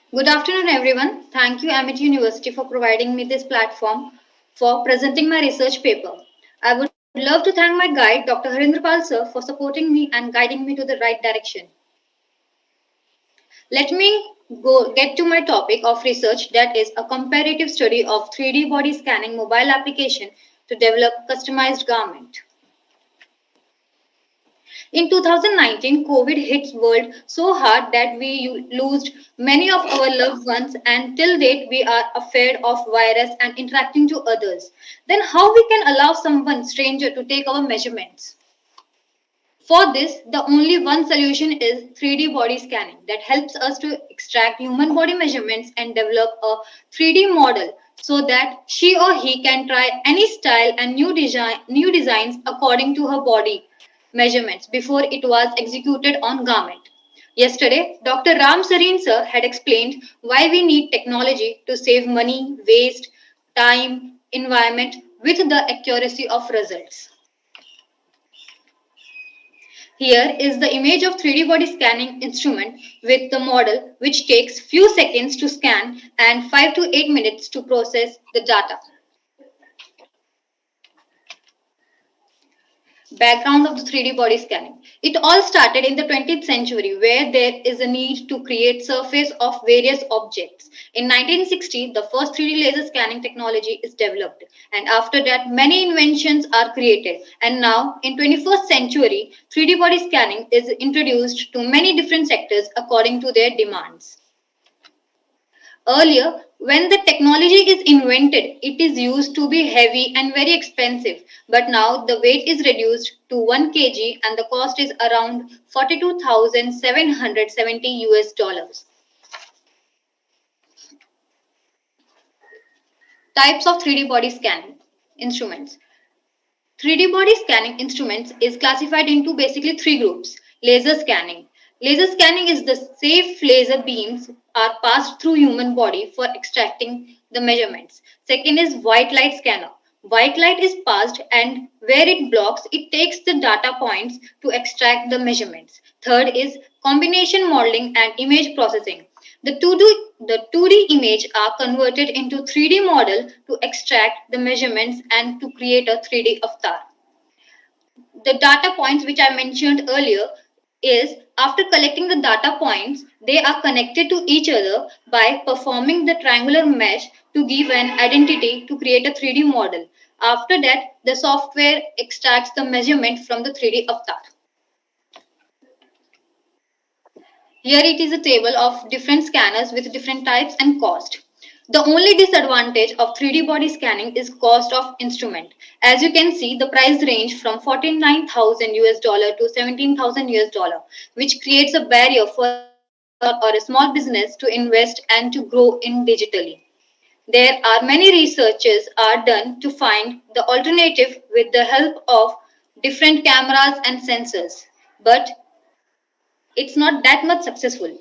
V: Good afternoon, everyone. Thank you, Amity University, for providing me this platform for presenting my research paper. I would love to thank my guide, Dr. Harindrapal sir, for supporting me and guiding me to the right direction. Let me get to my topic of research, that is a comparative study of 3D body scanning mobile application to develop customized garment. In 2019, COVID hit world so hard that we lost many of our loved ones, and till date we are afraid of virus and interacting to others. Then how we can allow someone stranger to take our measurements? For this, the only one solution is 3D body scanning that helps us to extract human body measurements and develop a 3D model so that she or he can try any style and new designs according to her body measurements before it was executed on garment. Yesterday, Dr. Ram Sareen sir had explained why we need technology to save money, waste, time, environment with the accuracy of results. Here is the image of 3D body scanning instrument with the model, which takes few seconds to scan and 5 to 8 minutes to process the data. Background of the 3D body scanning. It all started in the 20th century where there is a need to create surface of various objects. In 1960, the first 3D laser scanning technology is developed, and after that many inventions are created, and now in 21st century 3D body scanning is introduced to many different sectors according to their demands. Earlier, when the technology is invented, it is used to be heavy and very expensive. But now the weight is reduced to 1 kg and the cost is around 42,770 US dollars. Types of 3D body scanning instruments. 3D body scanning instruments is classified into basically three groups. Laser scanning. Laser scanning is the safe laser beams are passed through human body for extracting the measurements. Second is white light scanner. White light is passed and where it blocks, it takes the data points to extract the measurements. Third is combination modeling and image processing. The 2D image are converted into 3D model to extract the measurements and to create a 3D avatar. The data points which I mentioned earlier is after collecting the data points, they are connected to each other by performing the triangular mesh to give an identity to create a 3D model. After that, the software extracts the measurement from the 3D avatar. Here it is a table of different scanners with different types and cost. The only disadvantage of 3D body scanning is cost of instrument. As you can see, the price range from 49,000 US dollar to 17,000 US dollar, which creates a barrier for or a small business to invest and to grow in digitally. There are many researches are done to find the alternative with the help of different cameras and sensors. But it's not that much successful.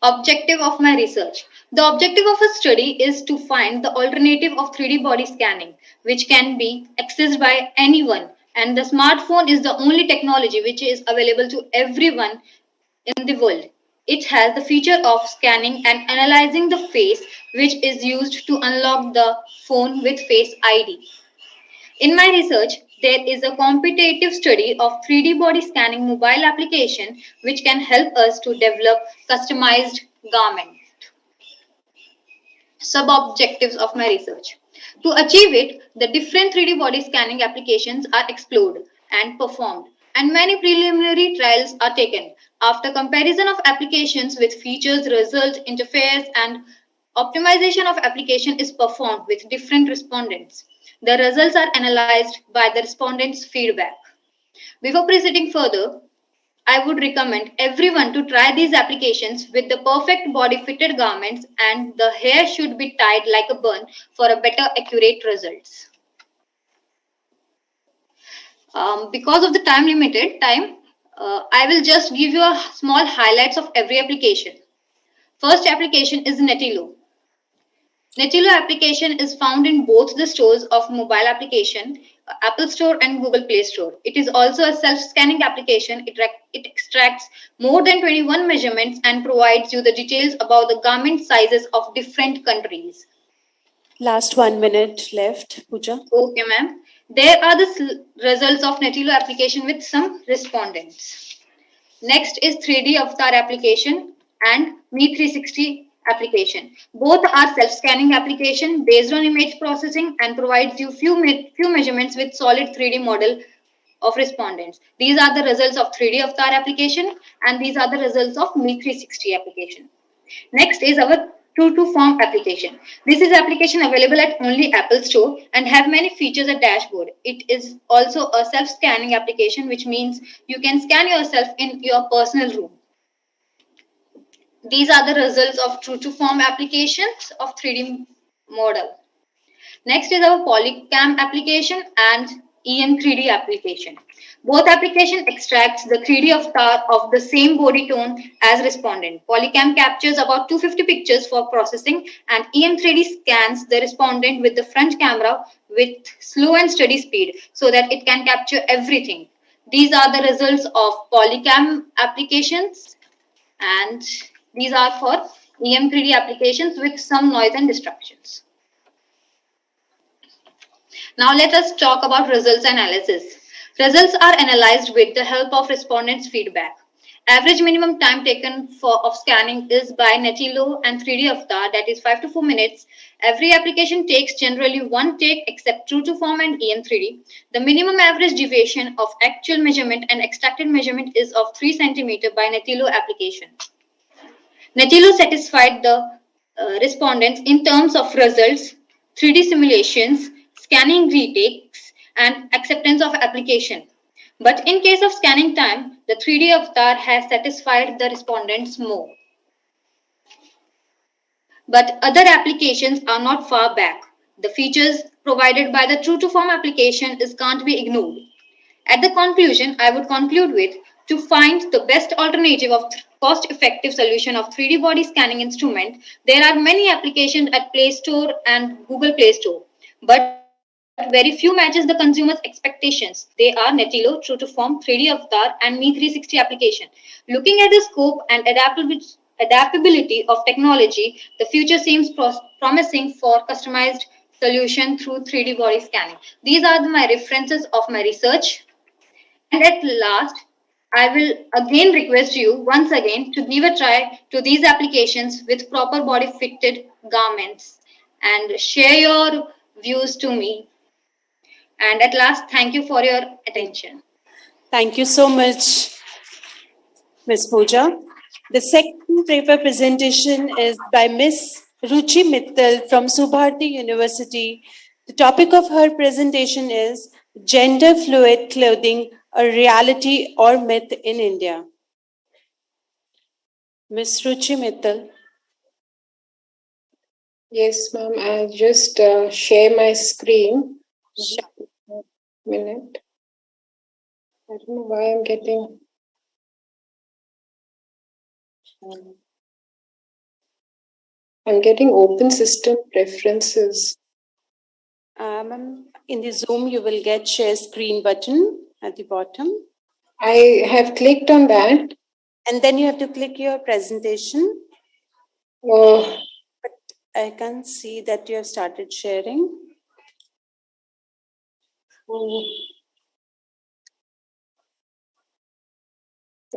V: Objective of my research. The objective of a study is to find the alternative of 3D body scanning, which can be accessed by anyone. And the smartphone is the only technology which is available to everyone in the world. It has the feature of scanning and analyzing the face, which is used to unlock the phone with Face ID. In my research, there is a competitive study of 3D body scanning mobile application which can help us to develop customized garments. Sub-objectives of my research. To achieve it, the different 3D body scanning applications are explored and performed, and many preliminary trials are taken. After comparison of applications with features, results, interface, and optimization of application is performed with different respondents. The results are analyzed by the respondents' feedback. Before proceeding further, I would recommend everyone to try these applications with the perfect body fitted garments, and the hair should be tied like a bun for a better accurate results. Because of the limited time, I will just give you a small highlights of every application. First application is Netilo. Netilo application is found in both the stores of mobile application, Apple Store and Google Play Store. It is also a self-scanning application. It extracts more than 21 measurements and provides you the details about the garment sizes of different countries.
L: Last 1 minute left, Pooja.
V: Okay, ma'am. There are the results of Netilo application with some respondents. Next is 3D Avatar application and Me360 application. Both are self-scanning application based on image processing and provides you few measurements with solid 3D model of respondents. These are the results of 3D Avatar application and these are the results of Me360 application. Next is our True to Form application. This is application available at only Apple Store and have many features at dashboard. It is also a self-scanning application, which means you can scan yourself in your personal room. These are the results of True to Form applications of 3D model. Next is our Polycam application and EM3D application. Both application extracts the 3D avatar of the same body tone as respondent. Polycam captures about 250 pictures for processing and EM3D scans the respondent with the front camera with slow and steady speed so that it can capture everything. These are the results of Polycam applications and these are for EM3D applications with some noise and distractions. Now let us talk about results analysis. Results are analyzed with the help of respondents' feedback. Average minimum time taken of scanning is by Netilo and 3D Avatar, that is 5 to 4 minutes. Every application takes generally one take except True to Form and EM3D. The minimum average deviation of actual measurement and extracted measurement is of 3 cm by Netilo application. Netilo satisfied the respondents in terms of results, 3D simulations, scanning retakes, and acceptance of application. But in case of scanning time, the 3D Avatar has satisfied the respondents more. But other applications are not far back. The features provided by the True to Form application can't be ignored. At the conclusion, I would conclude with to find the best alternative of cost-effective solution of 3D body scanning instrument. There are many applications at Play Store and Google Play Store, but very few matches the consumer's expectations. They are Netilo, True to Form, 3D Avatar, and Me360 application. Looking at the scope and adaptability of technology, the future seems promising for customized solution through 3D body scanning. These are my references of my research. And at last, I will again request you once again to give a try to these applications with proper body fitted garments and share your views to me. And at last, thank you for your attention.
L: Thank you so much, Ms. Pooja. The second paper presentation is by Ms. Ruchi Mittal from Subharti University. The topic of her presentation is Gender Fluid Clothing, a Reality or Myth in India. Ms. Ruchi Mittal.
J: Yes, ma'am. I'll just share my screen. Minute. I don't know why I'm getting I'm getting open system preferences.
L: In the Zoom, you will get share screen button at the bottom.
J: I have clicked on that.
L: And then you have to click your presentation.
J: Oh.
L: But I can see that you have started sharing.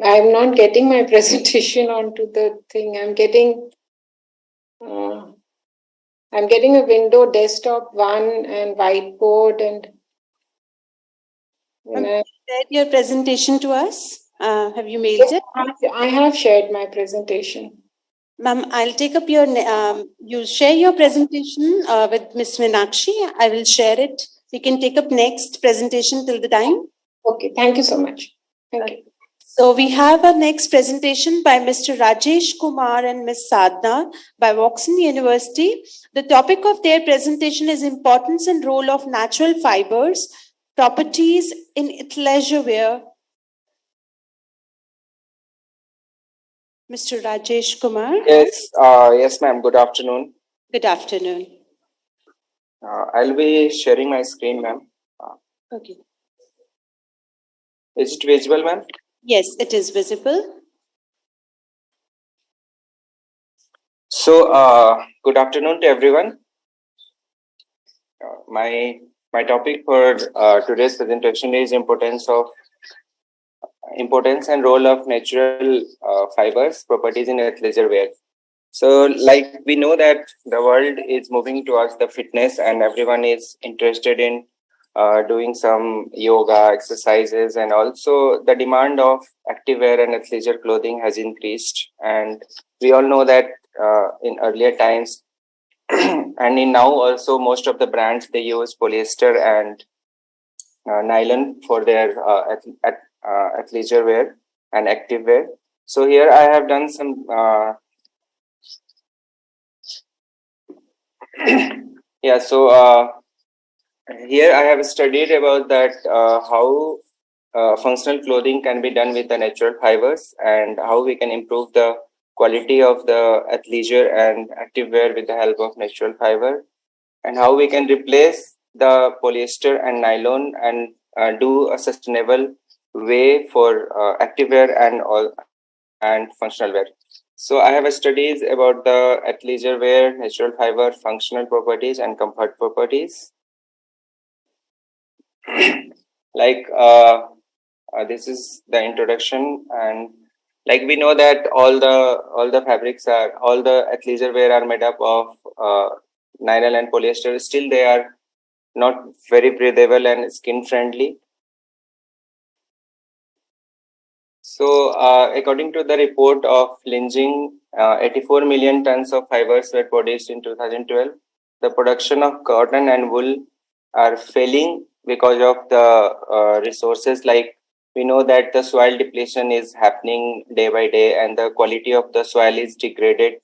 J: I'm not getting my presentation onto the thing. I'm getting a window, desktop one, and whiteboard, and
L: shared your presentation to us. Have you mailed it?
J: I have shared my presentation.
L: Ma'am, I'll take up your, you share your presentation with Ms. Meenakshi. I will share it. You can take up next presentation till the time.
J: Okay, thank you so much. Thank you.
L: So we have our next presentation by Mr. Rajesh Kumar and Ms. Sadhna by Woxon University. The topic of their presentation is Importance and Role of Natural Fibers, Properties in Athleisure Wear. Mr. Rajesh Kumar.
H: Yes, ma'am. Good afternoon.
L: Good afternoon.
H: I'll be sharing my screen, ma'am.
L: Okay.
H: Is it visible, ma'am?
L: Yes, it is visible.
H: So, good afternoon to everyone. My topic for today's presentation is importance and role of natural fibers, properties in athleisure wear. So, like we know that the world is moving towards the fitness, and everyone is interested in doing some yoga exercises, and also the demand of activewear and athleisure clothing has increased. And we all know that in earlier times and in now also, most of the brands, they use polyester and nylon for their athleisure wear and active wear. So here I have done some yeah, so here I have studied about that how functional clothing can be done with the natural fibers, and how we can improve the quality of the athleisure and activewear with the help of natural fiber, and how we can replace the polyester and nylon and do a sustainable way for activewear and functional wear. So I have studies about the athleisure wear, natural fiber, functional properties, and comfort properties. Like this is the introduction, and like we know that all the athleisure wear are made up of nylon and polyester. Still, they are not very breathable and skin friendly. So, according to the report of Linging, 84 million tons of fibers were produced in 2012. The production of cotton and wool are failing because of the resources. Like we know that the soil depletion is happening day by day, and the quality of the soil is degraded.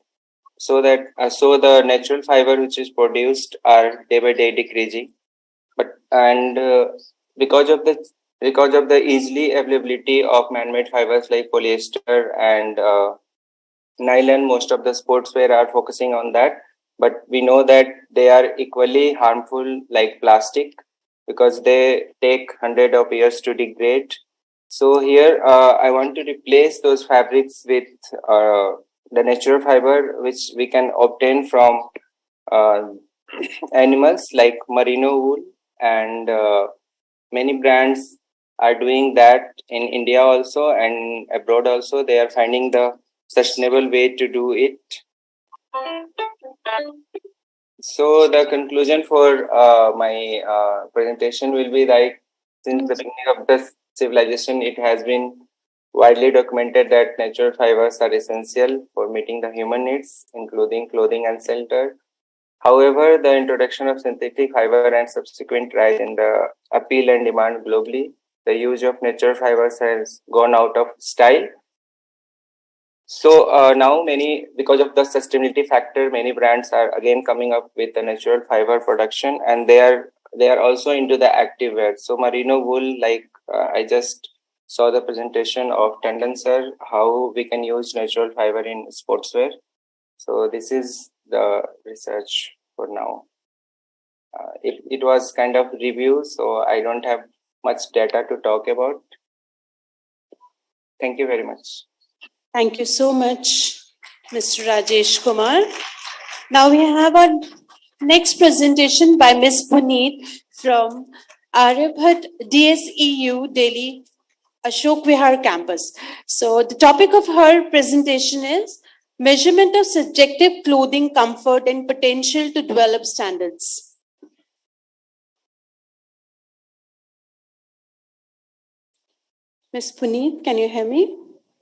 H: So that the natural fiber which is produced are day by day decreasing. Because of the easily availability of man-made fibers like polyester and nylon, most of the sportswear are focusing on that. But we know that they are equally harmful like plastic, because they take hundreds of years to degrade. So here I want to replace those fabrics with the natural fiber which we can obtain from animals like merino wool, and many brands are doing that in India also, and abroad also. They are finding the sustainable way to do it. So the conclusion for my presentation will be like, since the beginning of the civilization, it has been widely documented that natural fibers are essential for meeting the human needs, including clothing and shelter. However, the introduction of synthetic fiber and subsequent rise in the appeal and demand globally, the use of natural fibers has gone out of style. So now because of the sustainability factor, many brands are again coming up with the natural fiber production, and they are also into the active wear. So merino wool, like I just saw the presentation of Tandon sir, how we can use natural fiber in sportswear. So this is the research for now. It was kind of review, so I don't have much data to talk about. Thank you very much.
L: Thank you so much, Mr. Rajesh Kumar. Now we have our next presentation by Ms. Puneet from Aryabhat DSEU Delhi Ashok Vihar campus. So the topic of her presentation is measurement of subjective clothing comfort and potential to develop standards. Ms. Puneet, can you hear me?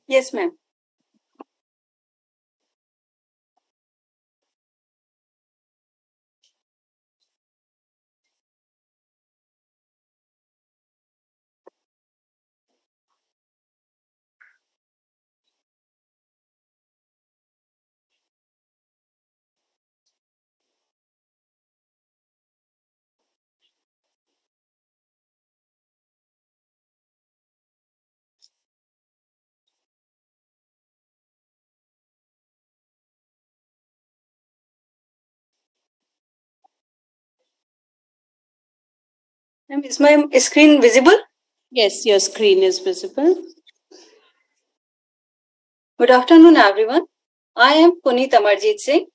G: Yes, ma'am. Ma'am, is my screen visible?
L: Yes, your screen is visible.
G: Good afternoon, everyone. I am Puneet Amarjit Singh.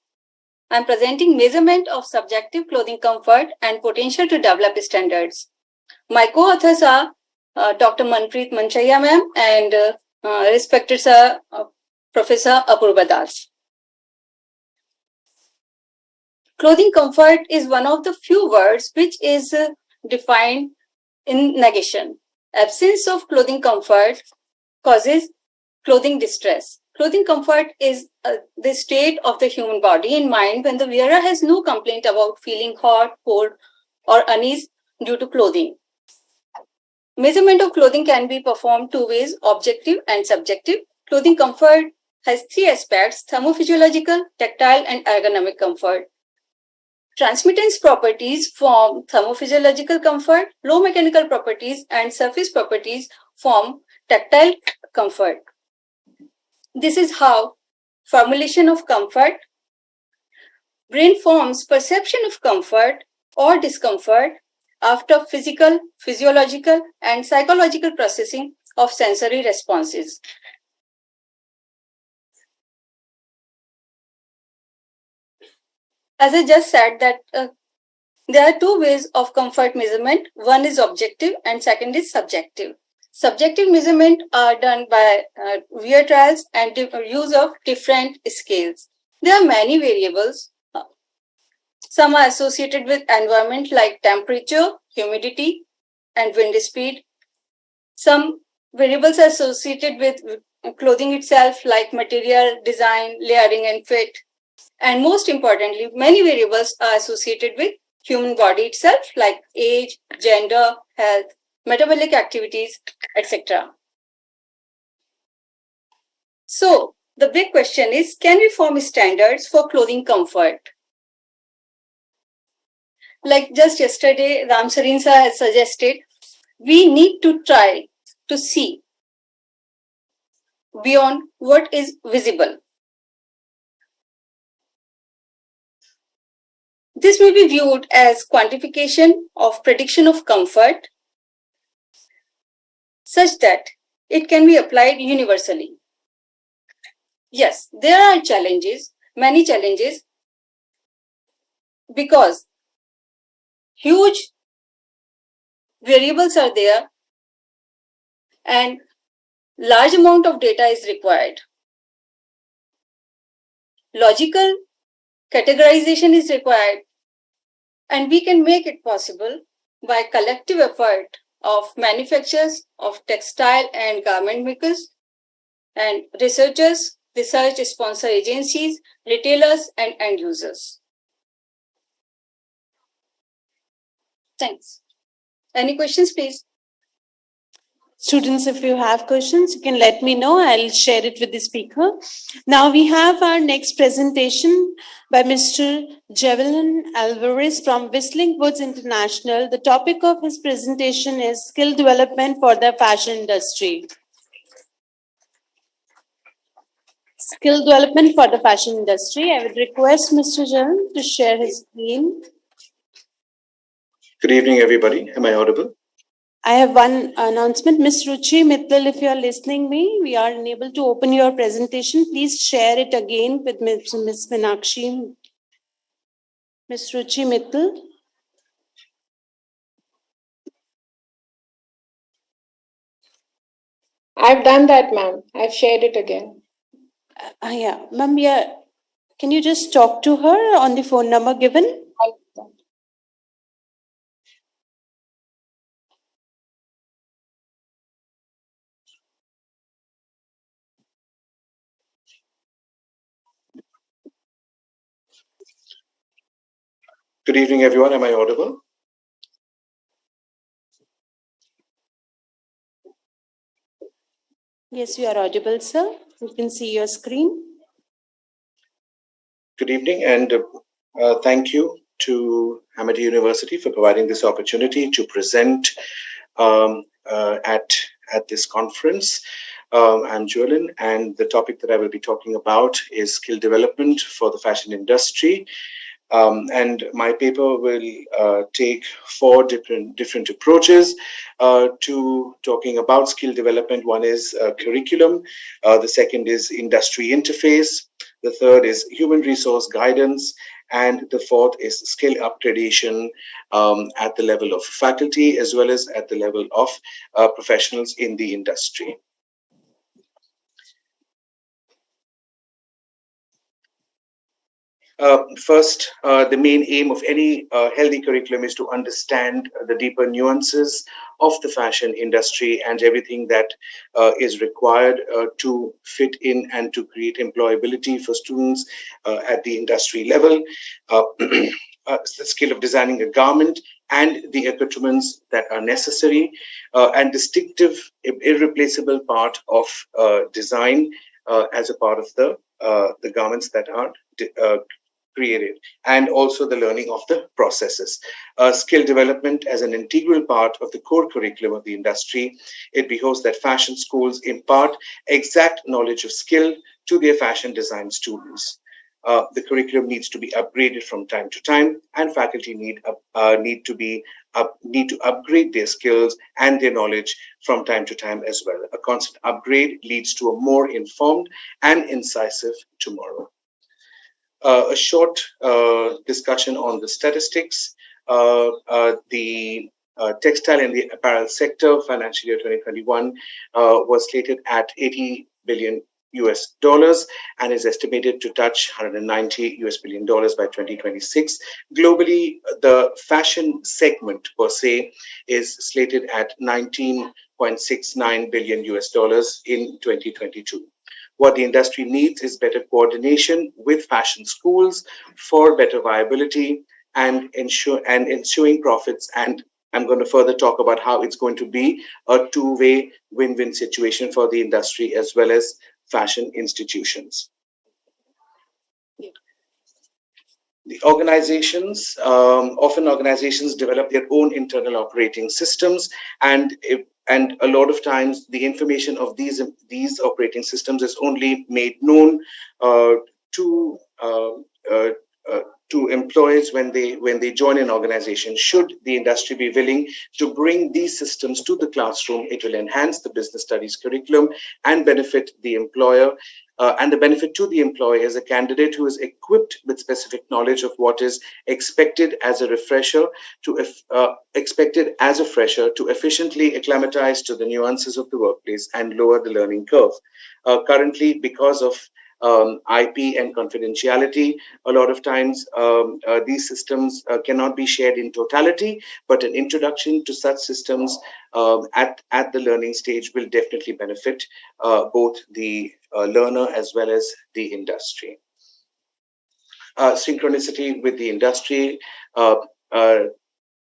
G: I am presenting measurement of subjective clothing comfort and potential to develop standards. My co-authors are Dr. Manpreet Manchaya ma'am and respected sir, Professor Apurva Das. Clothing comfort is one of the few words which is defined in negation. Absence of clothing comfort causes clothing distress. Clothing comfort is the state of the human body and mind when the wearer has no complaint about feeling hot, cold, or unease due to clothing. Measurement of clothing can be performed two ways, objective and subjective. Clothing comfort has three aspects: thermophysiological, tactile, and ergonomic comfort. Transmittance properties form thermophysiological comfort, low mechanical properties and surface properties form tactile comfort. This is how formulation of comfort. Brain forms perception of comfort or discomfort after physical, physiological, and psychological processing of sensory responses. As I just said that there are two ways of comfort measurement. One is objective and second is subjective. Subjective measurement are done by wear trials and use of different scales. There are many variables. Some are associated with environment like temperature, humidity, and wind speed. Some variables are associated with clothing itself like material, design, layering, and fit. And most importantly, many variables are associated with human body itself like age, gender, health, metabolic activities, etc. So the big question is, can we form standards for clothing comfort? Like just yesterday, Ram Sarin sir has suggested, we need to try to see beyond what is visible. This may be viewed as quantification of prediction of comfort such that it can be applied universally. Yes, there are challenges, many challenges, because huge variables are there and large amount of data is required. Logical categorization is required, and we can make it possible by collective effort of manufacturers of textile and garment makers and researchers, research sponsor agencies, retailers, and end users. Thanks. Any questions, please?
L: Students, if you have questions, you can let me know. I'll share it with the speaker. Now we have our next presentation by Mr. Javelin Alvarez from Whistling Woods International. The topic of his presentation is skill development for the fashion industry. Skill development for the fashion industry. I would request Mr. Javelin to share his screen.
C: Good evening, everybody. Am I audible?
L: I have one announcement. Ms. Ruchi Mittal, if you are listening me, we are unable to open your presentation. Please share it again with Ms. Meenakshi. Ms. Ruchi Mittal.
J: I've done that, ma'am. I've shared it again.
L: Yeah, ma'am, yeah. Can you just talk to her on the phone number given?
C: Good evening, everyone. Am I audible?
L: Yes, you are audible, sir. You can see your screen.
C: Good evening, and thank you to Hamadi University for providing this opportunity to present at this conference. I'm Julian, and the topic that I will be talking about is skill development for the fashion industry. And my paper will take four different approaches to talking about skill development. One is curriculum. The second is industry interface. The third is human resource guidance. And the fourth is skill upgradation at the level of faculty as well as at the level of professionals in the industry. First, the main aim of any healthy curriculum is to understand the deeper nuances of the fashion industry and everything that is required to fit in and to create employability for students at the industry level. The skill of designing a garment and the accoutrements that are necessary, and distinctive, irreplaceable part of design as a part of the garments that are created, and also the learning of the processes. Skill development as an integral part of the core curriculum of the industry. It behoves that fashion schools impart exact knowledge of skill to their fashion design students. The curriculum needs to be upgraded from time to time, and faculty need to upgrade their skills and their knowledge from time to time as well. A constant upgrade leads to a more informed and incisive tomorrow. A short discussion on the statistics. The textile and the apparel sector, financial year 2021, was slated at $80 billion and is estimated to touch $190 billion by 2026. Globally, the fashion segment per se is slated at $19.69 billion in 2022. What the industry needs is better coordination with fashion schools for better viability and ensuring profits. And I'm going to further talk about how it's going to be a two-way win-win situation for the industry as well as fashion institutions. The organizations, often organizations develop their own internal operating systems, and a lot of times the information of these operating systems is only made known to employees when they join an organization. Should the industry be willing to bring these systems to the classroom, it will enhance the business studies curriculum and benefit the employer. And the benefit to the employee is a candidate who is equipped with specific knowledge of what is expected as a fresher to efficiently acclimatize to the nuances of the workplace and lower the learning curve. Currently, because of IP and confidentiality, a lot of times these systems cannot be shared in totality, but an introduction to such systems at the learning stage will definitely benefit both the learner as well as the industry. Synchronicity with the industry,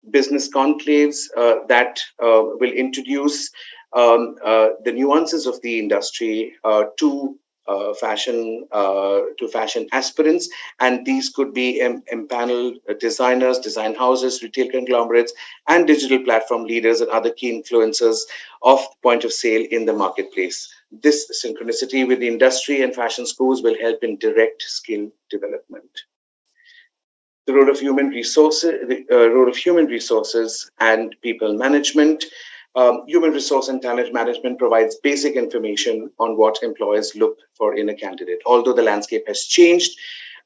C: business conclaves that will introduce the nuances of the industry to fashion aspirants, and these could be empaneled designers, design houses, retail conglomerates, and digital platform leaders and other key influencers of point of sale in the marketplace. This synchronicity with the industry and fashion schools will help in direct skill development. The role of human resources and people management. Human resource and talent management provides basic information on what employers look for in a candidate. Although the landscape has changed,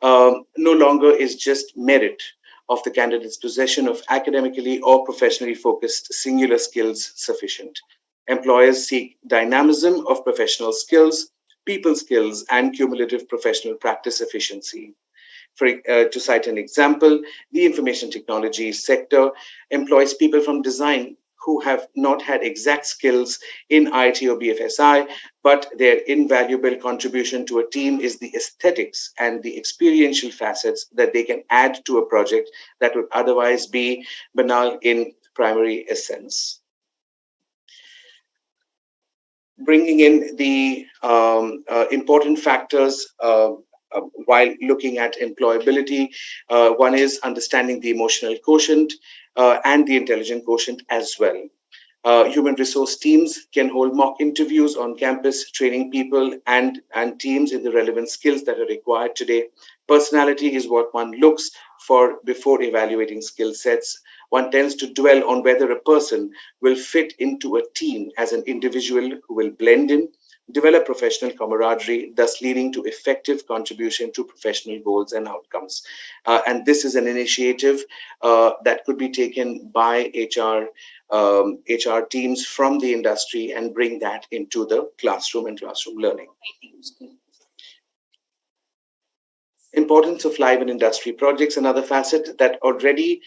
C: no longer is just merit of the candidate's possession of academically or professionally focused singular skills sufficient. Employers seek dynamism of professional skills, people skills, and cumulative professional practice efficiency. To cite an example, the information technology sector employs people from design who have not had exact skills in IT or BFSI, but their invaluable contribution to a team is the aesthetics and the experiential facets that they can add to a project that would otherwise be banal in primary essence. Bringing in the important factors while looking at employability. One is understanding the emotional quotient and the intelligent quotient as well. Human resource teams can hold mock interviews on campus, training people and teams in the relevant skills that are required today. Personality is what one looks for before evaluating skill sets. One tends to dwell on whether a person will fit into a team as an individual who will blend in, develop professional camaraderie, thus leading to effective contribution to professional goals and outcomes. And this is an initiative that could be taken by HR teams from the industry and bring that into the classroom and classroom learning. Importance of live and industry projects. Another facet that already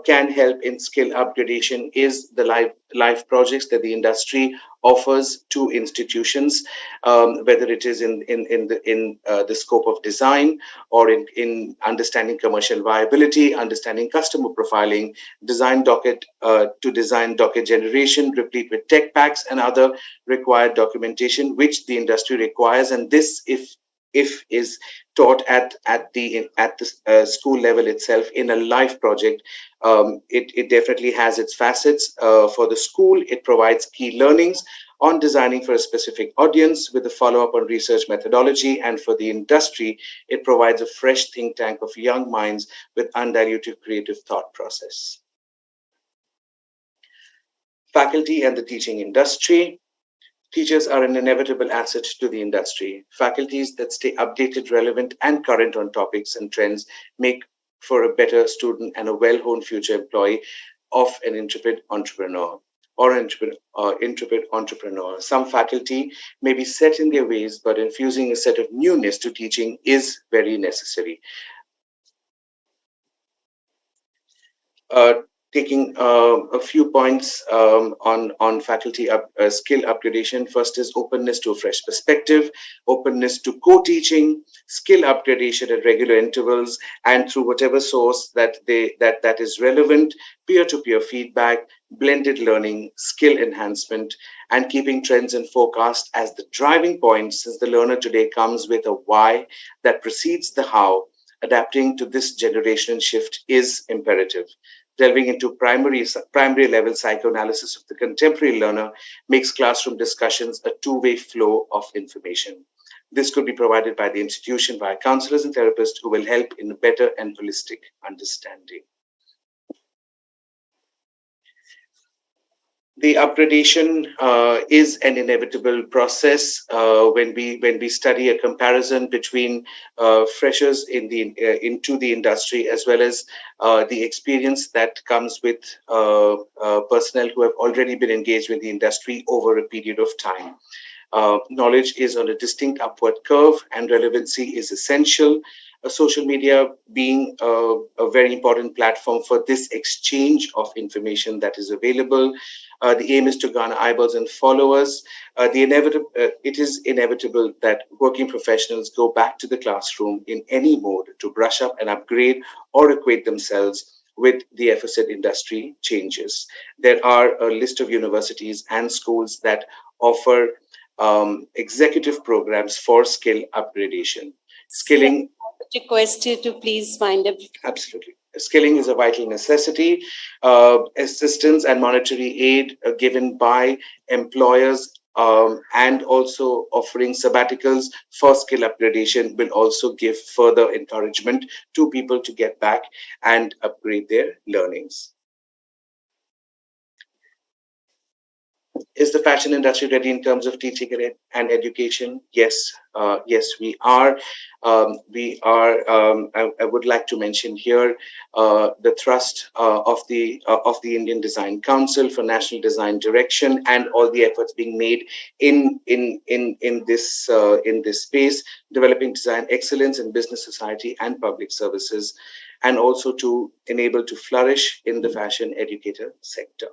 C: can help in skill upgradation is the live projects that the industry offers to institutions, whether it is in the scope of design or in understanding commercial viability, understanding customer profiling, design docket generation, replete with tech packs and other required documentation which the industry requires. And this, if is taught at the school level itself in a live project, it definitely has its facets. For the school, it provides key learnings on designing for a specific audience with a follow-up on research methodology. And for the industry, it provides a fresh think tank of young minds with undiluted creative thought process. Faculty and the teaching industry. Teachers are an inevitable asset to the industry. Faculties that stay updated, relevant, and current on topics and trends make for a better student and a well-honed future employee of an intrepid entrepreneur. Some faculty may be set in their ways, but infusing a set of newness to teaching is very necessary. Taking a few points on faculty skill upgradation. First is openness to a fresh perspective, openness to co-teaching, skill upgradation at regular intervals and through whatever source that is relevant, peer-to-peer feedback, blended learning, skill enhancement, and keeping trends and forecast as the driving point, since the learner today comes with a why that precedes the how. Adapting to this generation shift is imperative. Delving into primary level psychoanalysis of the contemporary learner makes classroom discussions a two-way flow of information. This could be provided by the institution by counselors and therapists who will help in a better and holistic understanding. The upgradation is an inevitable process when we study a comparison between freshers into the industry as well as the experience that comes with personnel who have already been engaged with the industry over a period of time. Knowledge is on a distinct upward curve and relevancy is essential. Social media being a very important platform for this exchange of information that is available. The aim is to garner eyeballs and followers. It is inevitable that working professionals go back to the classroom in any mode to brush up and upgrade or equate themselves with the FSED industry changes. There are a list of universities and schools that offer executive programs for skill upgradation. Skilling.
L: Request you to please wind up.
C: Absolutely. Skilling is a vital necessity. Assistance and monetary aid given by employers and also offering sabbaticals for skill upgradation will also give further encouragement to people to get back and upgrade their learnings. Is the fashion industry ready in terms of teaching and education? Yes, yes, we are. I would like to mention here the thrust of the Indian Design Council for National Design Direction and all the efforts being made in this space, developing design excellence in business, society, and public services, and also to enable to flourish in the fashion educator sector.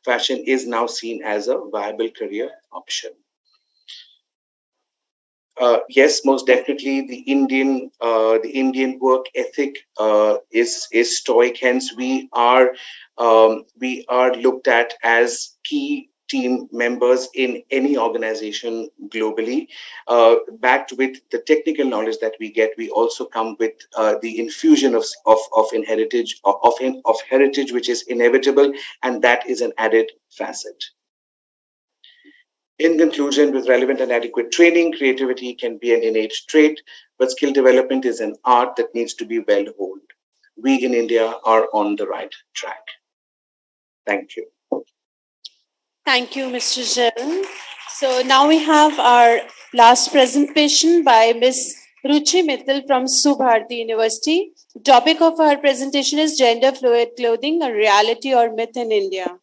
C: Fashion is now seen as a viable career option. Yes, most definitely, the Indian work ethic is stoic. Hence, we are looked at as key team members in any organization globally. Backed with the technical knowledge that we get, we also come with the infusion of heritage, which is inevitable, and that is an added facet. In conclusion, with relevant and adequate training, creativity can be an innate trait, but skill development is an art that needs to be well honed. We in India are on the right track. Thank you.
L: Thank you, Mr. Jain. So now we have our last presentation by Ms. Ruchi Mittal from Subharti University. The topic of our presentation is Gender Fluid Clothing, a Reality or Myth in India.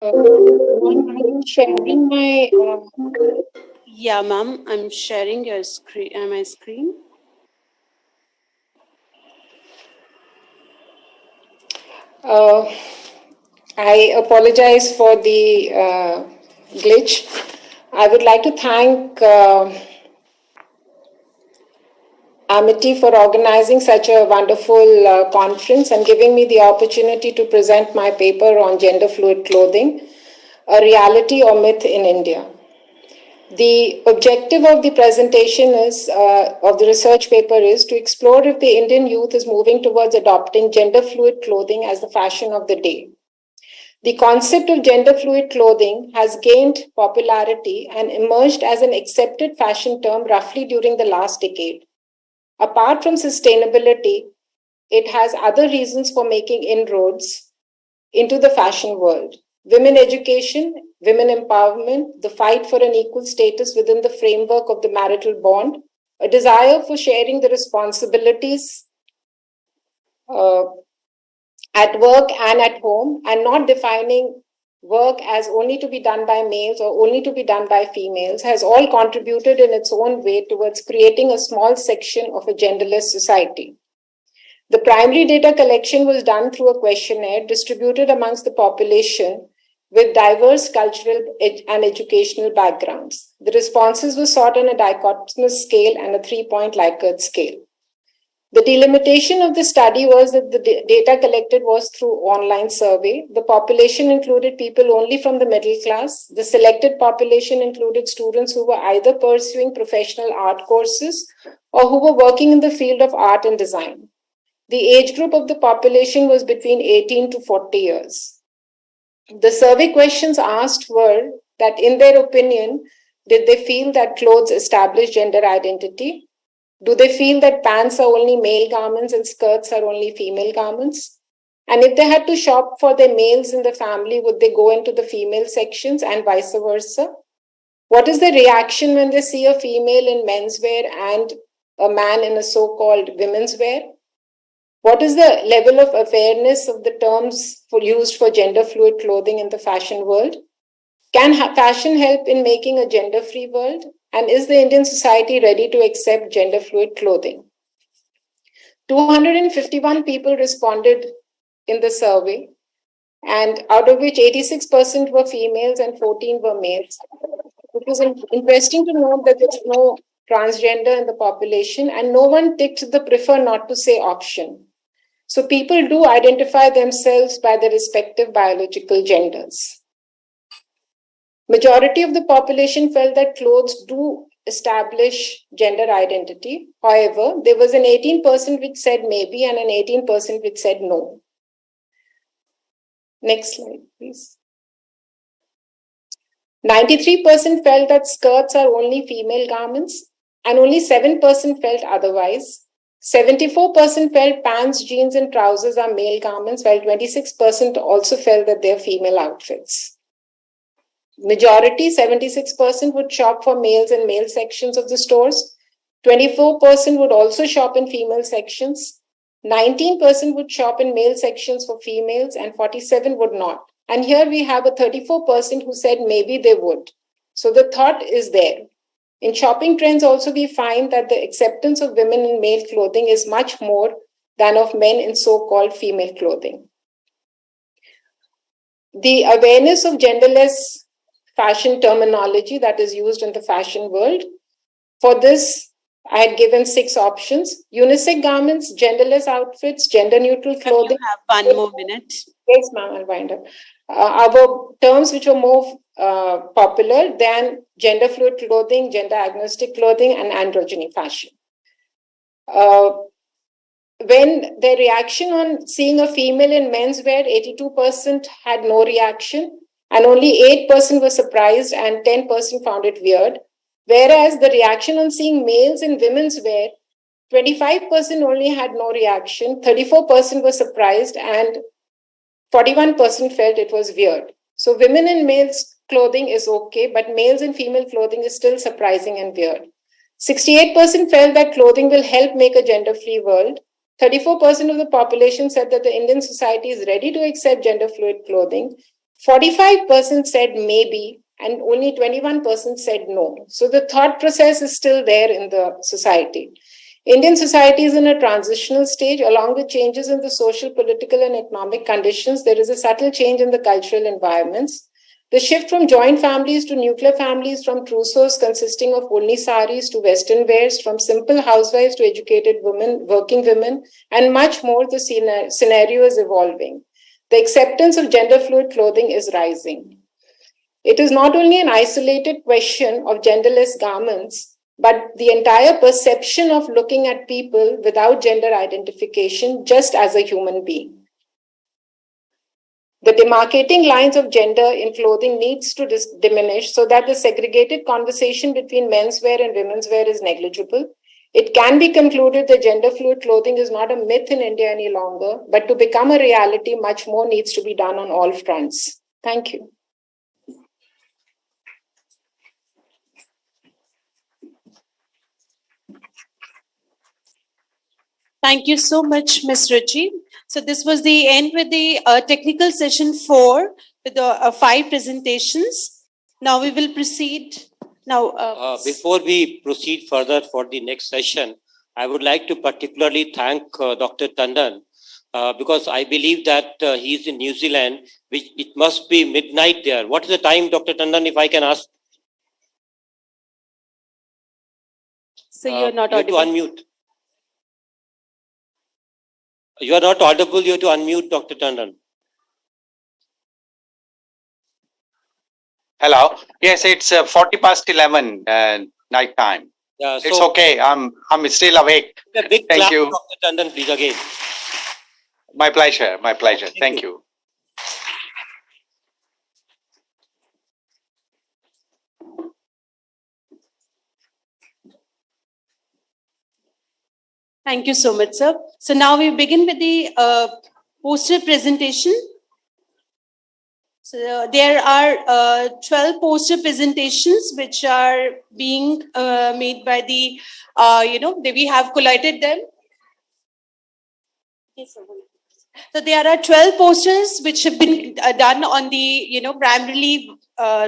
J: I'm sharing my.
L: Yeah, ma'am, I'm sharing your screen. My screen.
J: I apologize for the glitch. I would like to thank Amity for organizing such a wonderful conference and giving me the opportunity to present my paper on gender fluid clothing, a reality or myth in India. The objective of the presentation of the research paper is to explore if the Indian youth is moving towards adopting gender fluid clothing as the fashion of the day. The concept of gender fluid clothing has gained popularity and emerged as an accepted fashion term roughly during the last decade. Apart from sustainability, it has other reasons for making inroads into the fashion world. Women education, women empowerment, the fight for an equal status within the framework of the marital bond, a desire for sharing the responsibilities at work and at home, and not defining work as only to be done by males or only to be done by females, has all contributed in its own way towards creating a small section of a genderless society. The primary data collection was done through a questionnaire distributed amongst the population with diverse cultural and educational backgrounds. The responses were sought on a dichotomous scale and a 3-point Likert scale. The delimitation of the study was that the data collected was through online survey. The population included people only from the middle class. The selected population included students who were either pursuing professional art courses or who were working in the field of art and design. The age group of the population was between 18 to 40 years. The survey questions asked were that, in their opinion, did they feel that clothes establish gender identity? Do they feel that pants are only male garments and skirts are only female garments? And if they had to shop for their males in the family, would they go into the female sections and vice versa? What is their reaction when they see a female in menswear and a man in a so-called women's wear? What is the level of awareness of the terms used for gender fluid clothing in the fashion world? Can fashion help in making a gender-free world? And is the Indian society ready to accept gender fluid clothing? 251 people responded in the survey. and out of which 86% were females and 14 were males. It was interesting to note that there's no transgender in the population and no one ticked the prefer not to say option. So people do identify themselves by their respective biological genders. Majority of the population felt that clothes do establish gender identity. However, there was an 18% which said maybe and an 18% which said no. Next slide, please. 93% felt that skirts are only female garments and only 7% felt otherwise. 74% felt pants, jeans and trousers are male garments, while 26% also felt that they're female outfits. Majority, 76%, would shop for males in male sections of the stores. 24% would also shop in female sections. 19% would shop in male sections for females and 47% would not. And here we have a 34% who said maybe they would. So the thought is there. In shopping trends also we find that the acceptance of women in male clothing is much more than of men in so-called female clothing. The awareness of genderless fashion terminology that is used in the fashion world. For this, I had given 6 options: unisex garments, genderless outfits, gender-neutral clothing.
L: You have 1 more minute.
J: Yes, ma'am, I'll wind up. Our terms which are more popular than gender-fluid clothing, gender-agnostic clothing, and androgyny fashion. When the reaction on seeing a female in menswear, 82% had no reaction, and only 8% were surprised and 10% found it weird. Whereas the reaction on seeing males in women's wear, 25% only had no reaction, 34% were surprised, and 41% felt it was weird. So women in males clothing is okay, but males in female clothing is still surprising and weird. 68% felt that clothing will help make a gender-free world. 34% of the population said that the Indian society is ready to accept gender-fluid clothing. 45% said maybe, and only 21% said no. So the thought process is still there in the society. Indian society is in a transitional stage. Along with changes in the social, political, and economic conditions, there is a subtle change in the cultural environments. The shift from joint families to nuclear families, from trousseaux consisting of only saris to western wears, from simple housewives to educated women, working women, and much more, the scenario is evolving. The acceptance of gender-fluid clothing is rising. It is not only an isolated question of genderless garments, but the entire perception of looking at people without gender identification just as a human being. The demarcating lines of gender in clothing needs to diminish so that the segregated conversation between menswear and women's wear is negligible. It can be concluded that gender-fluid clothing is not a myth in India any longer, but to become a reality, much more needs to be done on all fronts. Thank you.
L: Thank you so much, Ms. Ruchi. So this was the end with the technical session 4 with the 5 presentations. Now we will proceed. Now,
B: before we proceed further for the next session, I would like to particularly thank Dr. Tandon because I believe that he is in New Zealand, which it must be midnight there. What is the time, Dr. Tandon, if I can ask?
L: So you're not audible.
B: You have to unmute. You are not audible. You have to unmute, Dr. Tandon.
E: Hello. Yes, it's 11:40 night time.
B: Yeah, so
E: it's okay. I'm still awake.
B: A big
E: Thank
B: clap,
E: you,
B: Dr. Tandon, please again.
E: My pleasure. My pleasure. Thank you.
L: Thank you so much, sir. So now we begin with the poster presentation. So there are 12 poster presentations which are being made by the, we have collated them. Yes, sir. So there are 12 posters which have been done on the, primarily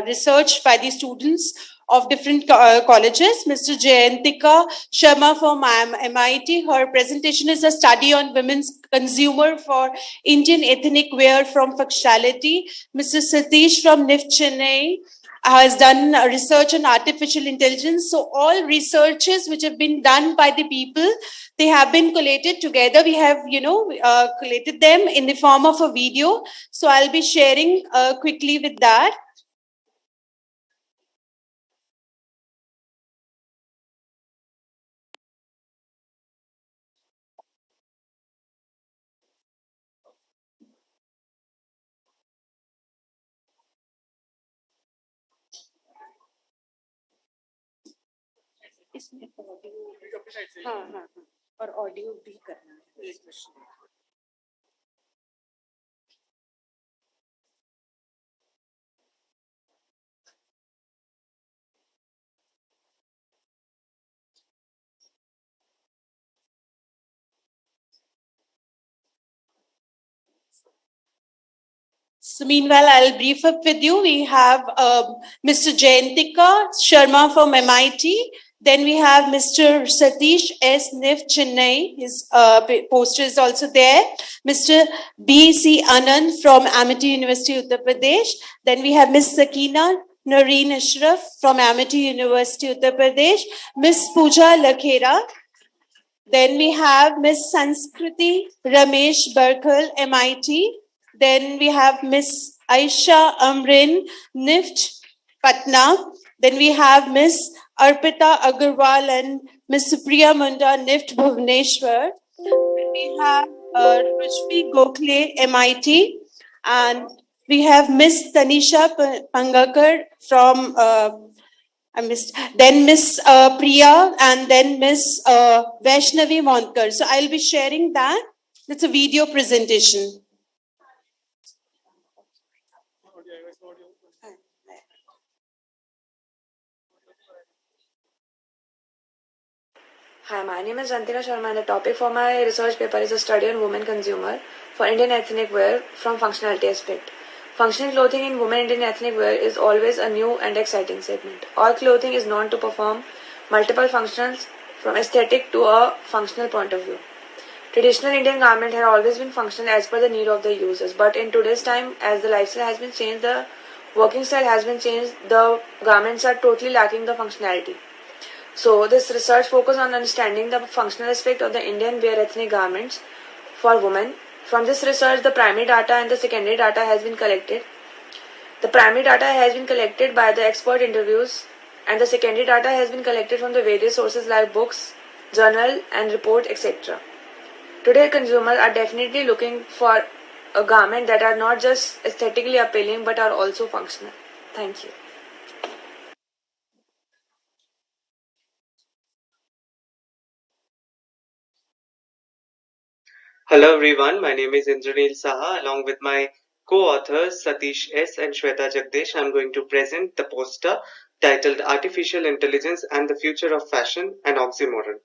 L: research by the students of different colleges. Mr. Jayantika Sharma from MIT. Her presentation is a study on women's consumer for Indian ethnic wear from functionality. Mr. Satish from NIFT Chennai has done research on artificial intelligence. So all researches which have been done by the people, they have been collated together. We have, collated them in the form of a video. So I'll be sharing quickly with that. इसमें audio हाँ और audio भी करना है एक question So meanwhile, I'll brief up with you. We have Mr. Jayantika Sharma from MIT. Then we have Mr. Satish S. NIFT Chennai. His poster is also there. Mr. B.C. Anand from Amity University, Uttar Pradesh. Then we have Ms. Sakina Nareen Ashraf from Amity University, Uttar Pradesh. Ms. Pooja Lakhera. Then we have Ms. Sanskriti Ramesh Barkal, MIT. Then we have Ms. Aisha Amrin, NIFT, Patna. Then we have Ms. Arpita Agarwal and Ms. Supriya Munda, NIFT, Bhubaneswar. Then we have Rushvi Gokhale, MIT. And we have Ms. Tanisha Pangakar from, then Ms. Priya, and then Ms. Vaishnavi Monkar. So I'll be sharing that. It's a video presentation.
I: Hi, my name is Rantina Sharma and the topic for my research paper is a study on women consumer for Indian ethnic wear from functionality aspect. Functional clothing in women Indian ethnic wear is always a new and exciting segment. All clothing is known to perform multiple functions from aesthetic to a functional point of view. Traditional Indian garment had always been functional as per the need of the users, but in today's time, as the lifestyle has been changed, the working style has been changed, the garments are totally lacking the functionality. So this research focuses on understanding the functional aspect of the Indian wear ethnic garments for women. From this research, the primary data and the secondary data has been collected. The primary data has been collected by the expert interviews and the secondary data has been collected from the various sources like books, journal and report, etc. Today, consumers are definitely looking for a garment that are not just aesthetically appealing but are also functional. Thank you.
K: Hello everyone, my name is Indranil Saha. Along with my co-authors Satish S. and Shweta Jagdish, I am going to present the poster titled Artificial Intelligence and the Future of Fashion, an Oxymoron.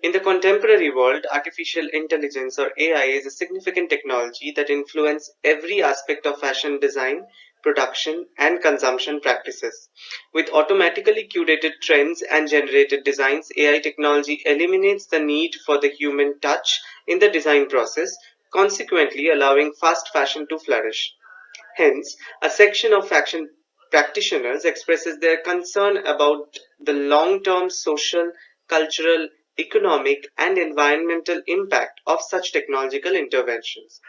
K: In the contemporary world, artificial intelligence or AI is a significant technology that influences every aspect of fashion design, production, and consumption practices. With automatically curated trends and generated designs, AI technology eliminates the need for the human touch in the design process, consequently allowing fast fashion to flourish. Hence, a section of fashion practitioners expresses their concern about the long-term social, cultural, economic, and environmental impact of such technological interventions.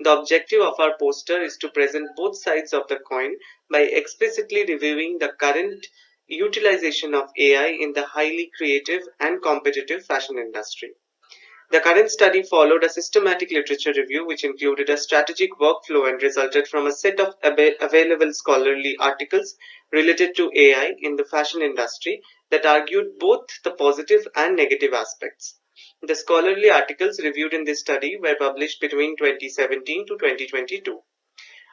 K: The objective of our poster is to present both sides of the coin by explicitly reviewing the current utilization of AI in the highly creative and competitive fashion industry. The current study followed a systematic literature review which included a strategic workflow and resulted from a set of available scholarly articles related to AI in the fashion industry that argued both the positive and negative aspects. The scholarly articles reviewed in this study were published between 2017 to 2022.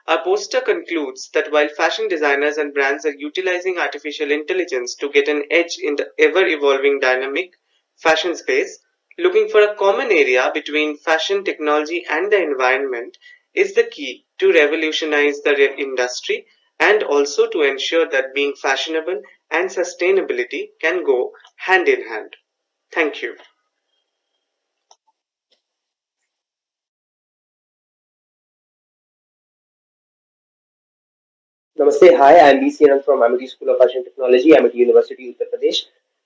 K: Our poster concludes that while fashion designers and brands are utilizing artificial intelligence to get an edge in the ever-evolving dynamic fashion space, looking for a common area between fashion, technology, and the environment is the key to revolutionize the industry and also to ensure that being fashionable and sustainability can go hand in hand. Thank you.
M: Namaste. Hi, I am B.C. Anand from Amity School of Fashion Technology, Amity University, Uttar Pradesh.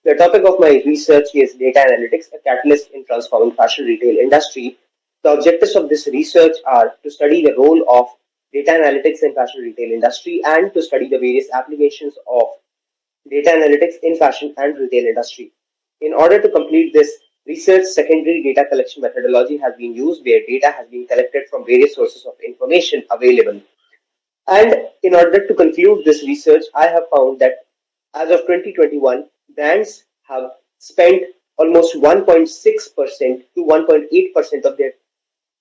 M: The topic of my research is data analytics, a catalyst in transforming fashion retail industry. The objectives of this research are to study the role of data analytics in fashion retail industry and to study the various applications of data analytics in fashion and retail industry. In order to complete this research, secondary data collection methodology has been used where data has been collected from various sources of information available. And in order to conclude this research, I have found that as of 2021, brands have spent almost 1.6% to 1.8% of their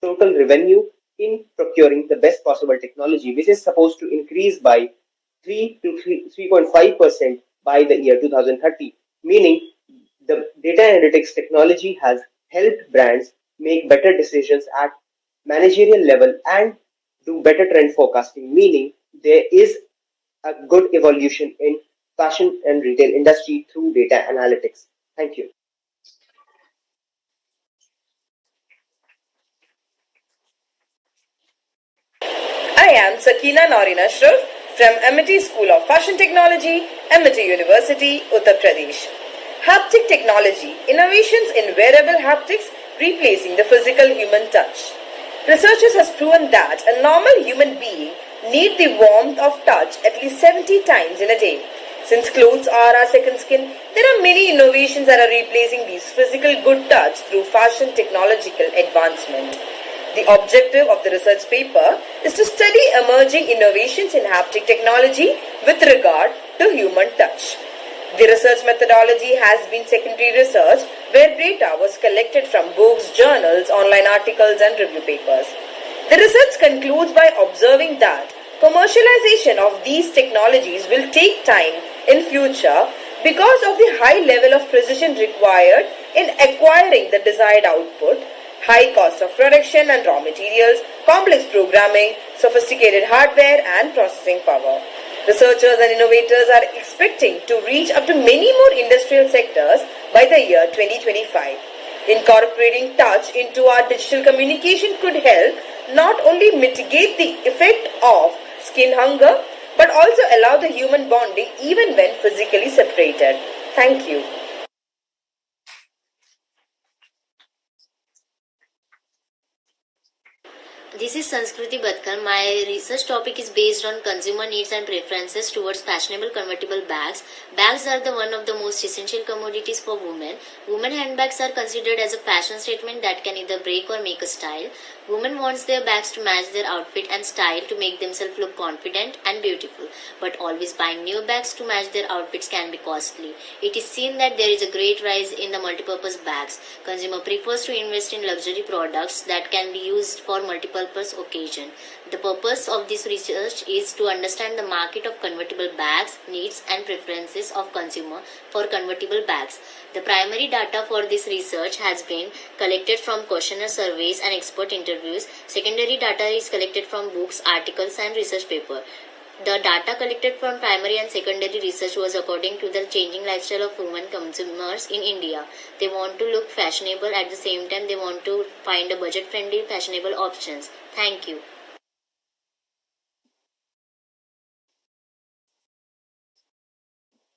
M: total revenue in procuring the best possible technology, which is supposed to increase by 3 to 3.5% by the year 2030. Meaning, the data analytics technology has helped brands make better decisions at managerial level and do better trend forecasting, meaning there is a good evolution in fashion and retail industry through data analytics. Thank you.
O: I am Sakina Naurin Ashraf from Amity School of Fashion Technology, Amity University, Uttar Pradesh. Haptic technology, innovations in wearable haptics replacing the physical human touch. Researchers has proven that a normal human being need the warmth of touch at least 70 times in a day. Since clothes are our second skin, there are many innovations that are replacing these physical good touch through fashion technological advancement. The objective of the research paper is to study emerging innovations in haptic technology with regard to human touch. The research methodology has been secondary research where data was collected from books, journals, online articles and review papers. The research concludes by observing that commercialization of these technologies will take time in future because of the high level of precision required in acquiring the desired output, high cost of production and raw materials, complex programming, sophisticated hardware and processing power. Researchers and innovators are expecting to reach up to many more industrial sectors by the year 2025. Incorporating touch into our digital communication could help not only mitigate the effect of skin hunger, but also allow the human bonding even when physically separated. Thank you.
W: This is Sanskriti Badkar. My research topic is based on consumer needs and preferences towards fashionable convertible bags. Bags are one of the most essential commodities for women. Women handbags are considered as a fashion statement that can either break or make a style. Women wants their bags to match their outfit and style to make themselves look confident and beautiful. But always buying new bags to match their outfits can be costly. It is seen that there is a great rise in the multipurpose bags. Consumer prefers to invest in luxury products that can be used for multipurpose occasion. The purpose of this research is to understand the market of convertible bags, needs and preferences of consumer for convertible bags. The primary data for this research has been collected from questionnaire surveys and expert interviews. Secondary data is collected from books, articles and research paper. The data collected from primary and secondary research was according to the changing lifestyle of women consumers in India. They want to look fashionable, at the same time they want to find a budget-friendly fashionable options. Thank you.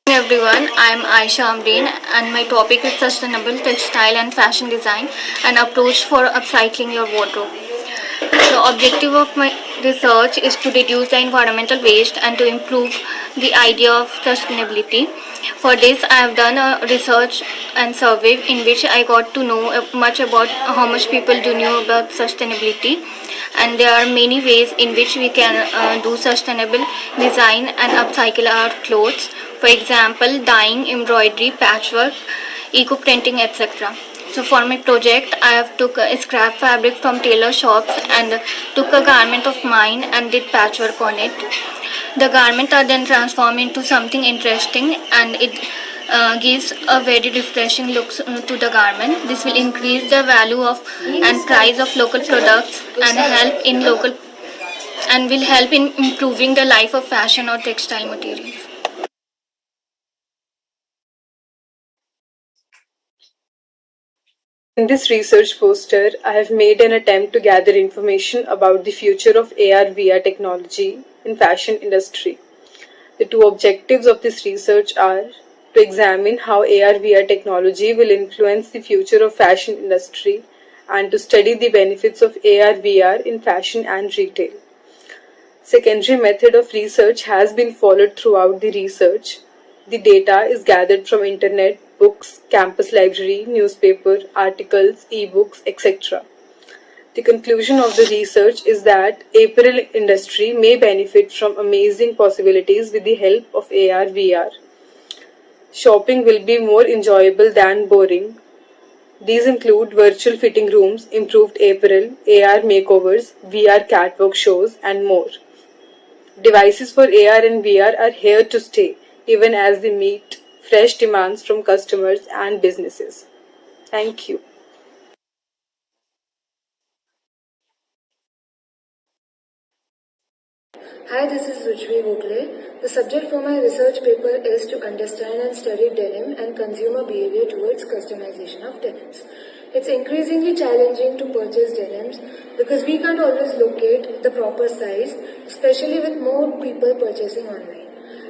X: Hello everyone, I am Aisha Amreen and my topic is sustainable textile and fashion design, an approach for upcycling your wardrobe. The objective of my research is to reduce the environmental waste and to improve the idea of sustainability. For this, I have done a research and survey in which I got to know much about how much people do know about sustainability, and there are many ways in which we can do sustainable design and upcycle our clothes. For example, dyeing, embroidery, patchwork, eco-printing, etc. So for my project, I have took a scrap fabric from tailor shops and took a garment of mine and did patchwork on it. The garment are then transformed into something interesting and it gives a very refreshing look to the garment. This will increase the value of and price of local products and will help in improving the life of fashion or textile materials.
N: In this research poster, I have made an attempt to gather information about the future of AR/VR technology in fashion industry. The two objectives of this research are to examine how AR/VR technology will influence the future of fashion industry and to study the benefits of AR/VR in fashion and retail. Secondary method of research has been followed throughout the research. The data is gathered from internet, books, campus library, newspaper, articles, e-books, etc. The conclusion of the research is that apparel industry may benefit from amazing possibilities with the help of AR/VR. Shopping will be more enjoyable than boring. These include virtual fitting rooms, improved apparel, AR makeovers, VR catwalk shows, and more. Devices for AR and VR are here to stay, even as they meet fresh demands from customers and businesses. Thank you.
P: Hi, this is Ruchvi Gokhale. The subject for my research paper is to understand and study denim and consumer behavior towards customization of denims. It's increasingly challenging to purchase denims because we can't always locate the proper size, especially with more people purchasing online.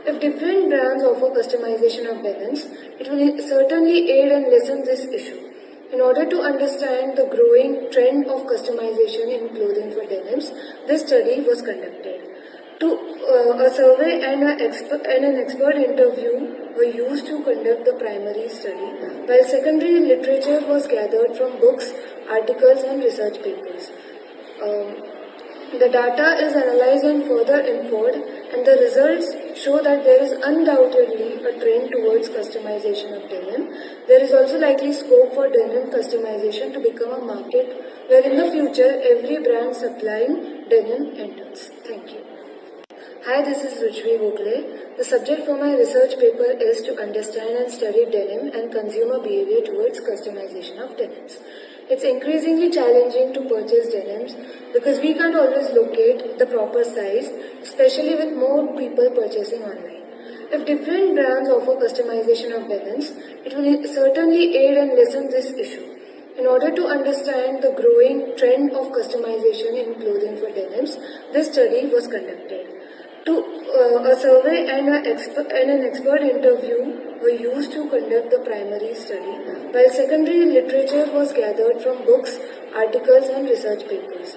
P: If different brands offer customization of denims, it will certainly aid and lessen this issue. In order to understand the growing trend of customization in clothing for denims, this study was conducted. A survey and an expert interview were used to conduct the primary study, while secondary literature was gathered from books, articles, and research papers. The data is analyzed and further inferred, and the results show that there is undoubtedly a trend towards customization of denim. There is also likely scope for denim customization to become a market where in the future every brand supplying denim enters. Thank you. Hi, this is Ruchvi Gokhale. The subject for my research paper is to understand and study denim and consumer behavior towards customization of denims. It's increasingly challenging to purchase denims because we can't always locate the proper size, especially with more people purchasing online. If different brands offer customization of denims, it will certainly aid and lessen this issue. In order to understand the growing trend of customization in clothing for denims, this study was conducted. A survey and an expert interview were used to conduct the primary study, while secondary literature was gathered from books, articles, and research papers.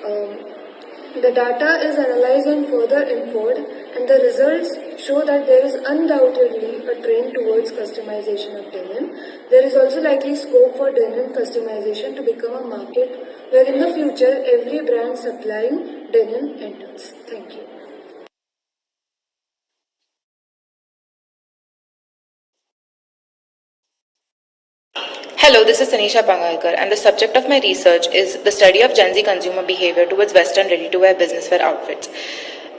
P: The data is analyzed and further inferred, and the results show that there is undoubtedly a trend towards customization of denim. There is also likely scope for denim customization to become a market where in the future every brand supplying denim enters. Thank you.
Q: Hello, this is Tanisha Pangalkar, and the subject of my research is the study of Gen Z consumer behavior towards Western ready-to-wear business wear outfits.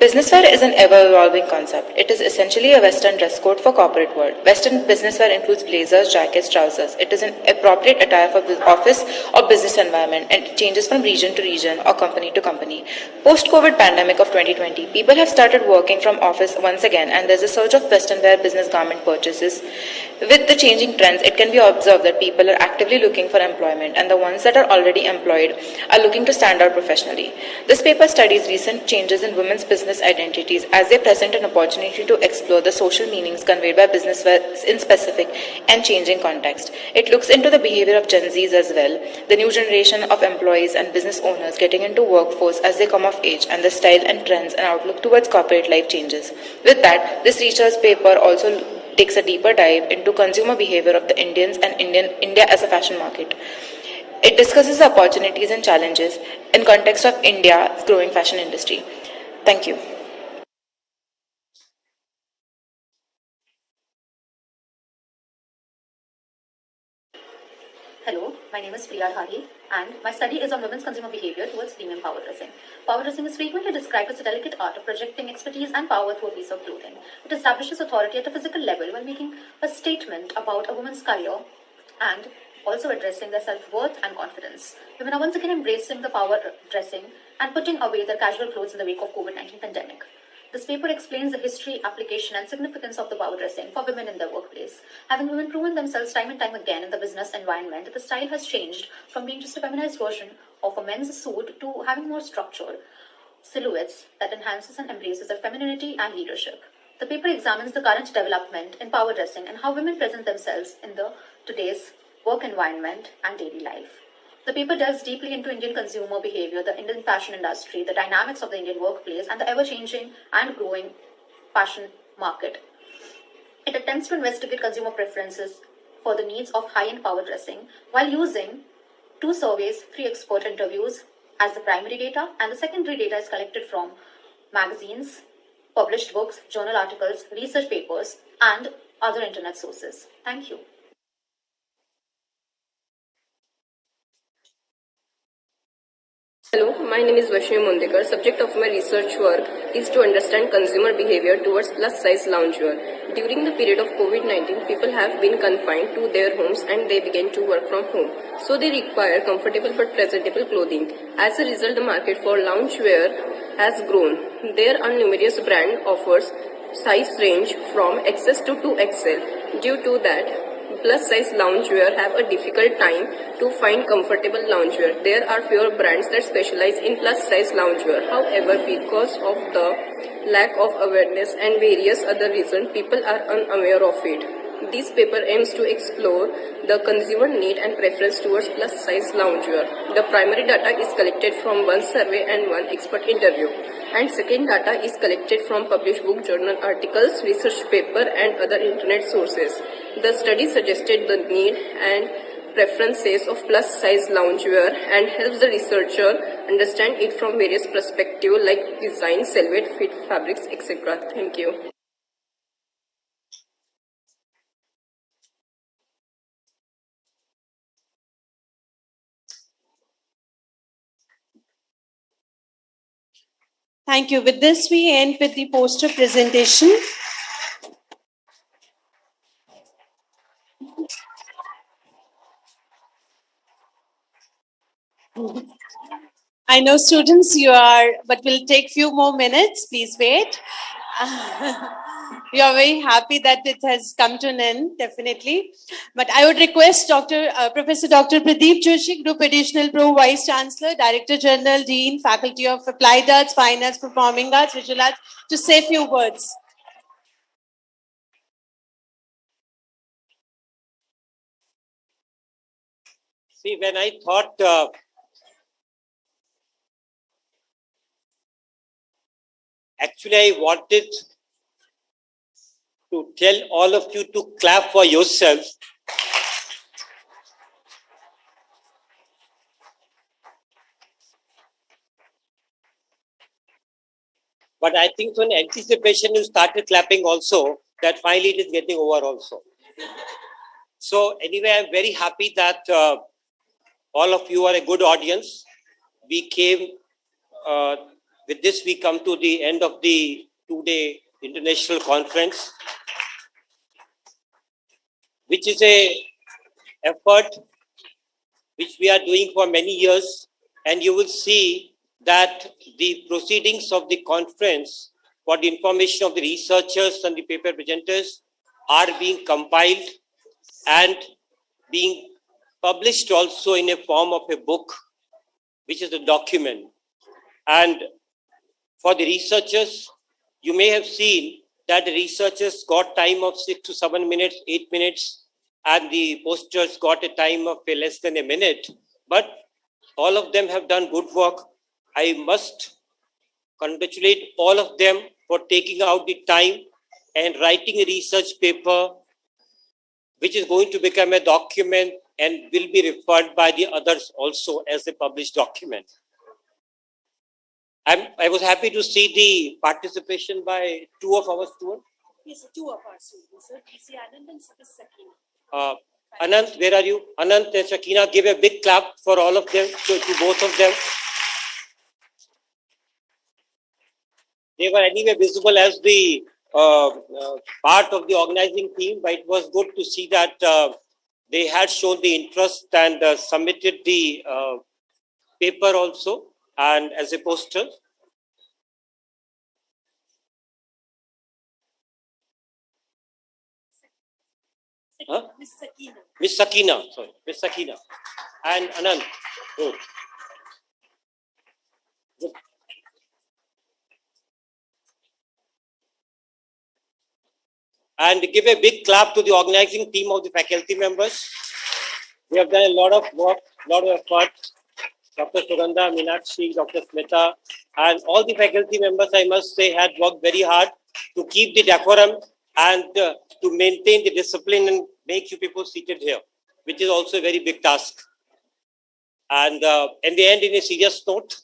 Q: Business wear is an ever-evolving concept. It is essentially a Western dress code for corporate world. Western business wear includes blazers, jackets, trousers. It is an appropriate attire for office or business environment, and it changes from region to region or company to company. Post-COVID pandemic of 2020, people have started working from office once again, and there's a surge of Western wear business garment purchases. With the changing trends, it can be observed that people are actively looking for employment, and the ones that are already employed are looking to stand out professionally. This paper studies recent changes in women's business identities as they present an opportunity to explore the social meanings conveyed by business in specific and changing context. It looks into the behavior of Gen Zs as well, the new generation of employees and business owners getting into workforce as they come of age, and the style and trends and outlook towards corporate life changes. With that, this research paper also takes a deeper dive into consumer behavior of the Indians and India as a fashion market. It discusses the opportunities and challenges in context of India's growing fashion industry. Thank you.
R: Hello, my name is Priya Dhari, and my study is on women's consumer behavior towards premium power dressing. Power dressing is frequently described as a delicate art of projecting expertise and power through a piece of clothing. It establishes authority at a physical level while making a statement about a woman's career and also addressing their self-worth and confidence. Women are once again embracing the power dressing and putting away their casual clothes in the wake of COVID-19 pandemic. This paper explains the history, application, and significance of the power dressing for women in their workplace. Having women proven themselves time and time again in the business environment, the style has changed from being just a feminized version of a men's suit to having more structured silhouettes that enhances and embraces their femininity and leadership. The paper examines the current development in power dressing and how women present themselves in the today's work environment and daily life. The paper delves deeply into Indian consumer behavior, the Indian fashion industry, the dynamics of the Indian workplace, and the ever-changing and growing fashion market. It attempts to investigate consumer preferences for the needs of high-end power dressing while using 2 surveys, 3 expert interviews as the primary data, and the secondary data is collected from magazines, published books, journal articles, research papers, and other internet sources. Thank you.
D: Hello, my name is Vaishnavi Mondekar. Subject of my research work is to understand consumer behavior towards plus-size loungewear. During the period of COVID-19, people have been confined to their homes and they began to work from home. So they require comfortable but presentable clothing. As a result, the market for loungewear has grown. There are numerous brand offers size range from XS to 2XL. Due to that, plus-size loungewear have a difficult time to find comfortable loungewear. There are fewer brands that specialize in plus-size loungewear. However, because of the lack of awareness and various other reasons, people are unaware of it. This paper aims to explore the consumer need and preference towards plus-size loungewear. The primary data is collected from 1 survey and 1 expert interview. And second data is collected from published book, journal articles, research paper, and other internet sources. The study suggested the need and preferences of plus-size loungewear and helps the researcher understand it from various perspectives like design, silhouette, fit, fabrics, etc. Thank you.
L: Thank you. With this, we end with the poster presentation. I know students you are, but we'll take few more minutes. Please wait. We are very happy that it has come to an end, definitely. But I would request Professor Dr. Pradeep Joshi, Group Additional Pro Vice Chancellor, Director General, Dean, Faculty of Applied Arts, Fine Arts, Performing Arts, Visual Arts, to say a few words.
B: See, when I thought actually I wanted to tell all of you to clap for yourself. But I think so in anticipation you started clapping also, that finally it is getting over also. So anyway, I'm very happy that all of you are a good audience. We came, with this we come to the end of the 2-day international conference, which is a effort which we are doing for many years. And you will see that the proceedings of the conference for the information of the researchers and the paper presenters are being compiled and being published also in a form of a book, which is a document. And for the researchers, you may have seen that the researchers got time of 6 to 7 minutes, 8 minutes, and the posters got a time of less than a minute. But all of them have done good work. I must congratulate all of them for taking out the time and writing a research paper, which is going to become a document and will be referred by the others also as a published document. I was happy to see the participation by 2 of our students.
L: Yes, 2 of our students, sir. DC Anand and Sakina.
B: Anant, where are you? Anant and Sakina, give a big clap for all of them, to both of them. They were anyway visible as the part of the organizing team, but it was good to see that they had shown the interest and submitted the paper also and as a poster. Huh? Miss Sakina, sorry, Miss Sakina. And Anand. Oh. And give a big clap to the organizing team of the faculty members. We have done a lot of work, lot of effort. Dr. Sugandha, Meenakshi, Dr. Smita, and all the faculty members, I must say, had worked very hard to keep the decorum and to maintain the discipline and make you people seated here, which is also a very big task. And in the end, in a serious note,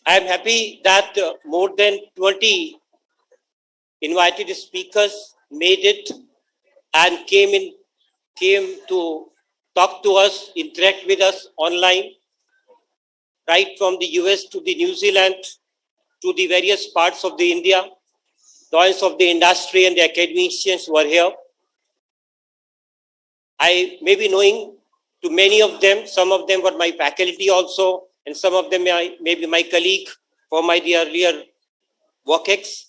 B: I am happy that more than 20 invited speakers made it and came to talk to us, interact with us online, right from the US to the New Zealand, to the various parts of the India, joints of the industry and the academicians who are here. I may be knowing to many of them, some of them were my faculty also, and some of them may be my colleague for my earlier work-ex.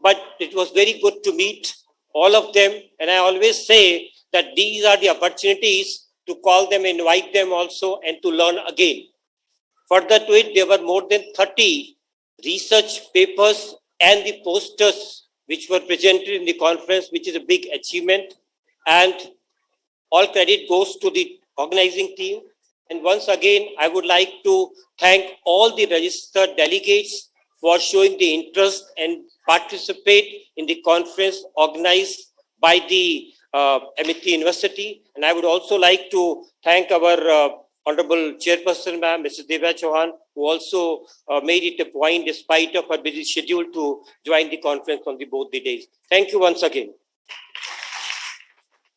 B: But it was very good to meet all of them, and I always say that these are the opportunities to call them, invite them also, and to learn again. Further to it, there were more than 30 research papers and the posters which were presented in the conference, which is a big achievement. And all credit goes to the organizing team. And once again, I would like to thank all the registered delegates for showing the interest and participate in the conference organized by the MIT University. And I would also like to thank our Honorable Chairperson, ma'am, Mrs. Devya Chauhan, who also made it a point, despite of her busy schedule, to join the conference on both the days. Thank you once again.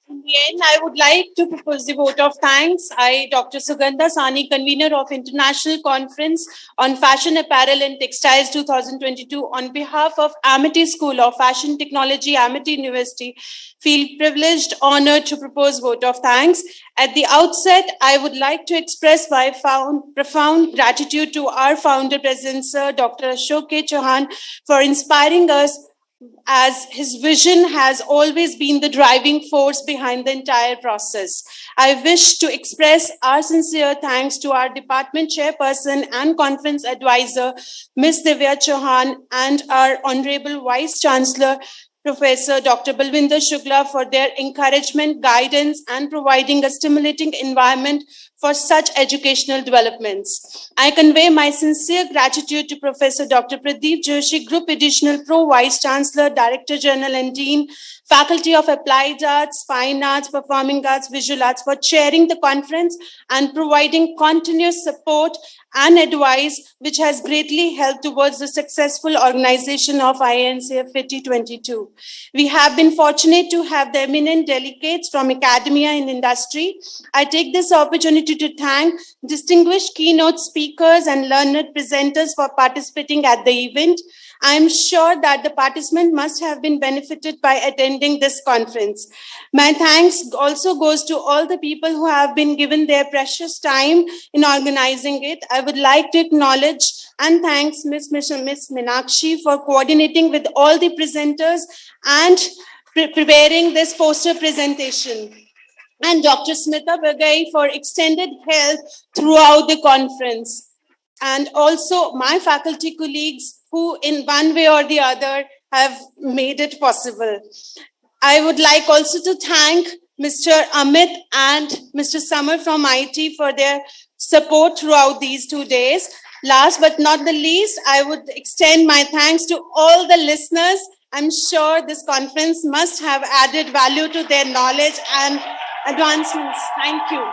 L: In the end, I would like to propose the vote of thanks. I, Dr. Sugandha Sani, convener of International Conference on Fashion, Apparel and Textiles 2022, on behalf of Amity School of Fashion Technology, Amity University, feel privileged, honored to propose vote of thanks. At the outset, I would like to express my profound gratitude to our founder, President Sir Dr. Ashok K. Chauhan, for inspiring us, as his vision has always been the driving force behind the entire process. I wish to express our sincere thanks to our department chairperson and conference advisor, Ms. Devya Chauhan, and our Honorable Vice Chancellor, Professor Dr. Balwinder Shukla, for their encouragement, guidance, and providing a stimulating environment for such educational developments. I convey my sincere gratitude to Professor Dr. Pradeep Joshi, Group Additional Pro Vice Chancellor, Director General and Dean, Faculty of Applied Arts, Fine Arts, Performing Arts, Visual Arts, for chairing the conference and providing continuous support and advice, which has greatly helped towards the successful organization of INCFAT22. We have been fortunate to have the eminent delegates from academia and industry. I take this opportunity to thank distinguished keynote speakers and learned presenters for participating at the event. I am sure that the participant must have been benefited by attending this conference. My thanks also goes to all the people who have been given their precious time in organizing it. I would like to acknowledge and thanks Ms. Meenakshi for coordinating with all the presenters and preparing this poster presentation, and Dr. Smita Bagai for extended help throughout the conference, and also my faculty colleagues who in one way or the other have made it possible. I would like also to thank Mr. Amit and Mr. Samar from IT for their support throughout these 2 days. Last but not the least, I would extend my thanks to all the listeners. I'm sure this conference must have added value to their knowledge and advancements. Thank you.